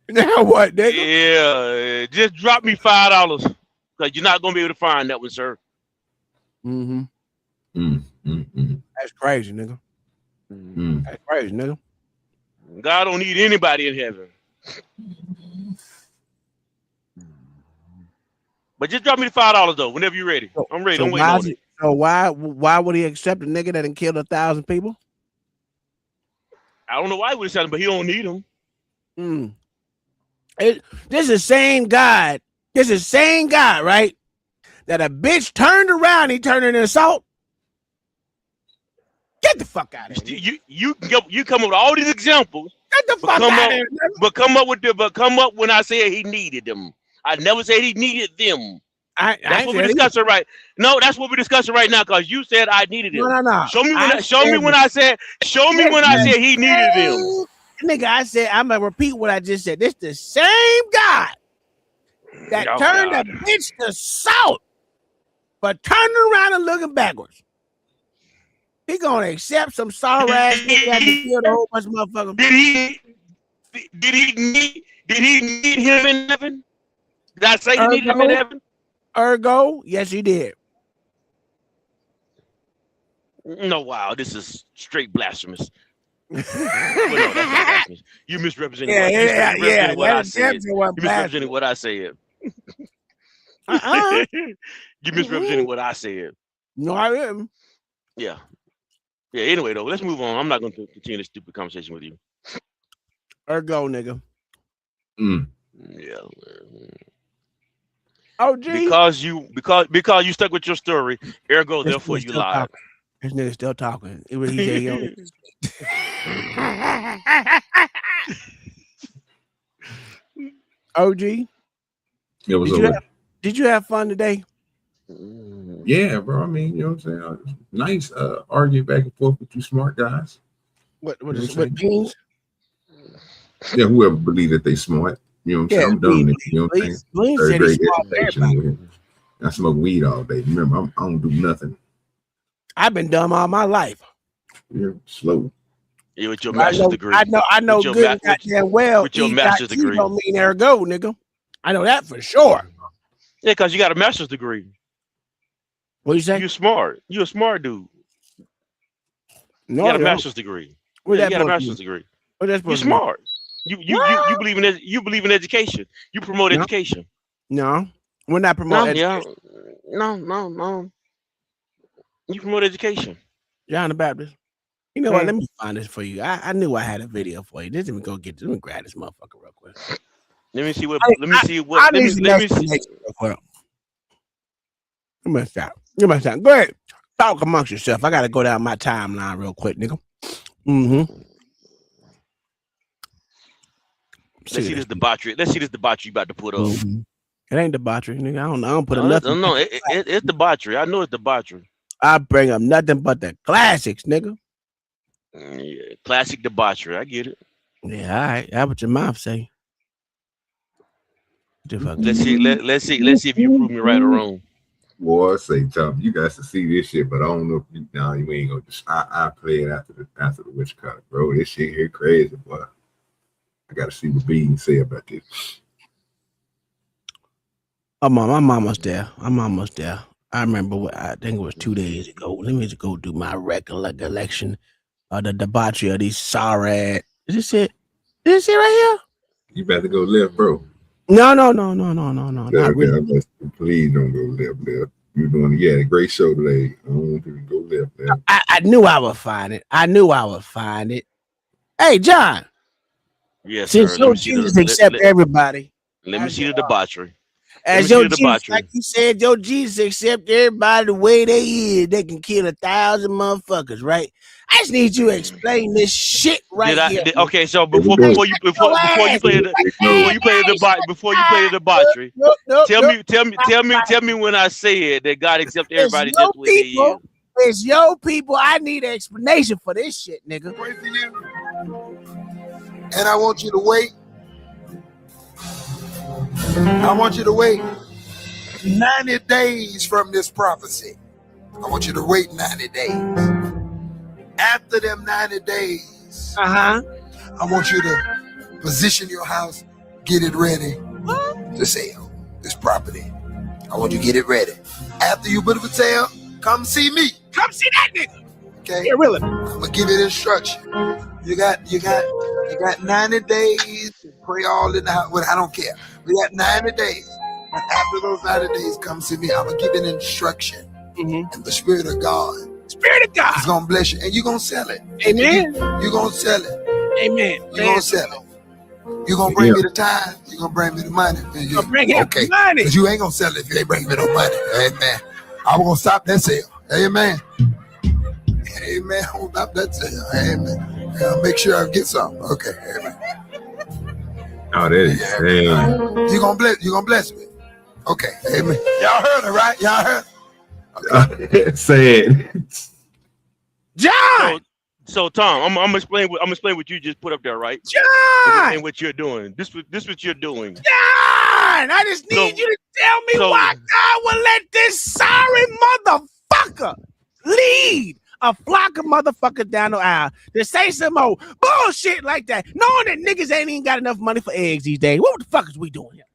Now what, nigga? Yeah, just drop me $5 because you're not gonna be able to find that one, sir. That's crazy, nigga. That's crazy, nigga. God don't need anybody in heaven. But just drop me the $5 though, whenever you're ready. I'm ready. I'm waiting on it. So why would he accept a nigga that done killed 1,000 people? I don't know why he would accept him, but he don't need him. This is the same God. This is the same God, right? That a bitch turned around, he turned into salt. Get the fuck out of here. You come up with all these examples. Get the fuck out of here. But come up when I said he needed them. I never said he needed them. That's what we're discussing right. No, that's what we're discussing right now. Because you said I needed them. No. Show me when I said he needed them. Nigga, I said I'm gonna repeat what I just said. This the same guy that turned a bitch to salt, but turning around and looking backwards. He gonna accept some sorry ass nigga that killed a whole bunch of motherfuckers. Did he need him in heaven? Did I say he needed him in heaven? Ergo, yes, he did. No, wow, this is straight blasphemous. Well, no, that's not blasphemous. You misrepresenting what I said. You misrepresenting what I said. You misrepresenting what I said. No, I didn't. Yeah. Anyway, though, let's move on. I'm not going to continue this stupid conversation with you. Ergo, nigga. Yeah. Oh, gee. Because you stuck with your story. Ergo, therefore you lied. This nigga still talking. He said, OG. It was did you have fun today? Yeah, bro. I mean, you know what I'm saying? Nice argue back and forth with you smart guys. What jeans? Yeah, whoever believe that they smart. You know what I'm saying? I'm dumb. You know what I'm saying? Third grade education. I smoke weed all day. Remember, I don't do nothing. I've been dumb all my life. You're slow. Yeah, with your master's degree. I know good and goddamn well. With your master's degree. Don't mean ergo, nigga. I know that for sure. Yeah, because you got a master's degree. What you say? You're smart. You're a smart dude. No, you got a master's degree. You got a master's degree. You're smart. You believe in education. You promote education. No, we're not promoting education. No. You promote education. John the Baptist. You know what? Let me find this for you. I knew I had a video for you. Let me go get this. Let me grab this motherfucker real quick. Let me see what. Let me stop. Go ahead. Talk amongst yourself. I gotta go down my timeline real quick, nigga. Let's see this debauchery. Let's see this debauchery you about to put up. It ain't debauchery, nigga. I don't put nothing. No, it's debauchery. I know it's debauchery. I bring up nothing but the classics, nigga. Yeah, classic debauchery. I get it. Yeah, all right. That's what your mouth say. Let's see if you prove me right or wrong. Boy, I say, Tom, you guys to see this shit, but I don't know if you ain't gonna just I play it after the witch cut, bro. This shit here crazy, boy. I gotta see what Bean say about this. I'm almost there. I remember I think it was 2 days ago. Let me just go do my recollection of the debauchery of these sorry. Is this it? Is this it right here? You better go left, bro. No. Not really. Please don't go left. You're doing a great show today. I don't want you to go left. I knew I would find it. Hey, John. Yes, since your Jesus accept everybody. Let me see the debauchery. As your Jesus, like you said, your Jesus accept everybody the way they is. They can kill 1,000 motherfuckers, right? I just need you to explain this shit here. Okay, so before you play the debauchery, tell me when I said that God accepts everybody just the way they is. It's your people. I need an explanation for this shit, nigga. And I want you to wait. I want you to wait 90 days from this prophecy. I want you to wait 90 days. After them 90 days, I want you to position your house, get it ready to sell this property. I want you to get it ready. After you put it for sale, come see me. Come see that nigga. Okay. Yeah, really. I'm gonna give you the instruction. You got 90 days to pray all in the house. Well, I don't care. We got 90 days. And after those 90 days, come see me. I'm gonna give you an instruction. And the Spirit of God. Is gonna bless you. And you're gonna sell it. Amen. You're gonna sell it. Amen. You're gonna sell it. You're gonna bring me the time. You're gonna bring me the money. You're bring him money. Because you ain't gonna sell it if you ain't bring me no money. Amen. I'm gonna stop that sale. Amen. Amen. That's it. Amen. Make sure I get something. Okay. Amen. Oh, that is insane. You gonna bless me. Okay. Amen. Y'all heard it, right? Y'all heard it? Say it. John. So Tom, I'm gonna explain what you just put up there, right? John. And what you're doing. This what you're doing. John, I just need you to tell me why God will let this sorry motherfucker lead a flock of motherfuckers down the aisle to say some more bullshit like that, knowing that niggas ain't even got enough money for eggs these days. What the fuck is we doing here?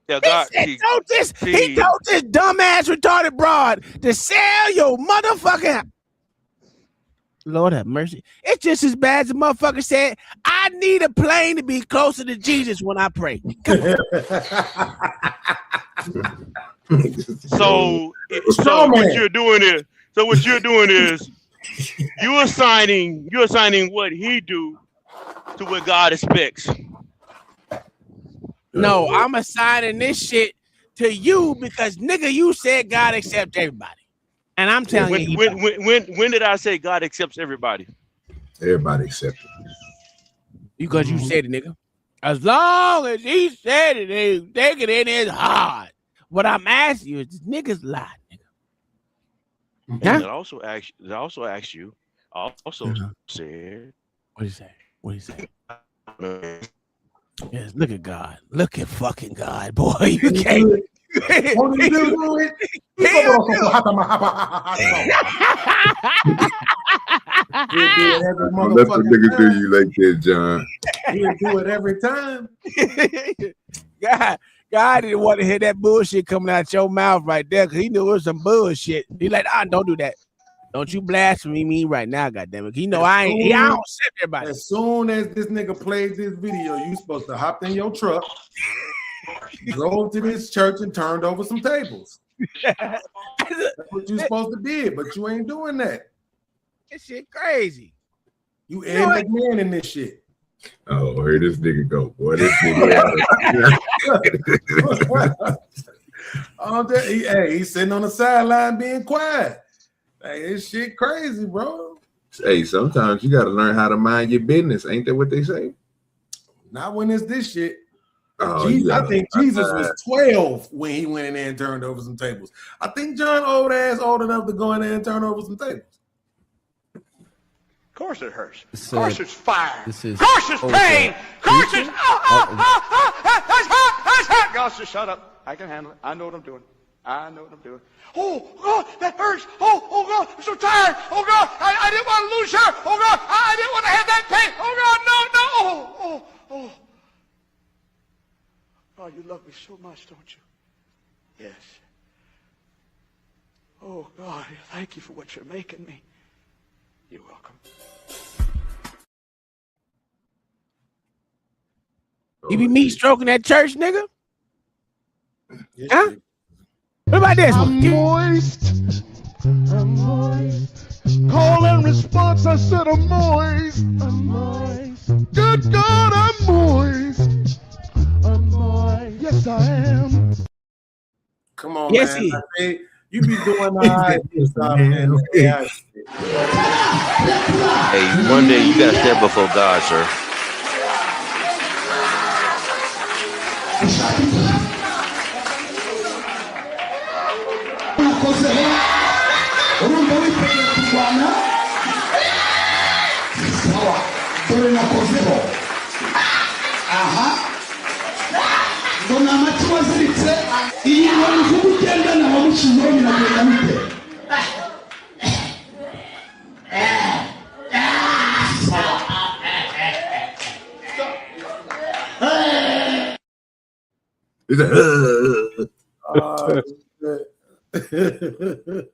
Yeah, God, he told this dumbass retarded broad to sell your motherfucking. Lord have mercy. It's just as bad as the motherfucker said, I need a plane to be closer to Jesus when I pray. Come on. So what you're doing is you're assigning what he do to what God expects. No, I'm assigning this shit to you because nigga, you said God accepts everybody. And I'm telling you, when did I say God accepts everybody? Everybody accepts it. Because you said it, nigga. As long as he said it, they take it in his heart. What I'm asking you is, this niggas lie, nigga. And I also asked you. Said. What do you say? What do you say? Yes, look at God. Look at fucking God, boy. You can't. Let the nigga do you like that, John. He'll do it every time. God didn't want to hear that bullshit coming out your mouth right there because he knew it was some bullshit. He like, don't do that. Don't you blaspheme me right now, goddammit. You know I don't accept everybody. As soon as this nigga plays this video, you supposed to hop in your truck, drove to this church and turned over some tables. That's what you supposed to do, but you ain't doing that. This shit crazy. You Ed McMahon in this shit. Oh, here this nigga go, boy. This nigga. He's sitting on the sideline being quiet. Hey, this shit crazy, bro. Hey, sometimes you got to learn how to mind your business. Ain't that what they say? Not when it's this shit. Oh, I think Jesus was 12 when he went in there and turned over some tables. I think John old enough to go in there and turn over some tables. Of course it hurts. Of course it's fire. Of course it's pain. Of course it's that's hot. God says, shut up. I can handle it. I know what I'm doing. Oh, God, that hurts. Oh, God, I'm so tired. Oh, God, I didn't want to lose her. Oh, God, I didn't want to have that pain. Oh, God, no. Oh, you love me so much, don't you? Yes. Oh, God, thank you for what you're making me. You're welcome. You be meat stroking that church, nigga? Huh? What about this one? I'm moist. Call and response, I said I'm moist. Good God, I'm moist. Yes, I am. Come on, yes, man. Hey, you be doing all right. Hey, one day you gotta stand before God, sir.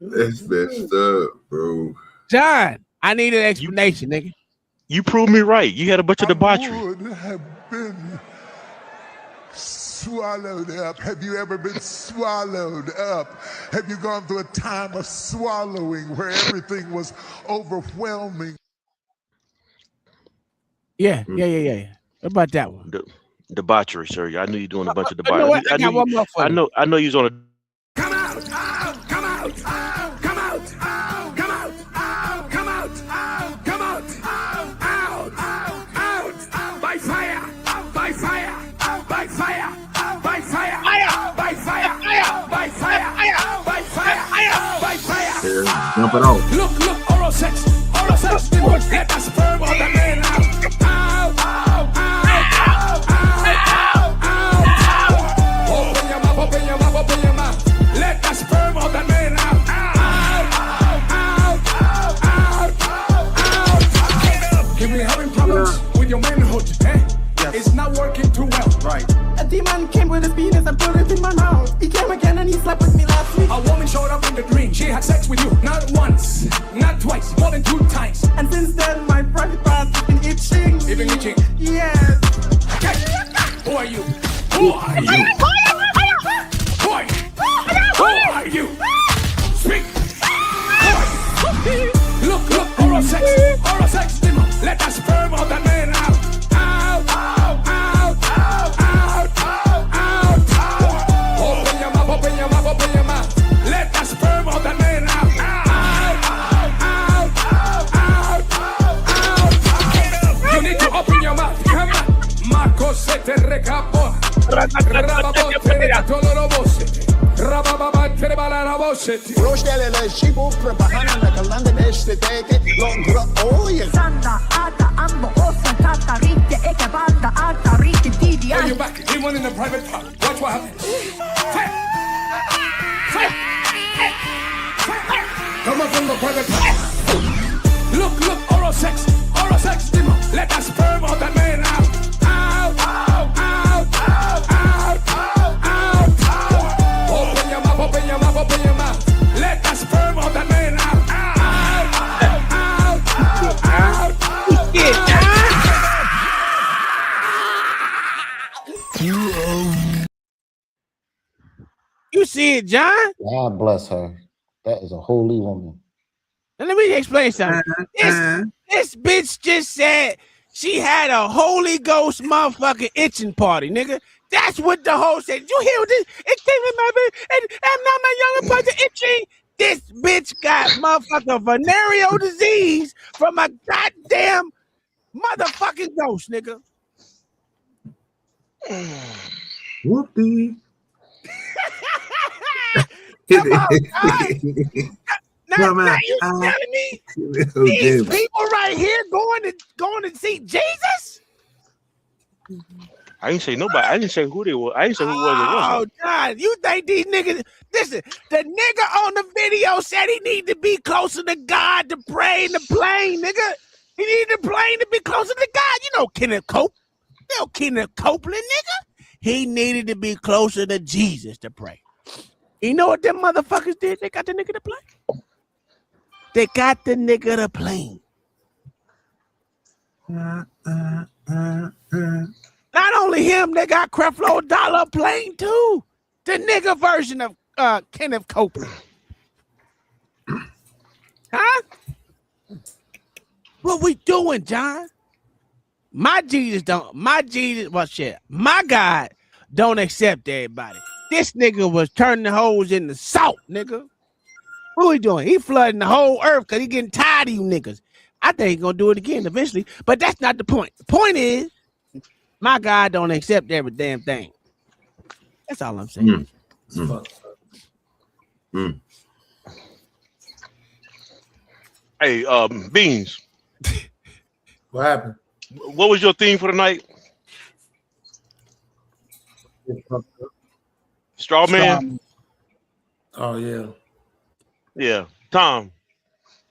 That's messed up, bro. John, I need an explanation, nigga. You proved me right. You had a bunch of debauchery. Would have been swallowed up. Have you ever been swallowed up? Have you gone through a time of swallowing where everything was overwhelming? Yeah. What about that one? Debauchery, sir. I knew you doing a bunch of You know debauchery. what? I got one more for you. I know you was on a. Come out! Jump it off. Look, oral sex, let the sperm of the man out. Open your mouth. Let the sperm of the man out. If we're having problems with your manhood, it's not working too well. Right. A demon came with his penis and put it in my mouth. He came again and he slept with me last week. A woman showed up in the dream. She had sex with you, not once, not twice, more than 2 times. And since then, my private part has been itching. Even itching? Yes. Who are you? Who are you? Who are you? Who are you? Speak. Who are you? Look, oral sex, demon. Let the sperm of the man out. Open your mouth. Let the sperm of the man out. You need to open your mouth. Come on. Marco se te recapó. Roștelele și bupră Pahanana Kalandanește teke Londra oye Sanda ata ambo osa tata rike eke banda ata rike didi. Oh, you're back. He went in the private part. Watch what happens. Come on from the private part. Look, oral sex, demon. Let the sperm of the man out. Open your mouth. Let the sperm of the man out. You see it, John? God bless her. That is a holy woman. Now let me explain something. This bitch just said she had a Holy Ghost motherfucking itching party, nigga. That's what the hoe said. You hear what this? It came in my bitch, and I'm not my younger brother itching. This bitch got motherfucking venereal disease from a goddamn motherfucking ghost, nigga. Whoopie. Now you telling me these people right here going to see Jesus? I didn't say nobody. I didn't say who they were. I didn't say who was it. Oh, God. You think these niggas... Listen, the nigga on the video said he need to be closer to God to pray in the plane, nigga. He need the plane to be closer to God. You know Kenneth Copeland. You know Kenneth Copeland, nigga. He needed to be closer to Jesus to pray. You know what them motherfuckers did? They got the nigga to plane. They got the nigga to plane. Not only him, they got Creflo Dollar playing too. The nigga version of Kenneth Copeland. Huh? What we doing, John? My God don't accept everybody. This nigga was turning the hoes into salt, nigga. What we doing? He flooding the whole earth because he getting tired of you niggas. I think he's gonna do it again eventually, but that's not the point. The point is, my God don't accept every damn thing. That's all I'm saying. Hey, Beans. What happened? What was your theme for the night? Straw man. Oh yeah. Yeah, Tom.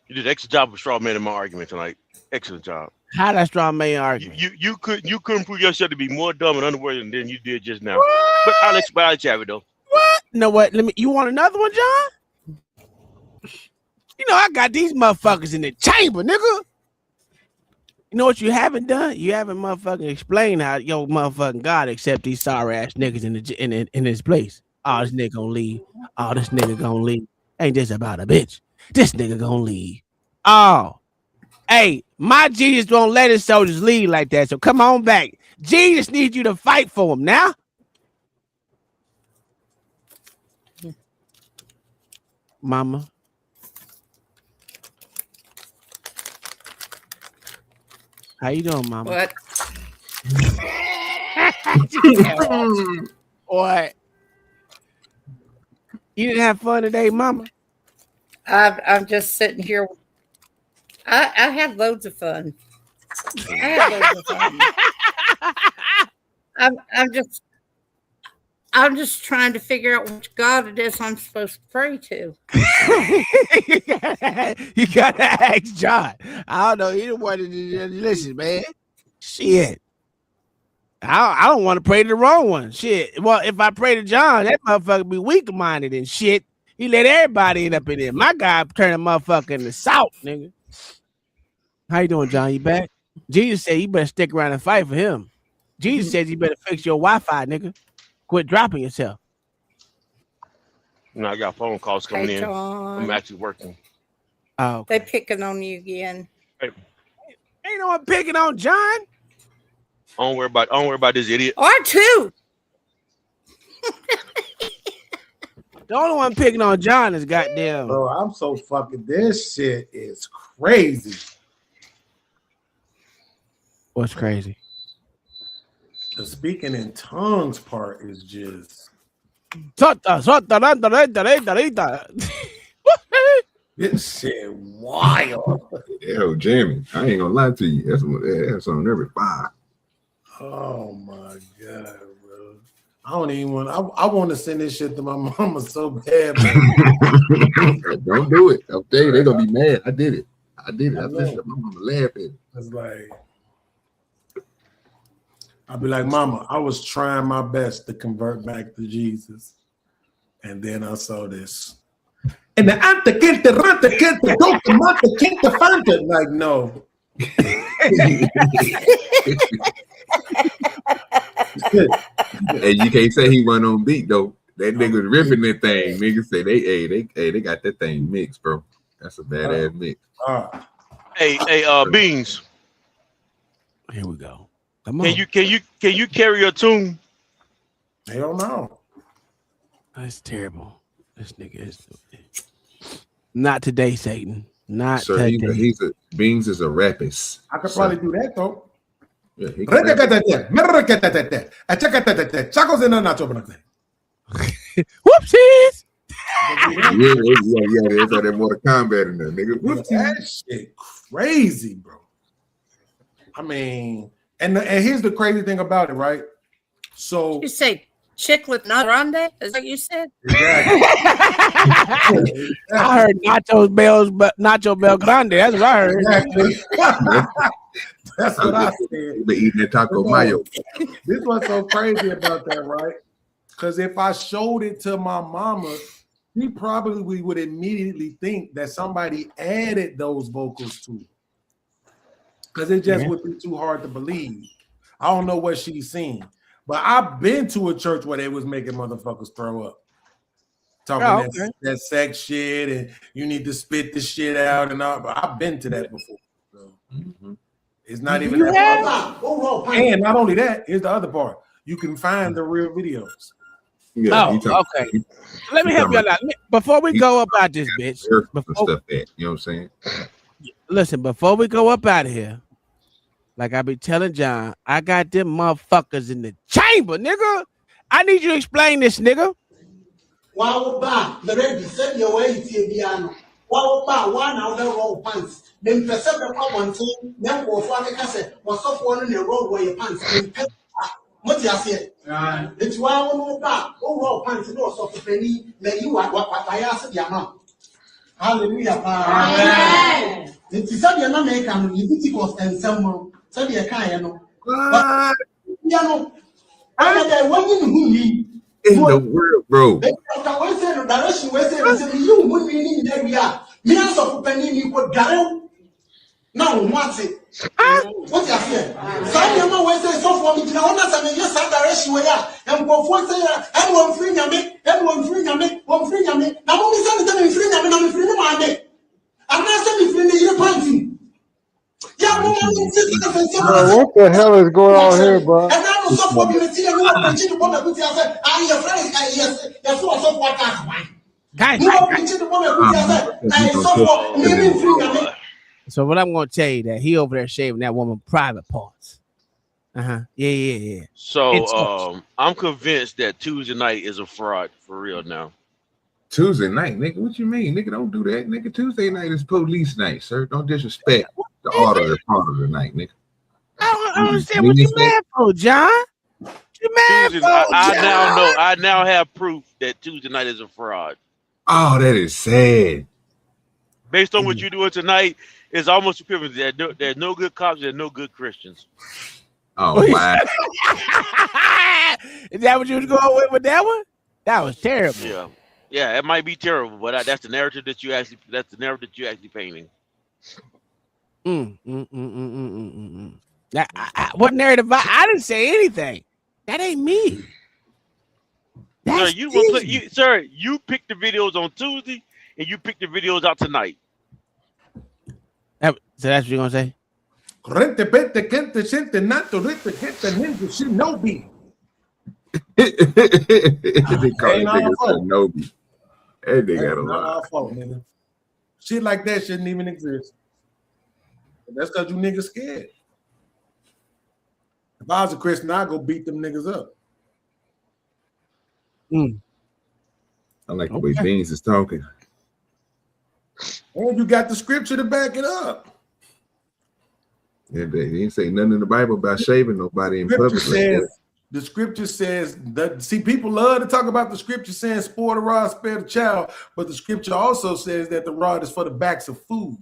You did an excellent job of straw man in my argument tonight. Excellent job. How that straw man argument? You couldn't prove yourself to be more dumb and unworthy than you did just now. What? But I'll let you have it though. What? You know what? You want another one, John? You know I got these motherfuckers in the chamber, nigga. You know what you haven't done? You haven't motherfucking explained how your motherfucking God accept these sorry ass niggas in his place. Oh, this nigga gonna leave. Oh, this nigga gonna leave. Ain't this about a bitch? This nigga gonna leave. Oh, hey, my Jesus won't let his soldiers leave like that. So come on back. Jesus needs you to fight for him now. Mama. How you doing, Mama? What? What? You didn't have fun today, Mama? I'm just sitting here. I have loads of fun. I have loads of fun. I'm just trying to figure out which God it is I'm supposed to pray to. You gotta ask John. I don't know. He don't want to listen, man. Shit. I don't want to pray to the wrong one. Shit. Well, if I pray to John, that motherfucker be weak-minded and shit. He let everybody end up in there. My guy turned a motherfucker in the south, nigga. How you doing, John? You back? Jesus said you better stick around and fight for him. Jesus says you better fix your Wi-Fi, nigga. Quit dropping yourself. No, I got phone calls coming in. John. I'm actually working. Oh, okay. They picking on you again. Hey. Ain't no one picking on John. Don't worry about this idiot. R2. The only one picking on John is goddamn. Bro, I'm so fucking. This shit is crazy. What's crazy? The speaking in tongues part is just. This shit wild. Yo, Jamie, I ain't gonna lie to you. That's on every 5. Oh my god, bro! I don't even want. I want to send this shit to my mama so bad. Don't do it. I'll tell you, they're gonna be mad. I did it. I listened to my mama laughing. It's like I'll be like, Mama, I was trying my best to convert back to Jesus, and then I saw this. And the ante kente rante kente doke mate kente fante. Like, no. Hey, you can't say he went on beat though. That nigga was ripping that thing. Niggas say they got that thing mixed, bro. That's a badass mix. Hey, Beans. Here we go. Come on. Can you carry a tune? Hell no. That's terrible. This nigga is not today, Satan. Not Sir, today. Beans is a rapist. I could probably do that though. Yeah, Whoopsies. Yeah, there's all that Mortal Kombat in there, nigga. That shit crazy, bro. I mean, and here's the crazy thing about it, right? So you say chiclet not grande? Is that what you said? Exactly. I heard Nacho Bel Grande. That's what I heard. Exactly. That's what I said. Been eating that taco mayo. This was so crazy about that, right? Because if I showed it to my mama, she probably would immediately think that somebody added those vocals to it. Because it just would be too hard to believe. I don't know what she's seen. But I've been to a church where they was making motherfuckers throw up. Talking that sex shit and you need to spit the shit out and all. But I've been to that before. So it's not even that part. And not only that, here's the other part. You can find the real videos. Yeah, okay. Let me help you out. Before we go up out this bitch. You know what I'm saying? Listen, before we go up out of here, like I be telling John, I got them motherfuckers in the chamber, nigga. I need you to explain this, nigga. Wow, ba the red send your way to piano. Wow, ba one out the roll pants. Then perceive the one thing, then go for the cassette. Was off one in the road where your pants. What you say? It's wow, ba roll pants. No, so for penny, then you are what I asked the amount. Hallelujah. Amen. It's a American, Leviticus and someone. So the kind, in the world, bro. Now, what's it? What's your fear? Some was say so for me. Now, not some yes, I direction where and go for say, everyone free me, everyone free me, one free me. Now, we send them free me, I'm free me. I'm not saying free me, you're punching. Yeah, what the hell is going on here, bro? And I was so for me, and you are preaching to one of the said, I your friends, yes, so what you are preaching to one of the said, so for me, free me. So what I'm going to tell you that he over there shaving that woman private parts. Yeah. So I'm convinced that Tuesday night is a fraud for real now. Tuesday night, nigga. What you mean, nigga? Don't do that, nigga. Tuesday night is police night, sir. Don't disrespect the order of part of the night, nigga. I don't understand what you mad for, John. You mad Tuesday, for, I now John? know. I now have proof that Tuesday night is a fraud. Oh, that is sad. Based on what you're doing tonight, it's almost equivalent. There's no good cops. There's no good Christians. Oh wow. Is that what you was going with that one? That was terrible. Yeah, yeah, it might be terrible, but that's the narrative that you actually. That's the narrative that you actually painting. What narrative? I didn't say anything. That ain't me. Sir, you picked the videos on Tuesday, and you picked the videos out tonight. So that's what you're gonna say? Rente, pete, gente, siente, nato, rete, gente, ninja, shinobi. They call it nigga Shinobi. That nigga got a Not lot. our fault, nigga. Shit like that shouldn't even exist. But that's because you niggas scared. If I was a Christian, I'd go beat them niggas up. I like the way Beans is talking. And you got the scripture to back it up. Yeah, he didn't say nothing in the Bible about shaving nobody in public. The scripture says that, see, people love to talk about the scripture saying spoil the rod, spare the child, but the scripture also says that the rod is for the backs of fools.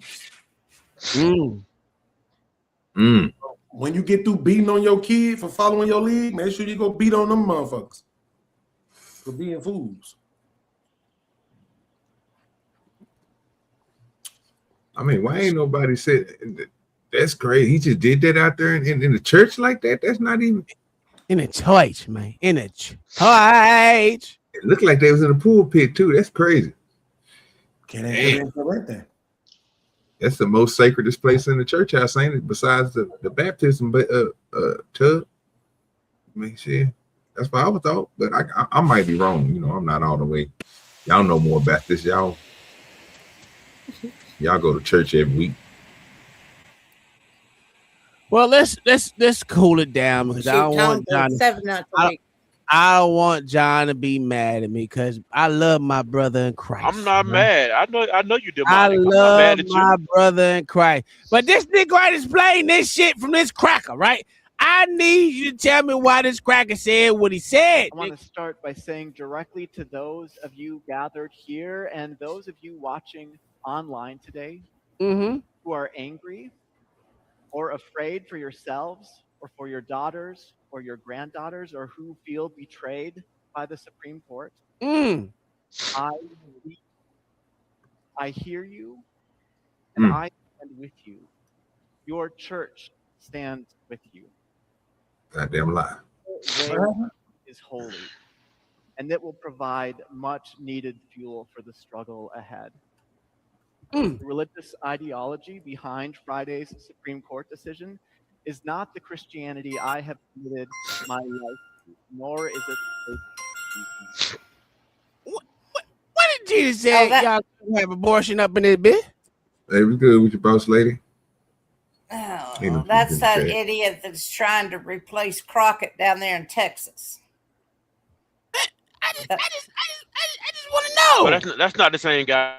When you get through beating on your kid for following your lead, make sure you go beat on them motherfuckers for being fools. I mean, why ain't nobody said that's crazy? He just did that out there in the church like that. That's not even in a church, man. In a church. It looked like they was in a pulpit too. That's crazy. That's the most sacredest place in the church house, ain't it? Besides the baptism, but tub. Make sure. That's what I would thought, but I might be wrong. You know, I'm not all the way. Y'all know more about this. Y'all go to church every week. Well, let's cool it down because I don't want John. I don't want John to be mad at me because I love my brother in Christ. I'm not mad. I know you demonic. I I'm not love mad at my you. brother in Christ. But this nigga right is playing this shit from this cracker, right? I need you to tell me why this cracker said what he said. I want to start by saying directly to those of you gathered here and those of you watching online today who are angry or afraid for yourselves or for your daughters or your granddaughters or who feel betrayed by the Supreme Court. I hear you and I stand with you. Your church stands with you. Goddamn lie. Your way is holy, and it will provide much needed fuel for the struggle ahead. The religious ideology behind Friday's Supreme Court decision is not the Christianity I have committed my life to, nor is it. What did Jesus say? Y'all have abortion up in this bit? Hey, we good with your boss lady? Oh, that's that idiot that's trying to replace Crockett down there in Texas. I just want to know. Well, that's not the same guy.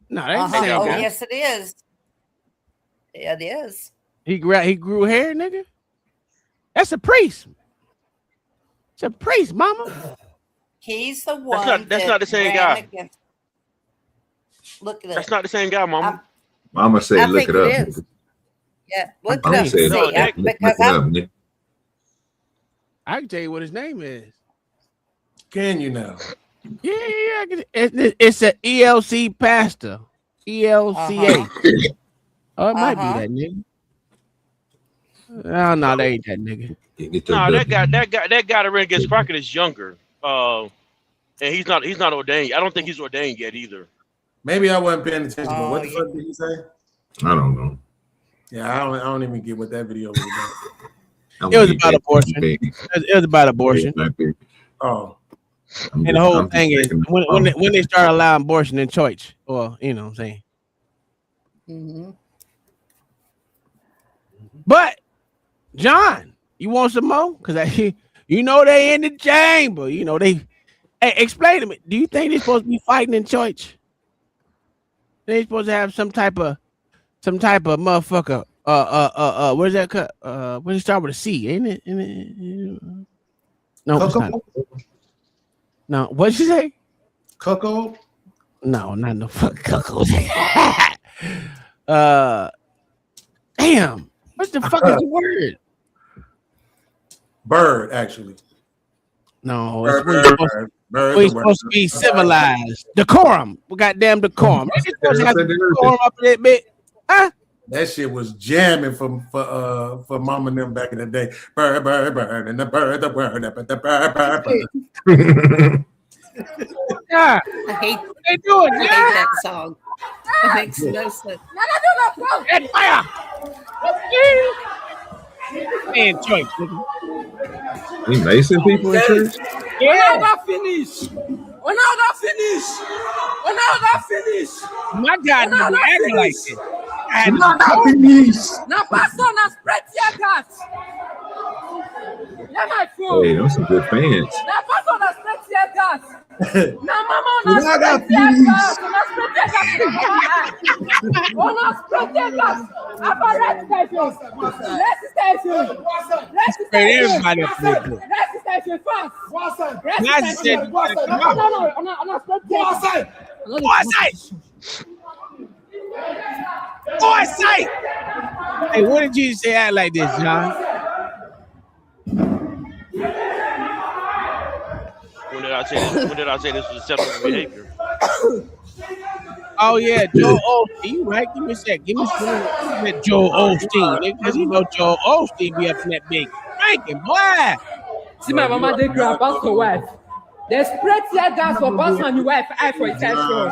No, that's the same guy. Yes, it is. Yeah, it is. He grew hair, nigga. That's a priest. It's a priest, mama. He's the one. That's not the same guy. Look at it. That's not the same guy, mama. Mama said, "Look it up." Yeah, look it up. I can tell you what his name is. Can you now? Yeah. It's a ELC pastor. ELCA. Oh, it might be that nigga. Oh, no, that ain't that nigga. No, that guy that ran against Crockett is younger. And he's not ordained. I don't think he's ordained yet either. Maybe I wasn't paying attention, but what the fuck did he say? I don't know. Yeah, I don't even get what that video was about. It was about abortion. It was about abortion. Oh. And the whole thing is when they start allowing abortion in church, or you know what I'm saying. But John, you want some more? Because you know they in the chamber. You know they Hey, explain to me. Do you think they're supposed to be fighting in church? They're supposed to have some type of motherfucker. Where's that cut? What does it start with a C? Ain't it? No, it's not. No, what'd you say? Cuckold? No, not no fucking cuckold. Damn. What the fuck is the word? Bird, actually. No, we're supposed to be civilized. Decorum. We goddamn decorum. They're supposed to have decorum up in that bit. Huh? That shit was jamming for mom and them back in the day. Bird, bird, bird, and the bird, the bird, bird. Yeah. I hate what they doing. I hate that song. It makes no sense. Get fire. In church. He Mason people in church? Yeah. Finish. When I finish. My God, you acting like this. Now, pastor, now spread your guts. Let my phone. Hey, those some good fans. Now, pastor, now spread your guts. Now, mama, now spread your guts. Now, spread your guts. Oh, now spread your guts. Apparat station. Rest station. Everybody up there. Rest station fast. Rest station. No, Foresight. Hey, what did you say act like this, John? When did I say this was acceptable behavior? Oh yeah, Joel Osteen. You right? Give me a sec. Give me that Joel Osteen. Because you know Joel Osteen be up in that big ranking, boy. See my mama they grab pastor wife. They spread tear gas for pastor and wife for session.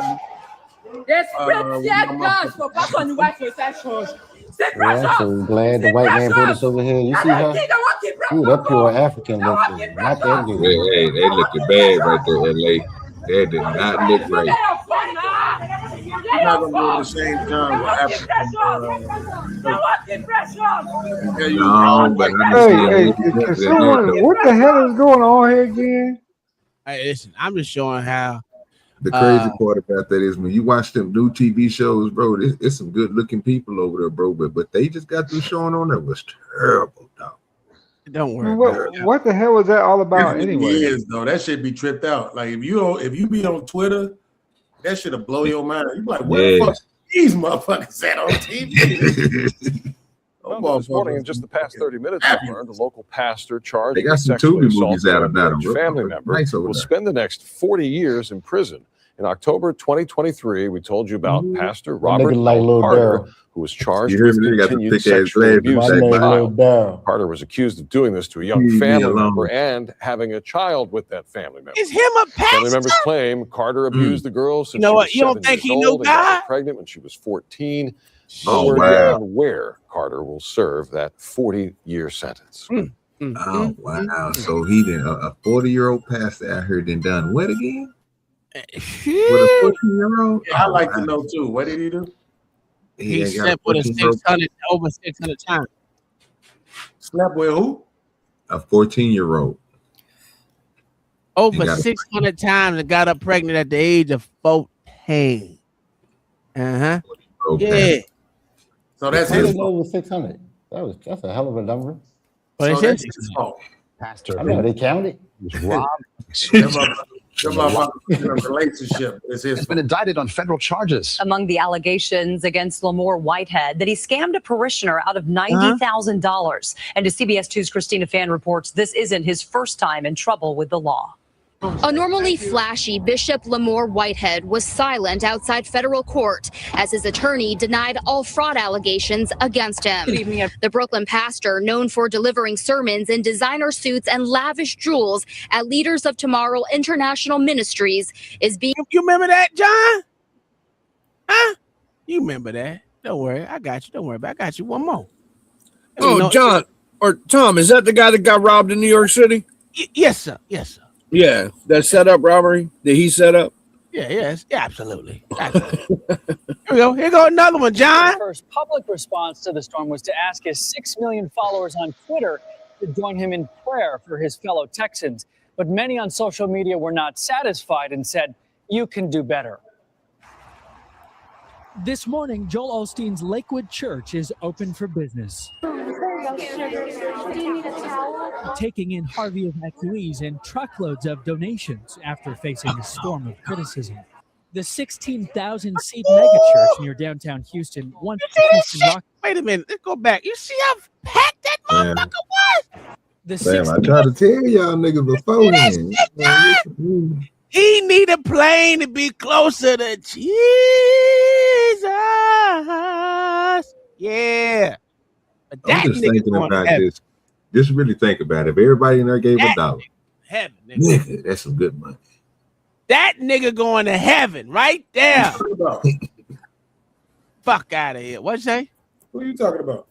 They spread tear gas for pastor and wife for session. Yeah, I'm so glad the white man brought us over here. You see her? Ooh, that pure African looking. Not that good. Hey, they looking bad right there, LA. They did not look right. You're not gonna go to the same time with African. No, but Can someone, what the hell is going on here again? Hey, listen, I'm just showing how. The crazy part about that is when you watch them new TV shows, bro, it's some good looking people over there, bro. But they just got through showing on that was terrible, dog. Don't worry. What the hell was that all about anyway? Is though that should be tripped out. Like if you be on Twitter, that should have blow your mind. You be like, where the fuck these motherfuckers at on TV? This morning, in just the past 30 minutes, we learned a local pastor charged They got with some sexually Tubi movies assaulting out a about them, bro. family member Nice over will there. spend the next 40 years in prison. In October 2023, we told you about Pastor Robert like Lil Carter, Daryl. who was charged You hear with me? They got the continued thick-ass sexual glasses abuse back of a behind. child. Daryl. Carter was accused of doing this to a young Leave me family alone. member and having a child with that family member. Is him a pastor? Family members claim Carter abused the girl since You know she what? was You don't 7 think years he knew old and got her God? pregnant when she was 14. Oh, No word wow. yet on where Carter will serve that 40-year sentence. Oh wow! So he did a 40-year-old pastor out here done what again? With a 14-year-old? Yeah, I like to know too. What did he do? He slept with a 600 over 600 times. Slept with who? A 14-year-old. Over 600 times and got up pregnant at the age of 14. Yeah. So that's How did his it go over 600? That's a hell of a number. Well, So that's his fault. Pastor, I know they counted. Relationship is his has been indicted on federal charges. Among the allegations against Lamore Whitehead, that he scammed a parishioner out of $90,000. And to CBS 2's Christina Fan reports this isn't his first time in trouble with the law. A normally flashy Bishop Lamore Whitehead was silent outside federal court as his attorney denied all fraud allegations against him. The Brooklyn pastor, known for delivering sermons in designer suits and lavish jewels at Leaders of Tomorrow International Ministries, is being... You remember that, John? Huh? You remember that. Don't worry. I got you. Don't worry about it. I got you. One more. Oh, John or Tom, is that the guy that got robbed in New York City? Yes, sir. Yes, sir. Yeah, that setup robbery that he set up. Yeah, yes, yeah, absolutely. Here we go. Here go another one, John. His first public response to the storm was to ask his 6 million followers on Twitter to join him in prayer for his fellow Texans. But many on social media were not satisfied and said, "You can do better." This morning, Joel Osteen's Lakewood Church is open for business, taking in Harvey evacuees and truckloads of donations after facing a storm of criticism. The 16,000-seat megachurch near downtown Houston once the Houston Rock. Wait a minute, let's go back. You see how packed that motherfucker was? Damn, I tried to tell y'all niggas beforehand. He need a plane to be closer to Jesus. Yeah. But that I'm just nigga thinking going to about heaven. this. Just really think about it. If everybody in there gave $1, Heaven, nigga. nigga, that's some good money. That nigga going to heaven right there. Fuck out of here. What you say? Who are you talking about?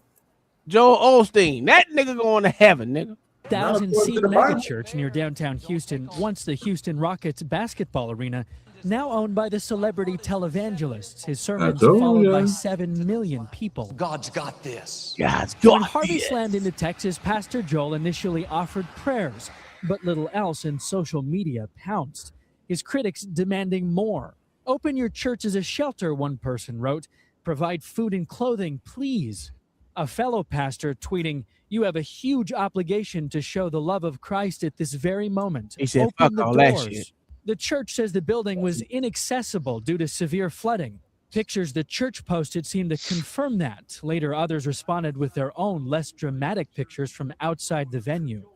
Joel Osteen. That nigga going to heaven, nigga. 1,000-seat megachurch near downtown Houston, once the Houston Rockets basketball arena, now owned by the celebrity televangelists. His sermons followed by 7 million people. God's got this. God's When got Harvey this. slammed into Texas, Pastor Joel initially offered prayers, but little else, and social media pounced. His critics demanding more. Open your church as a shelter, one person wrote. Provide food and clothing, please. A fellow pastor tweeting, "You have a huge obligation to show the love of Christ at this very moment. He said, Open fuck the all that doors." shit. The church says the building was inaccessible due to severe flooding. Pictures the church posted seem to confirm that. Later, others responded with their own, less dramatic pictures from outside the venue.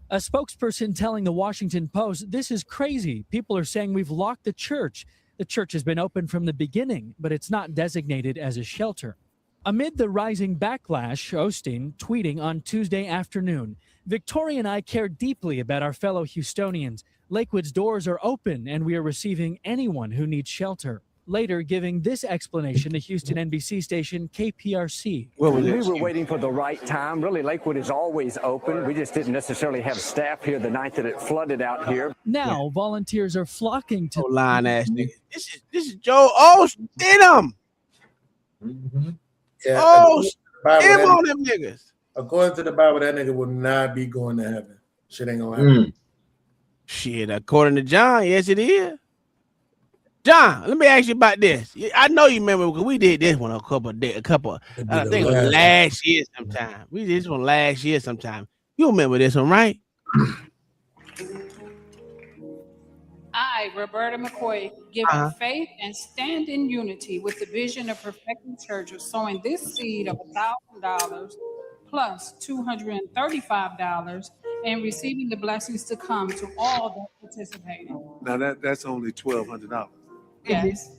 A spokesperson telling the Washington Post, "This is crazy. People are saying we've locked the church. The church has been open from the beginning, but it's not designated as a shelter." Amid the rising backlash, Osteen tweeting on Tuesday afternoon, "Victoria and I care deeply about our fellow Houstonians. Lakewood's doors are open and we are receiving anyone who needs shelter." Later giving this explanation to Houston NBC station KPRC. Well, we were waiting for the right time. Really, Lakewood is always open. We just didn't necessarily have staff here the night that it flooded out here. Now volunteers are flocking to line ass nigga. This is Joe Osteen. Oh, him on them niggas. According to the Bible, that nigga will not be going to heaven. Shit ain't gonna happen. Shit, according to John, yes it is. John, let me ask you about this. I know you remember because we did this one I think it was last year sometime. We did this one last year sometime. You remember this one, right? I, Roberta McCoy, give up faith and stand in unity with the vision of Perfecting Church of sowing this seed of $1,000 plus $235 and receiving the blessings to come to all that participated. Now that's only $1,200. Yes.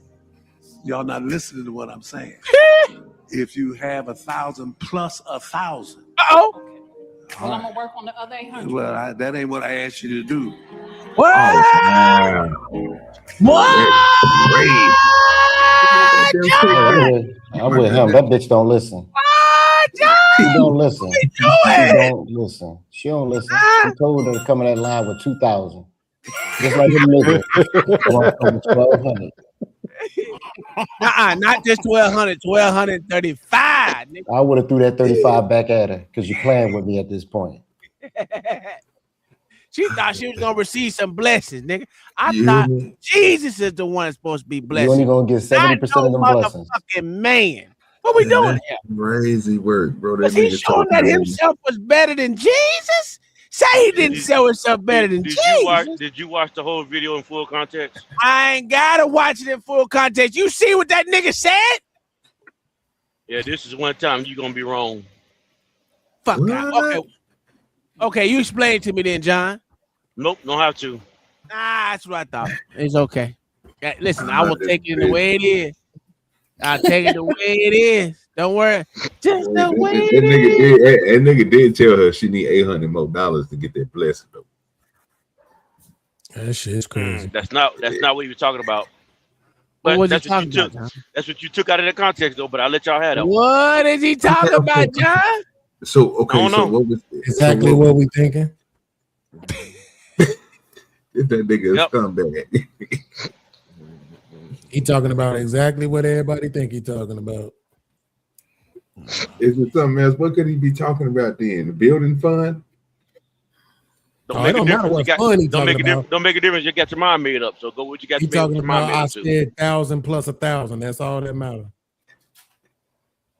Y'all not listening to what I'm saying. If you have 1,000 plus 1,000. Uh-oh. Well, I'm gonna work on the other 800. Well, that ain't what I asked you to do. What? What? I'm with him. That bitch don't listen. She don't listen. She don't listen. She don't listen. She told her to come in that line with 2,000. Just like a nigga. 1,200. Not just 1,200, 1,235. I would have threw that 35 back at her because you're playing with me at this point. She thought she was gonna receive some blessings, nigga. I thought Jesus is the one supposed to be blessed. You're only gonna get 70% of them blessings. Motherfucking man. What we doing here? Crazy work, bro. Was he showing that himself was better than Jesus? Say he didn't show himself better than Jesus. Did you watch the whole video in full context? I ain't gotta watch it in full context. You see what that nigga said? Yeah, this is one time you're gonna be wrong. Fuck God. Okay, you explain it to me then, John. Nope, don't have to. That's what I thought. It's okay. Listen, I will take it the way it is. I'll take it the way it is. Don't worry. Just the way it is. That nigga did tell her she need $800 more to get that blessing though. That shit's crazy. That's not what you were talking about. What But was he that's what talking you about, took. John? That's what you took out of the context though. But I'll let y'all have that. What is he talking about, John? So okay, I don't so know. what was Exactly what we thinking. that nigga a scumbag? He talking about exactly what everybody think he talking about. Is it something else? What could he be talking about then? The building fund? Don't make a difference. You got, fun he don't make a talking difference. about. Don't make a difference. You got your mind made up. So go what you got He to make talking your mind about made I up to. said 1,000 plus 1,000. That's all that matters.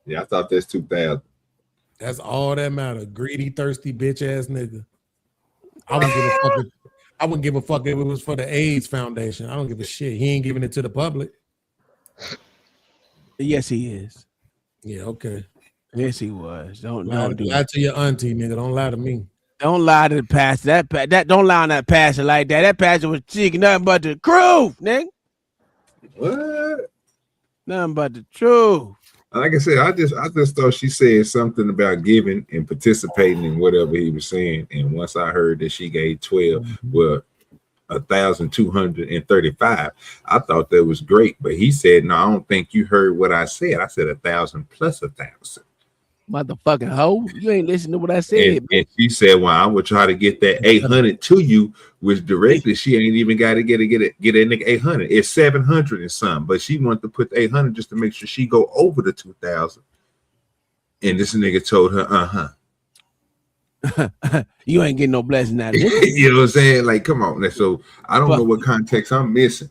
Yeah, I thought that's 2,000. That's all that matters. Greedy, thirsty, bitch ass nigga. I wouldn't give a fuck. I wouldn't give a fuck if it was for the AIDS Foundation. I don't give a shit. He ain't giving it to the public. Yes, he is. Yeah, okay. Yes, he was. Don't lie to your auntie, nigga. Don't lie to me. Don't lie to the pastor. That don't lie on that pastor like that. That pastor was seeking nothing but the truth, nigga. What? Nothing but the truth. Like I said, I just thought she said something about giving and participating in whatever he was saying. And once I heard that she gave 12, well, 1,235, I thought that was great. But he said, no, I don't think you heard what I said. I said 1,000 plus 1,000. Motherfucking hoe. You ain't listening to what I said. And she said, well, I would try to get that 800 to you, which directly she ain't even got to get that nigga 800. It's 700 and something, but she wanted to put the 800 just to make sure she go over the 2,000. And this nigga told her, you ain't getting no blessing out of this. You know what I'm saying? Like, come on. So I don't know what context I'm missing.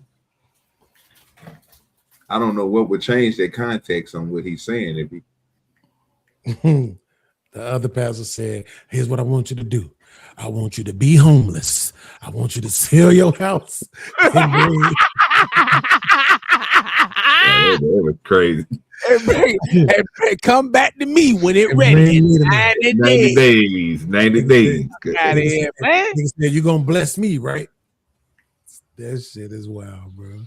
I don't know what would change that context on what he's saying. If he The other pastor said, here's what I want you to do. I want you to be homeless. I want you to sell your house. that was crazy. Hey, come back to me when it ready. 90 days. 90 days. Out of here, man. He said, you're going to bless me, right? That shit is wild, bro.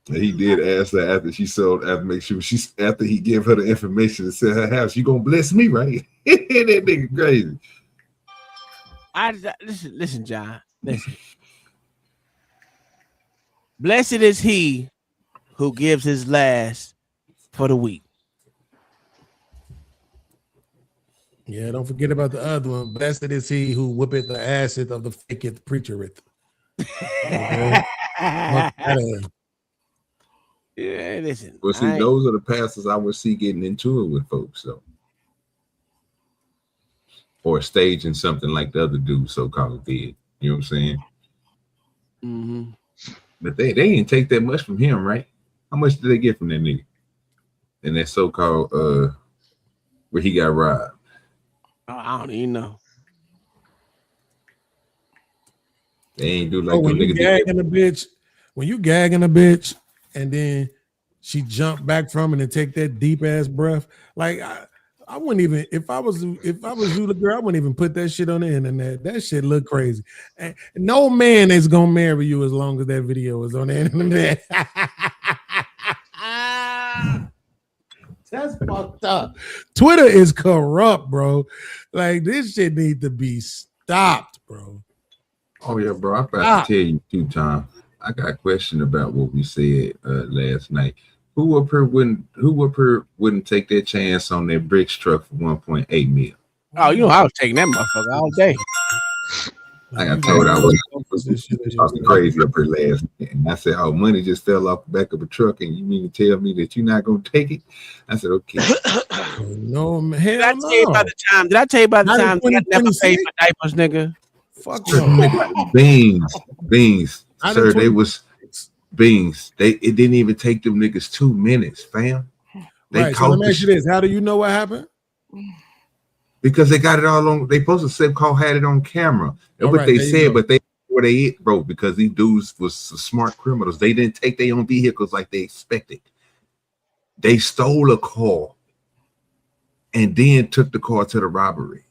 He did ask her after she sold, after he gave her the information to sell her house, you gonna bless me, right? That nigga crazy. Listen, John. Listen. Blessed is he who gives his last for the week. Yeah, don't forget about the other one. Blessed is he who whippeth the asses of the faketh preachereth. Yeah, listen. Well, see, those are the pastors I would see getting into it with folks, though. Or staging something like the other dude so-called did. You know what I'm saying? Mm-hmm. But they didn't take that much from him, right? How much did they get from that nigga? And that so-called where he got robbed. I don't even know. They ain't do like when you gagging a bitch, and then she jumped back from it and take that deep ass breath. Like I wouldn't even, if I was you, the girl, I wouldn't even put that shit on the internet. That shit look crazy. And no man is gonna marry you as long as that video is on the internet. That's fucked up. Twitter is corrupt, bro. Like this shit need to be stopped, bro. Oh yeah, bro. I'm about to tell you 2 times. I got a question about what we said last night. Who up here wouldn't take that chance on that bricks truck for 1.8 million? Oh, you know I was taking that motherfucker all day. Like I told I was talking crazy up here last night. And I said, oh, money just fell off the back of a truck, and you mean to tell me that you're not gonna take it? I said, okay. No, man. Did I tell you about the time? Did I tell you about the time I never paid for diapers, nigga? Fuck beans. Sir, they was beans. It didn't even take them niggas 2 minutes, fam. Right, so let me ask you this. How do you know what happened? Because they got it all on. They supposed to say had it on camera. That's what they said, but they where they hit, bro, because these dudes was smart criminals. They didn't take their own vehicles like they expected. They stole a car and then took the car to the robbery.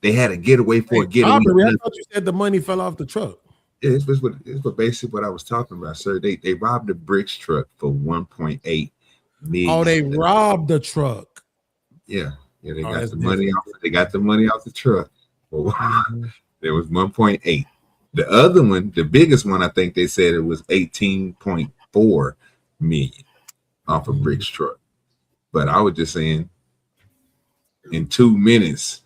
They had a getaway for a getaway. Robbery, I thought you said the money fell off the truck. Yeah, it's basically what I was talking about, sir. They robbed the bricks truck for 1.8 million. Oh, they robbed the truck. Yeah, they got the money off. They got the money off the truck. There was 1.8. The other one, the biggest one, I think they said it was 18.4 million off a bricks truck. But I was just saying, in 2 minutes,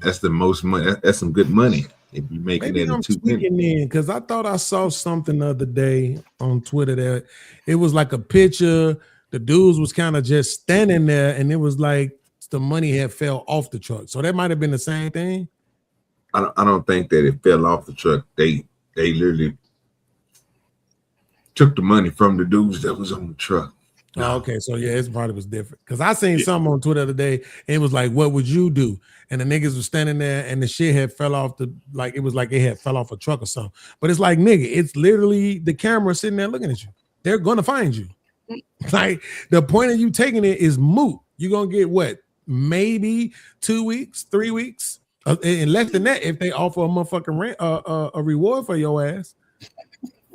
that's the most money. That's some good money. If you're making it in 2 minutes. Because I thought I saw something the other day on Twitter that it was like a picture. The dudes was kind of just standing there, and it was like the money had fell off the truck. So that might have been the same thing. I don't think that it fell off the truck. They literally took the money from the dudes that was on the truck. Oh, okay, so yeah, his probably was different. Because I seen something on Twitter the other day, and it was like, what would you do? And the niggas was standing there, and the shit had fell off it was like it had fell off a truck or something. But it's like, nigga, it's literally the camera sitting there looking at you. They're gonna find you. Like, the point of you taking it is moot. You're gonna get what? Maybe 2 weeks, 3 weeks, and less than that if they offer a motherfucking a reward for your ass.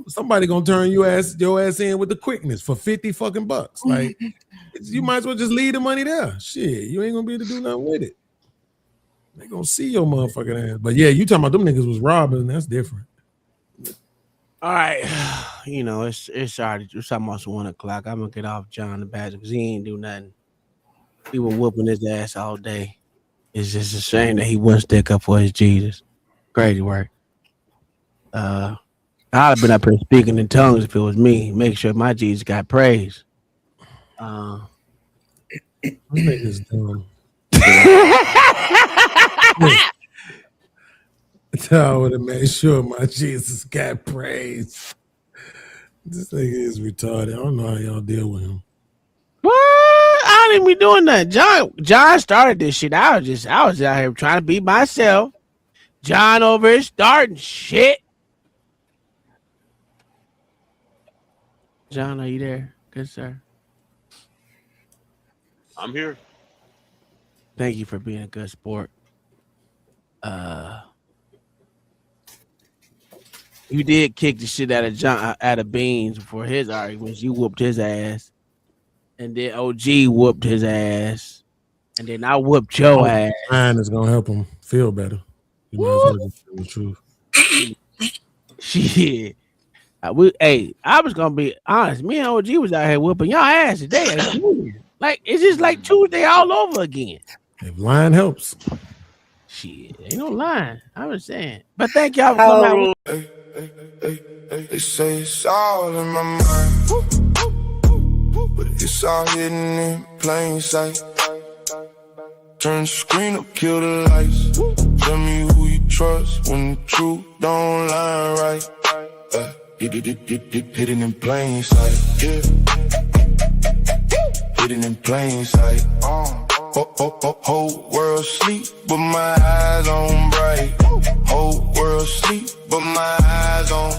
Somebody gonna turn your ass in with the quickness for 50 fucking bucks. Like, you might as well just leave the money there. Shit, you ain't gonna be able to do nothing with it. They gonna see your motherfucking ass. But yeah, you talking about them niggas was robbing, that's different. All right, you know, it's already almost 1 o'clock. I'm gonna get off John the Badger because he ain't do nothing. He was whooping his ass all day. It's just a shame that he wouldn't stick up for his Jesus. Crazy work. I'd have been up here speaking in tongues if it was me. Make sure my Jesus got praise. Niggas dumb. I would have made sure my Jesus got praise. This nigga is retarded. I don't know how y'all deal with him. What? I didn't be doing that. John started this shit. I was out here trying to be myself. John over here starting shit. John, are you there? Good sir. I'm here. Thank you for being a good sport. You did kick the shit out of Beans for his arguments. You whooped his ass, and then OG whooped his ass, and then I whooped your ass. Mine is gonna help him feel better. You might as well just tell the truth. Shit. I was gonna be honest. Me and OG was out here whooping y'all ass today. Like, it's just like Tuesday all over again. If lying helps. Shit, ain't no lying. I was saying. But thank y'all for coming out. They say it's all in my mind, but it's all hidden in plain sight. Turn the screen up, kill the lights. Tell me who you trust when the truth don't lie right. Hidden in plain sight. Yeah. Hidden in plain sight. Whole world sleep, but my eyes on bright. Whole world sleep, but my eyes on.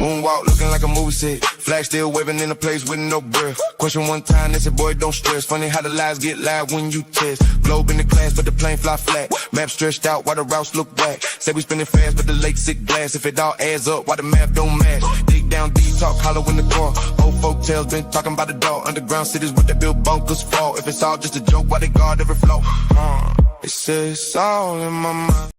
Moonwalk looking like a movie set. Flag still waving in a place with no breath. Question one time, they said, boy, don't stress. Funny how the lies get loud when you test. Globe in the class, but the plane fly flat. Map stretched out while the routes look back. Say we spinning fast, but the lake sick blast. If it all adds up, why the map don't match? Dig down deep, talk hollow in the car. Old folk tales been talking about the dog. Underground cities with the build bunkers fall. If it's all just a joke, why they guard every flow? They say it's all in my mind.